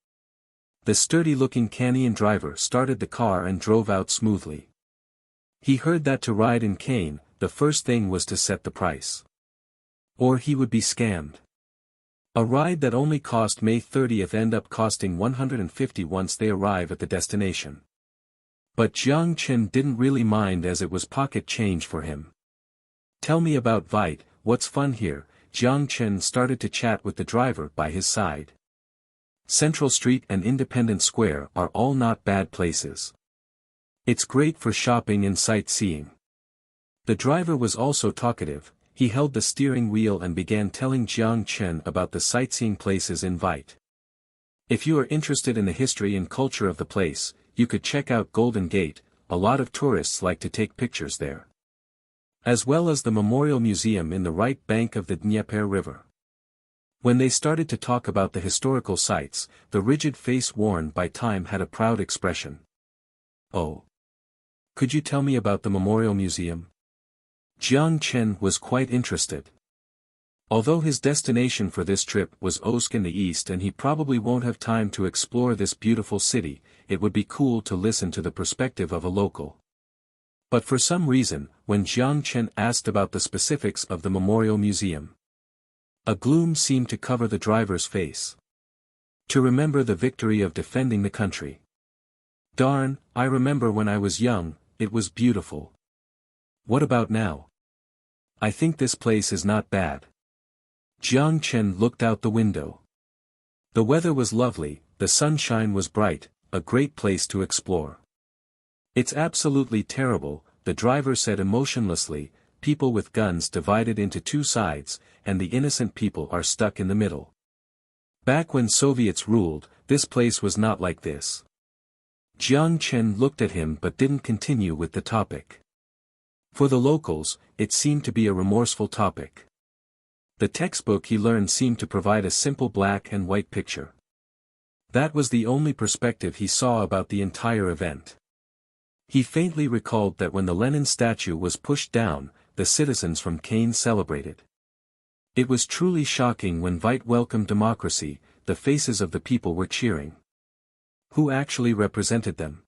The sturdy-looking Canadian driver started the car and drove out smoothly. He heard that to ride in Kane, the first thing was to set the price. Or he would be scammed. A ride that only cost May 30th end up costing $150 once they arrive at the destination. But Jiang Chen didn't really mind as it was pocket change for him. Tell me about Vite, what's fun here? Jiang Chen started to chat with the driver by his side. Central Street and Independence Square are all not bad places. It's great for shopping and sightseeing. The driver was also talkative. He held the steering wheel and began telling Jiang Chen about the sightseeing places in Vite. If you are interested in the history and culture of the place, you could check out Golden Gate, a lot of tourists like to take pictures there. As well as the Memorial Museum in the right bank of the Dnieper River. When they started to talk about the historical sites, the rigid face worn by time had a proud expression. Oh. Could you tell me about the Memorial Museum? Jiang Chen was quite interested. Although his destination for this trip was Omsk in the east and he probably won't have time to explore this beautiful city, it would be cool to listen to the perspective of a local. But for some reason, when Jiang Chen asked about the specifics of the Memorial Museum, a gloom seemed to cover the driver's face. To remember the victory of defending the country. Darn, I remember when I was young, it was beautiful. What about now? I think this place is not bad. Jiang Chen looked out the window. The weather was lovely, the sunshine was bright, a great place to explore. It's absolutely terrible, the driver said emotionlessly, people with guns divided into two sides, and the innocent people are stuck in the middle. Back when Soviets ruled, this place was not like this. Jiang Chen looked at him but didn't continue with the topic. For the locals, it seemed to be a remorseful topic. The textbook he learned seemed to provide a simple black and white picture. That was the only perspective he saw about the entire event. He faintly recalled that when the Lenin statue was pushed down, the citizens from Kane celebrated. It was truly shocking when Vite welcomed democracy, the faces of the people were cheering. Who actually represented them?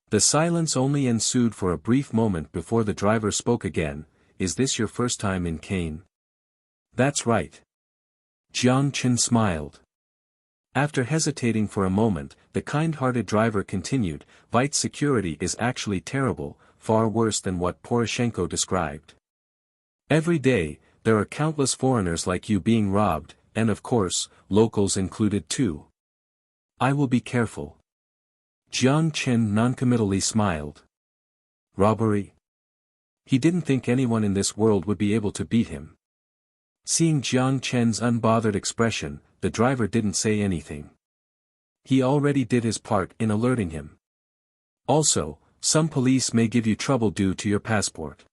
The silence only ensued for a brief moment before the driver spoke again. Is this your first time in Kane? That's right. Jiang Chen smiled. After hesitating for a moment, the kind-hearted driver continued, Vite's security is actually terrible, far worse than what Poroshenko described. Every day, there are countless foreigners like you being robbed, and of course, locals included too. I will be careful. Jiang Chen noncommittally smiled. Robbery? He didn't think anyone in this world would be able to beat him. Seeing Jiang Chen's unbothered expression, the driver didn't say anything. He already did his part in alerting him. Also, some police may give you trouble due to your passport.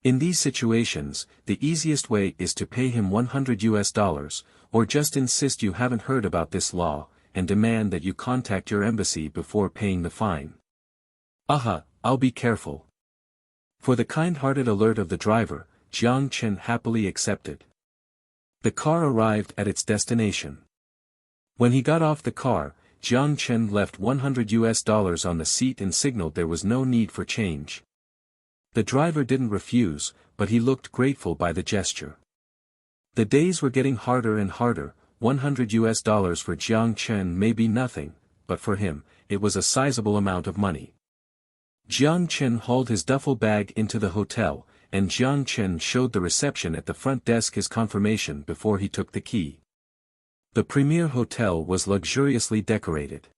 In these situations, the easiest way is to pay him $100, or just insist you haven't heard about this law, and demand that you contact your embassy before paying the fine. I'll be careful. For the kind-hearted alert of the driver, Jiang Chen happily accepted. The car arrived at its destination. When he got off the car, Jiang Chen left $100 on the seat and signaled there was no need for change. The driver didn't refuse, but he looked grateful by the gesture. The days were getting harder and harder. $100 for Jiang Chen may be nothing, but for him, it was a sizable amount of money. Jiang Chen hauled his duffel bag into the hotel, and Jiang Chen showed the reception at the front desk his confirmation before he took the key. The premier hotel was luxuriously decorated.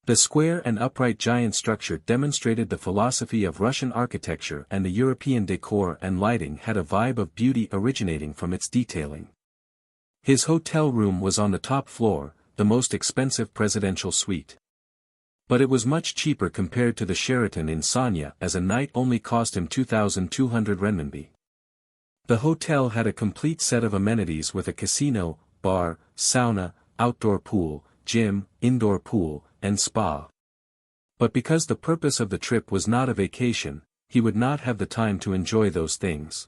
The square and upright giant structure demonstrated the philosophy of Russian architecture, and the European decor and lighting had a vibe of beauty originating from its detailing. His hotel room was on the top floor, the most expensive presidential suite. But it was much cheaper compared to the Sheraton in Sanya, as a night only cost him 2,200 renminbi. The hotel had a complete set of amenities with a casino, bar, sauna, outdoor pool, gym, indoor pool, and spa. But because the purpose of the trip was not a vacation, he would not have the time to enjoy those things.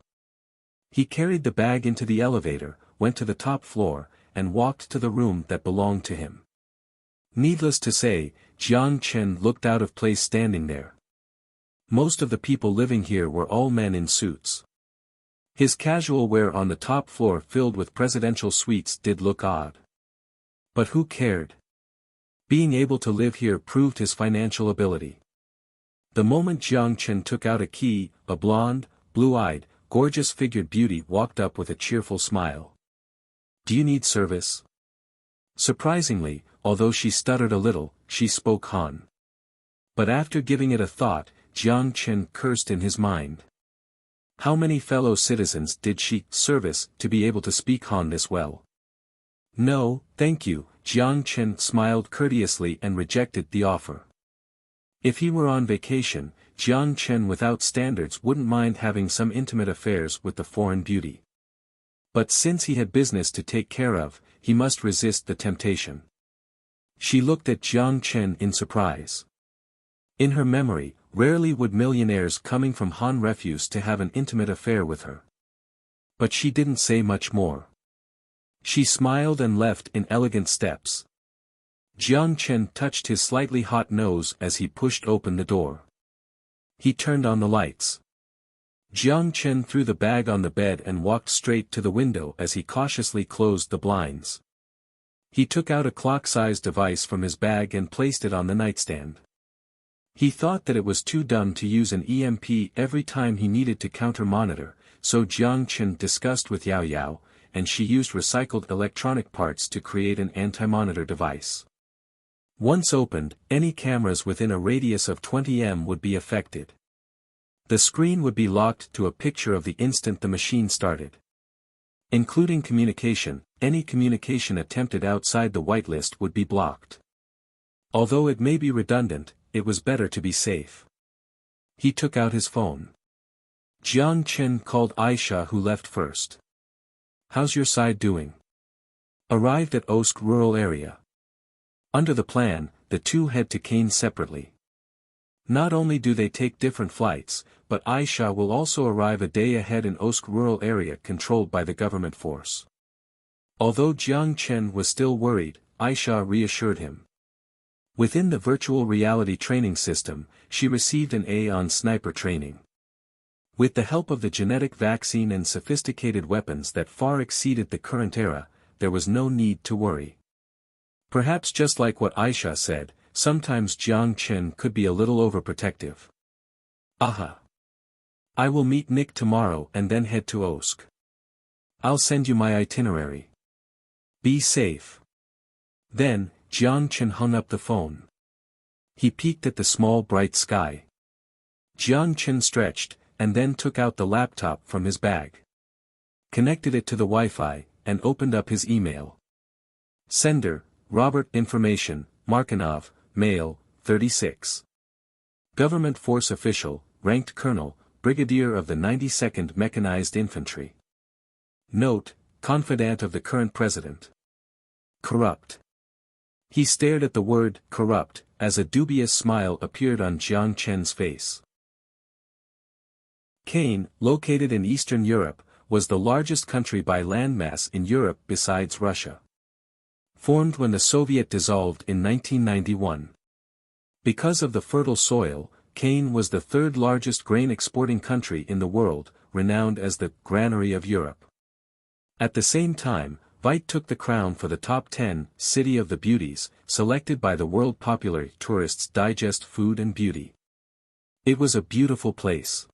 He carried the bag into the elevator, went to the top floor, and walked to the room that belonged to him. Needless to say, Jiang Chen looked out of place standing there. Most of the people living here were all men in suits. His casual wear on the top floor filled with presidential suites did look odd. But who cared? Being able to live here proved his financial ability. The moment Jiang Chen took out a key, a blonde, blue-eyed, gorgeous-figured beauty walked up with a cheerful smile. "Do you need service?" Surprisingly, although she stuttered a little, she spoke Han. But after giving it a thought, Jiang Chen cursed in his mind. How many fellow citizens did she service to be able to speak Han this well? "No, thank you," Jiang Chen smiled courteously and rejected the offer. If he were on vacation, Jiang Chen without standards wouldn't mind having some intimate affairs with the foreign beauty. But since he had business to take care of, he must resist the temptation. She looked at Jiang Chen in surprise. In her memory, rarely would millionaires coming from Han refuse to have an intimate affair with her. But she didn't say much more. She smiled and left in elegant steps. Jiang Chen touched his slightly hot nose as he pushed open the door. He turned on the lights. Jiang Chen threw the bag on the bed and walked straight to the window as he cautiously closed the blinds. He took out a clock-sized device from his bag and placed it on the nightstand. He thought that it was too dumb to use an EMP every time he needed to counter-monitor, so Jiang Chen discussed with Yao Yao, and she used recycled electronic parts to create an anti-monitor device. Once opened, any cameras within a radius of 20 m would be affected. The screen would be locked to a picture of the instant the machine started. Including communication, any communication attempted outside the whitelist would be blocked. Although it may be redundant, it was better to be safe. He took out his phone. Jiang Chen called Aisha, who left first. "How's your side doing?" Arrived at Osk rural area. Under the plan, the two head to Kane separately. Not only do they take different flights, but Aisha will also arrive a day ahead in Osk rural area controlled by the government force. Although Jiang Chen was still worried, Aisha reassured him. Within the virtual reality training system, she received an A on sniper training. With the help of the genetic vaccine and sophisticated weapons that far exceeded the current era, there was no need to worry. Perhaps just like what Aisha said, sometimes Jiang Chen could be a little overprotective. "Aha. I will meet Nick tomorrow and then head to Osk. I'll send you my itinerary. Be safe." Then, Jiang Chen hung up the phone. He peeked at the small bright sky. Jiang Chen stretched, and then took out the laptop from his bag. Connected it to the Wi-Fi, and opened up his email. Sender, Robert Information, Markinov, Male, 36. Government force official, ranked colonel, brigadier of the 92nd Mechanized Infantry. Note, confidant of the current president. Corrupt. He stared at the word, corrupt, as a dubious smile appeared on Jiang Chen's face. Cain, located in Eastern Europe, was the largest country by landmass in Europe besides Russia. Formed when the Soviet dissolved in 1991. Because of the fertile soil, Cain was the third largest grain exporting country in the world, renowned as the granary of Europe. At the same time, Vite took the crown for the top 10 City of the Beauties, selected by the World Popular Tourists Digest Food and Beauty. It was a beautiful place.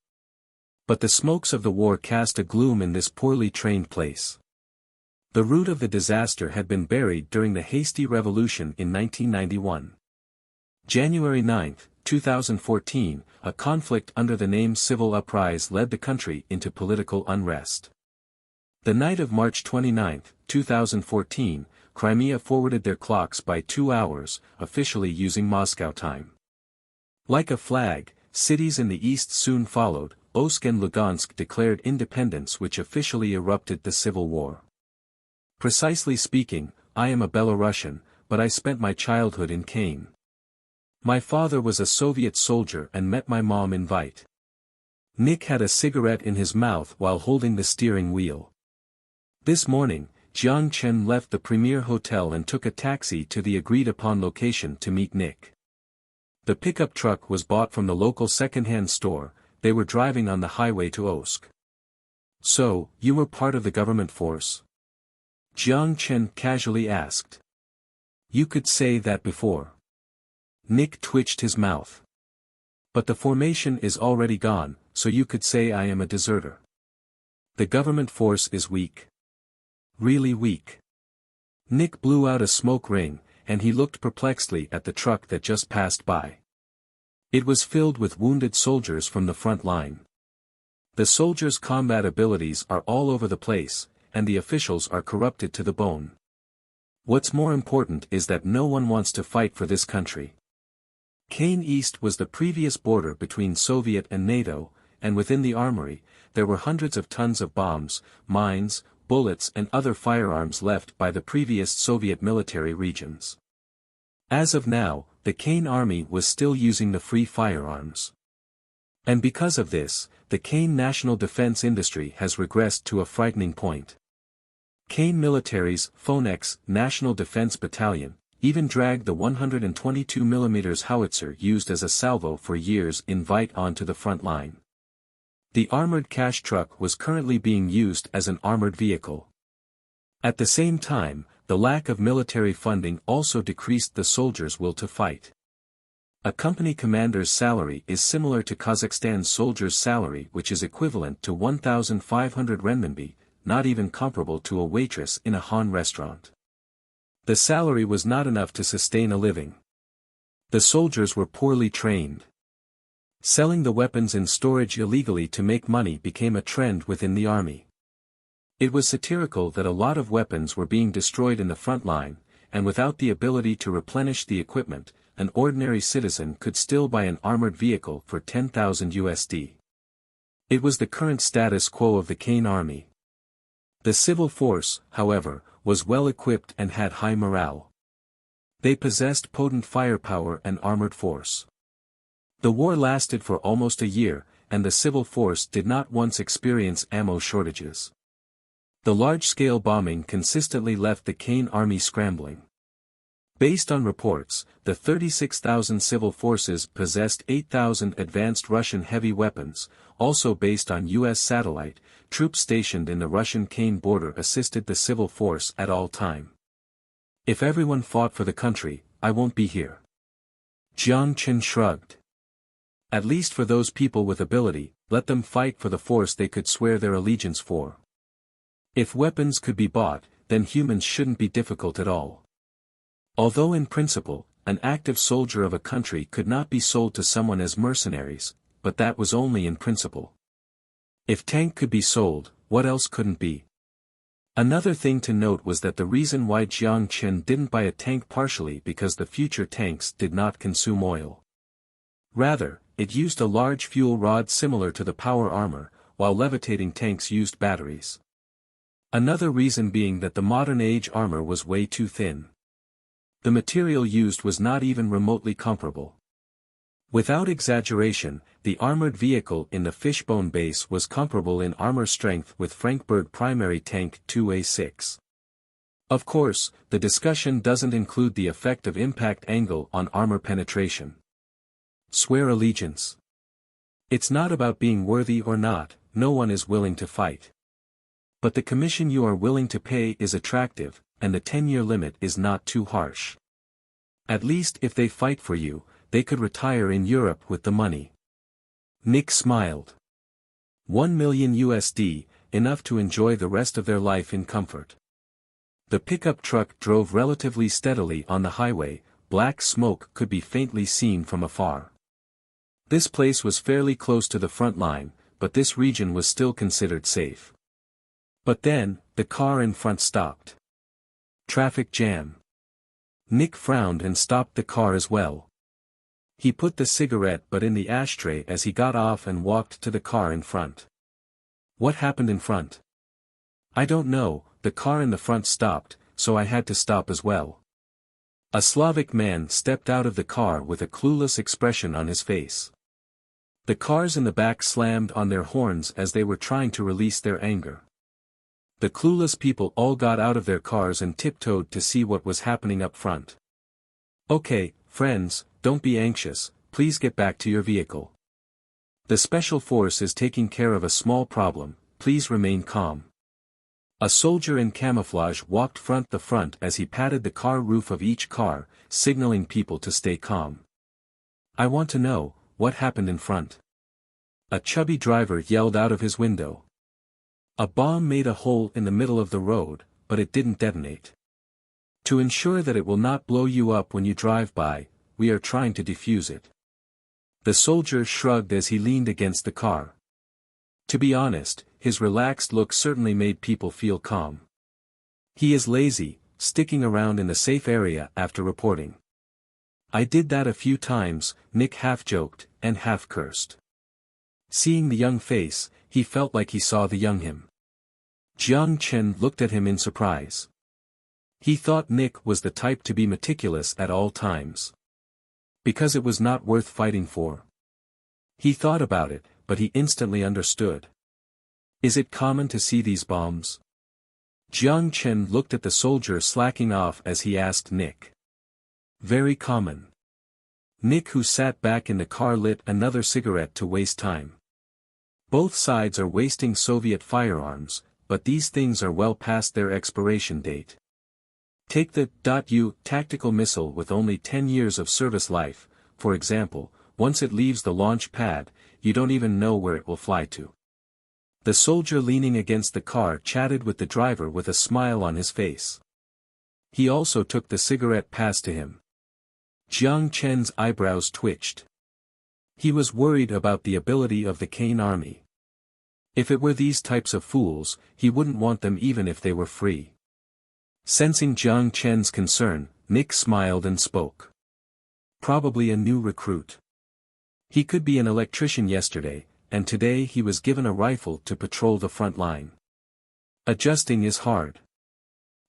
But the smokes of the war cast a gloom in this poorly trained place. The root of the disaster had been buried during the hasty revolution in 1991. January 9, 2014, a conflict under the name civil uprising led the country into political unrest. The night of March 29, 2014, Crimea forwarded their clocks by 2 hours, officially using Moscow time. Like a flag, cities in the east soon followed. Omsk and Lugansk declared independence, which officially erupted the civil war. Precisely speaking, I am a Belarusian, but I spent my childhood in Cain. My father was a Soviet soldier and met my mom in Vite. Nick had a cigarette in his mouth while holding the steering wheel. This morning, Jiang Chen left the Premier Hotel and took a taxi to the agreed-upon location to meet Nick. The pickup truck was bought from the local second-hand store. They were driving on the highway to Omsk. So, you were part of the government force? Jiang Chen casually asked. You could say that before. Nick twitched his mouth. But the formation is already gone, so you could say I am a deserter. The government force is weak. Really weak. Nick blew out a smoke ring, and he looked perplexedly at the truck that just passed by. It was filled with wounded soldiers from the front line. The soldiers' combat abilities are all over the place, and the officials are corrupted to the bone. What's more important is that no one wants to fight for this country. Cain East was the previous border between Soviet and NATO, and within the armory, there were hundreds of tons of bombs, mines, bullets and other firearms left by the previous Soviet military regions. As of now, the Cain army was still using the free firearms. And because of this, the Cain national defense industry has regressed to a frightening point. Cain military's Phonex National Defense Battalion even dragged the 122mm howitzer used as a salvo for years in Vite onto the front line. The armored cash truck was currently being used as an armored vehicle. At the same time, the lack of military funding also decreased the soldiers' will to fight. A company commander's salary is similar to Kazakhstan's soldier's salary, which is equivalent to 1,500 renminbi, not even comparable to a waitress in a Han restaurant. The salary was not enough to sustain a living. The soldiers were poorly trained. Selling the weapons in storage illegally to make money became a trend within the army. It was satirical that a lot of weapons were being destroyed in the front line, and without the ability to replenish the equipment, an ordinary citizen could still buy an armored vehicle for 10,000 USD. It was the current status quo of the Cain army. The civil force, however, was well equipped and had high morale. They possessed potent firepower and armored force. The war lasted for almost a year, and the civil force did not once experience ammo shortages. The large-scale bombing consistently left the Cain army scrambling. Based on reports, the 36,000 civil forces possessed 8,000 advanced Russian heavy weapons. Also based on U.S. satellite, troops stationed in the Russian-Cain border assisted the civil force at all time. If everyone fought for the country, I won't be here. Jiang Chen shrugged. At least for those people with ability, let them fight for the force they could swear their allegiance for. If weapons could be bought, then humans shouldn't be difficult at all. Although in principle, an active soldier of a country could not be sold to someone as mercenaries, but that was only in principle. If tank could be sold, what else couldn't be? Another thing to note was that the reason why Jiang Chen didn't buy a tank partially because the future tanks did not consume oil. Rather, it used a large fuel rod similar to the power armor, while levitating tanks used batteries. Another reason being that the modern age armor was way too thin. The material used was not even remotely comparable. Without exaggeration, the armored vehicle in the Fishbone base was comparable in armor strength with Frankfurt Primary Tank 2A6. Of course, the discussion doesn't include the effect of impact angle on armor penetration. Swear allegiance. It's not about being worthy or not, no one is willing to fight. But the commission you are willing to pay is attractive, and the 10-year limit is not too harsh. At least if they fight for you, they could retire in Europe with the money. Nick smiled. 1 million USD, enough to enjoy the rest of their life in comfort. The pickup truck drove relatively steadily on the highway, black smoke could be faintly seen from afar. This place was fairly close to the front line, but this region was still considered safe. But then, the car in front stopped. Traffic jam. Nick frowned and stopped the car as well. He put the cigarette butt in the ashtray as he got off and walked to the car in front. What happened in front? I don't know, the car in the front stopped, so I had to stop as well. A Slavic man stepped out of the car with a clueless expression on his face. The cars in the back slammed on their horns as they were trying to release their anger. The clueless people all got out of their cars and tiptoed to see what was happening up front. Okay, friends, don't be anxious, please get back to your vehicle. The special force is taking care of a small problem, please remain calm. A soldier in camouflage walked front the front as he patted the car roof of each car, signaling people to stay calm. I want to know, what happened in front? A chubby driver yelled out of his window. A bomb made a hole in the middle of the road, but it didn't detonate. To ensure that it will not blow you up when you drive by, we are trying to defuse it. The soldier shrugged as he leaned against the car. To be honest, his relaxed look certainly made people feel calm. He is lazy, sticking around in the safe area after reporting. I did that a few times, Nick half joked, and half cursed. Seeing the young face, he felt like he saw the young him. Jiang Chen looked at him in surprise. He thought Nick was the type to be meticulous at all times. Because it was not worth fighting for. He thought about it, but he instantly understood. Is it common to see these bombs? Jiang Chen looked at the soldier slacking off as he asked Nick. Very common. Nick, who sat back in the car, lit another cigarette to waste time. Both sides are wasting Soviet firearms, but these things are well past their expiration date. Take the .U tactical missile with only 10 years of service life, for example, once it leaves the launch pad, you don't even know where it will fly to. The soldier leaning against the car chatted with the driver with a smile on his face. He also took the cigarette passed to him. Jiang Chen's eyebrows twitched. He was worried about the ability of the Kane army. If it were these types of fools, he wouldn't want them even if they were free. Sensing Jiang Chen's concern, Nick smiled and spoke. Probably a new recruit. He could be an electrician yesterday, and today he was given a rifle to patrol the front line. Adjusting is hard.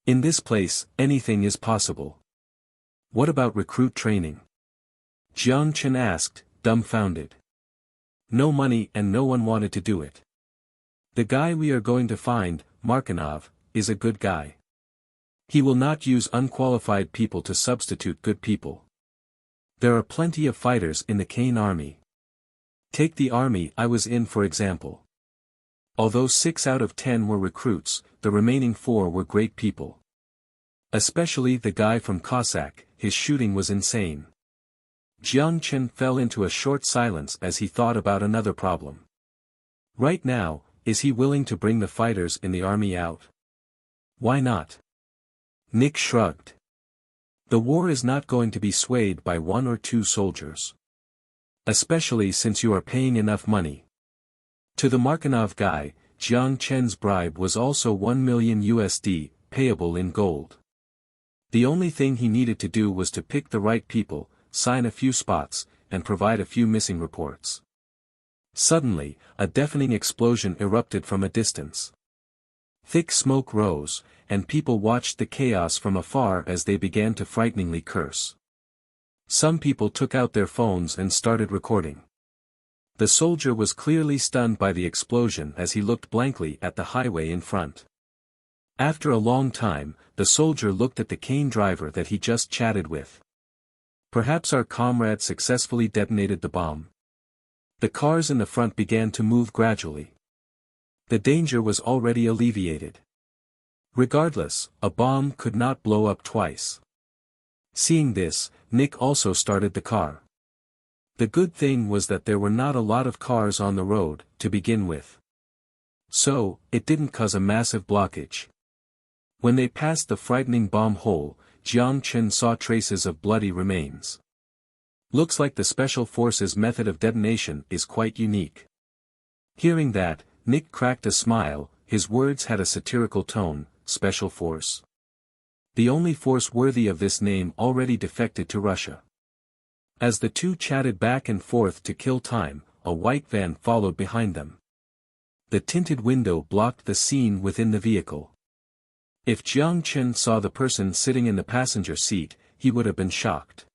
In this place, anything is possible. What about recruit training? Jiang Chen asked, dumbfounded. No money and no one wanted to do it. The guy we are going to find, Markinov, is a good guy. He will not use unqualified people to substitute good people. There are plenty of fighters in the Kane army. Take the army I was in for example. Although 6 out of 10 were recruits, the remaining 4 were great people. Especially the guy from Cossack, his shooting was insane. Jiang Chen fell into a short silence as he thought about another problem. Right now, is he willing to bring the fighters in the army out? Why not? Nick shrugged. The war is not going to be swayed by 1 or 2 soldiers. Especially since you are paying enough money. To the Markinov guy, Jiang Chen's bribe was also 1 million USD, payable in gold. The only thing he needed to do was to pick the right people, sign a few spots, and provide a few missing reports. Suddenly, a deafening explosion erupted from a distance. Thick smoke rose, and people watched the chaos from afar as they began to frighteningly curse. Some people took out their phones and started recording. The soldier was clearly stunned by the explosion as he looked blankly at the highway in front. After a long time, the soldier looked at the cane driver that he just chatted with. Perhaps our comrade successfully detonated the bomb. The cars in the front began to move gradually. The danger was already alleviated. Regardless, a bomb could not blow up twice. Seeing this, Nick also started the car. The good thing was that there were not a lot of cars on the road, to begin with. So, it didn't cause a massive blockage. When they passed the frightening bomb hole, Jiang Chen saw traces of bloody remains. Looks like the Special Forces' method of detonation is quite unique. Hearing that, Nick cracked a smile. His words had a satirical tone. Special Force. The only force worthy of this name already defected to Russia. As the two chatted back and forth to kill time, a white van followed behind them. The tinted window blocked the scene within the vehicle. If Jiang Chen saw the person sitting in the passenger seat, he would have been shocked.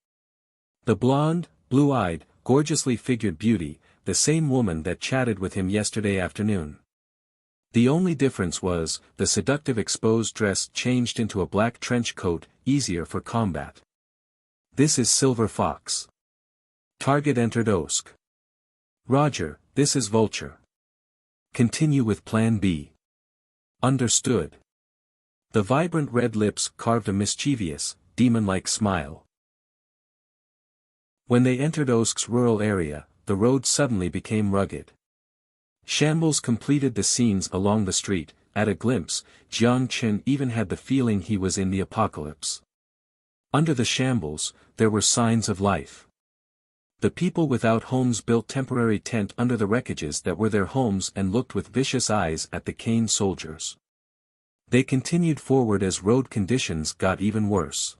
The blonde, blue-eyed, gorgeously figured beauty, the same woman that chatted with him yesterday afternoon. The only difference was, the seductive exposed dress changed into a black trench coat, easier for combat. This is Silver Fox. Target entered Osk. Roger, this is Vulture. Continue with Plan B. Understood. The vibrant red lips carved a mischievous, demon-like smile. When they entered Osk's rural area, the road suddenly became rugged. Shambles completed the scenes along the street. At a glimpse, Jiang Chen even had the feeling he was in the apocalypse. Under the shambles, there were signs of life. The people without homes built temporary tent under the wreckages that were their homes and looked with vicious eyes at the cane soldiers. They continued forward as road conditions got even worse.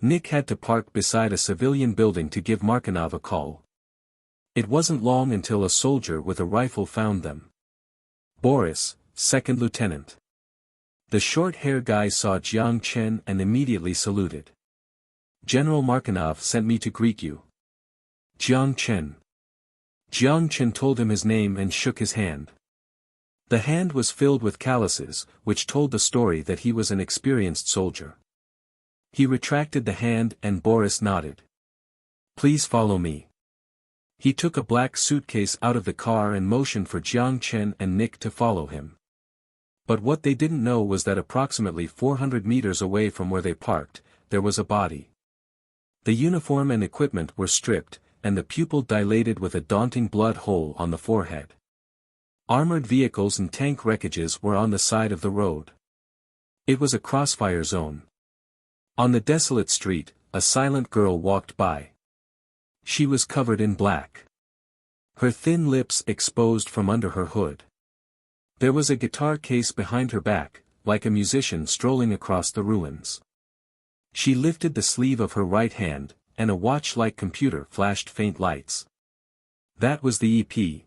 Nick had to park beside a civilian building to give Markinov a call. It wasn't long until a soldier with a rifle found them. Boris, second lieutenant. The short-haired guy saw Jiang Chen and immediately saluted. General Markinov sent me to greet you. Jiang Chen. Jiang Chen told him his name and shook his hand. The hand was filled with calluses, which told the story that he was an experienced soldier. He retracted the hand and Boris nodded. Please follow me. He took a black suitcase out of the car and motioned for Jiang Chen and Nick to follow him. But what they didn't know was that approximately 400 meters away from where they parked, there was a body. The uniform and equipment were stripped, and the pupil dilated with a daunting blood hole on the forehead. Armored vehicles and tank wreckages were on the side of the road. It was a crossfire zone. On the desolate street, a silent girl walked by. She was covered in black. Her thin lips exposed from under her hood. There was a guitar case behind her back, like a musician strolling across the ruins. She lifted the sleeve of her right hand, and a watch-like computer flashed faint lights. That was the EP.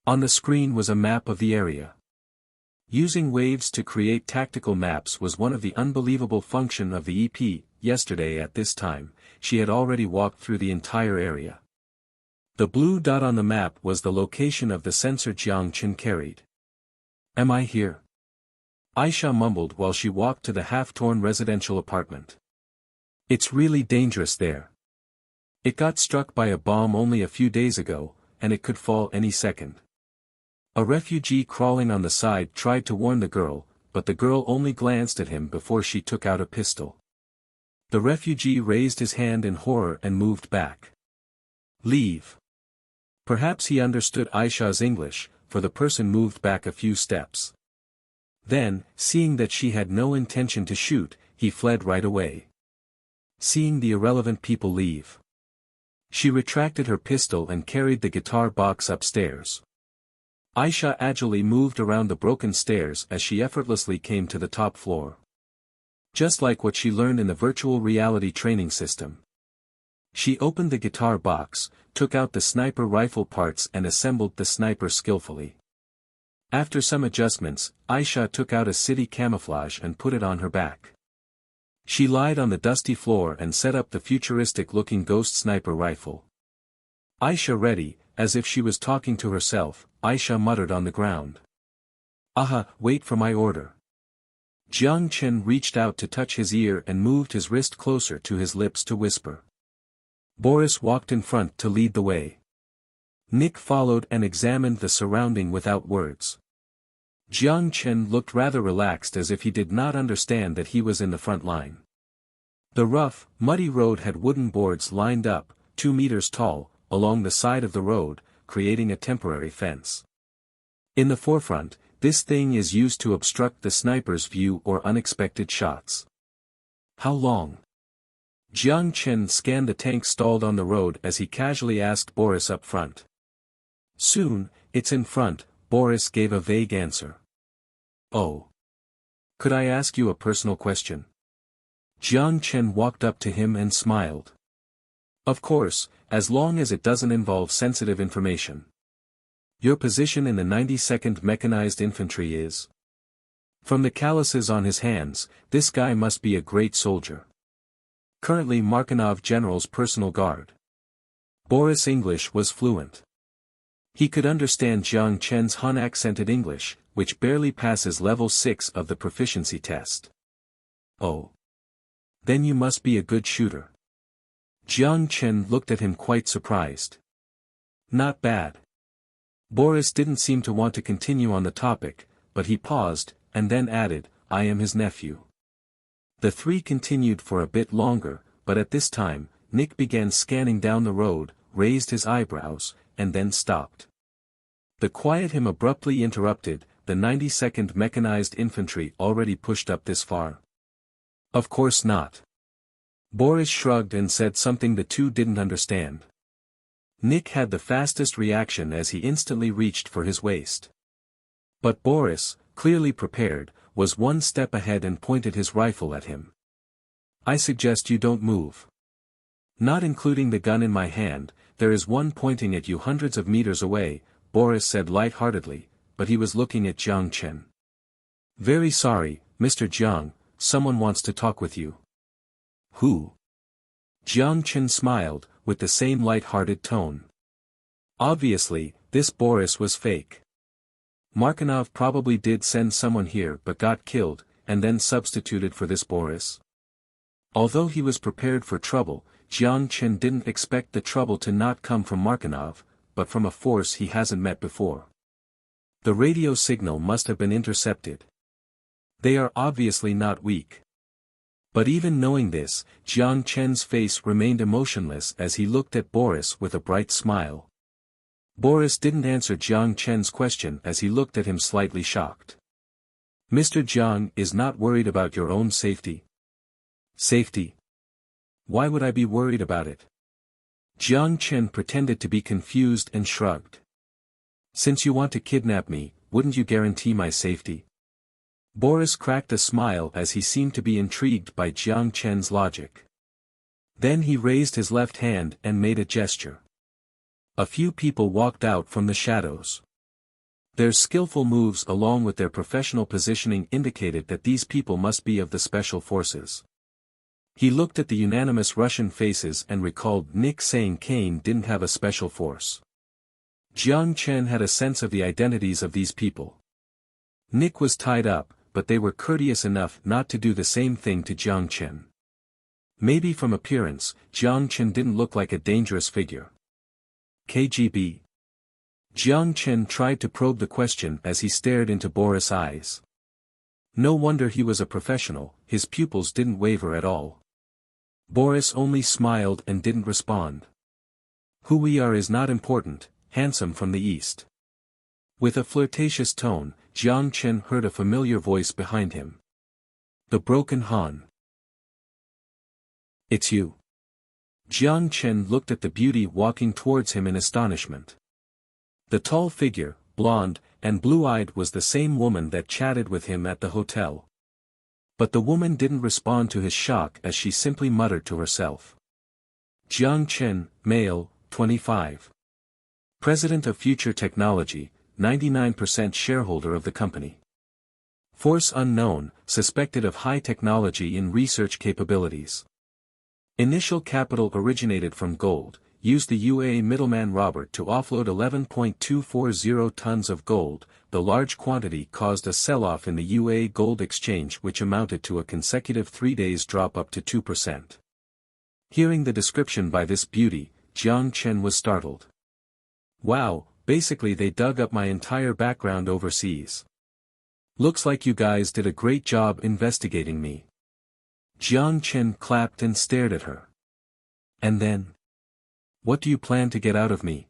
On the screen was a map of the area. Using waves to create tactical maps was one of the unbelievable functions of the EP. Yesterday at this time, she had already walked through the entire area. The blue dot on the map was the location of the sensor Jiang Chen carried. Am I here? Aisha mumbled while she walked to the half-torn residential apartment. It's really dangerous there. It got struck by a bomb only a few days ago, and it could fall any second. A refugee crawling on the side tried to warn the girl, but the girl only glanced at him before she took out a pistol. The refugee raised his hand in horror and moved back. Leave. Perhaps he understood Aisha's English, for the person moved back a few steps. Then, seeing that she had no intention to shoot, he fled right away. Seeing the irrelevant people leave, she retracted her pistol and carried the guitar box upstairs. Aisha agilely moved around the broken stairs as she effortlessly came to the top floor. Just like what she learned in the virtual reality training system. She opened the guitar box, took out the sniper rifle parts and assembled the sniper skillfully. After some adjustments, Aisha took out a city camouflage and put it on her back. She lied on the dusty floor and set up the futuristic-looking ghost sniper rifle. Aisha ready, as if she was talking to herself, Aisha muttered on the ground. "Aha, wait for my order." Jiang Chen reached out to touch his ear and moved his wrist closer to his lips to whisper. Boris walked in front to lead the way. Nick followed and examined the surrounding without words. Jiang Chen looked rather relaxed as if he did not understand that he was in the front line. The rough, muddy road had wooden boards lined up, 2 meters tall, along the side of the road, creating a temporary fence. In the forefront, this thing is used to obstruct the sniper's view or unexpected shots. How long? Jiang Chen scanned the tank stalled on the road as he casually asked Boris up front. Soon, it's in front, Boris gave a vague answer. Oh. Could I ask you a personal question? Jiang Chen walked up to him and smiled. Of course, as long as it doesn't involve sensitive information. Your position in the 92nd Mechanized Infantry is? From the calluses on his hands, this guy must be a great soldier. Currently Markinov General's personal guard. Boris' English was fluent. He could understand Jiang Chen's Hun-accented English, which barely passes level 6 of the proficiency test. Oh. Then you must be a good shooter. Jiang Chen looked at him quite surprised. Not bad. Boris didn't seem to want to continue on the topic, but he paused, and then added, I am his nephew. The three continued for a bit longer, but at this time, Nick began scanning down the road, raised his eyebrows, and then stopped. The quiet him abruptly interrupted, the 92nd Mechanized Infantry already pushed up this far? Of course not. Boris shrugged and said something the two didn't understand. Nick had the fastest reaction as he instantly reached for his waist. But Boris, clearly prepared, was one step ahead and pointed his rifle at him. I suggest you don't move. Not including the gun in my hand, there is one pointing at you hundreds of meters away, Boris said light-heartedly, but he was looking at Jiang Chen. Very sorry, Mr. Jiang, someone wants to talk with you. Who? Jiang Chen smiled, with the same light-hearted tone. Obviously, this Boris was fake. Markinov probably did send someone here but got killed, and then substituted for this Boris. Although he was prepared for trouble, Jiang Chen didn't expect the trouble to not come from Markinov, but from a force he hasn't met before. The radio signal must have been intercepted. They are obviously not weak. But even knowing this, Jiang Chen's face remained emotionless as he looked at Boris with a bright smile. Boris didn't answer Jiang Chen's question as he looked at him slightly shocked. Mr. Jiang is not worried about your own safety. Safety? Why would I be worried about it? Jiang Chen pretended to be confused and shrugged. Since you want to kidnap me, wouldn't you guarantee my safety? Boris cracked a smile as he seemed to be intrigued by Jiang Chen's logic. Then he raised his left hand and made a gesture. A few people walked out from the shadows. Their skillful moves along with their professional positioning indicated that these people must be of the special forces. He looked at the unanimous Russian faces and recalled Nick saying Kane didn't have a special force. Jiang Chen had a sense of the identities of these people. Nick was tied up, but they were courteous enough not to do the same thing to Jiang Chen. Maybe from appearance, Jiang Chen didn't look like a dangerous figure. KGB. Jiang Chen tried to probe the question as he stared into Boris' eyes. No wonder he was a professional, his pupils didn't waver at all. Boris only smiled and didn't respond. Who we are is not important, handsome from the east. With a flirtatious tone, Jiang Chen heard a familiar voice behind him. The broken Han. It's you. Jiang Chen looked at the beauty walking towards him in astonishment. The tall figure, blonde, and blue-eyed was the same woman that chatted with him at the hotel. But the woman didn't respond to his shock as she simply muttered to herself. Jiang Chen, male, 25. President of Future Technology, 99% shareholder of the company. Force unknown, suspected of high technology in research capabilities. Initial capital originated from gold, used the UAE middleman Robert to offload 11.240 tons of gold. The large quantity caused a sell-off in the UAE gold exchange which amounted to a consecutive 3 days drop up to 2%. Hearing the description by this beauty, Jiang Chen was startled. Wow, basically they dug up my entire background overseas. Looks like you guys did a great job investigating me. Jiang Chen clapped and stared at her. And then? What do you plan to get out of me?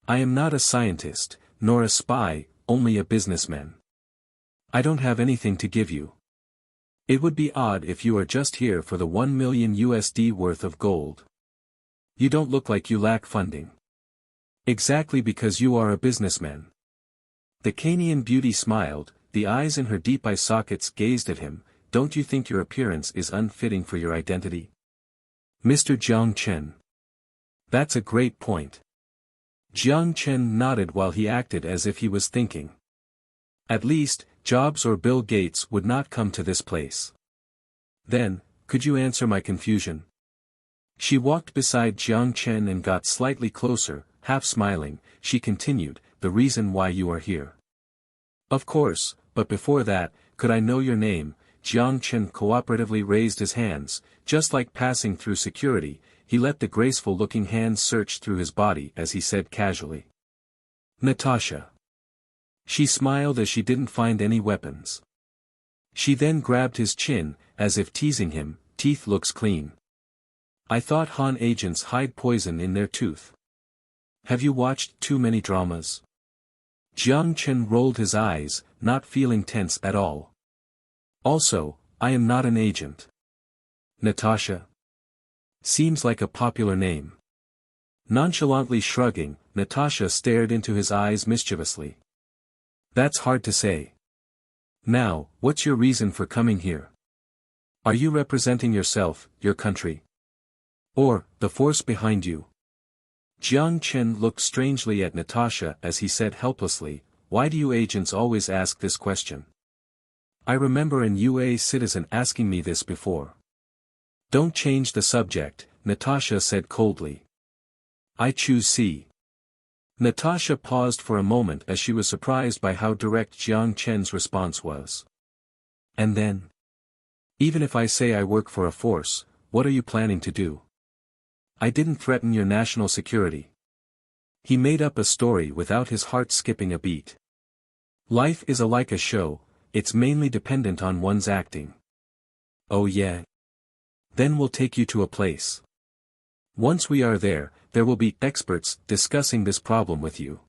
I am not a scientist, nor a spy, only a businessman. I don't have anything to give you. It would be odd if you are just here for the 1 million USD worth of gold. You don't look like you lack funding. Exactly because you are a businessman. The Canadian beauty smiled, the eyes in her deep eye sockets gazed at him. Don't you think your appearance is unfitting for your identity? Mr. Jiang Chen. That's a great point. Jiang Chen nodded while he acted as if he was thinking. At least, Jobs or Bill Gates would not come to this place. Then, could you answer my confusion? She walked beside Jiang Chen and got slightly closer, half smiling. She continued, the reason why you are here. Of course, but before that, could I know your name? Jiang Chen cooperatively raised his hands, just like passing through security. He let the graceful-looking hands search through his body as he said casually. Natasha. She smiled as she didn't find any weapons. She then grabbed his chin, as if teasing him, teeth looks clean. I thought Han agents hide poison in their tooth. Have you watched too many dramas? Jiang Chen rolled his eyes, not feeling tense at all. Also, I am not an agent. Natasha. Seems like a popular name. Nonchalantly shrugging, Natasha stared into his eyes mischievously. That's hard to say. Now, what's your reason for coming here? Are you representing yourself, your country? Or, the force behind you? Jiang Chen looked strangely at Natasha as he said helplessly, why do you agents always ask this question? I remember an UA citizen asking me this before. Don't change the subject, Natasha said coldly. I choose C. Natasha paused for a moment as she was surprised by how direct Jiang Chen's response was. And then? Even if I say I work for a force, what are you planning to do? I didn't threaten your national security. He made up a story without his heart skipping a beat. Life is like a show, it's mainly dependent on one's acting. Oh yeah? Then we'll take you to a place. Once we are there, there will be experts discussing this problem with you.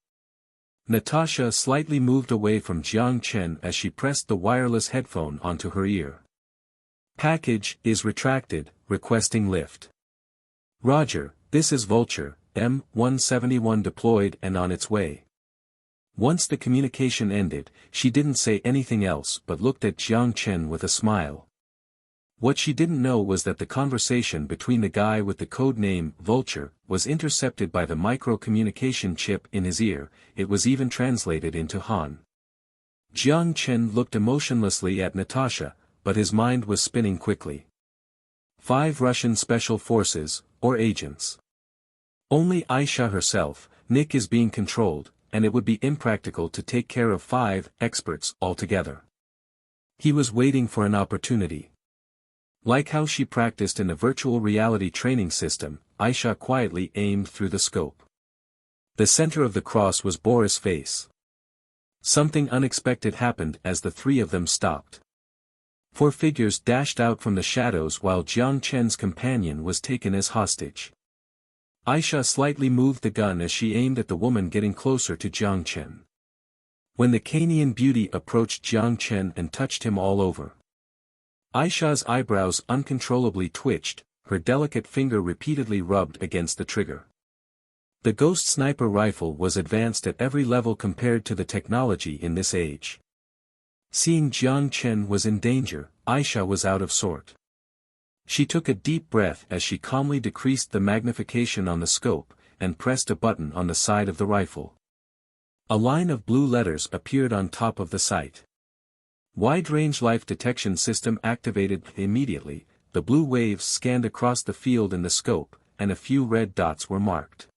Natasha slightly moved away from Jiang Chen as she pressed the wireless headphone onto her ear. Package is retracted, requesting lift. Roger, this is Vulture, M171 deployed and on its way. Once the communication ended, she didn't say anything else but looked at Jiang Chen with a smile. What she didn't know was that the conversation between the guy with the code name Vulture was intercepted by the micro-communication chip in his ear. It was even translated into Han. Jiang Chen looked emotionlessly at Natasha, but his mind was spinning quickly. 5 Russian special forces, or agents. Only Aisha herself, Nick is being controlled, and it would be impractical to take care of 5 experts altogether. He was waiting for an opportunity. Like how she practiced in a virtual reality training system, Aisha quietly aimed through the scope. The center of the cross was Boris' face. Something unexpected happened as the 3 of them stopped. 4 figures dashed out from the shadows while Jiang Chen's companion was taken as hostage. Aisha slightly moved the gun as she aimed at the woman getting closer to Jiang Chen. When the Canadian beauty approached Jiang Chen and touched him all over, Aisha's eyebrows uncontrollably twitched, her delicate finger repeatedly rubbed against the trigger. The Ghost Sniper rifle was advanced at every level compared to the technology in this age. Seeing Jiang Chen was in danger, Aisha was out of sort. She took a deep breath as she calmly decreased the magnification on the scope, and pressed a button on the side of the rifle. A line of blue letters appeared on top of the sight. Wide-range life detection system activated. Immediately, the blue waves scanned across the field in the scope, and a few red dots were marked.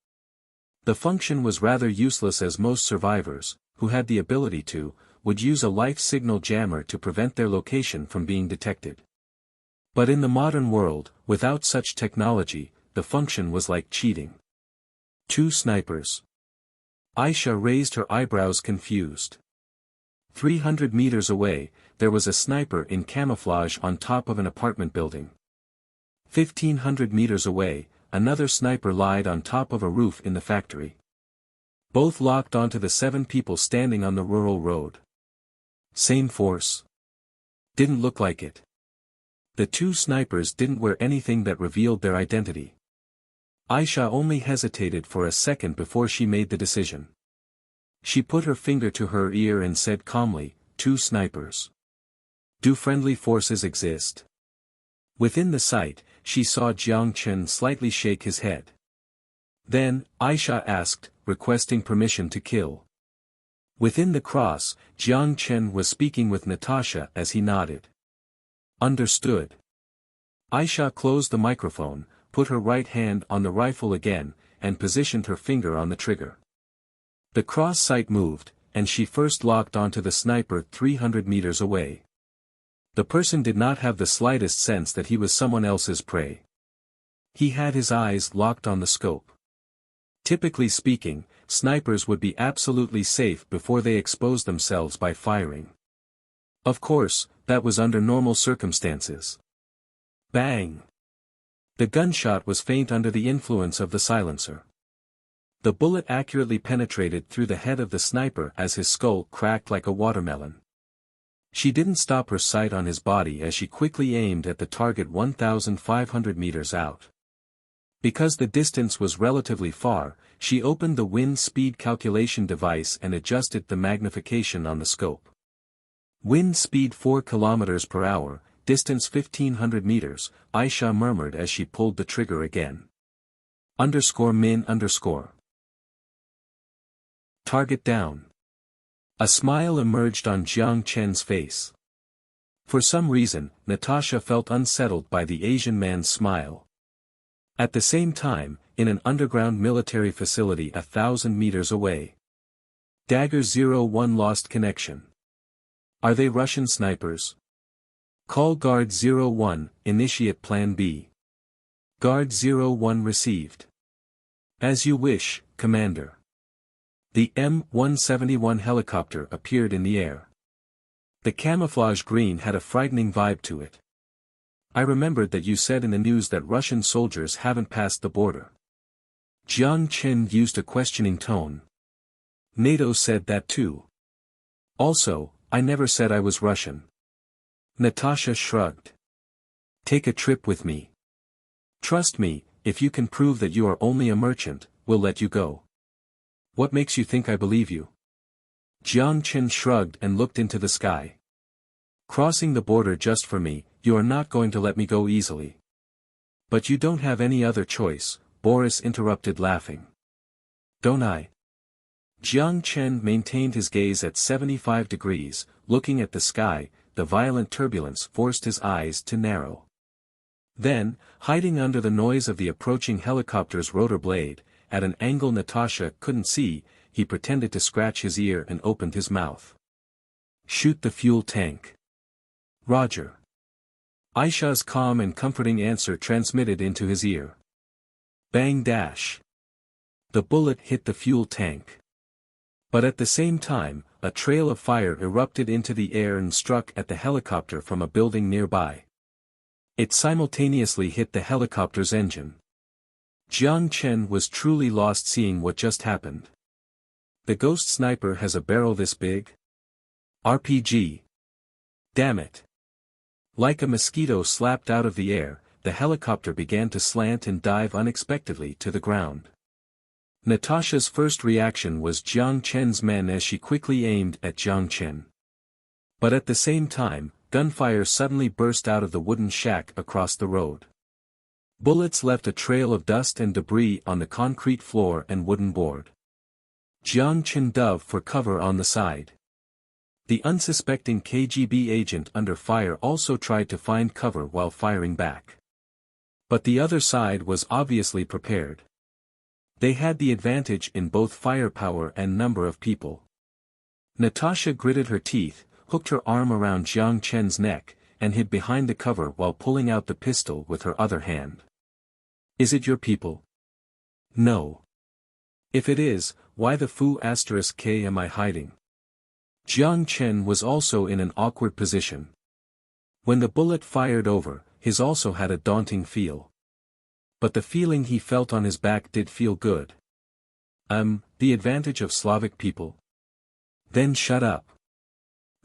The function was rather useless as most survivors, who had the ability to, would use a life signal jammer to prevent their location from being detected. But in the modern world, without such technology, the function was like cheating. 2 snipers. Aisha raised her eyebrows confused. 300 meters away, there was a sniper in camouflage on top of an apartment building. 1,500 meters away, another sniper lied on top of a roof in the factory. Both locked onto the 7 people standing on the rural road. Same force? Didn't look like it. The 2 snipers didn't wear anything that revealed their identity. Aisha only hesitated for a second before she made the decision. She put her finger to her ear and said calmly, 2 snipers. Do friendly forces exist? Within the sight, she saw Jiang Chen slightly shake his head. Then, Aisha asked, requesting permission to kill. Within the cross, Jiang Chen was speaking with Natasha as he nodded. Understood. Aisha closed the microphone, put her right hand on the rifle again, and positioned her finger on the trigger. The cross sight moved, and she first locked onto the sniper 300 meters away. The person did not have the slightest sense that he was someone else's prey. He had his eyes locked on the scope. Typically speaking, snipers would be absolutely safe before they exposed themselves by firing. Of course, that was under normal circumstances. Bang! The gunshot was faint under the influence of the silencer. The bullet accurately penetrated through the head of the sniper as his skull cracked like a watermelon. She didn't stop her sight on his body as she quickly aimed at the target 1,500 meters out. Because the distance was relatively far, she opened the wind speed calculation device and adjusted the magnification on the scope. Wind speed 4 km per hour, distance 1,500 meters, Aisha murmured as she pulled the trigger again. _min_. Target down. A smile emerged on Jiang Chen's face. For some reason, Natasha felt unsettled by the Asian man's smile. At the same time, in an underground military facility 1,000 meters away. Dagger 01 lost connection. Are they Russian snipers? Call Guard 01, initiate Plan B. Guard 01 received. As you wish, Commander. The M-171 helicopter appeared in the air. The camouflage green had a frightening vibe to it. I remembered that you said in the news that Russian soldiers haven't passed the border. Jiang Chen used a questioning tone. NATO said that too. Also, I never said I was Russian. Natasha shrugged. Take a trip with me. Trust me, if you can prove that you are only a merchant, we'll let you go. What makes you think I believe you? Jiang Chen shrugged and looked into the sky. Crossing the border just for me, you are not going to let me go easily. But you don't have any other choice, Boris interrupted laughing. Don't I? Jiang Chen maintained his gaze at 75 degrees, looking at the sky. The violent turbulence forced his eyes to narrow. Then, hiding under the noise of the approaching helicopter's rotor blade, at an angle Natasha couldn't see, he pretended to scratch his ear and opened his mouth. Shoot the fuel tank. Roger. Aisha's calm and comforting answer transmitted into his ear. Bang dash. The bullet hit the fuel tank. But at the same time, a trail of fire erupted into the air and struck at the helicopter from a building nearby. It simultaneously hit the helicopter's engine. Jiang Chen was truly lost seeing what just happened. The ghost sniper has a barrel this big? RPG. Damn it. Like a mosquito slapped out of the air, the helicopter began to slant and dive unexpectedly to the ground. Natasha's first reaction was Jiang Chen's men as she quickly aimed at Jiang Chen. But at the same time, gunfire suddenly burst out of the wooden shack across the road. Bullets left a trail of dust and debris on the concrete floor and wooden board. Jiang Chen dove for cover on the side. The unsuspecting KGB agent under fire also tried to find cover while firing back. But the other side was obviously prepared. They had the advantage in both firepower and number of people. Natasha gritted her teeth, hooked her arm around Jiang Chen's neck, and hid behind the cover while pulling out the pistol with her other hand. Is it your people? No. If it is, why the **k am I hiding? Jiang Chen was also in an awkward position. When the bullet fired over, his also had a daunting feel. But the feeling he felt on his back did feel good. The advantage of Slavic people? Then shut up.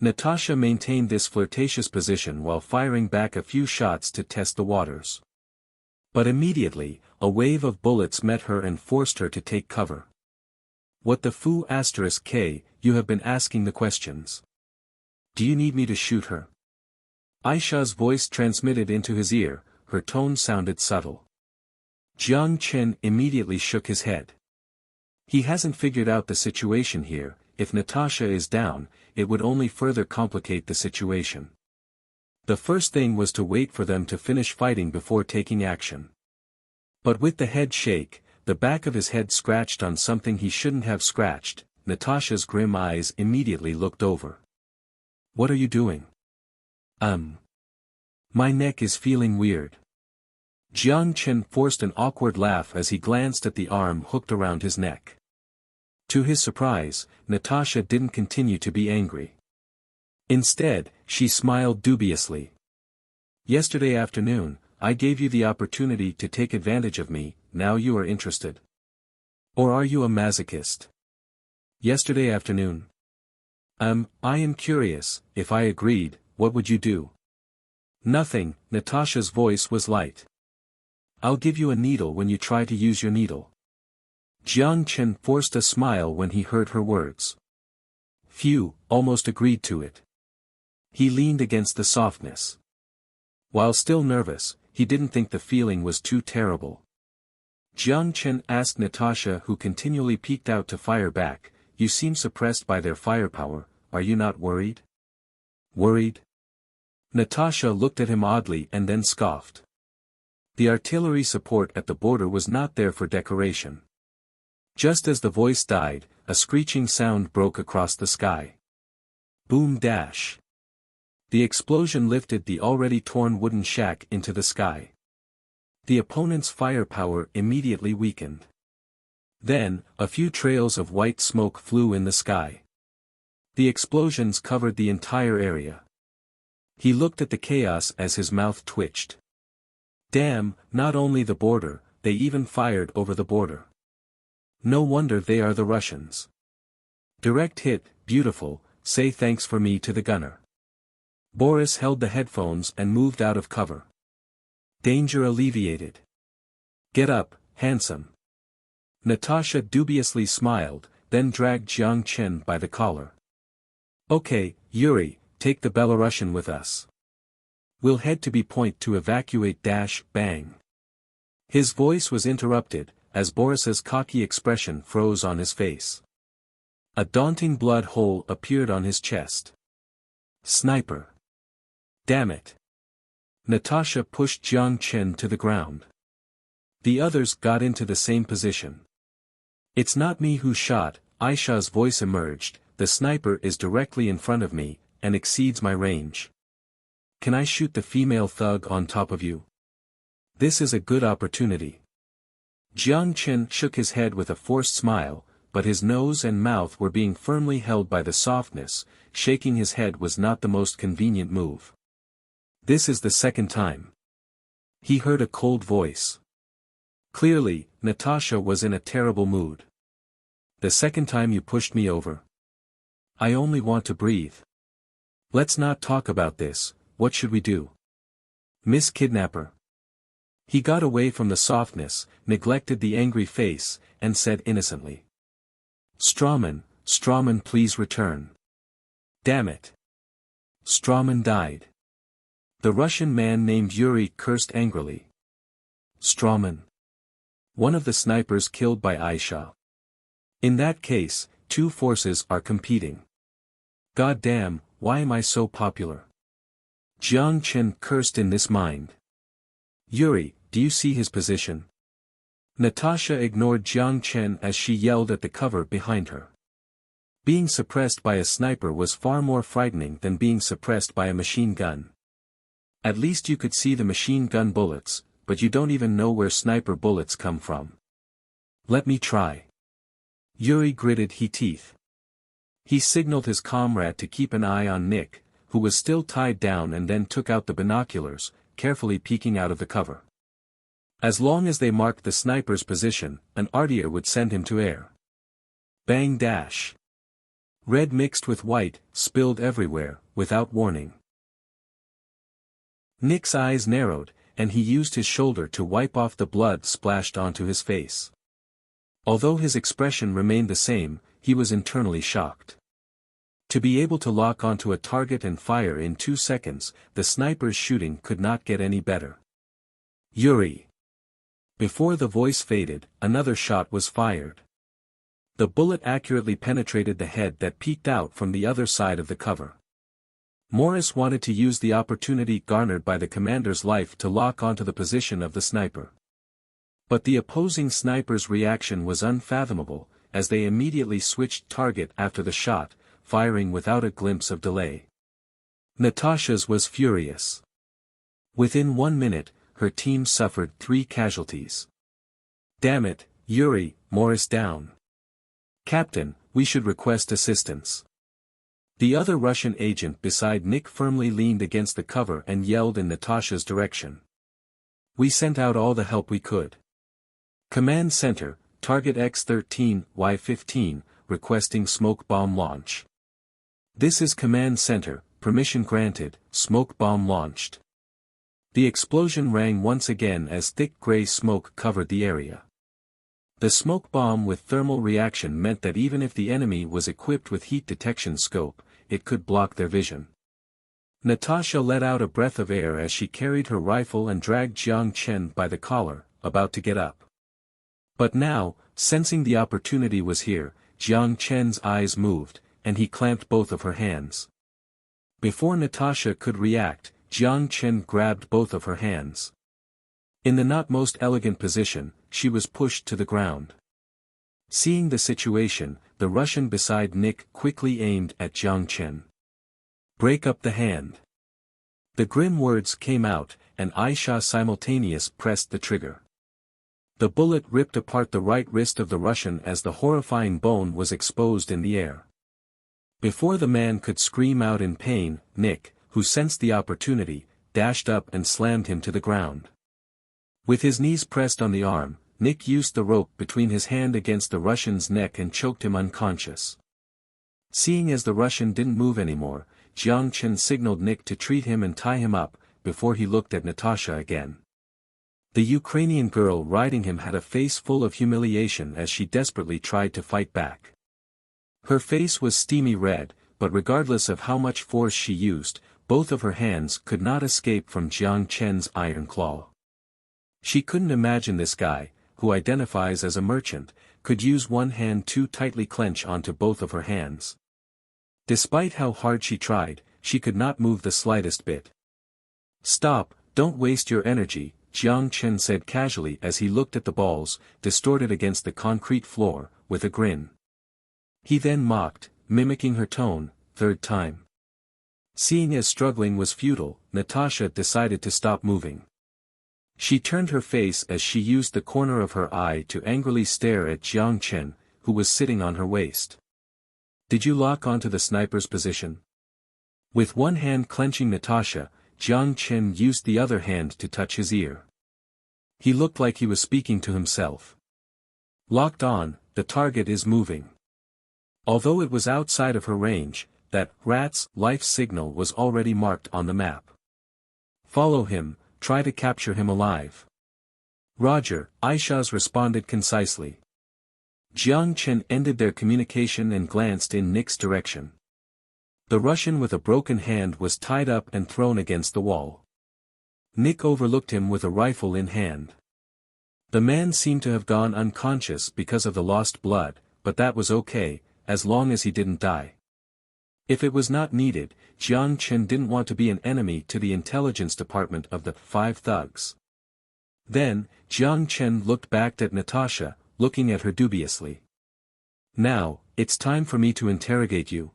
Natasha maintained this flirtatious position while firing back a few shots to test the waters. But immediately, a wave of bullets met her and forced her to take cover. What the **k, you have been asking the questions. Do you need me to shoot her? Aisha's voice transmitted into his ear, her tone sounded subtle. Jiang Chen immediately shook his head. He hasn't figured out the situation here. If Natasha is down, it would only further complicate the situation. The first thing was to wait for them to finish fighting before taking action. But with the head shake, the back of his head scratched on something he shouldn't have scratched, Natasha's grim eyes immediately looked over. What are you doing? My neck is feeling weird. Jiang Chen forced an awkward laugh as he glanced at the arm hooked around his neck. To his surprise, Natasha didn't continue to be angry. Instead, she smiled dubiously. Yesterday afternoon, I gave you the opportunity to take advantage of me, now you are interested. Or are you a masochist? Yesterday afternoon. I am curious, if I agreed, what would you do? Nothing, Natasha's voice was light. I'll give you a needle when you try to use your needle. Jiang Chen forced a smile when he heard her words. Phew, almost agreed to it. He leaned against the softness. While still nervous, he didn't think the feeling was too terrible. Jiang Chen asked Natasha, who continually peeked out to fire back, you seem suppressed by their firepower, are you not worried? Worried? Natasha looked at him oddly and then scoffed. The artillery support at the border was not there for decoration. Just as the voice died, a screeching sound broke across the sky. Boom dash. The explosion lifted the already torn wooden shack into the sky. The opponent's firepower immediately weakened. Then, a few trails of white smoke flew in the sky. The explosions covered the entire area. He looked at the chaos as his mouth twitched. Damn, not only the border, they even fired over the border. No wonder they are the Russians. Direct hit, beautiful, say thanks for me to the gunner. Boris held the headphones and moved out of cover. Danger alleviated. Get up, handsome. Natasha dubiously smiled, then dragged Jiang Chen by the collar. Okay, Yuri, take the Belarusian with us. We'll head to B-point to evacuate bang. His voice was interrupted, as Boris's cocky expression froze on his face. A daunting blood hole appeared on his chest. Sniper. Damn it. Natasha pushed Jiang Chen to the ground. The others got into the same position. It's not me who shot, Aisha's voice emerged, the sniper is directly in front of me, and exceeds my range. Can I shoot the female thug on top of you? This is a good opportunity. Jiang Chen shook his head with a forced smile, but his nose and mouth were being firmly held by the softness, shaking his head was not the most convenient move. This is the second time. He heard a cold voice. Clearly, Natasha was in a terrible mood. The second time you pushed me over. I only want to breathe. Let's not talk about this, what should we do? Miss Kidnapper. He got away from the softness, neglected the angry face, and said innocently. Strawman, please return. Damn it. Strawman died. The Russian man named Yuri cursed angrily. Strawman. One of the snipers killed by Aisha. In that case, two forces are competing. God damn, why am I so popular? Jiang Chen cursed in this mind. Yuri, do you see his position? Natasha ignored Jiang Chen as she yelled at the cover behind her. Being suppressed by a sniper was far more frightening than being suppressed by a machine gun. At least you could see the machine gun bullets, but you don't even know where sniper bullets come from. Let me try. Yuri gritted his teeth. He signaled his comrade to keep an eye on Nick, who was still tied down, and then took out the binoculars, carefully peeking out of the cover. As long as they marked the sniper's position, an artillery would send him to air. Bang dash. Red mixed with white, spilled everywhere, without warning. Nick's eyes narrowed, and he used his shoulder to wipe off the blood splashed onto his face. Although his expression remained the same, he was internally shocked. To be able to lock onto a target and fire in 2 seconds, the sniper's shooting could not get any better. Yuri. Before the voice faded, another shot was fired. The bullet accurately penetrated the head that peeked out from the other side of the cover. Morris wanted to use the opportunity garnered by the commander's life to lock onto the position of the sniper. But the opposing sniper's reaction was unfathomable, as they immediately switched target after the shot, firing without a glimpse of delay. Natasha's was furious. Within 1 minute, her team suffered 3 casualties. Damn it, Yuri, Morris down. Captain, we should request assistance. The other Russian agent beside Nick firmly leaned against the cover and yelled in Natasha's direction. We sent out all the help we could. Command Center, target X-13, Y-15, requesting smoke bomb launch. This is Command Center, permission granted, smoke bomb launched. The explosion rang once again as thick gray smoke covered the area. The smoke bomb with thermal reaction meant that even if the enemy was equipped with heat detection scope, it could block their vision. Natasha let out a breath of air as she carried her rifle and dragged Jiang Chen by the collar, about to get up. But now, sensing the opportunity was here, Jiang Chen's eyes moved, and he clamped both of her hands. Before Natasha could react, Jiang Chen grabbed both of her hands. In the not most elegant position, she was pushed to the ground. Seeing the situation, the Russian beside Nick quickly aimed at Jiang Chen. Break up the hand. The grim words came out, and Aisha simultaneous pressed the trigger. The bullet ripped apart the right wrist of the Russian as the horrifying bone was exposed in the air. Before the man could scream out in pain, Nick, who sensed the opportunity, dashed up and slammed him to the ground. With his knees pressed on the arm, Nick used the rope between his hand against the Russian's neck and choked him unconscious. Seeing as the Russian didn't move anymore, Jiang Chen signaled Nick to treat him and tie him up, before he looked at Natasha again. The Ukrainian girl riding him had a face full of humiliation as she desperately tried to fight back. Her face was steamy red, but regardless of how much force she used, both of her hands could not escape from Jiang Chen's iron claw. She couldn't imagine this guy, who identifies as a merchant, could use one hand too tightly clench onto both of her hands. Despite how hard she tried, she could not move the slightest bit. Stop, don't waste your energy, Jiang Chen said casually as he looked at the balls, distorted against the concrete floor, with a grin. He then mocked, mimicking her tone, 3rd time. Seeing as struggling was futile, Natasha decided to stop moving. She turned her face as she used the corner of her eye to angrily stare at Jiang Chen, who was sitting on her waist. Did you lock onto the sniper's position? With one hand clenching Natasha, Jiang Chen used the other hand to touch his ear. He looked like he was speaking to himself. Locked on, the target is moving. Although it was outside of her range, that rat's life signal was already marked on the map. Follow him, try to capture him alive. Roger, Aisha's responded concisely. Jiang Chen ended their communication and glanced in Nick's direction. The Russian with a broken hand was tied up and thrown against the wall. Nick overlooked him with a rifle in hand. The man seemed to have gone unconscious because of the lost blood, but that was okay, as long as he didn't die. If it was not needed, Jiang Chen didn't want to be an enemy to the intelligence department of the 5 thugs. Then, Jiang Chen looked back at Natasha, looking at her dubiously. Now, it's time for me to interrogate you.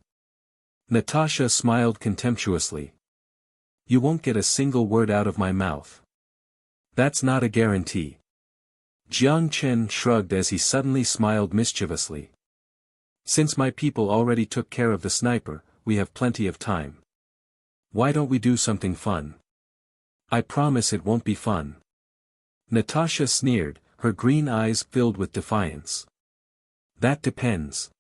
Natasha smiled contemptuously. You won't get a single word out of my mouth. That's not a guarantee. Jiang Chen shrugged as he suddenly smiled mischievously. Since my people already took care of the sniper, we have plenty of time. Why don't we do something fun? I promise it won't be fun. Natasha sneered, her green eyes filled with defiance. That depends.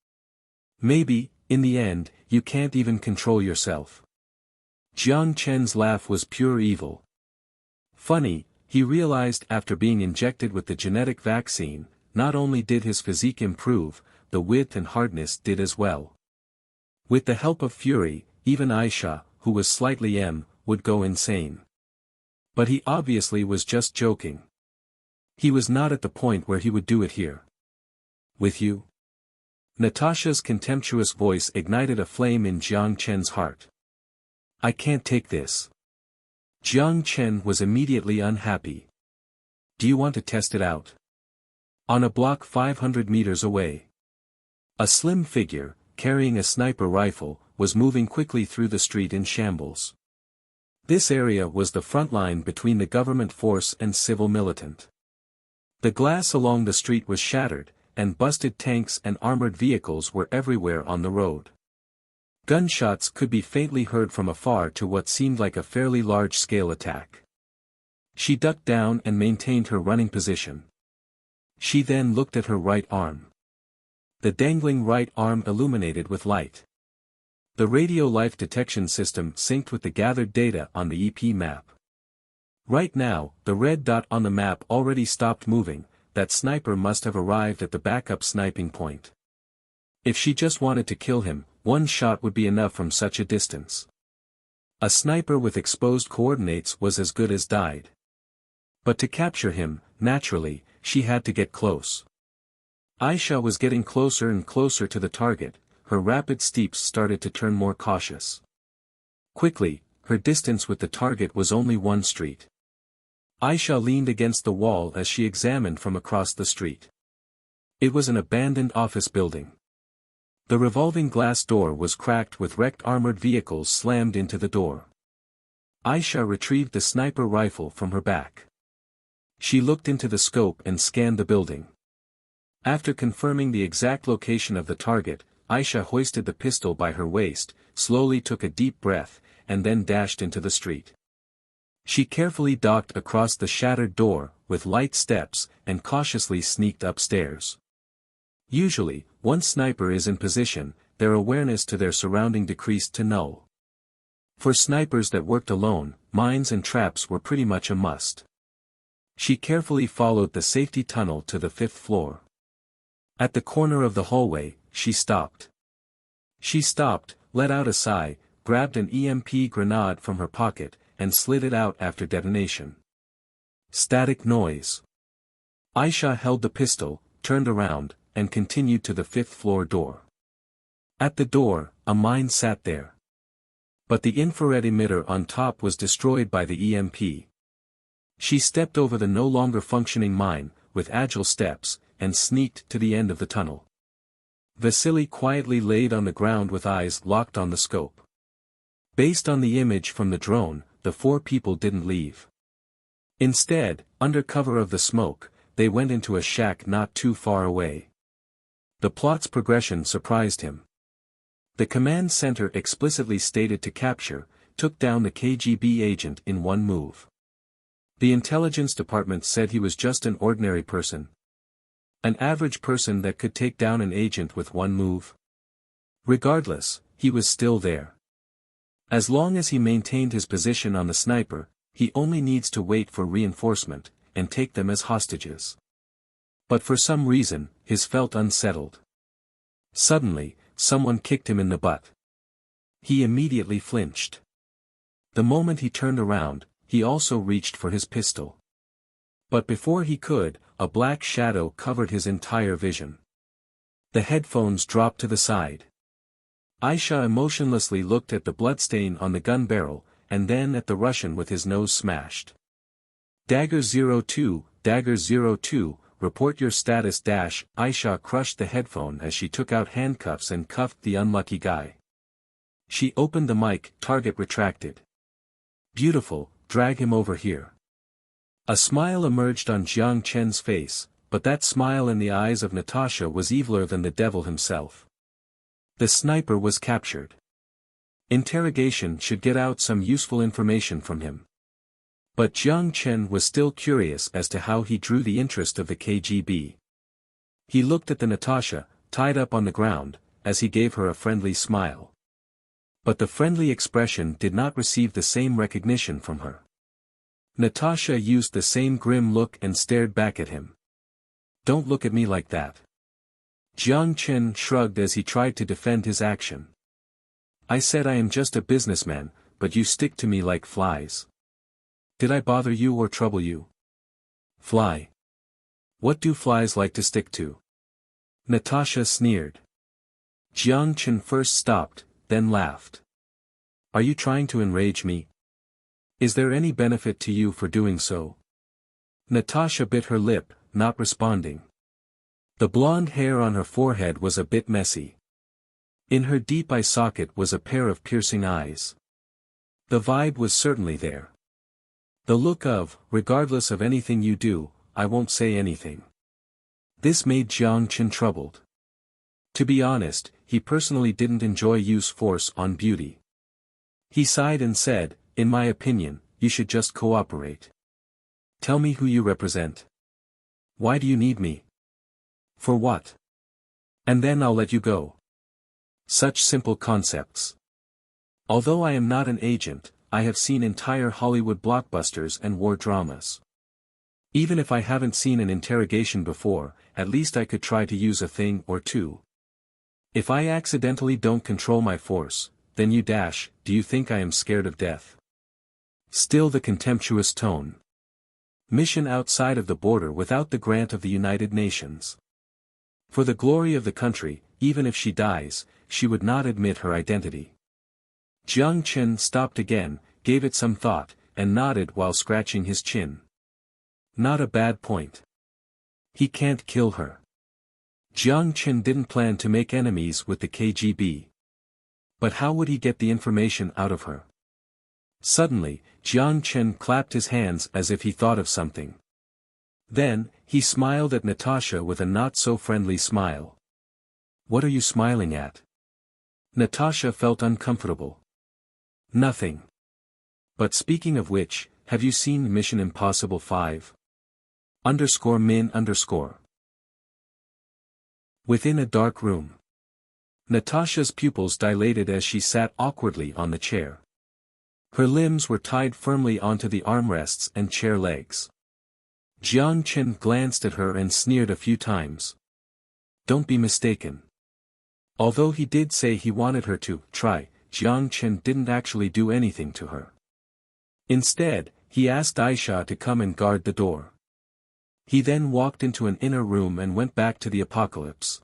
Maybe, in the end, you can't even control yourself. Jiang Chen's laugh was pure evil. Funny, he realized after being injected with the genetic vaccine, not only did his physique improve, the width and hardness did as well. With the help of Fury, even Aisha, who was slightly would go insane. But he obviously was just joking. He was not at the point where he would do it here. With you? Natasha's contemptuous voice ignited a flame in Jiang Chen's heart. I can't take this. Jiang Chen was immediately unhappy. Do you want to test it out? On a block 500 meters away. A slim figure, carrying a sniper rifle, was moving quickly through the street in shambles. This area was the front line between the government force and civil militant. The glass along the street was shattered, and busted tanks and armored vehicles were everywhere on the road. Gunshots could be faintly heard from afar to what seemed like a fairly large-scale attack. She ducked down and maintained her running position. She then looked at her right arm. The dangling right arm illuminated with light. The radio life detection system synced with the gathered data on the EP map. Right now, the red dot on the map already stopped moving. That sniper must have arrived at the backup sniping point. If she just wanted to kill him, one shot would be enough from such a distance. A sniper with exposed coordinates was as good as died. But to capture him, naturally, she had to get close. Aisha was getting closer and closer to the target, her rapid steps started to turn more cautious. Quickly, her distance with the target was only 1 street. Aisha leaned against the wall as she examined from across the street. It was an abandoned office building. The revolving glass door was cracked with wrecked armored vehicles slammed into the door. Aisha retrieved the sniper rifle from her back. She looked into the scope and scanned the building. After confirming the exact location of the target, Aisha hoisted the pistol by her waist, slowly took a deep breath, and then dashed into the street. She carefully docked across the shattered door, with light steps, and cautiously sneaked upstairs. Usually, once sniper is in position, their awareness to their surrounding decreased to null. For snipers that worked alone, mines and traps were pretty much a must. She carefully followed the safety tunnel to the 5th floor. At the corner of the hallway, she stopped. She stopped, let out a sigh, grabbed an EMP grenade from her pocket, and slid it out after detonation. Static noise. Aisha held the pistol, turned around, and continued to the 5th floor door. At the door, a mine sat there. But the infrared emitter on top was destroyed by the EMP. She stepped over the no longer functioning mine, with agile steps, and sneaked to the end of the tunnel. Vasily quietly laid on the ground with eyes locked on the scope. Based on the image from the drone, the 4 people didn't leave. Instead, under cover of the smoke, they went into a shack not too far away. The plot's progression surprised him. The command center explicitly stated to capture, took down the KGB agent in 1 move. The intelligence department said he was just an ordinary person. An average person that could take down an agent with 1 move. Regardless, he was still there. As long as he maintained his position on the sniper, he only needs to wait for reinforcement, and take them as hostages. But for some reason, his felt unsettled. Suddenly, someone kicked him in the butt. He immediately flinched. The moment he turned around, he also reached for his pistol. But before he could, a black shadow covered his entire vision. The headphones dropped to the side. Aisha emotionlessly looked at the bloodstain on the gun barrel, and then at the Russian with his nose smashed. Dagger 02, Dagger 02, report your status. Aisha crushed the headphone as she took out handcuffs and cuffed the unlucky guy. She opened the mic, target retracted. Beautiful, drag him over here. A smile emerged on Jiang Chen's face, but that smile in the eyes of Natasha was eviler than the devil himself. The sniper was captured. Interrogation should get out some useful information from him. But Jiang Chen was still curious as to how he drew the interest of the KGB. He looked at the Natasha, tied up on the ground, as he gave her a friendly smile. But the friendly expression did not receive the same recognition from her. Natasha used the same grim look and stared back at him. Don't look at me like that. Jiang Chen shrugged as he tried to defend his action. I said I am just a businessman, but you stick to me like flies. Did I bother you or trouble you? Fly. What do flies like to stick to? Natasha sneered. Jiang Chen first stopped, then laughed. Are you trying to enrage me? Is there any benefit to you for doing so? Natasha bit her lip, not responding. The blonde hair on her forehead was a bit messy. In her deep eye socket was a pair of piercing eyes. The vibe was certainly there. The look of, regardless of anything you do, I won't say anything. This made Jiang Chen troubled. To be honest, he personally didn't enjoy use force on beauty. He sighed and said, in my opinion, you should just cooperate. Tell me who you represent. Why do you need me? For what? And then I'll let you go. Such simple concepts. Although I am not an agent, I have seen entire Hollywood blockbusters and war dramas. Even if I haven't seen an interrogation before, at least I could try to use a thing or two. If I accidentally don't control my force, then do you think I am scared of death? Still the contemptuous tone. Mission outside of the border without the grant of the United Nations. For the glory of the country, even if she dies, she would not admit her identity. Jiang Chen stopped again, gave it some thought, and nodded while scratching his chin. Not a bad point. He can't kill her. Jiang Chen didn't plan to make enemies with the KGB. But how would he get the information out of her? Suddenly, Jiang Chen clapped his hands as if he thought of something. Then, he smiled at Natasha with a not-so-friendly smile. What are you smiling at? Natasha felt uncomfortable. Nothing. But speaking of which, have you seen Mission Impossible 5? _min_. Within a dark room. Natasha's pupils dilated as she sat awkwardly on the chair. Her limbs were tied firmly onto the armrests and chair legs. Jiang Chen glanced at her and sneered a few times. Don't be mistaken. Although he did say he wanted her to try, Jiang Chen didn't actually do anything to her. Instead, he asked Aisha to come and guard the door. He then walked into an inner room and went back to the apocalypse.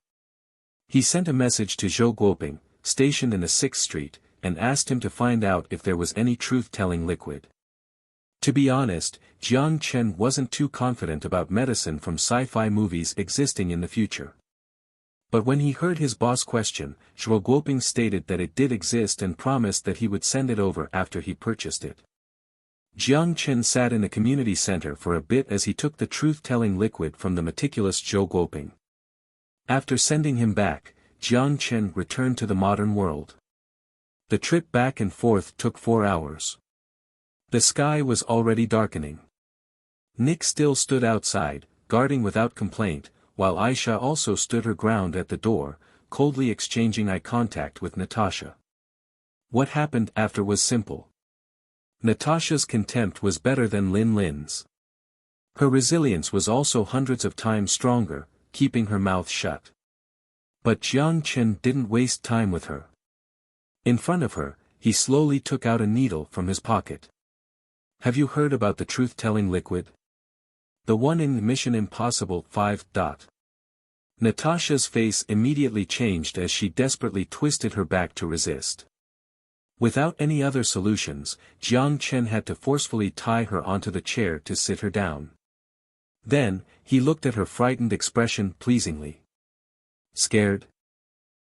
He sent a message to Zhou Guoping, stationed in the 6th Street, and asked him to find out if there was any truth-telling liquid. To be honest, Jiang Chen wasn't too confident about medicine from sci-fi movies existing in the future. But when he heard his boss question, Zhou Guoping stated that it did exist and promised that he would send it over after he purchased it. Jiang Chen sat in the community center for a bit as he took the truth-telling liquid from the meticulous Zhou Guoping. After sending him back, Jiang Chen returned to the modern world. The trip back and forth took 4 hours. The sky was already darkening. Nick still stood outside, guarding without complaint, while Aisha also stood her ground at the door, coldly exchanging eye contact with Natasha. What happened after was simple. Natasha's contempt was better than Lin Lin's. Her resilience was also hundreds of times stronger, keeping her mouth shut. But Jiang Chen didn't waste time with her. In front of her, he slowly took out a needle from his pocket. Have you heard about the truth-telling liquid? The one in Mission Impossible 5. Natasha's face immediately changed as she desperately twisted her back to resist. Without any other solutions, Jiang Chen had to forcefully tie her onto the chair to sit her down. Then, he looked at her frightened expression pleasingly. Scared?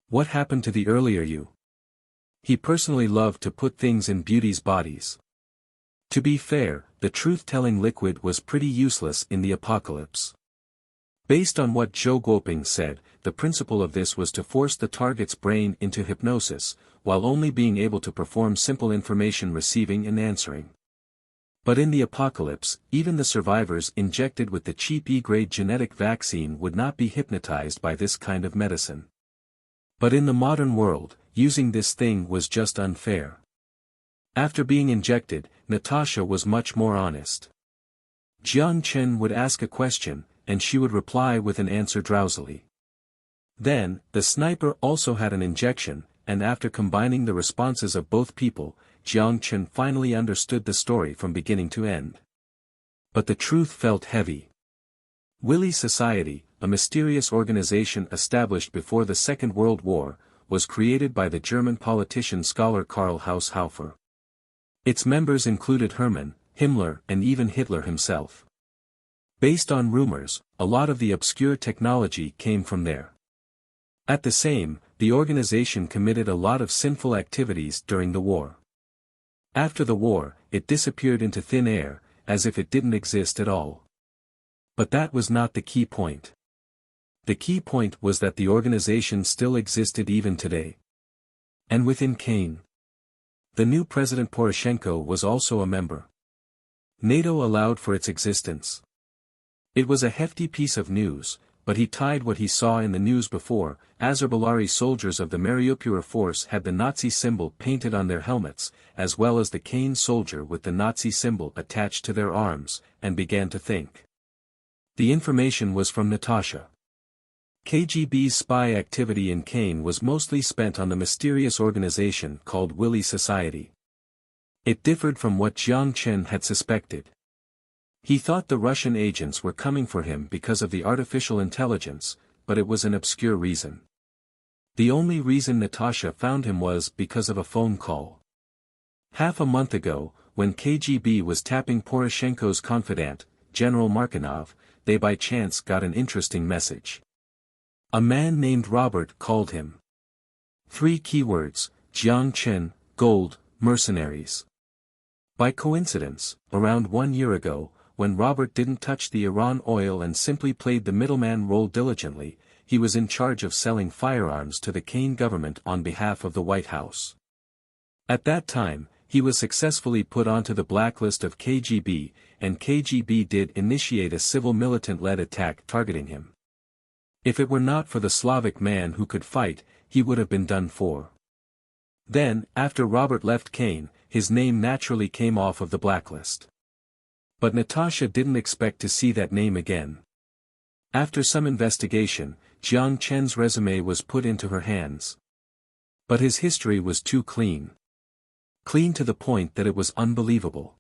What happened to the earlier you? He personally loved to put things in beauty's bodies. To be fair, the truth-telling liquid was pretty useless in the apocalypse. Based on what Zhou Guoping said, the principle of this was to force the target's brain into hypnosis, while only being able to perform simple information receiving and answering. But in the apocalypse, even the survivors injected with the cheap E-grade genetic vaccine would not be hypnotized by this kind of medicine. But in the modern world, using this thing was just unfair. After being injected, Natasha was much more honest. Jiang Chen would ask a question, and she would reply with an answer drowsily. Then, the sniper also had an injection, and after combining the responses of both people, Jiang Chen finally understood the story from beginning to end. But the truth felt heavy. Willy Society, a mysterious organization established before the Second World War, was created by the German politician scholar Karl Haushofer. Its members included Hermann, Himmler, and even Hitler himself. Based on rumors, a lot of the obscure technology came from there. At the same, the organization committed a lot of sinful activities during the war. After the war, it disappeared into thin air, as if it didn't exist at all. But that was not the key point. The key point was that the organization still existed even today. And within Kane. The new President Poroshenko was also a member. NATO allowed for its existence. It was a hefty piece of news, but he tied what he saw in the news before. Azerbaijani soldiers of the Mariupol force had the Nazi symbol painted on their helmets, as well as the cane soldier with the Nazi symbol attached to their arms, and began to think. The information was from Natasha. KGB's spy activity in Kane was mostly spent on the mysterious organization called Willy Society. It differed from what Jiang Chen had suspected. He thought the Russian agents were coming for him because of the artificial intelligence, but it was an obscure reason. The only reason Natasha found him was because of a phone call. Half a month ago, when KGB was tapping Poroshenko's confidant, General Markinov, they by chance got an interesting message. A man named Robert called him. 3 keywords, Jiang Chen, gold, mercenaries. By coincidence, around 1 year ago, when Robert didn't touch the Iran oil and simply played the middleman role diligently, he was in charge of selling firearms to the Kane government on behalf of the White House. At that time, he was successfully put onto the blacklist of KGB, and KGB did initiate a civil militant-led attack targeting him. If it were not for the Slavic man who could fight, he would have been done for. Then, after Robert left Kane, his name naturally came off of the blacklist. But Natasha didn't expect to see that name again. After some investigation, Jiang Chen's resume was put into her hands. But his history was too clean. Clean to the point that it was unbelievable.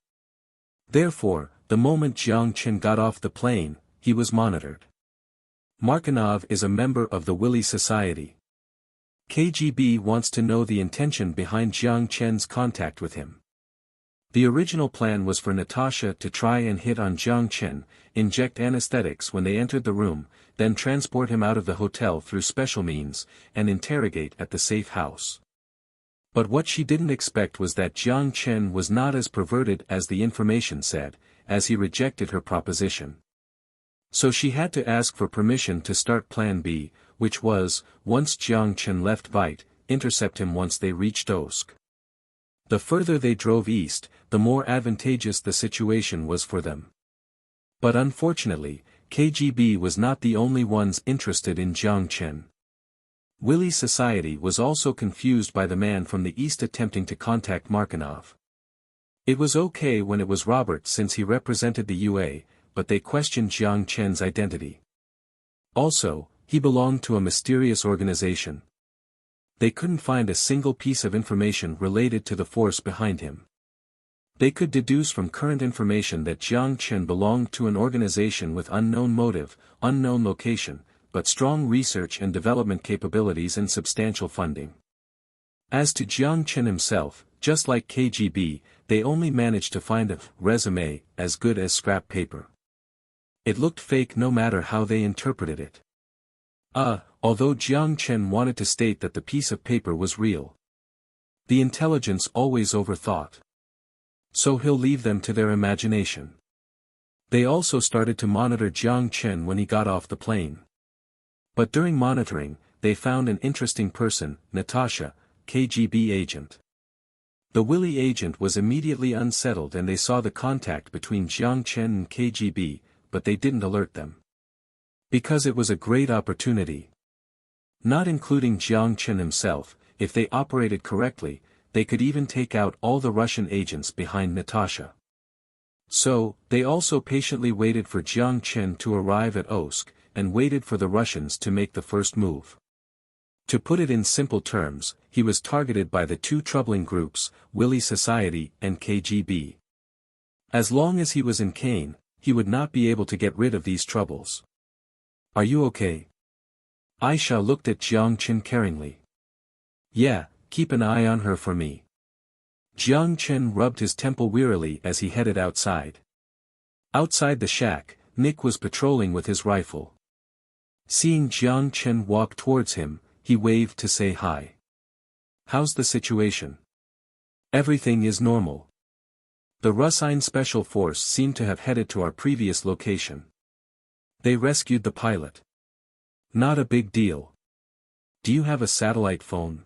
Therefore, the moment Jiang Chen got off the plane, he was monitored. Markinov is a member of the Willy Society. KGB wants to know the intention behind Jiang Chen's contact with him. The original plan was for Natasha to try and hit on Jiang Chen, inject anesthetics when they entered the room, then transport him out of the hotel through special means, and interrogate at the safe house. But what she didn't expect was that Jiang Chen was not as perverted as the information said, as he rejected her proposition. So she had to ask for permission to start Plan B, which was, once Jiang Chen left Vite, intercept him once they reached Osk. The further they drove east, the more advantageous the situation was for them. But unfortunately, KGB was not the only ones interested in Jiang Chen. Willy Society was also confused by the man from the east attempting to contact Markinov. It was okay when it was Robert since he represented the UA, but they questioned Jiang Chen's identity. Also, he belonged to a mysterious organization. They couldn't find a single piece of information related to the force behind him. They could deduce from current information that Jiang Chen belonged to an organization with unknown motive, unknown location, but strong research and development capabilities and substantial funding. As to Jiang Chen himself, just like KGB, they only managed to find a resume as good as scrap paper. It looked fake no matter how they interpreted it. Although Jiang Chen wanted to state that the piece of paper was real. The intelligence always overthought. So he'll leave them to their imagination. They also started to monitor Jiang Chen when he got off the plane. But during monitoring, they found an interesting person, Natasha, KGB agent. The Willy agent was immediately unsettled and they saw the contact between Jiang Chen and KGB, but they didn't alert them. Because it was a great opportunity. Not including Jiang Chen himself, if they operated correctly, they could even take out all the Russian agents behind Natasha. So, they also patiently waited for Jiang Chen to arrive at Osk, and waited for the Russians to make the first move. To put it in simple terms, he was targeted by the two troubling groups, Willy Society and KGB. As long as he was in Kane, he would not be able to get rid of these troubles. Are you okay? Aisha looked at Jiang Chen caringly. Yeah, keep an eye on her for me. Jiang Chen rubbed his temple wearily as he headed outside. Outside the shack, Nick was patrolling with his rifle. Seeing Jiang Chen walk towards him, he waved to say hi. How's the situation? Everything is normal. The Russine Special Force seemed to have headed to our previous location. They rescued the pilot. Not a big deal. Do you have a satellite phone?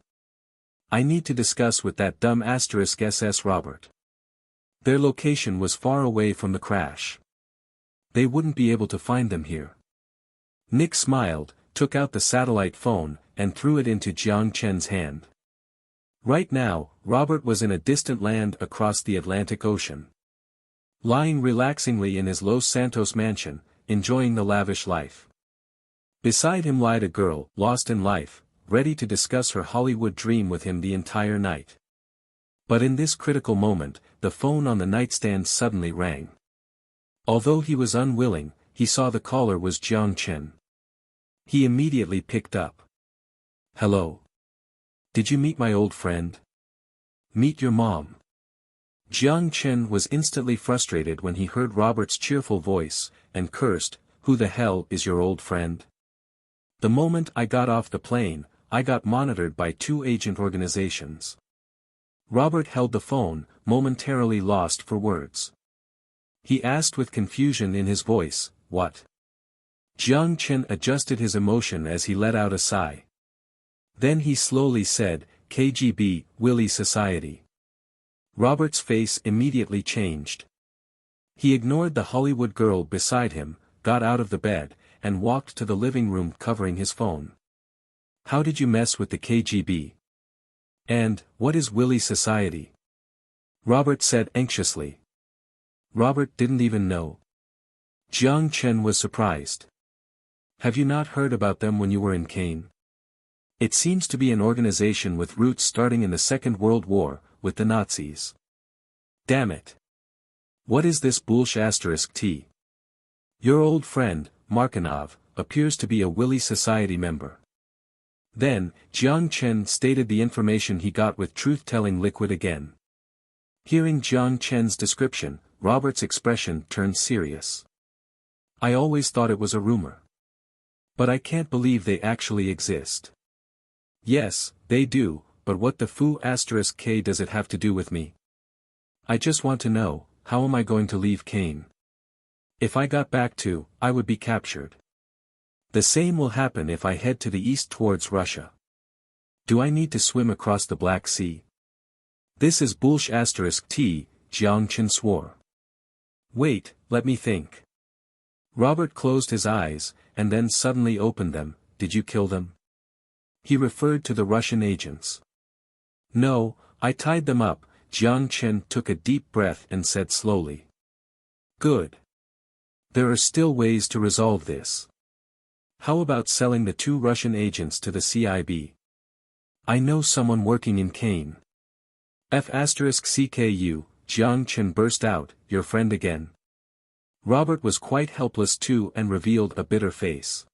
I need to discuss with that dumb *SS Robert. Their location was far away from the crash. They wouldn't be able to find them here. Nick smiled, took out the satellite phone, and threw it into Jiang Chen's hand. Right now, Robert was in a distant land across the Atlantic Ocean. Lying relaxingly in his Los Santos mansion, enjoying the lavish life. Beside him lied a girl, lost in life, ready to discuss her Hollywood dream with him the entire night. But in this critical moment, the phone on the nightstand suddenly rang. Although he was unwilling, he saw the caller was Jiang Chen. He immediately picked up. Hello. Did you meet my old friend? Meet your mom. Jiang Chen was instantly frustrated when he heard Robert's cheerful voice, and cursed, "Who the hell is your old friend? The moment I got off the plane, I got monitored by two agent organizations." Robert held the phone, momentarily lost for words. He asked with confusion in his voice, "What?" Jiang Chen adjusted his emotion as he let out a sigh. Then he slowly said, "KGB, Willy Society." Robert's face immediately changed. He ignored the Hollywood girl beside him, got out of the bed, and walked to the living room covering his phone. "How did you mess with the KGB? And, what is Willy Society?" Robert said anxiously. Robert didn't even know. Jiang Chen was surprised. "Have you not heard about them when you were in Kane? It seems to be an organization with roots starting in the Second World War, with the Nazis." Damn it. What is this **T? Your old friend, Markinov, appears to be a Willy Society member. Then, Jiang Chen stated the information he got with truth-telling liquid again. Hearing Jiang Chen's description, Robert's expression turned serious. "I always thought it was a rumor. But I can't believe they actually exist." "Yes, they do, but what the **K does it have to do with me? I just want to know, how am I going to leave Kane? If I got back to, I would be captured. The same will happen if I head to the east towards Russia. Do I need to swim across the Black Sea? This is **T, Jiang Chen swore. "Wait, let me think." Robert closed his eyes, and then suddenly opened them. "Did you kill them?" He referred to the Russian agents. "No, I tied them up." Jiang Chen took a deep breath and said slowly. "Good. There are still ways to resolve this. How about selling the 2 Russian agents to the CIB? I know someone working in Kane. F***CKU, Jiang Chen burst out, your friend again. Robert was quite helpless too and revealed a bitter face.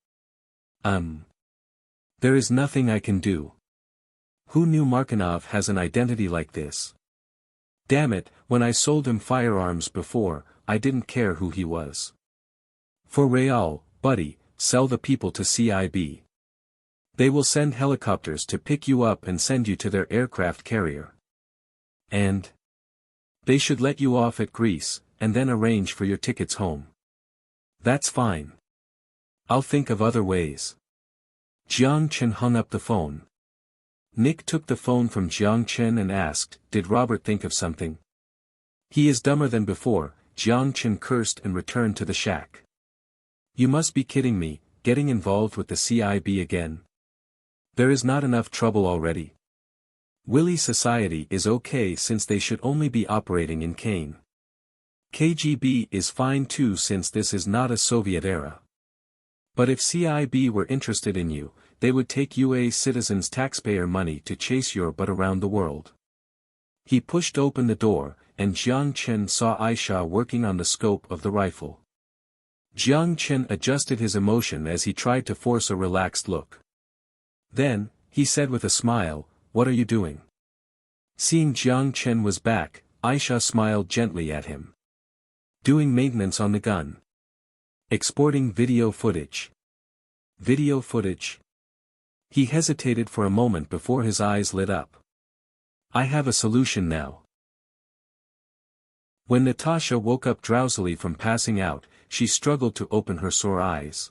There is nothing I can do. Who knew Markinov has an identity like this? Damn it, when I sold him firearms before, I didn't care who he was. For real, buddy, sell the people to CIB. They will send helicopters to pick you up and send you to their aircraft carrier. And they should let you off at Greece, and then arrange for your tickets home. That's fine. I'll think of other ways. Jiang Chen hung up the phone. Nick took the phone from Jiang Chen and asked, did Robert think of something? He is dumber than before, Jiang Chen cursed and returned to the shack. You must be kidding me, getting involved with the CIB again. There is not enough trouble already. Willy society is okay since they should only be operating in Kane. KGB is fine too since this is not a Soviet era. But if CIB were interested in you, they would take UA citizens' taxpayer money to chase your butt around the world. He pushed open the door, and Jiang Chen saw Aisha working on the scope of the rifle. Jiang Chen adjusted his emotion as he tried to force a relaxed look. Then, he said with a smile, what are you doing? Seeing Jiang Chen was back, Aisha smiled gently at him. Doing maintenance on the gun. Exporting video footage. Video footage? He hesitated for a moment before his eyes lit up. I have a solution now. When Natasha woke up drowsily from passing out, she struggled to open her sore eyes.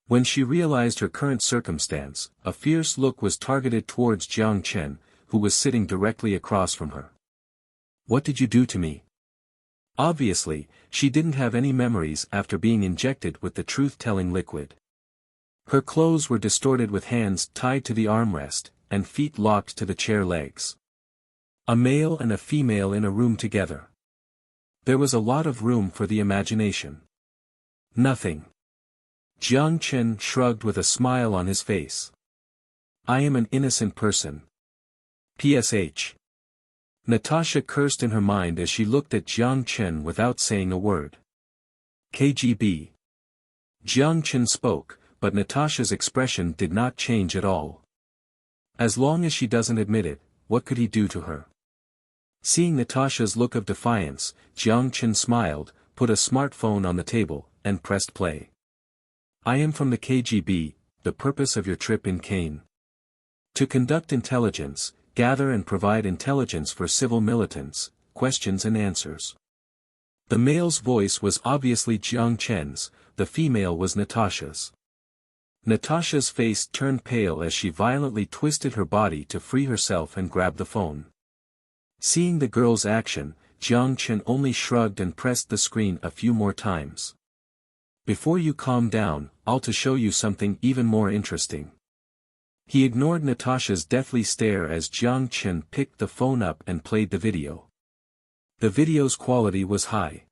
When she realized her current circumstance, a fierce look was targeted towards Jiang Chen, who was sitting directly across from her. What did you do to me? Obviously, she didn't have any memories after being injected with the truth-telling liquid. Her clothes were distorted with hands tied to the armrest, and feet locked to the chair legs. A male and a female in a room together. There was a lot of room for the imagination. Nothing. Jiang Chen shrugged with a smile on his face. I am an innocent person. PSH. Natasha cursed in her mind as she looked at Jiang Chen without saying a word. KGB. Jiang Chen spoke, but Natasha's expression did not change at all. As long as she doesn't admit it, what could he do to her? Seeing Natasha's look of defiance, Jiang Chen smiled, put a smartphone on the table, and pressed play. I am from the KGB, the purpose of your trip in Kane. To conduct intelligence, gather and provide intelligence for civil militants, questions and answers. The male's voice was obviously Jiang Chen's, the female was Natasha's. Natasha's face turned pale as she violently twisted her body to free herself and grab the phone. Seeing the girl's action, Jiang Chen only shrugged and pressed the screen a few more times. Before you calm down, I'll to show you something even more interesting. He ignored Natasha's deathly stare as Jiang Chen picked the phone up and played the video. The video's quality was high.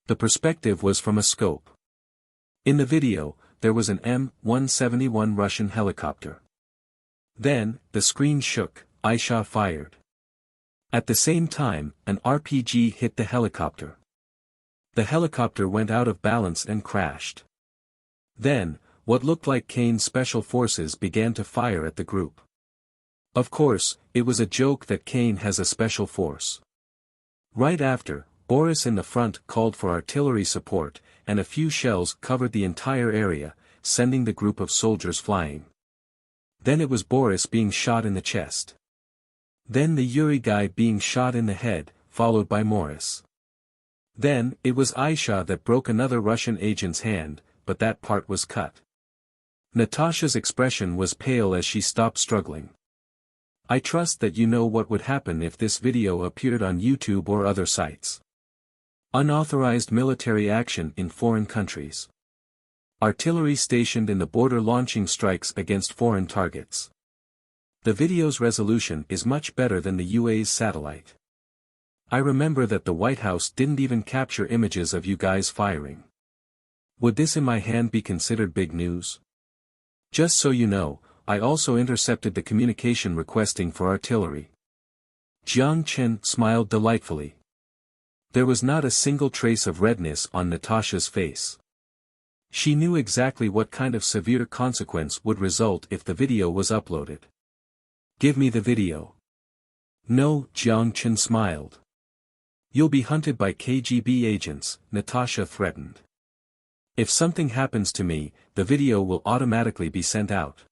The perspective was from a scope. In the video, there was an M-171 Russian helicopter. Then, the screen shook, Aisha fired. At the same time, an RPG hit the helicopter. The helicopter went out of balance and crashed. Then, what looked like Kane's special forces began to fire at the group. Of course, it was a joke that Kane has a special force. Right after, Boris in the front called for artillery support, and a few shells covered the entire area, sending the group of soldiers flying. Then it was Boris being shot in the chest. Then the Yuri guy being shot in the head, followed by Morris. Then, it was Aisha that broke another Russian agent's hand, but that part was cut. Natasha's expression was pale as she stopped struggling. I trust that you know what would happen if this video appeared on YouTube or other sites. Unauthorized military action in foreign countries. Artillery stationed in the border launching strikes against foreign targets. The video's resolution is much better than the UA's satellite. I remember that the White House didn't even capture images of you guys firing. Would this in my hand be considered big news? Just so you know, I also intercepted the communication requesting for artillery. Jiang Chen smiled delightfully. There was not a single trace of redness on Natasha's face. She knew exactly what kind of severe consequence would result if the video was uploaded. Give me the video. No, Jiang Chen smiled. You'll be hunted by KGB agents, Natasha threatened. If something happens to me, the video will automatically be sent out.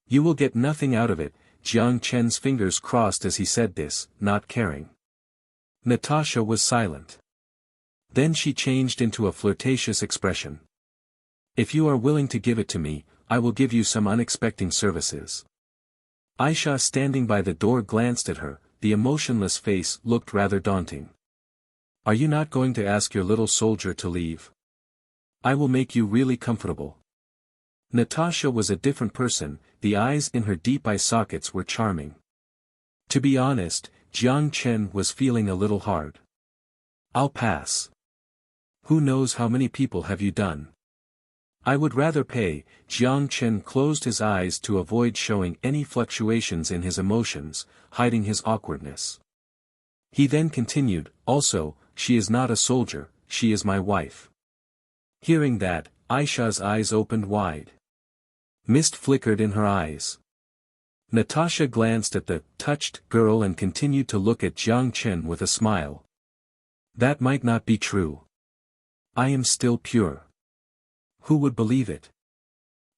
You will get nothing out of it, Jiang Chen's fingers crossed as he said this, not caring. Natasha was silent. Then she changed into a flirtatious expression. If you are willing to give it to me, I will give you some unexpected services. Aisha standing by the door glanced at her, the emotionless face looked rather daunting. Are you not going to ask your little soldier to leave? I will make you really comfortable. Natasha was a different person, the eyes in her deep eye sockets were charming. To be honest, Jiang Chen was feeling a little hard. I'll pass. Who knows how many people have you done? I would rather pay. Jiang Chen closed his eyes to avoid showing any fluctuations in his emotions, hiding his awkwardness. He then continued, also, she is not a soldier, she is my wife. Hearing that, Aisha's eyes opened wide. Mist flickered in her eyes. Natasha glanced at the touched girl and continued to look at Jiang Chen with a smile. That might not be true. I am still pure. Who would believe it?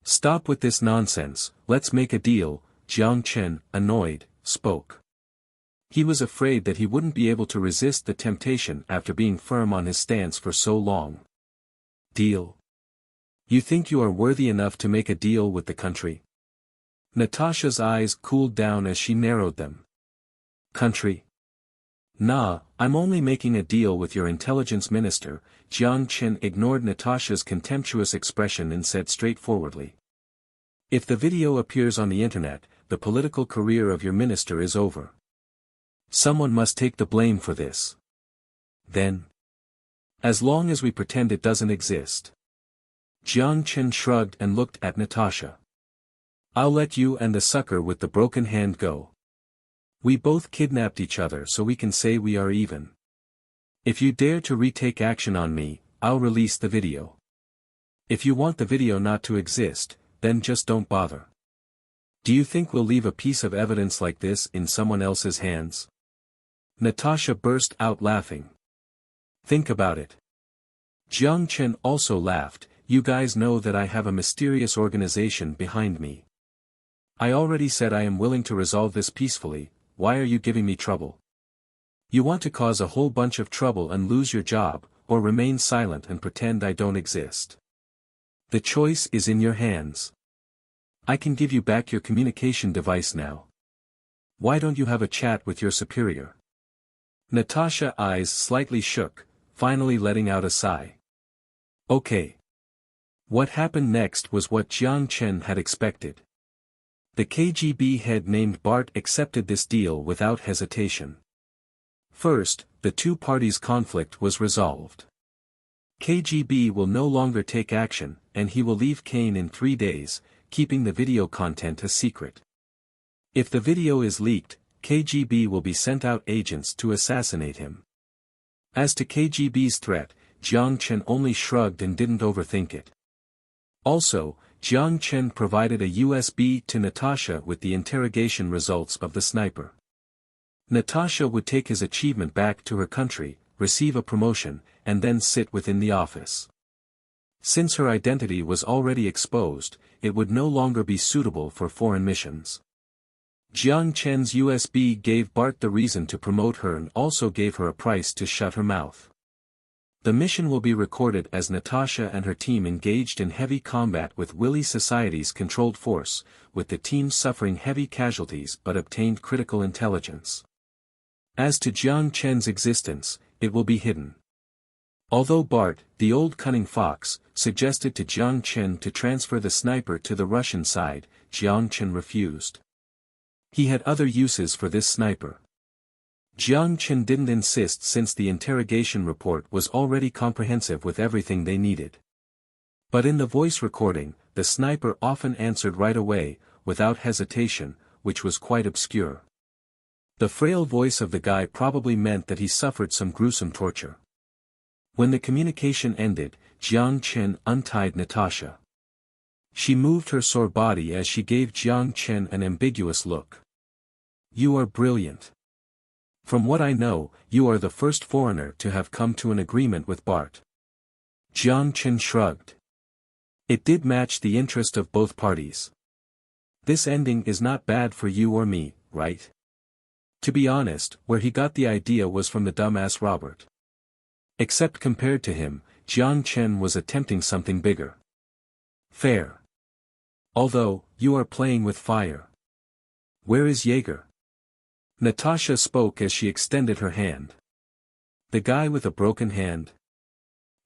Stop with this nonsense, let's make a deal, Jiang Chen, annoyed, spoke. He was afraid that he wouldn't be able to resist the temptation after being firm on his stance for so long. Deal? You think you are worthy enough to make a deal with the country? Natasha's eyes cooled down as she narrowed them. Country? Nah, I'm only making a deal with your intelligence minister. Jiang Chen ignored Natasha's contemptuous expression and said straightforwardly. If the video appears on the internet, the political career of your minister is over. Someone must take the blame for this. Then? As long as we pretend it doesn't exist. Jiang Chen shrugged and looked at Natasha. I'll let you and the sucker with the broken hand go. We both kidnapped each other so we can say we are even. If you dare to retake action on me, I'll release the video. If you want the video not to exist, then just don't bother. Do you think we'll leave a piece of evidence like this in someone else's hands? Natasha burst out laughing. Think about it. Jiang Chen also laughed. You guys know that I have a mysterious organization behind me. I already said I am willing to resolve this peacefully. Why are you giving me trouble? You want to cause a whole bunch of trouble and lose your job, or remain silent and pretend I don't exist. The choice is in your hands. I can give you back your communication device now. Why don't you have a chat with your superior? Natasha's eyes slightly shook, finally letting out a sigh. Okay. What happened next was what Jiang Chen had expected. The KGB head named Bart accepted this deal without hesitation. First, the two parties' conflict was resolved. KGB will no longer take action, and he will leave Kane in 3 days, keeping the video content a secret. If the video is leaked, KGB will be sent out agents to assassinate him. As to KGB's threat, Jiang Chen only shrugged and didn't overthink it. Also, Jiang Chen provided a USB to Natasha with the interrogation results of the sniper. Natasha would take his achievement back to her country, receive a promotion, and then sit within the office. Since her identity was already exposed, it would no longer be suitable for foreign missions. Jiang Chen's USB gave Bart the reason to promote her and also gave her a price to shut her mouth. The mission will be recorded as Natasha and her team engaged in heavy combat with Willy Society's controlled force, with the team suffering heavy casualties but obtained critical intelligence. As to Jiang Chen's existence, it will be hidden. Although Bart, the old cunning fox, suggested to Jiang Chen to transfer the sniper to the Russian side, Jiang Chen refused. He had other uses for this sniper. Jiang Chen didn't insist since the interrogation report was already comprehensive with everything they needed. But in the voice recording, the sniper often answered right away, without hesitation, which was quite obscure. The frail voice of the guy probably meant that he suffered some gruesome torture. When the communication ended, Jiang Chen untied Natasha. She moved her sore body as she gave Jiang Chen an ambiguous look. "You are brilliant. From what I know, you are the first foreigner to have come to an agreement with Bart." Jiang Chen shrugged. It did match the interest of both parties. "This ending is not bad for you or me, right?" To be honest, where he got the idea was from the dumbass Robert. Except compared to him, Jiang Chen was attempting something bigger. "Fair. Although, you are playing with fire. Where is Jaeger?" Natasha spoke as she extended her hand. "The guy with a broken hand?"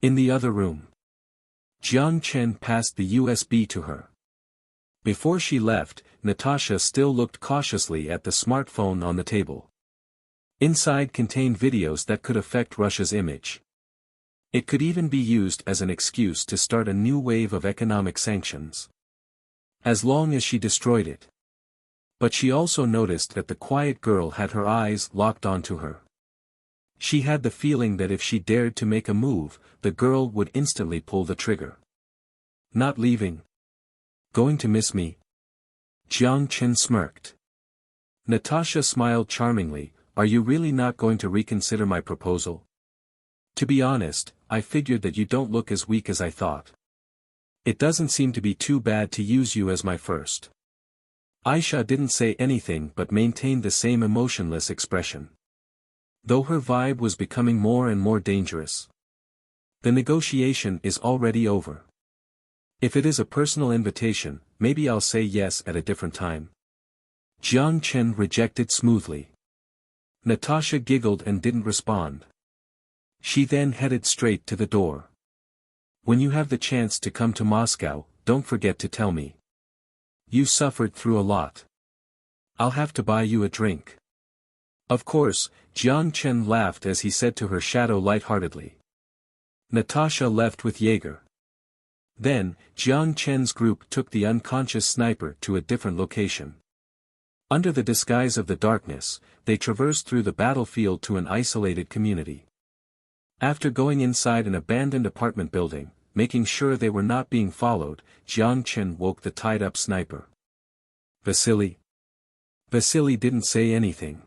"In the other room." Jiang Chen passed the USB to her. Before she left, Natasha still looked cautiously at the smartphone on the table. Inside contained videos that could affect Russia's image. It could even be used as an excuse to start a new wave of economic sanctions. As long as she destroyed it. But she also noticed that the quiet girl had her eyes locked onto her. She had the feeling that if she dared to make a move, the girl would instantly pull the trigger. "Not leaving? Going to miss me?" Jiang Chen smirked. Natasha smiled charmingly. "Are you really not going to reconsider my proposal? To be honest, I figured that you don't look as weak as I thought. It doesn't seem to be too bad to use you as my first." Aisha didn't say anything but maintained the same emotionless expression. Though her vibe was becoming more and more dangerous. "The negotiation is already over. If it is a personal invitation, maybe I'll say yes at a different time." Jiang Chen rejected smoothly. Natasha giggled and didn't respond. She then headed straight to the door. "When you have the chance to come to Moscow, don't forget to tell me. You suffered through a lot. I'll have to buy you a drink." Of course, Jiang Chen laughed as he said to her shadow lightheartedly. Natasha left with Jaeger. Then, Jiang Chen's group took the unconscious sniper to a different location. Under the disguise of the darkness, they traversed through the battlefield to an isolated community. After going inside an abandoned apartment building, making sure they were not being followed, Jiang Chen woke the tied-up sniper. "Vasily?" Vasily didn't say anything.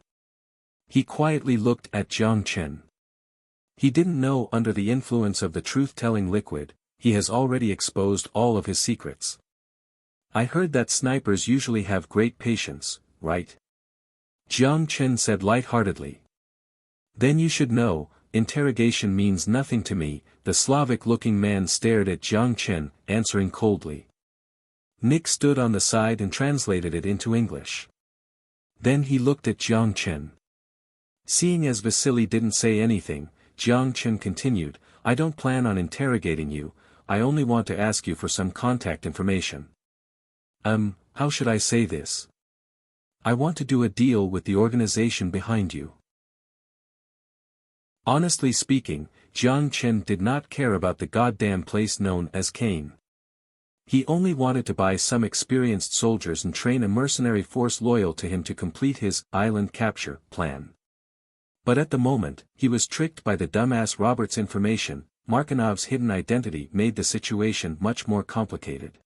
He quietly looked at Jiang Chen. He didn't know under the influence of the truth-telling liquid, he has already exposed all of his secrets. "I heard that snipers usually have great patience, right?" Jiang Chen said lightheartedly. "Then you should know, interrogation means nothing to me." The Slavic-looking man stared at Jiang Chen, answering coldly. Nick stood on the side and translated it into English. Then he looked at Jiang Chen. Seeing as Vasily didn't say anything, Jiang Chen continued, "I don't plan on interrogating you, I only want to ask you for some contact information. How should I say this? I want to do a deal with the organization behind you." Honestly speaking, Jiang Chen did not care about the goddamn place known as Kane. He only wanted to buy some experienced soldiers and train a mercenary force loyal to him to complete his island capture plan. But at the moment, he was tricked by the dumbass Robert's information. Markinov's hidden identity made the situation much more complicated.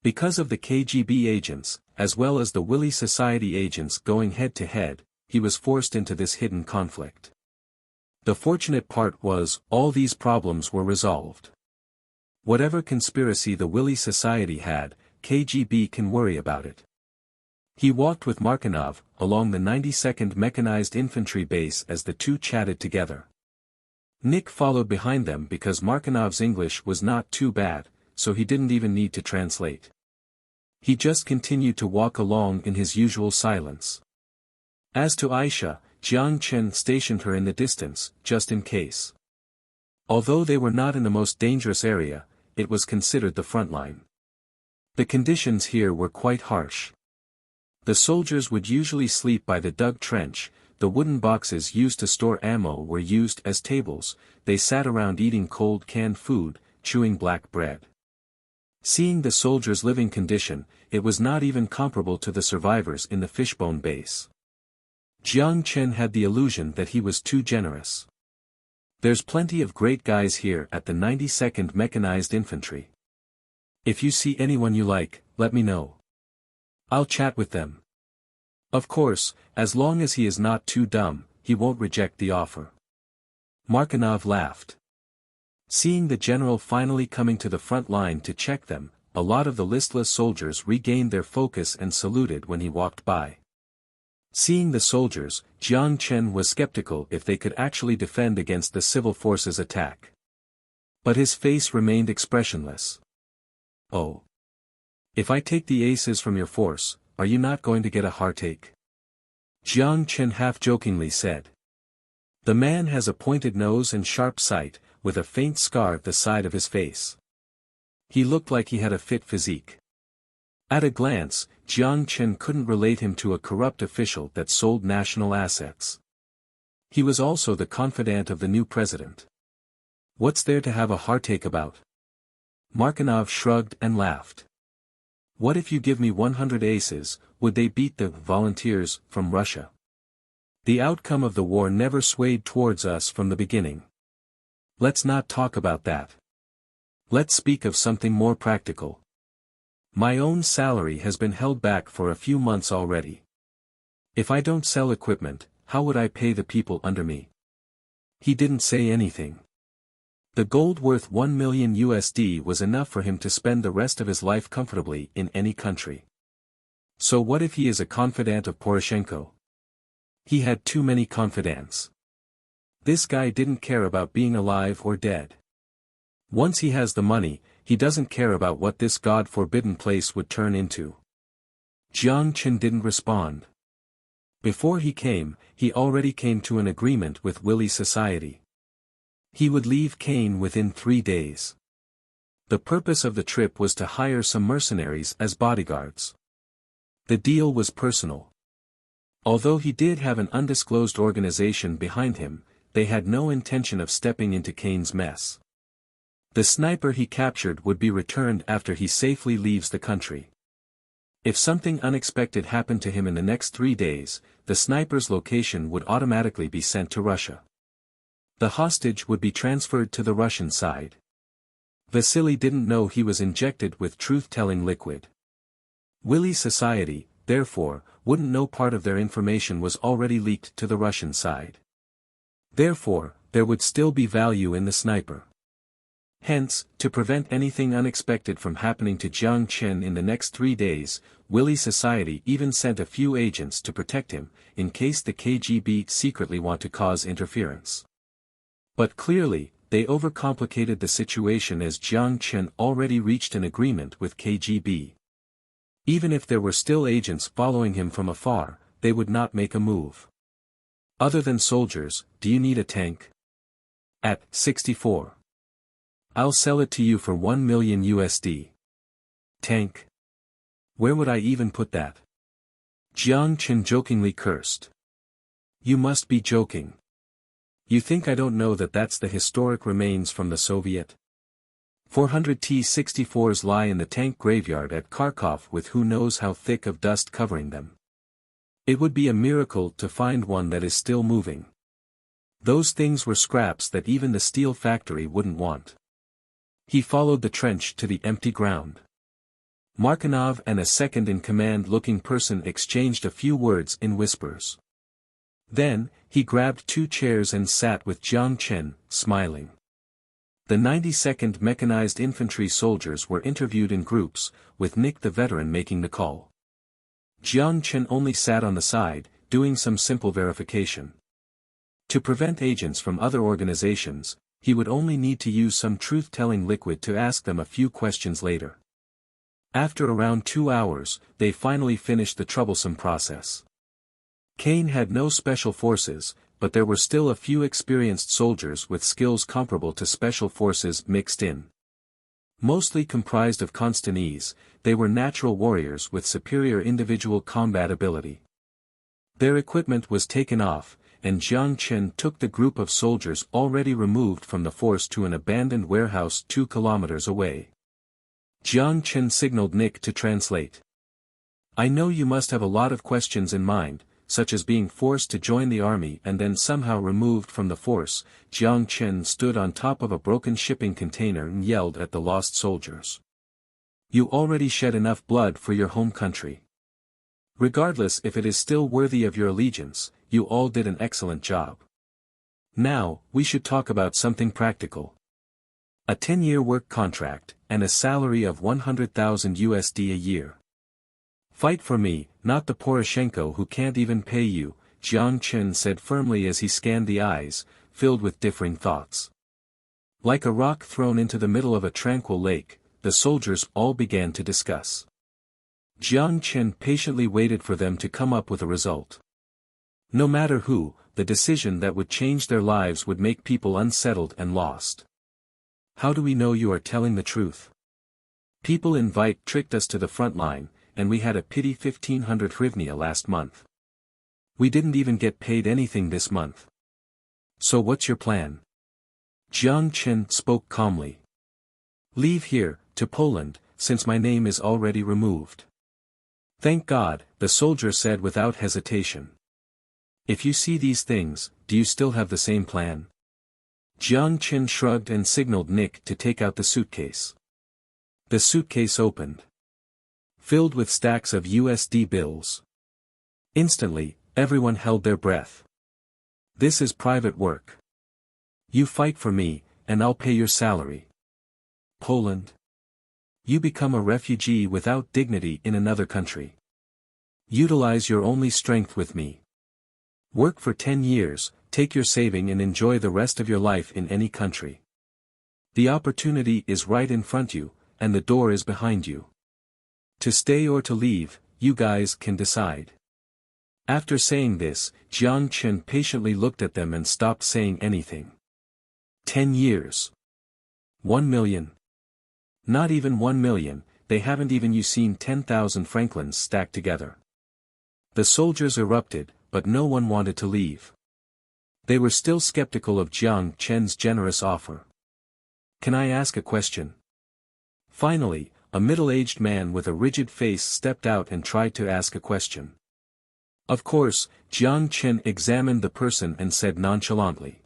Because of the KGB agents, as well as the Willy Society agents going head-to-head, he was forced into this hidden conflict. The fortunate part was, all these problems were resolved. Whatever conspiracy the Willy Society had, KGB can worry about it. He walked with Markinov, along the 92nd Mechanized Infantry base as the two chatted together. Nick followed behind them because Markinov's English was not too bad, so he didn't even need to translate. He just continued to walk along in his usual silence. As to Aisha, Jiang Chen stationed her in the distance, just in case. Although they were not in the most dangerous area, it was considered the front line. The conditions here were quite harsh. The soldiers would usually sleep by the dug trench, the wooden boxes used to store ammo were used as tables, they sat around eating cold canned food, chewing black bread. Seeing the soldiers' living condition, it was not even comparable to the survivors in the fishbone base. Jiang Chen had the illusion that he was too generous. There's plenty of great guys here at the 92nd Mechanized Infantry. If you see anyone you like, let me know. I'll chat with them. Of course, as long as he is not too dumb, he won't reject the offer. Markanov laughed. Seeing the general finally coming to the front line to check them, a lot of the listless soldiers regained their focus and saluted when he walked by. Seeing the soldiers, Jiang Chen was skeptical if they could actually defend against the civil forces' attack. But his face remained expressionless. Oh. If I take the aces from your force, are you not going to get a heartache? Jiang Chen half-jokingly said. The man has a pointed nose and sharp sight, with a faint scar at the side of his face. He looked like he had a fit physique. At a glance, Jiang Chen couldn't relate him to a corrupt official that sold national assets. He was also the confidant of the new president. What's there to have a heartache about? Markanov shrugged and laughed. What if you give me 100 aces, would they beat the volunteers from Russia? The outcome of the war never swayed towards us from the beginning. Let's not talk about that. Let's speak of something more practical. My own salary has been held back for a few months already. If I don't sell equipment, how would I pay the people under me? He didn't say anything. The gold worth $1 million was enough for him to spend the rest of his life comfortably in any country. So what if he is a confidant of Poroshenko? He had too many confidants. This guy didn't care about being alive or dead. Once he has the money, he doesn't care about what this God-forbidden place would turn into. Jiang Chen didn't respond. Before he already came to an agreement with Willy Society. He would leave Kane within 3 days. The purpose of the trip was to hire some mercenaries as bodyguards. The deal was personal. Although he did have an undisclosed organization behind him, they had no intention of stepping into Kane's mess. The sniper he captured would be returned after he safely leaves the country. If something unexpected happened to him in the next 3 days, the sniper's location would automatically be sent to Russia. The hostage would be transferred to the Russian side. Vasily didn't know he was injected with truth-telling liquid. Willy Society, therefore, wouldn't know part of their information was already leaked to the Russian side. Therefore, there would still be value in the sniper. Hence, to prevent anything unexpected from happening to Jiang Chen in the next 3 days, Willy Society even sent a few agents to protect him, in case the KGB secretly want to cause interference. But clearly, they overcomplicated the situation as Jiang Chen already reached an agreement with KGB. Even if there were still agents following him from afar, they would not make a move. Other than soldiers, do you need a tank? At 64. I'll sell it to you for $1 million. Tank? Where would I even put that? Jiang Chen jokingly cursed. You must be joking. You think I don't know that that's the historic remains from the Soviet? 400 T-64s lie in the tank graveyard at Kharkov with who knows how thick of dust covering them. It would be a miracle to find one that is still moving. Those things were scraps that even the steel factory wouldn't want. He followed the trench to the empty ground. Markanov and a second-in-command-looking person exchanged a few words in whispers. Then, he grabbed 2 chairs and sat with Jiang Chen, smiling. The 92nd Mechanized Infantry soldiers were interviewed in groups, with Nick the veteran making the call. Jiang Chen only sat on the side, doing some simple verification. To prevent agents from other organizations, he would only need to use some truth-telling liquid to ask them a few questions later. After around 2 hours, they finally finished the troublesome process. Kane had no special forces, but there were still a few experienced soldiers with skills comparable to special forces mixed in. Mostly comprised of Constanese, they were natural warriors with superior individual combat ability. Their equipment was taken off, and Jiang Chen took the group of soldiers already removed from the force to an abandoned warehouse 2 kilometers away. Jiang Chen signaled Nick to translate. I know you must have a lot of questions in mind, such as being forced to join the army and then somehow removed from the force. Jiang Chen stood on top of a broken shipping container and yelled at the lost soldiers. You already shed enough blood for your home country. Regardless if it is still worthy of your allegiance, you all did an excellent job. Now, we should talk about something practical. A 10-year work contract, and a salary of 100,000 USD a year. Fight for me, not the Poroshenko who can't even pay you, Jiang Chen said firmly as he scanned the eyes, filled with differing thoughts. Like a rock thrown into the middle of a tranquil lake, the soldiers all began to discuss. Jiang Chen patiently waited for them to come up with a result. No matter who, the decision that would change their lives would make people unsettled and lost. How do we know you are telling the truth? People tricked us to the front line, and we had a pity 1,500 hryvnia last month. We didn't even get paid anything this month. So what's your plan? Jiang Chen spoke calmly. Leave here, to Poland, since my name is already removed. Thank God, the soldier said without hesitation. If you see these things, do you still have the same plan? Jiang Chen shrugged and signaled Nick to take out the suitcase. The suitcase opened. Filled with stacks of USD bills. Instantly, everyone held their breath. This is private work. You fight for me, and I'll pay your salary. Poland. You become a refugee without dignity in another country. Utilize your only strength with me. Work for 10 years, take your saving and enjoy the rest of your life in any country. The opportunity is right in front you, and the door is behind you. To stay or to leave, you guys can decide. After saying this, Jiang Chen patiently looked at them and stopped saying anything. 10 years. 1 million. Not even 1 million, they haven't even seen 10,000 franklins stacked together. The soldiers erupted, but no one wanted to leave. They were still skeptical of Jiang Chen's generous offer. Can I ask a question? Finally, a middle-aged man with a rigid face stepped out and tried to ask a question. Of course, Jiang Chen examined the person and said nonchalantly.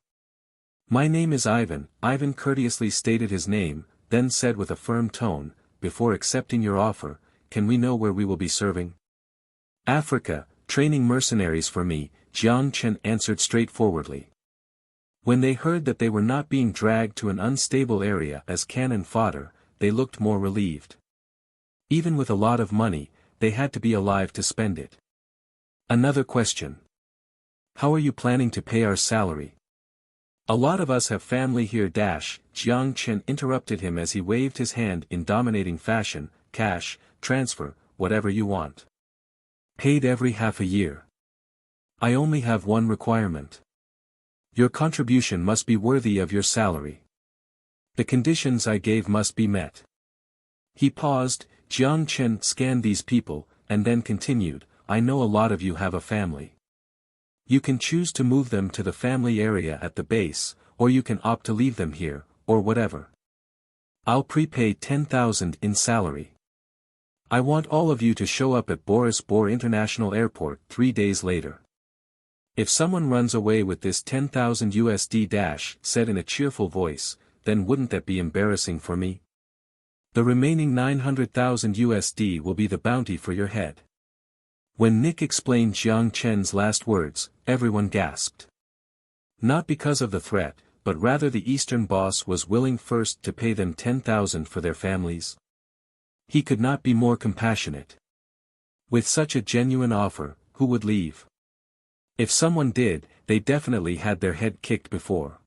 My name is Ivan. Ivan courteously stated his name, then said with a firm tone, before accepting your offer, can we know where we will be serving? Africa, training mercenaries for me, Jiang Chen answered straightforwardly. When they heard that they were not being dragged to an unstable area as cannon fodder, they looked more relieved. Even with a lot of money, they had to be alive to spend it. Another question. How are you planning to pay our salary? A lot of us have family here. Jiang Chen interrupted him as he waved his hand in dominating fashion. Cash, transfer, whatever you want. Paid every half a year. I only have one requirement. Your contribution must be worthy of your salary. The conditions I gave must be met. He paused. Jiang Chen scanned these people, and then continued, I know a lot of you have a family. You can choose to move them to the family area at the base, or you can opt to leave them here, or whatever. I'll prepay 10,000 in salary. I want all of you to show up at Boris Bor International Airport 3 days later. If someone runs away with this 10,000 USD said in a cheerful voice, then wouldn't that be embarrassing for me? The remaining 900,000 USD will be the bounty for your head. When Nick explained Jiang Chen's last words, everyone gasped. Not because of the threat, but rather the Eastern boss was willing first to pay them 10,000 for their families. He could not be more compassionate. With such a genuine offer, who would leave? If someone did, they definitely had their head kicked before.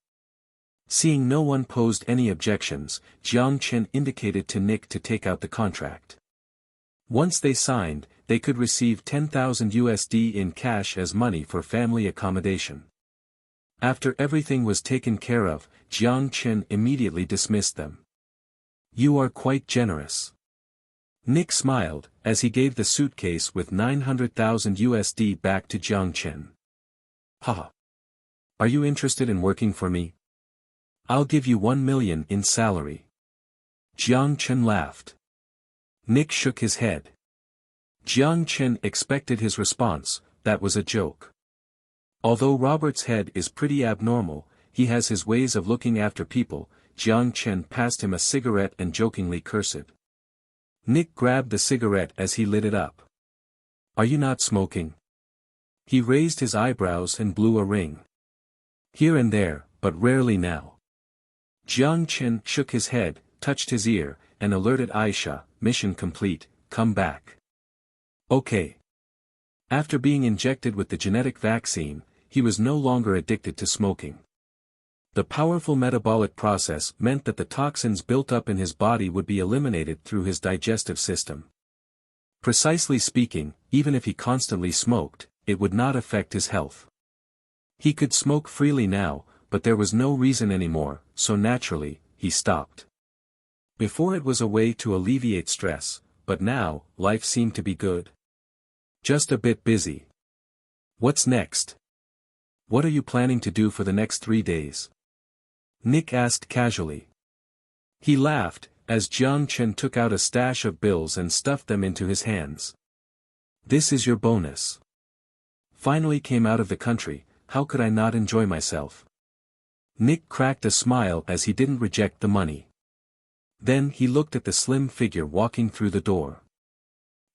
Seeing no one posed any objections, Jiang Chen indicated to Nick to take out the contract. Once they signed, they could receive 10,000 USD in cash as money for family accommodation. After everything was taken care of, Jiang Chen immediately dismissed them. You are quite generous. Nick smiled, as he gave the suitcase with 900,000 USD back to Jiang Chen. Haha. Are you interested in working for me? I'll give you 1 million in salary. Jiang Chen laughed. Nick shook his head. Jiang Chen expected his response, that was a joke. Although Robert's head is pretty abnormal, he has his ways of looking after people. Jiang Chen passed him a cigarette and jokingly cursed. Nick grabbed the cigarette as he lit it up. Are you not smoking? He raised his eyebrows and blew a ring. Here and there, but rarely now. Jiang Chen shook his head, touched his ear, and alerted Aisha, mission complete, come back. Okay. After being injected with the genetic vaccine, he was no longer addicted to smoking. The powerful metabolic process meant that the toxins built up in his body would be eliminated through his digestive system. Precisely speaking, even if he constantly smoked, it would not affect his health. He could smoke freely now, but there was no reason anymore, so naturally, he stopped. Before it was a way to alleviate stress, but now, life seemed to be good. Just a bit busy. What's next? What are you planning to do for the next 3 days? Nick asked casually. He laughed, as Jiang Chen took out a stash of bills and stuffed them into his hands. This is your bonus. Finally came out of the country, how could I not enjoy myself? Nick cracked a smile as he didn't reject the money. Then he looked at the slim figure walking through the door.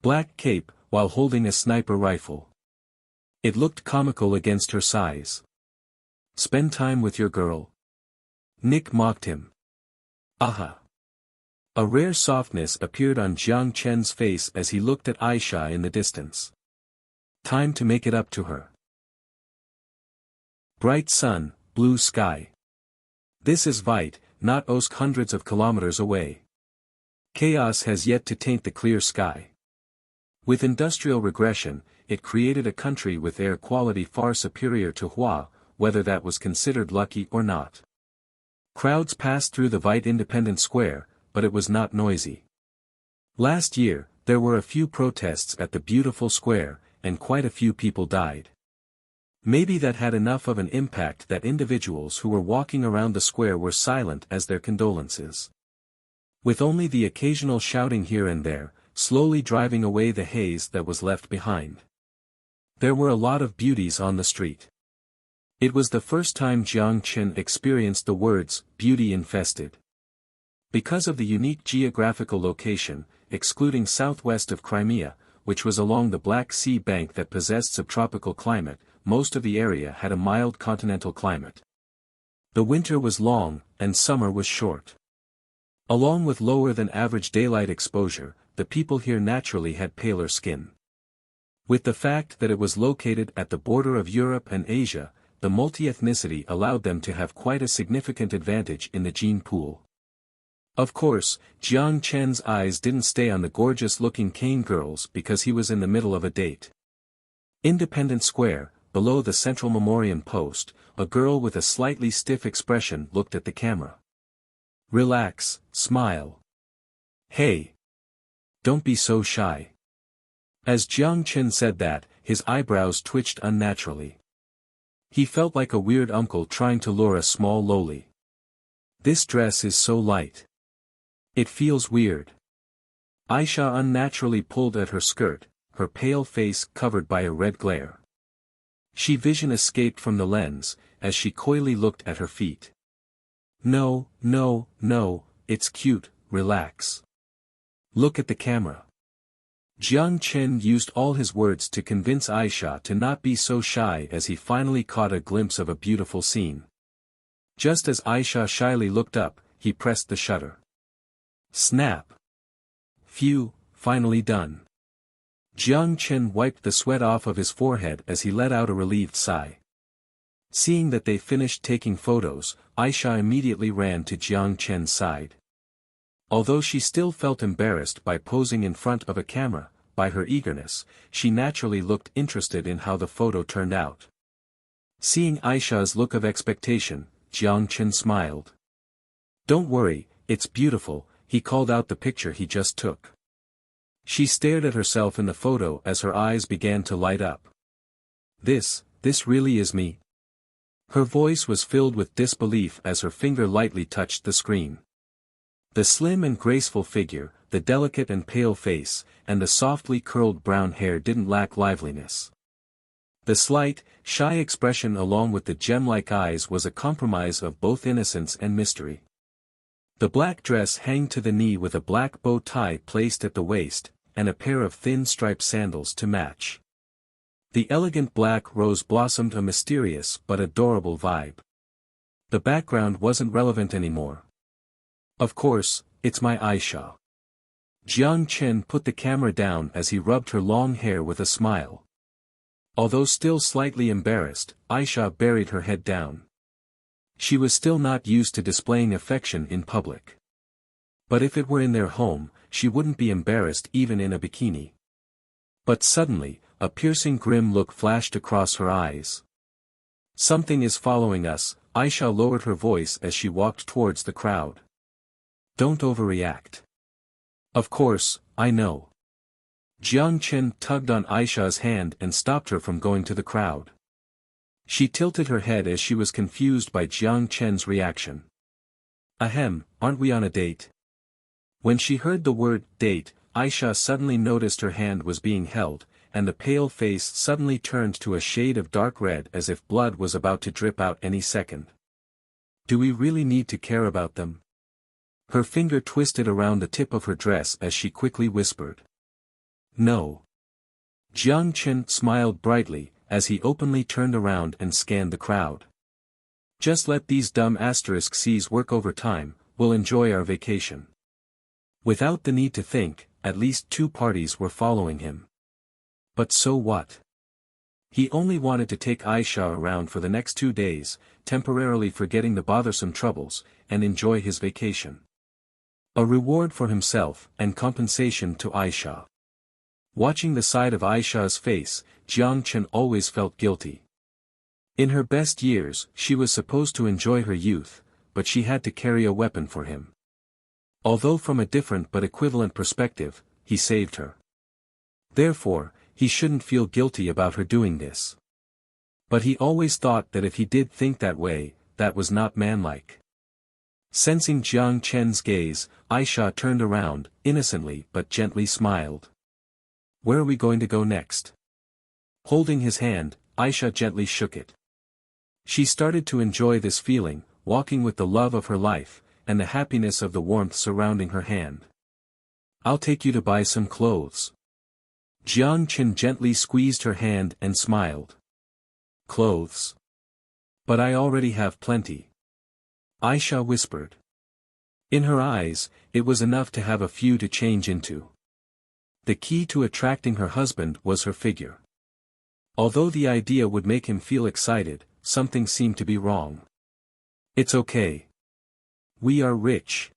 Black cape, while holding a sniper rifle. It looked comical against her size. Spend time with your girl? Nick mocked him. Aha! A rare softness appeared on Jiang Chen's face as he looked at Aisha in the distance. Time to make it up to her. Bright sun, blue sky. This is Vite, not Osk hundreds of kilometers away. Chaos has yet to taint the clear sky. With industrial regression, it created a country with air quality far superior to Hua, whether that was considered lucky or not. Crowds passed through the Vite Independence Square, but it was not noisy. Last year, there were a few protests at the beautiful square, and quite a few people died. Maybe that had enough of an impact that individuals who were walking around the square were silent as their condolences. With only the occasional shouting here and there, slowly driving away the haze that was left behind. There were a lot of beauties on the street. It was the first time Jiang Chen experienced the words, beauty infested. Because of the unique geographical location, excluding southwest of Crimea, which was along the Black Sea bank that possessed subtropical climate, most of the area had a mild continental climate. The winter was long, and summer was short. Along with lower than average daylight exposure, the people here naturally had paler skin. With the fact that it was located at the border of Europe and Asia, the multi-ethnicity allowed them to have quite a significant advantage in the gene pool. Of course, Jiang Chen's eyes didn't stay on the gorgeous-looking Kane girls because he was in the middle of a date. Independence Square, below the central memoriam post, a girl with a slightly stiff expression looked at the camera. Relax, smile. Hey! Don't be so shy. As Jiang Chen said that, his eyebrows twitched unnaturally. He felt like a weird uncle trying to lure a small loli. This dress is so light. It feels weird. Aisha unnaturally pulled at her skirt, her pale face covered by a red glare. She vision escaped from the lens, as she coyly looked at her feet. No, no, no, it's cute, relax. Look at the camera. Jiang Chen used all his words to convince Aisha to not be so shy as he finally caught a glimpse of a beautiful scene. Just as Aisha shyly looked up, he pressed the shutter. Snap. Phew, finally done. Jiang Chen wiped the sweat off of his forehead as he let out a relieved sigh. Seeing that they finished taking photos, Aisha immediately ran to Jiang Chen's side. Although she still felt embarrassed by posing in front of a camera, by her eagerness, she naturally looked interested in how the photo turned out. Seeing Aisha's look of expectation, Jiang Chen smiled. Don't worry, it's beautiful, he called out the picture he just took. She stared at herself in the photo as her eyes began to light up. This really is me. Her voice was filled with disbelief as her finger lightly touched the screen. The slim and graceful figure, the delicate and pale face, and the softly curled brown hair didn't lack liveliness. The slight, shy expression along with the gem-like eyes was a compromise of both innocence and mystery. The black dress hung to the knee with a black bow tie placed at the waist, and a pair of thin striped sandals to match. The elegant black rose blossomed a mysterious but adorable vibe. The background wasn't relevant anymore. Of course, it's my Aisha. Jiang Chen put the camera down as he rubbed her long hair with a smile. Although still slightly embarrassed, Aisha buried her head down. She was still not used to displaying affection in public. But if it were in their home, she wouldn't be embarrassed even in a bikini. But suddenly, a piercing grim look flashed across her eyes. Something is following us, Aisha lowered her voice as she walked towards the crowd. Don't overreact. Of course, I know. Jiang Chen tugged on Aisha's hand and stopped her from going to the crowd. She tilted her head as she was confused by Jiang Chen's reaction. Ahem, aren't we on a date? When she heard the word, date, Aisha suddenly noticed her hand was being held, and the pale face suddenly turned to a shade of dark red as if blood was about to drip out any second. Do we really need to care about them? Her finger twisted around the tip of her dress as she quickly whispered. No. Jiang Chen smiled brightly, as he openly turned around and scanned the crowd. Just let these dumb C's work over time, we'll enjoy our vacation. Without the need to think, at least 2 parties were following him. But so what? He only wanted to take Aisha around for the next 2 days, temporarily forgetting the bothersome troubles, and enjoy his vacation. A reward for himself, and compensation to Aisha. Watching the side of Aisha's face, Jiang Chen always felt guilty. In her best years, she was supposed to enjoy her youth, but she had to carry a weapon for him. Although from a different but equivalent perspective, he saved her. Therefore, he shouldn't feel guilty about her doing this. But he always thought that if he did think that way, that was not manlike. Sensing Jiang Chen's gaze, Aisha turned around, innocently but gently smiled. Where are we going to go next? Holding his hand, Aisha gently shook it. She started to enjoy this feeling, walking with the love of her life, and the happiness of the warmth surrounding her hand. I'll take you to buy some clothes. Jiang Chen gently squeezed her hand and smiled. Clothes? But I already have plenty. Aisha whispered. In her eyes, it was enough to have a few to change into. The key to attracting her husband was her figure. Although the idea would make him feel excited, something seemed to be wrong. It's okay. We are rich.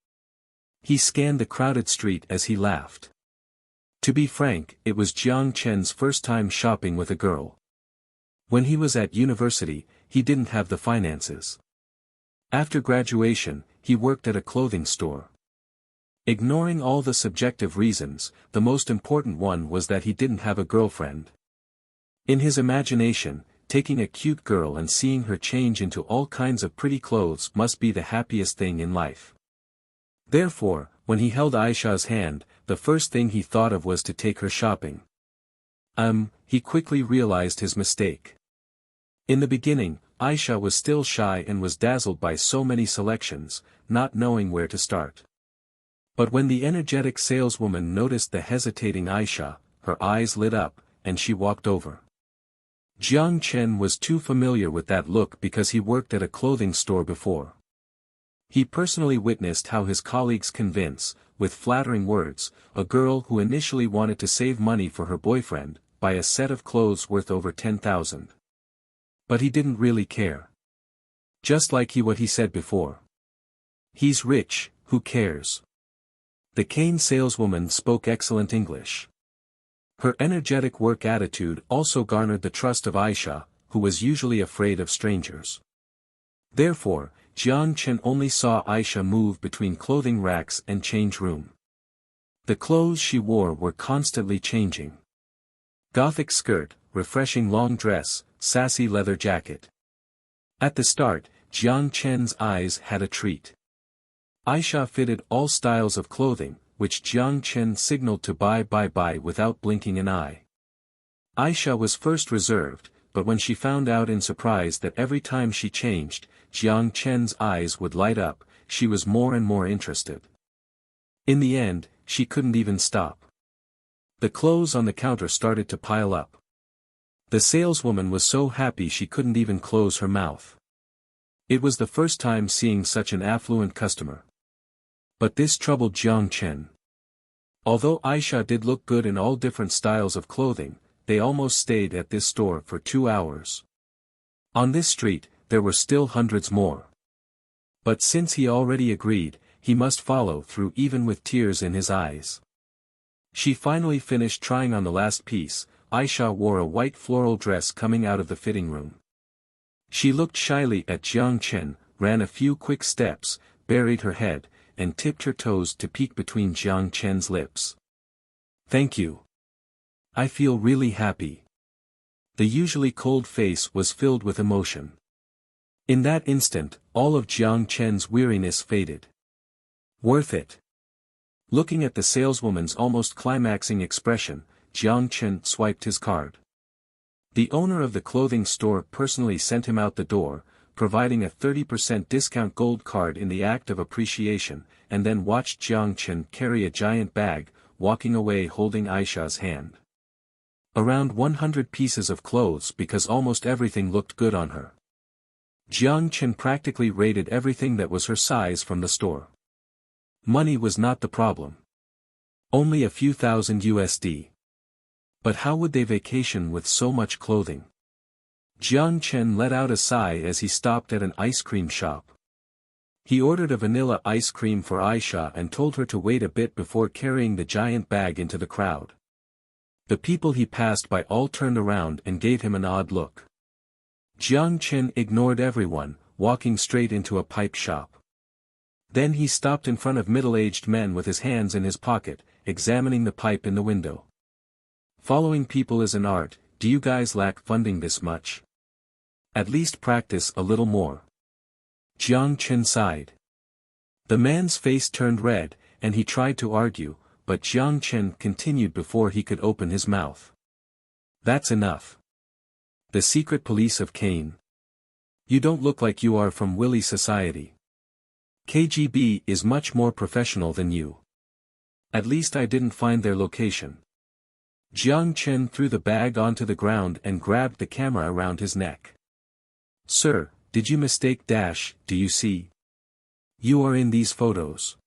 He scanned the crowded street as he laughed. To be frank, it was Jiang Chen's first time shopping with a girl. When he was at university, he didn't have the finances. After graduation, he worked at a clothing store. Ignoring all the subjective reasons, the most important one was that he didn't have a girlfriend. In his imagination, taking a cute girl and seeing her change into all kinds of pretty clothes must be the happiest thing in life. Therefore, when he held Aisha's hand, the first thing he thought of was to take her shopping. He quickly realized his mistake. In the beginning, Aisha was still shy and was dazzled by so many selections, not knowing where to start. But when the energetic saleswoman noticed the hesitating Aisha, her eyes lit up, and she walked over. Jiang Chen was too familiar with that look because he worked at a clothing store before. He personally witnessed how his colleagues convince, with flattering words, a girl who initially wanted to save money for her boyfriend, buy a set of clothes worth over 10,000. But he didn't really care. Just like what he said before. He's rich, who cares? The cane saleswoman spoke excellent English. Her energetic work attitude also garnered the trust of Aisha, who was usually afraid of strangers. Therefore, Jiang Chen only saw Aisha move between clothing racks and change room. The clothes she wore were constantly changing. Gothic skirt, refreshing long dress, sassy leather jacket. At the start, Jiang Chen's eyes had a treat. Aisha fitted all styles of clothing, which Jiang Chen signaled to buy without blinking an eye. Aisha was first reserved, but when she found out in surprise that every time she changed, Jiang Chen's eyes would light up, she was more and more interested. In the end, she couldn't even stop. The clothes on the counter started to pile up. The saleswoman was so happy she couldn't even close her mouth. It was the first time seeing such an affluent customer. But this troubled Jiang Chen. Although Aisha did look good in all different styles of clothing, they almost stayed at this store for 2 hours. On this street, there were still hundreds more. But since he already agreed, he must follow through even with tears in his eyes. She finally finished trying on the last piece. Aisha wore a white floral dress coming out of the fitting room. She looked shyly at Jiang Chen, ran a few quick steps, buried her head, and tipped her toes to peek between Jiang Chen's lips. "Thank you. I feel really happy." The usually cold face was filled with emotion. In that instant, all of Jiang Chen's weariness faded. "Worth it." Looking at the saleswoman's almost climaxing expression, Jiang Chen swiped his card. The owner of the clothing store personally sent him out the door, providing a 30% discount gold card in the act of appreciation, and then watched Jiang Chen carry a giant bag, walking away holding Aisha's hand. Around 100 pieces of clothes because almost everything looked good on her. Jiang Chen practically raided everything that was her size from the store. Money was not the problem. Only a few thousand USD. But how would they vacation with so much clothing? Jiang Chen let out a sigh as he stopped at an ice cream shop. He ordered a vanilla ice cream for Aisha and told her to wait a bit before carrying the giant bag into the crowd. The people he passed by all turned around and gave him an odd look. Jiang Chen ignored everyone, walking straight into a pipe shop. Then he stopped in front of middle-aged men with his hands in his pocket, examining the pipe in the window. "Following people is an art. Do you guys lack funding this much? At least practice a little more." Jiang Chen sighed. The man's face turned red, and he tried to argue, but Jiang Chen continued before he could open his mouth. "That's enough. The secret police of Kane. You don't look like you are from Willy society. KGB is much more professional than you. At least I didn't find their location." Jiang Chen threw the bag onto the ground and grabbed the camera around his neck. "Sir, did you mistake? Do you see? You are in these photos."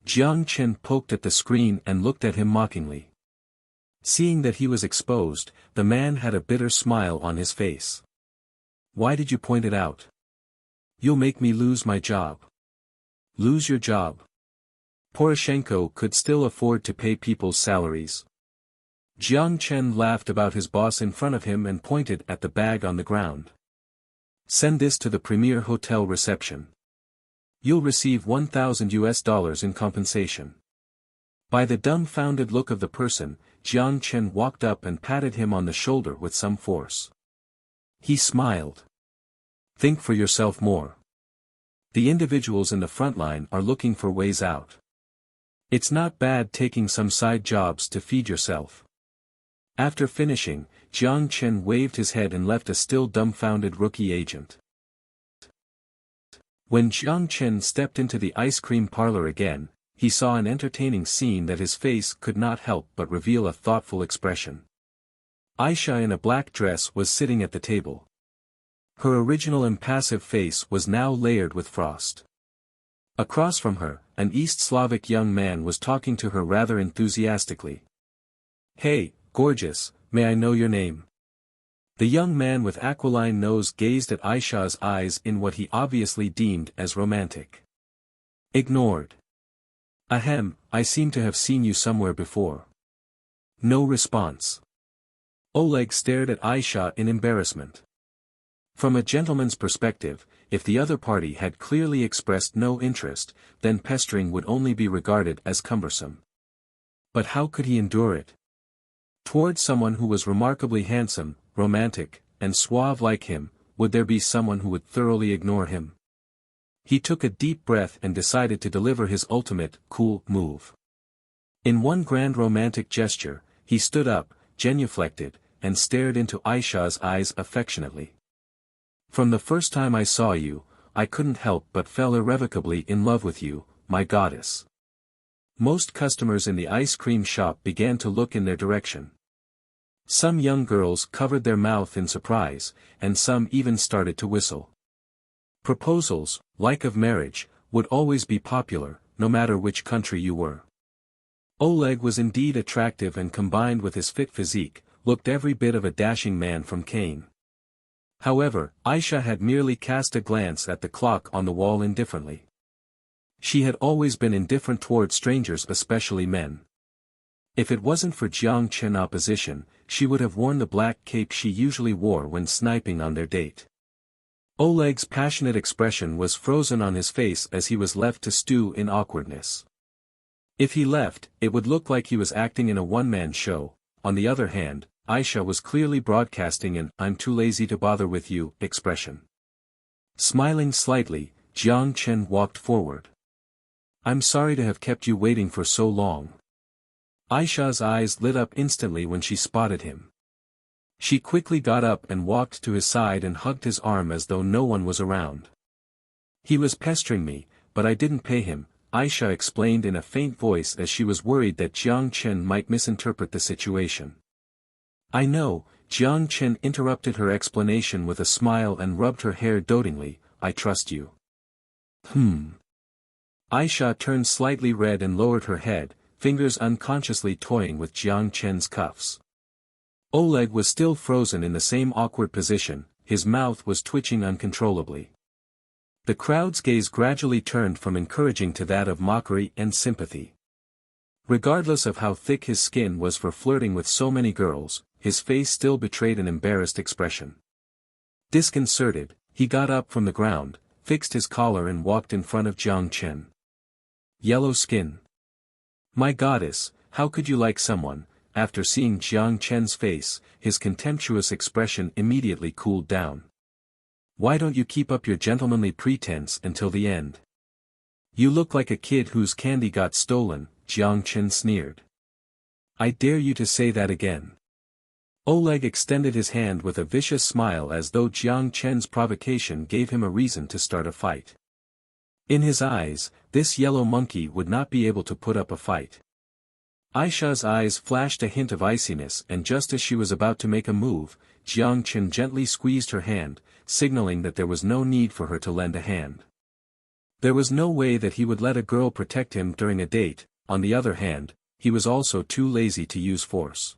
Jiang Chen poked at the screen and looked at him mockingly. Seeing that he was exposed, the man had a bitter smile on his face. "Why did you point it out? You'll make me lose my job." "Lose your job?" Poroshenko could still afford to pay people's salaries. Jiang Chen laughed about his boss in front of him and pointed at the bag on the ground. "Send this to the premier hotel reception. You'll receive $1,000 in compensation." By the dumbfounded look of the person, Jiang Chen walked up and patted him on the shoulder with some force. He smiled. "Think for yourself more. The individuals in the front line are looking for ways out. It's not bad taking some side jobs to feed yourself." After finishing, Jiang Chen waved his head and left a still dumbfounded rookie agent. When Jiang Chen stepped into the ice cream parlor again, he saw an entertaining scene that his face could not help but reveal a thoughtful expression. Aisha in a black dress was sitting at the table. Her original impassive face was now layered with frost. Across from her, an East Slavic young man was talking to her rather enthusiastically. "Hey, gorgeous, may I know your name?" The young man with aquiline nose gazed at Aisha's eyes in what he obviously deemed as romantic. Ignored. "Ahem, I seem to have seen you somewhere before." No response. Oleg stared at Aisha in embarrassment. From a gentleman's perspective, if the other party had clearly expressed no interest, then pestering would only be regarded as cumbersome. But how could he endure it? Towards someone who was remarkably handsome, romantic, and suave like him, would there be someone who would thoroughly ignore him? He took a deep breath and decided to deliver his ultimate, cool, move. In one grand romantic gesture, he stood up, genuflected, and stared into Aisha's eyes affectionately. From the first time I saw you, I couldn't help but fell irrevocably in love with you, my goddess. Most customers in the ice cream shop began to look in their direction. Some young girls covered their mouth in surprise, and some even started to whistle. Proposals, like of marriage, would always be popular, no matter which country you were. Oleg was indeed attractive and combined with his fit physique, looked every bit of a dashing man from Cain. However, Aisha had merely cast a glance at the clock on the wall indifferently. She had always been indifferent toward strangers, especially men. If it wasn't for Jiang Chen opposition, she would have worn the black cape she usually wore when sniping on their date. Oleg's passionate expression was frozen on his face as he was left to stew in awkwardness. If he left, it would look like he was acting in a one-man show. On the other hand, Aisha was clearly broadcasting an "I'm too lazy to bother with you" expression. Smiling slightly, Jiang Chen walked forward. "I'm sorry to have kept you waiting for so long." Aisha's eyes lit up instantly when she spotted him. She quickly got up and walked to his side and hugged his arm as though no one was around. "He was pestering me, but I didn't pay him," Aisha explained in a faint voice as she was worried that Jiang Chen might misinterpret the situation. "I know," Jiang Chen interrupted her explanation with a smile and rubbed her hair dotingly, "I trust you." Aisha turned slightly red and lowered her head, fingers unconsciously toying with Jiang Chen's cuffs. Oleg was still frozen in the same awkward position, his mouth was twitching uncontrollably. The crowd's gaze gradually turned from encouraging to that of mockery and sympathy. Regardless of how thick his skin was for flirting with so many girls, his face still betrayed an embarrassed expression. Disconcerted, he got up from the ground, fixed his collar and walked in front of Jiang Chen. "Yellow skin. My goddess, how could you like someone?" After seeing Jiang Chen's face, his contemptuous expression immediately cooled down. "Why don't you keep up your gentlemanly pretense until the end? You look like a kid whose candy got stolen," Jiang Chen sneered. "I dare you to say that again." Oleg extended his hand with a vicious smile as though Jiang Chen's provocation gave him a reason to start a fight. In his eyes, this yellow monkey would not be able to put up a fight. Aisha's eyes flashed a hint of iciness, and just as she was about to make a move, Jiang Chen gently squeezed her hand, signaling that there was no need for her to lend a hand. There was no way that he would let a girl protect him during a date. On the other hand, he was also too lazy to use force.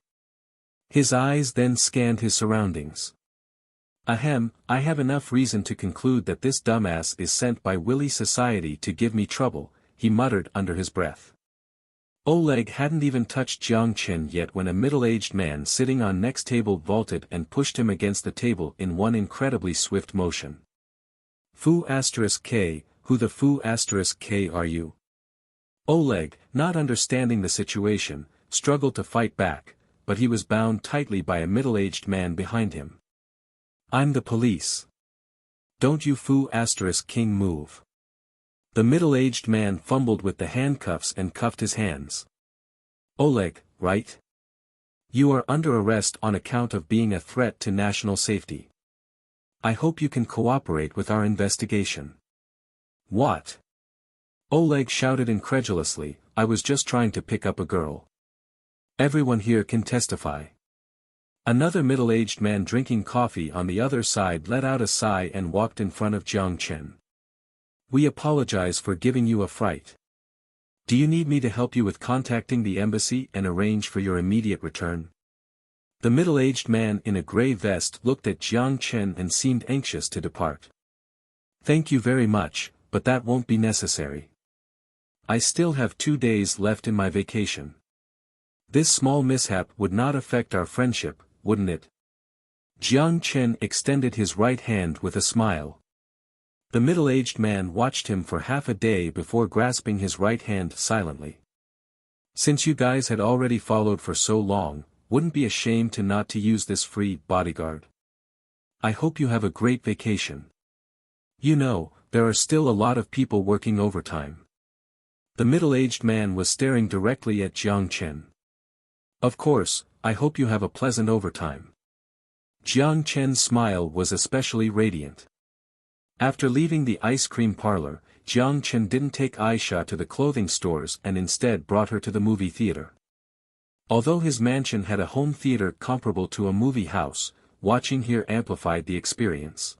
His eyes then scanned his surroundings. "Ahem, I have enough reason to conclude that this dumbass is sent by Willy Society to give me trouble," he muttered under his breath. Oleg hadn't even touched Jiang Chen yet when a middle-aged man sitting on next table vaulted and pushed him against the table in one incredibly swift motion. "Fu*K, who the *K are you?" Oleg, not understanding the situation, struggled to fight back, but he was bound tightly by a middle-aged man behind him. "I'm the police. Don't you *King move." The middle-aged man fumbled with the handcuffs and cuffed his hands. "Oleg, right? You are under arrest on account of being a threat to national safety. I hope you can cooperate with our investigation." "What?" Oleg shouted incredulously, "I was just trying to pick up a girl. Everyone here can testify." Another middle-aged man drinking coffee on the other side let out a sigh and walked in front of Jiang Chen. "We apologize for giving you a fright. Do you need me to help you with contacting the embassy and arrange for your immediate return?" The middle-aged man in a gray vest looked at Jiang Chen and seemed anxious to depart. "Thank you very much, but that won't be necessary. I still have 2 days left in my vacation. This small mishap would not affect our friendship, wouldn't it?" Jiang Chen extended his right hand with a smile. The middle-aged man watched him for half a day before grasping his right hand silently. "Since you guys had already followed for so long, wouldn't be ashamed to not to use this free bodyguard? I hope you have a great vacation. You know, there are still a lot of people working overtime. The middle-aged man was staring directly at Jiang Chen. Of course, I hope you have a pleasant overtime. Jiang Chen's smile was especially radiant. After leaving the ice cream parlor, Jiang Chen didn't take Aisha to the clothing stores and instead brought her to the movie theater. Although his mansion had a home theater comparable to a movie house, watching here amplified the experience.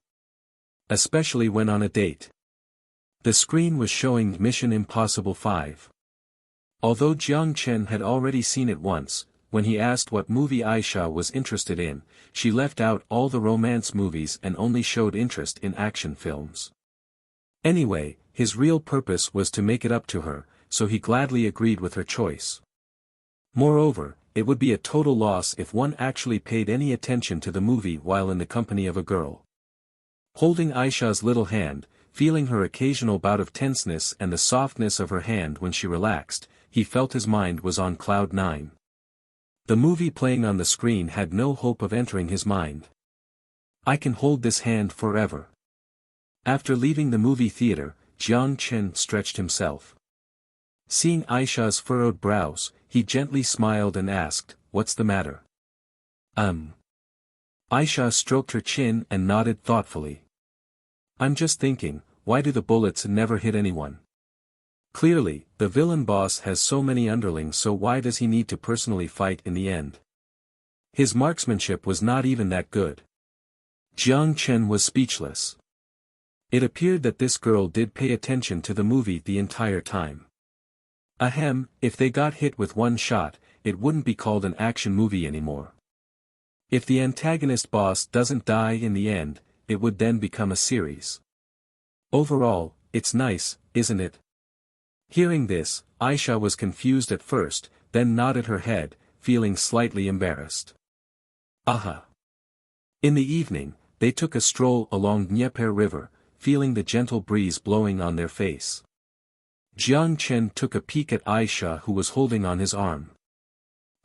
Especially when on a date. The screen was showing Mission Impossible 5. Although Jiang Chen had already seen it once, when he asked what movie Aisha was interested in, she left out all the romance movies and only showed interest in action films. Anyway, his real purpose was to make it up to her, so he gladly agreed with her choice. Moreover, it would be a total loss if one actually paid any attention to the movie while in the company of a girl. Holding Aisha's little hand, feeling her occasional bout of tenseness and the softness of her hand when she relaxed, he felt his mind was on cloud 9. The movie playing on the screen had no hope of entering his mind. I can hold this hand forever. After leaving the movie theater, Jiang Chen stretched himself. Seeing Aisha's furrowed brows, he gently smiled and asked, "What's the matter?" Aisha stroked her chin and nodded thoughtfully. "I'm just thinking, why do the bullets never hit anyone? Clearly, the villain boss has so many underlings, so why does he need to personally fight in the end? His marksmanship was not even that good." Jiang Chen was speechless. It appeared that this girl did pay attention to the movie the entire time. Ahem, if they got hit with one shot, it wouldn't be called an action movie anymore. If the antagonist boss doesn't die in the end, it would then become a series. Overall, it's nice, isn't it? Hearing this, Aisha was confused at first, then nodded her head, feeling slightly embarrassed. Aha! In the evening, they took a stroll along Dnieper River, feeling the gentle breeze blowing on their face. Jiang Chen took a peek at Aisha, who was holding on his arm.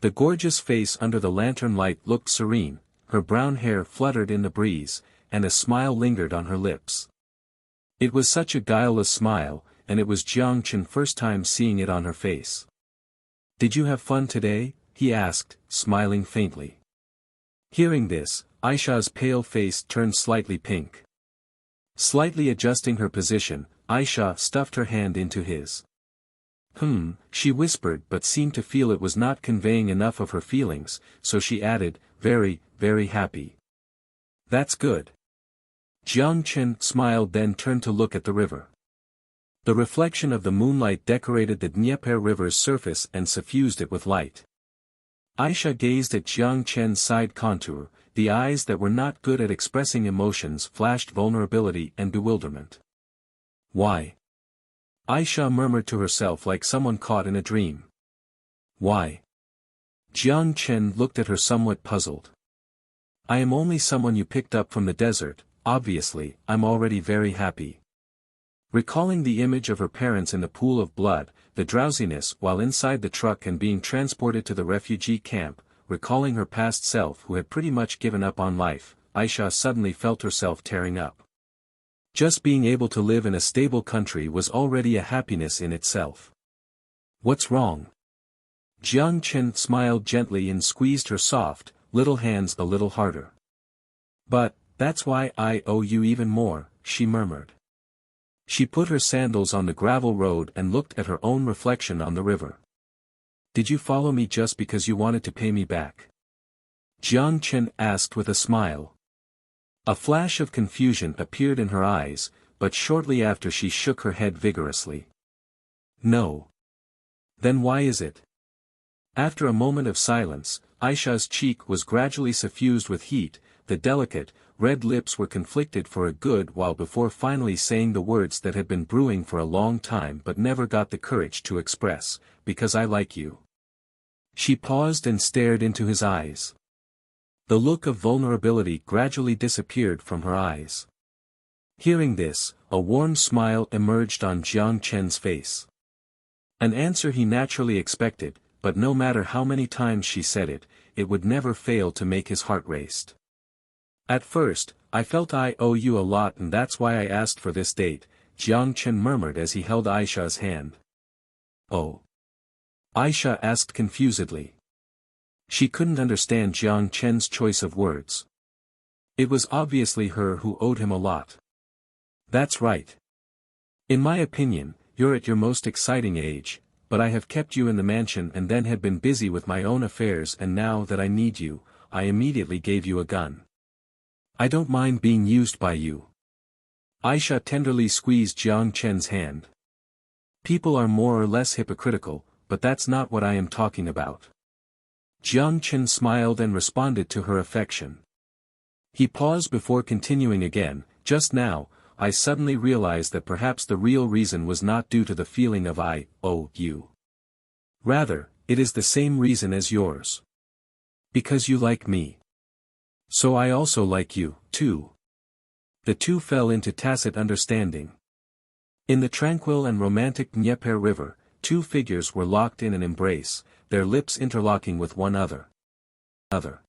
The gorgeous face under the lantern light looked serene, her brown hair fluttered in the breeze, and a smile lingered on her lips. It was such a guileless smile, and it was Jiang Chen's first time seeing it on her face. "Did you have fun today?" he asked, smiling faintly. Hearing this, Aisha's pale face turned slightly pink. Slightly adjusting her position, Aisha stuffed her hand into his. She whispered, but seemed to feel it was not conveying enough of her feelings, so she added, "Very, very happy." "That's good." Jiang Chen smiled, then turned to look at the river. The reflection of the moonlight decorated the Dnieper River's surface and suffused it with light. Aisha gazed at Jiang Chen's side contour, the eyes that were not good at expressing emotions flashed vulnerability and bewilderment. "Why?" Aisha murmured to herself like someone caught in a dream. "Why?" Jiang Chen looked at her somewhat puzzled. "I am only someone you picked up from the desert, obviously, I'm already very happy." Recalling the image of her parents in the pool of blood, the drowsiness while inside the truck and being transported to the refugee camp, recalling her past self who had pretty much given up on life, Aisha suddenly felt herself tearing up. Just being able to live in a stable country was already a happiness in itself. "What's wrong?" Jiang Chen smiled gently and squeezed her soft, little hands a little harder. "But, that's why I owe you even more," she murmured. She put her sandals on the gravel road and looked at her own reflection on the river. "Did you follow me just because you wanted to pay me back?" Jiang Chen asked with a smile. A flash of confusion appeared in her eyes, but shortly after she shook her head vigorously. "No." "Then why is it?" After a moment of silence, Aisha's cheek was gradually suffused with heat, the delicate, red lips were conflicted for a good while before finally saying the words that had been brewing for a long time but never got the courage to express, "Because I like you." She paused and stared into his eyes. The look of vulnerability gradually disappeared from her eyes. Hearing this, a warm smile emerged on Jiang Chen's face. An answer he naturally expected, but no matter how many times she said it, it would never fail to make his heart race. "At first, I felt I owe you a lot and that's why I asked for this date, Jiang Chen murmured as he held Aisha's hand. Oh. Aisha asked confusedly. She couldn't understand Jiang Chen's choice of words. It was obviously her who owed him a lot. That's right. In my opinion, you're at your most exciting age, but I have kept you in the mansion and then had been busy with my own affairs, and now that I need you, I immediately gave you a gun. I don't mind being used by you. Aisha tenderly squeezed Jiang Chen's hand. People are more or less hypocritical, but that's not what I am talking about. Jiang Chen smiled and responded to her affection. He paused before continuing again. Just now, I suddenly realized that perhaps the real reason was not due to the feeling of I owe you. Rather, it is the same reason as yours. Because you like me. So I also like you, too. The two fell into tacit understanding. In the tranquil and romantic Dnieper River, two figures were locked in an embrace, their lips interlocking with one another.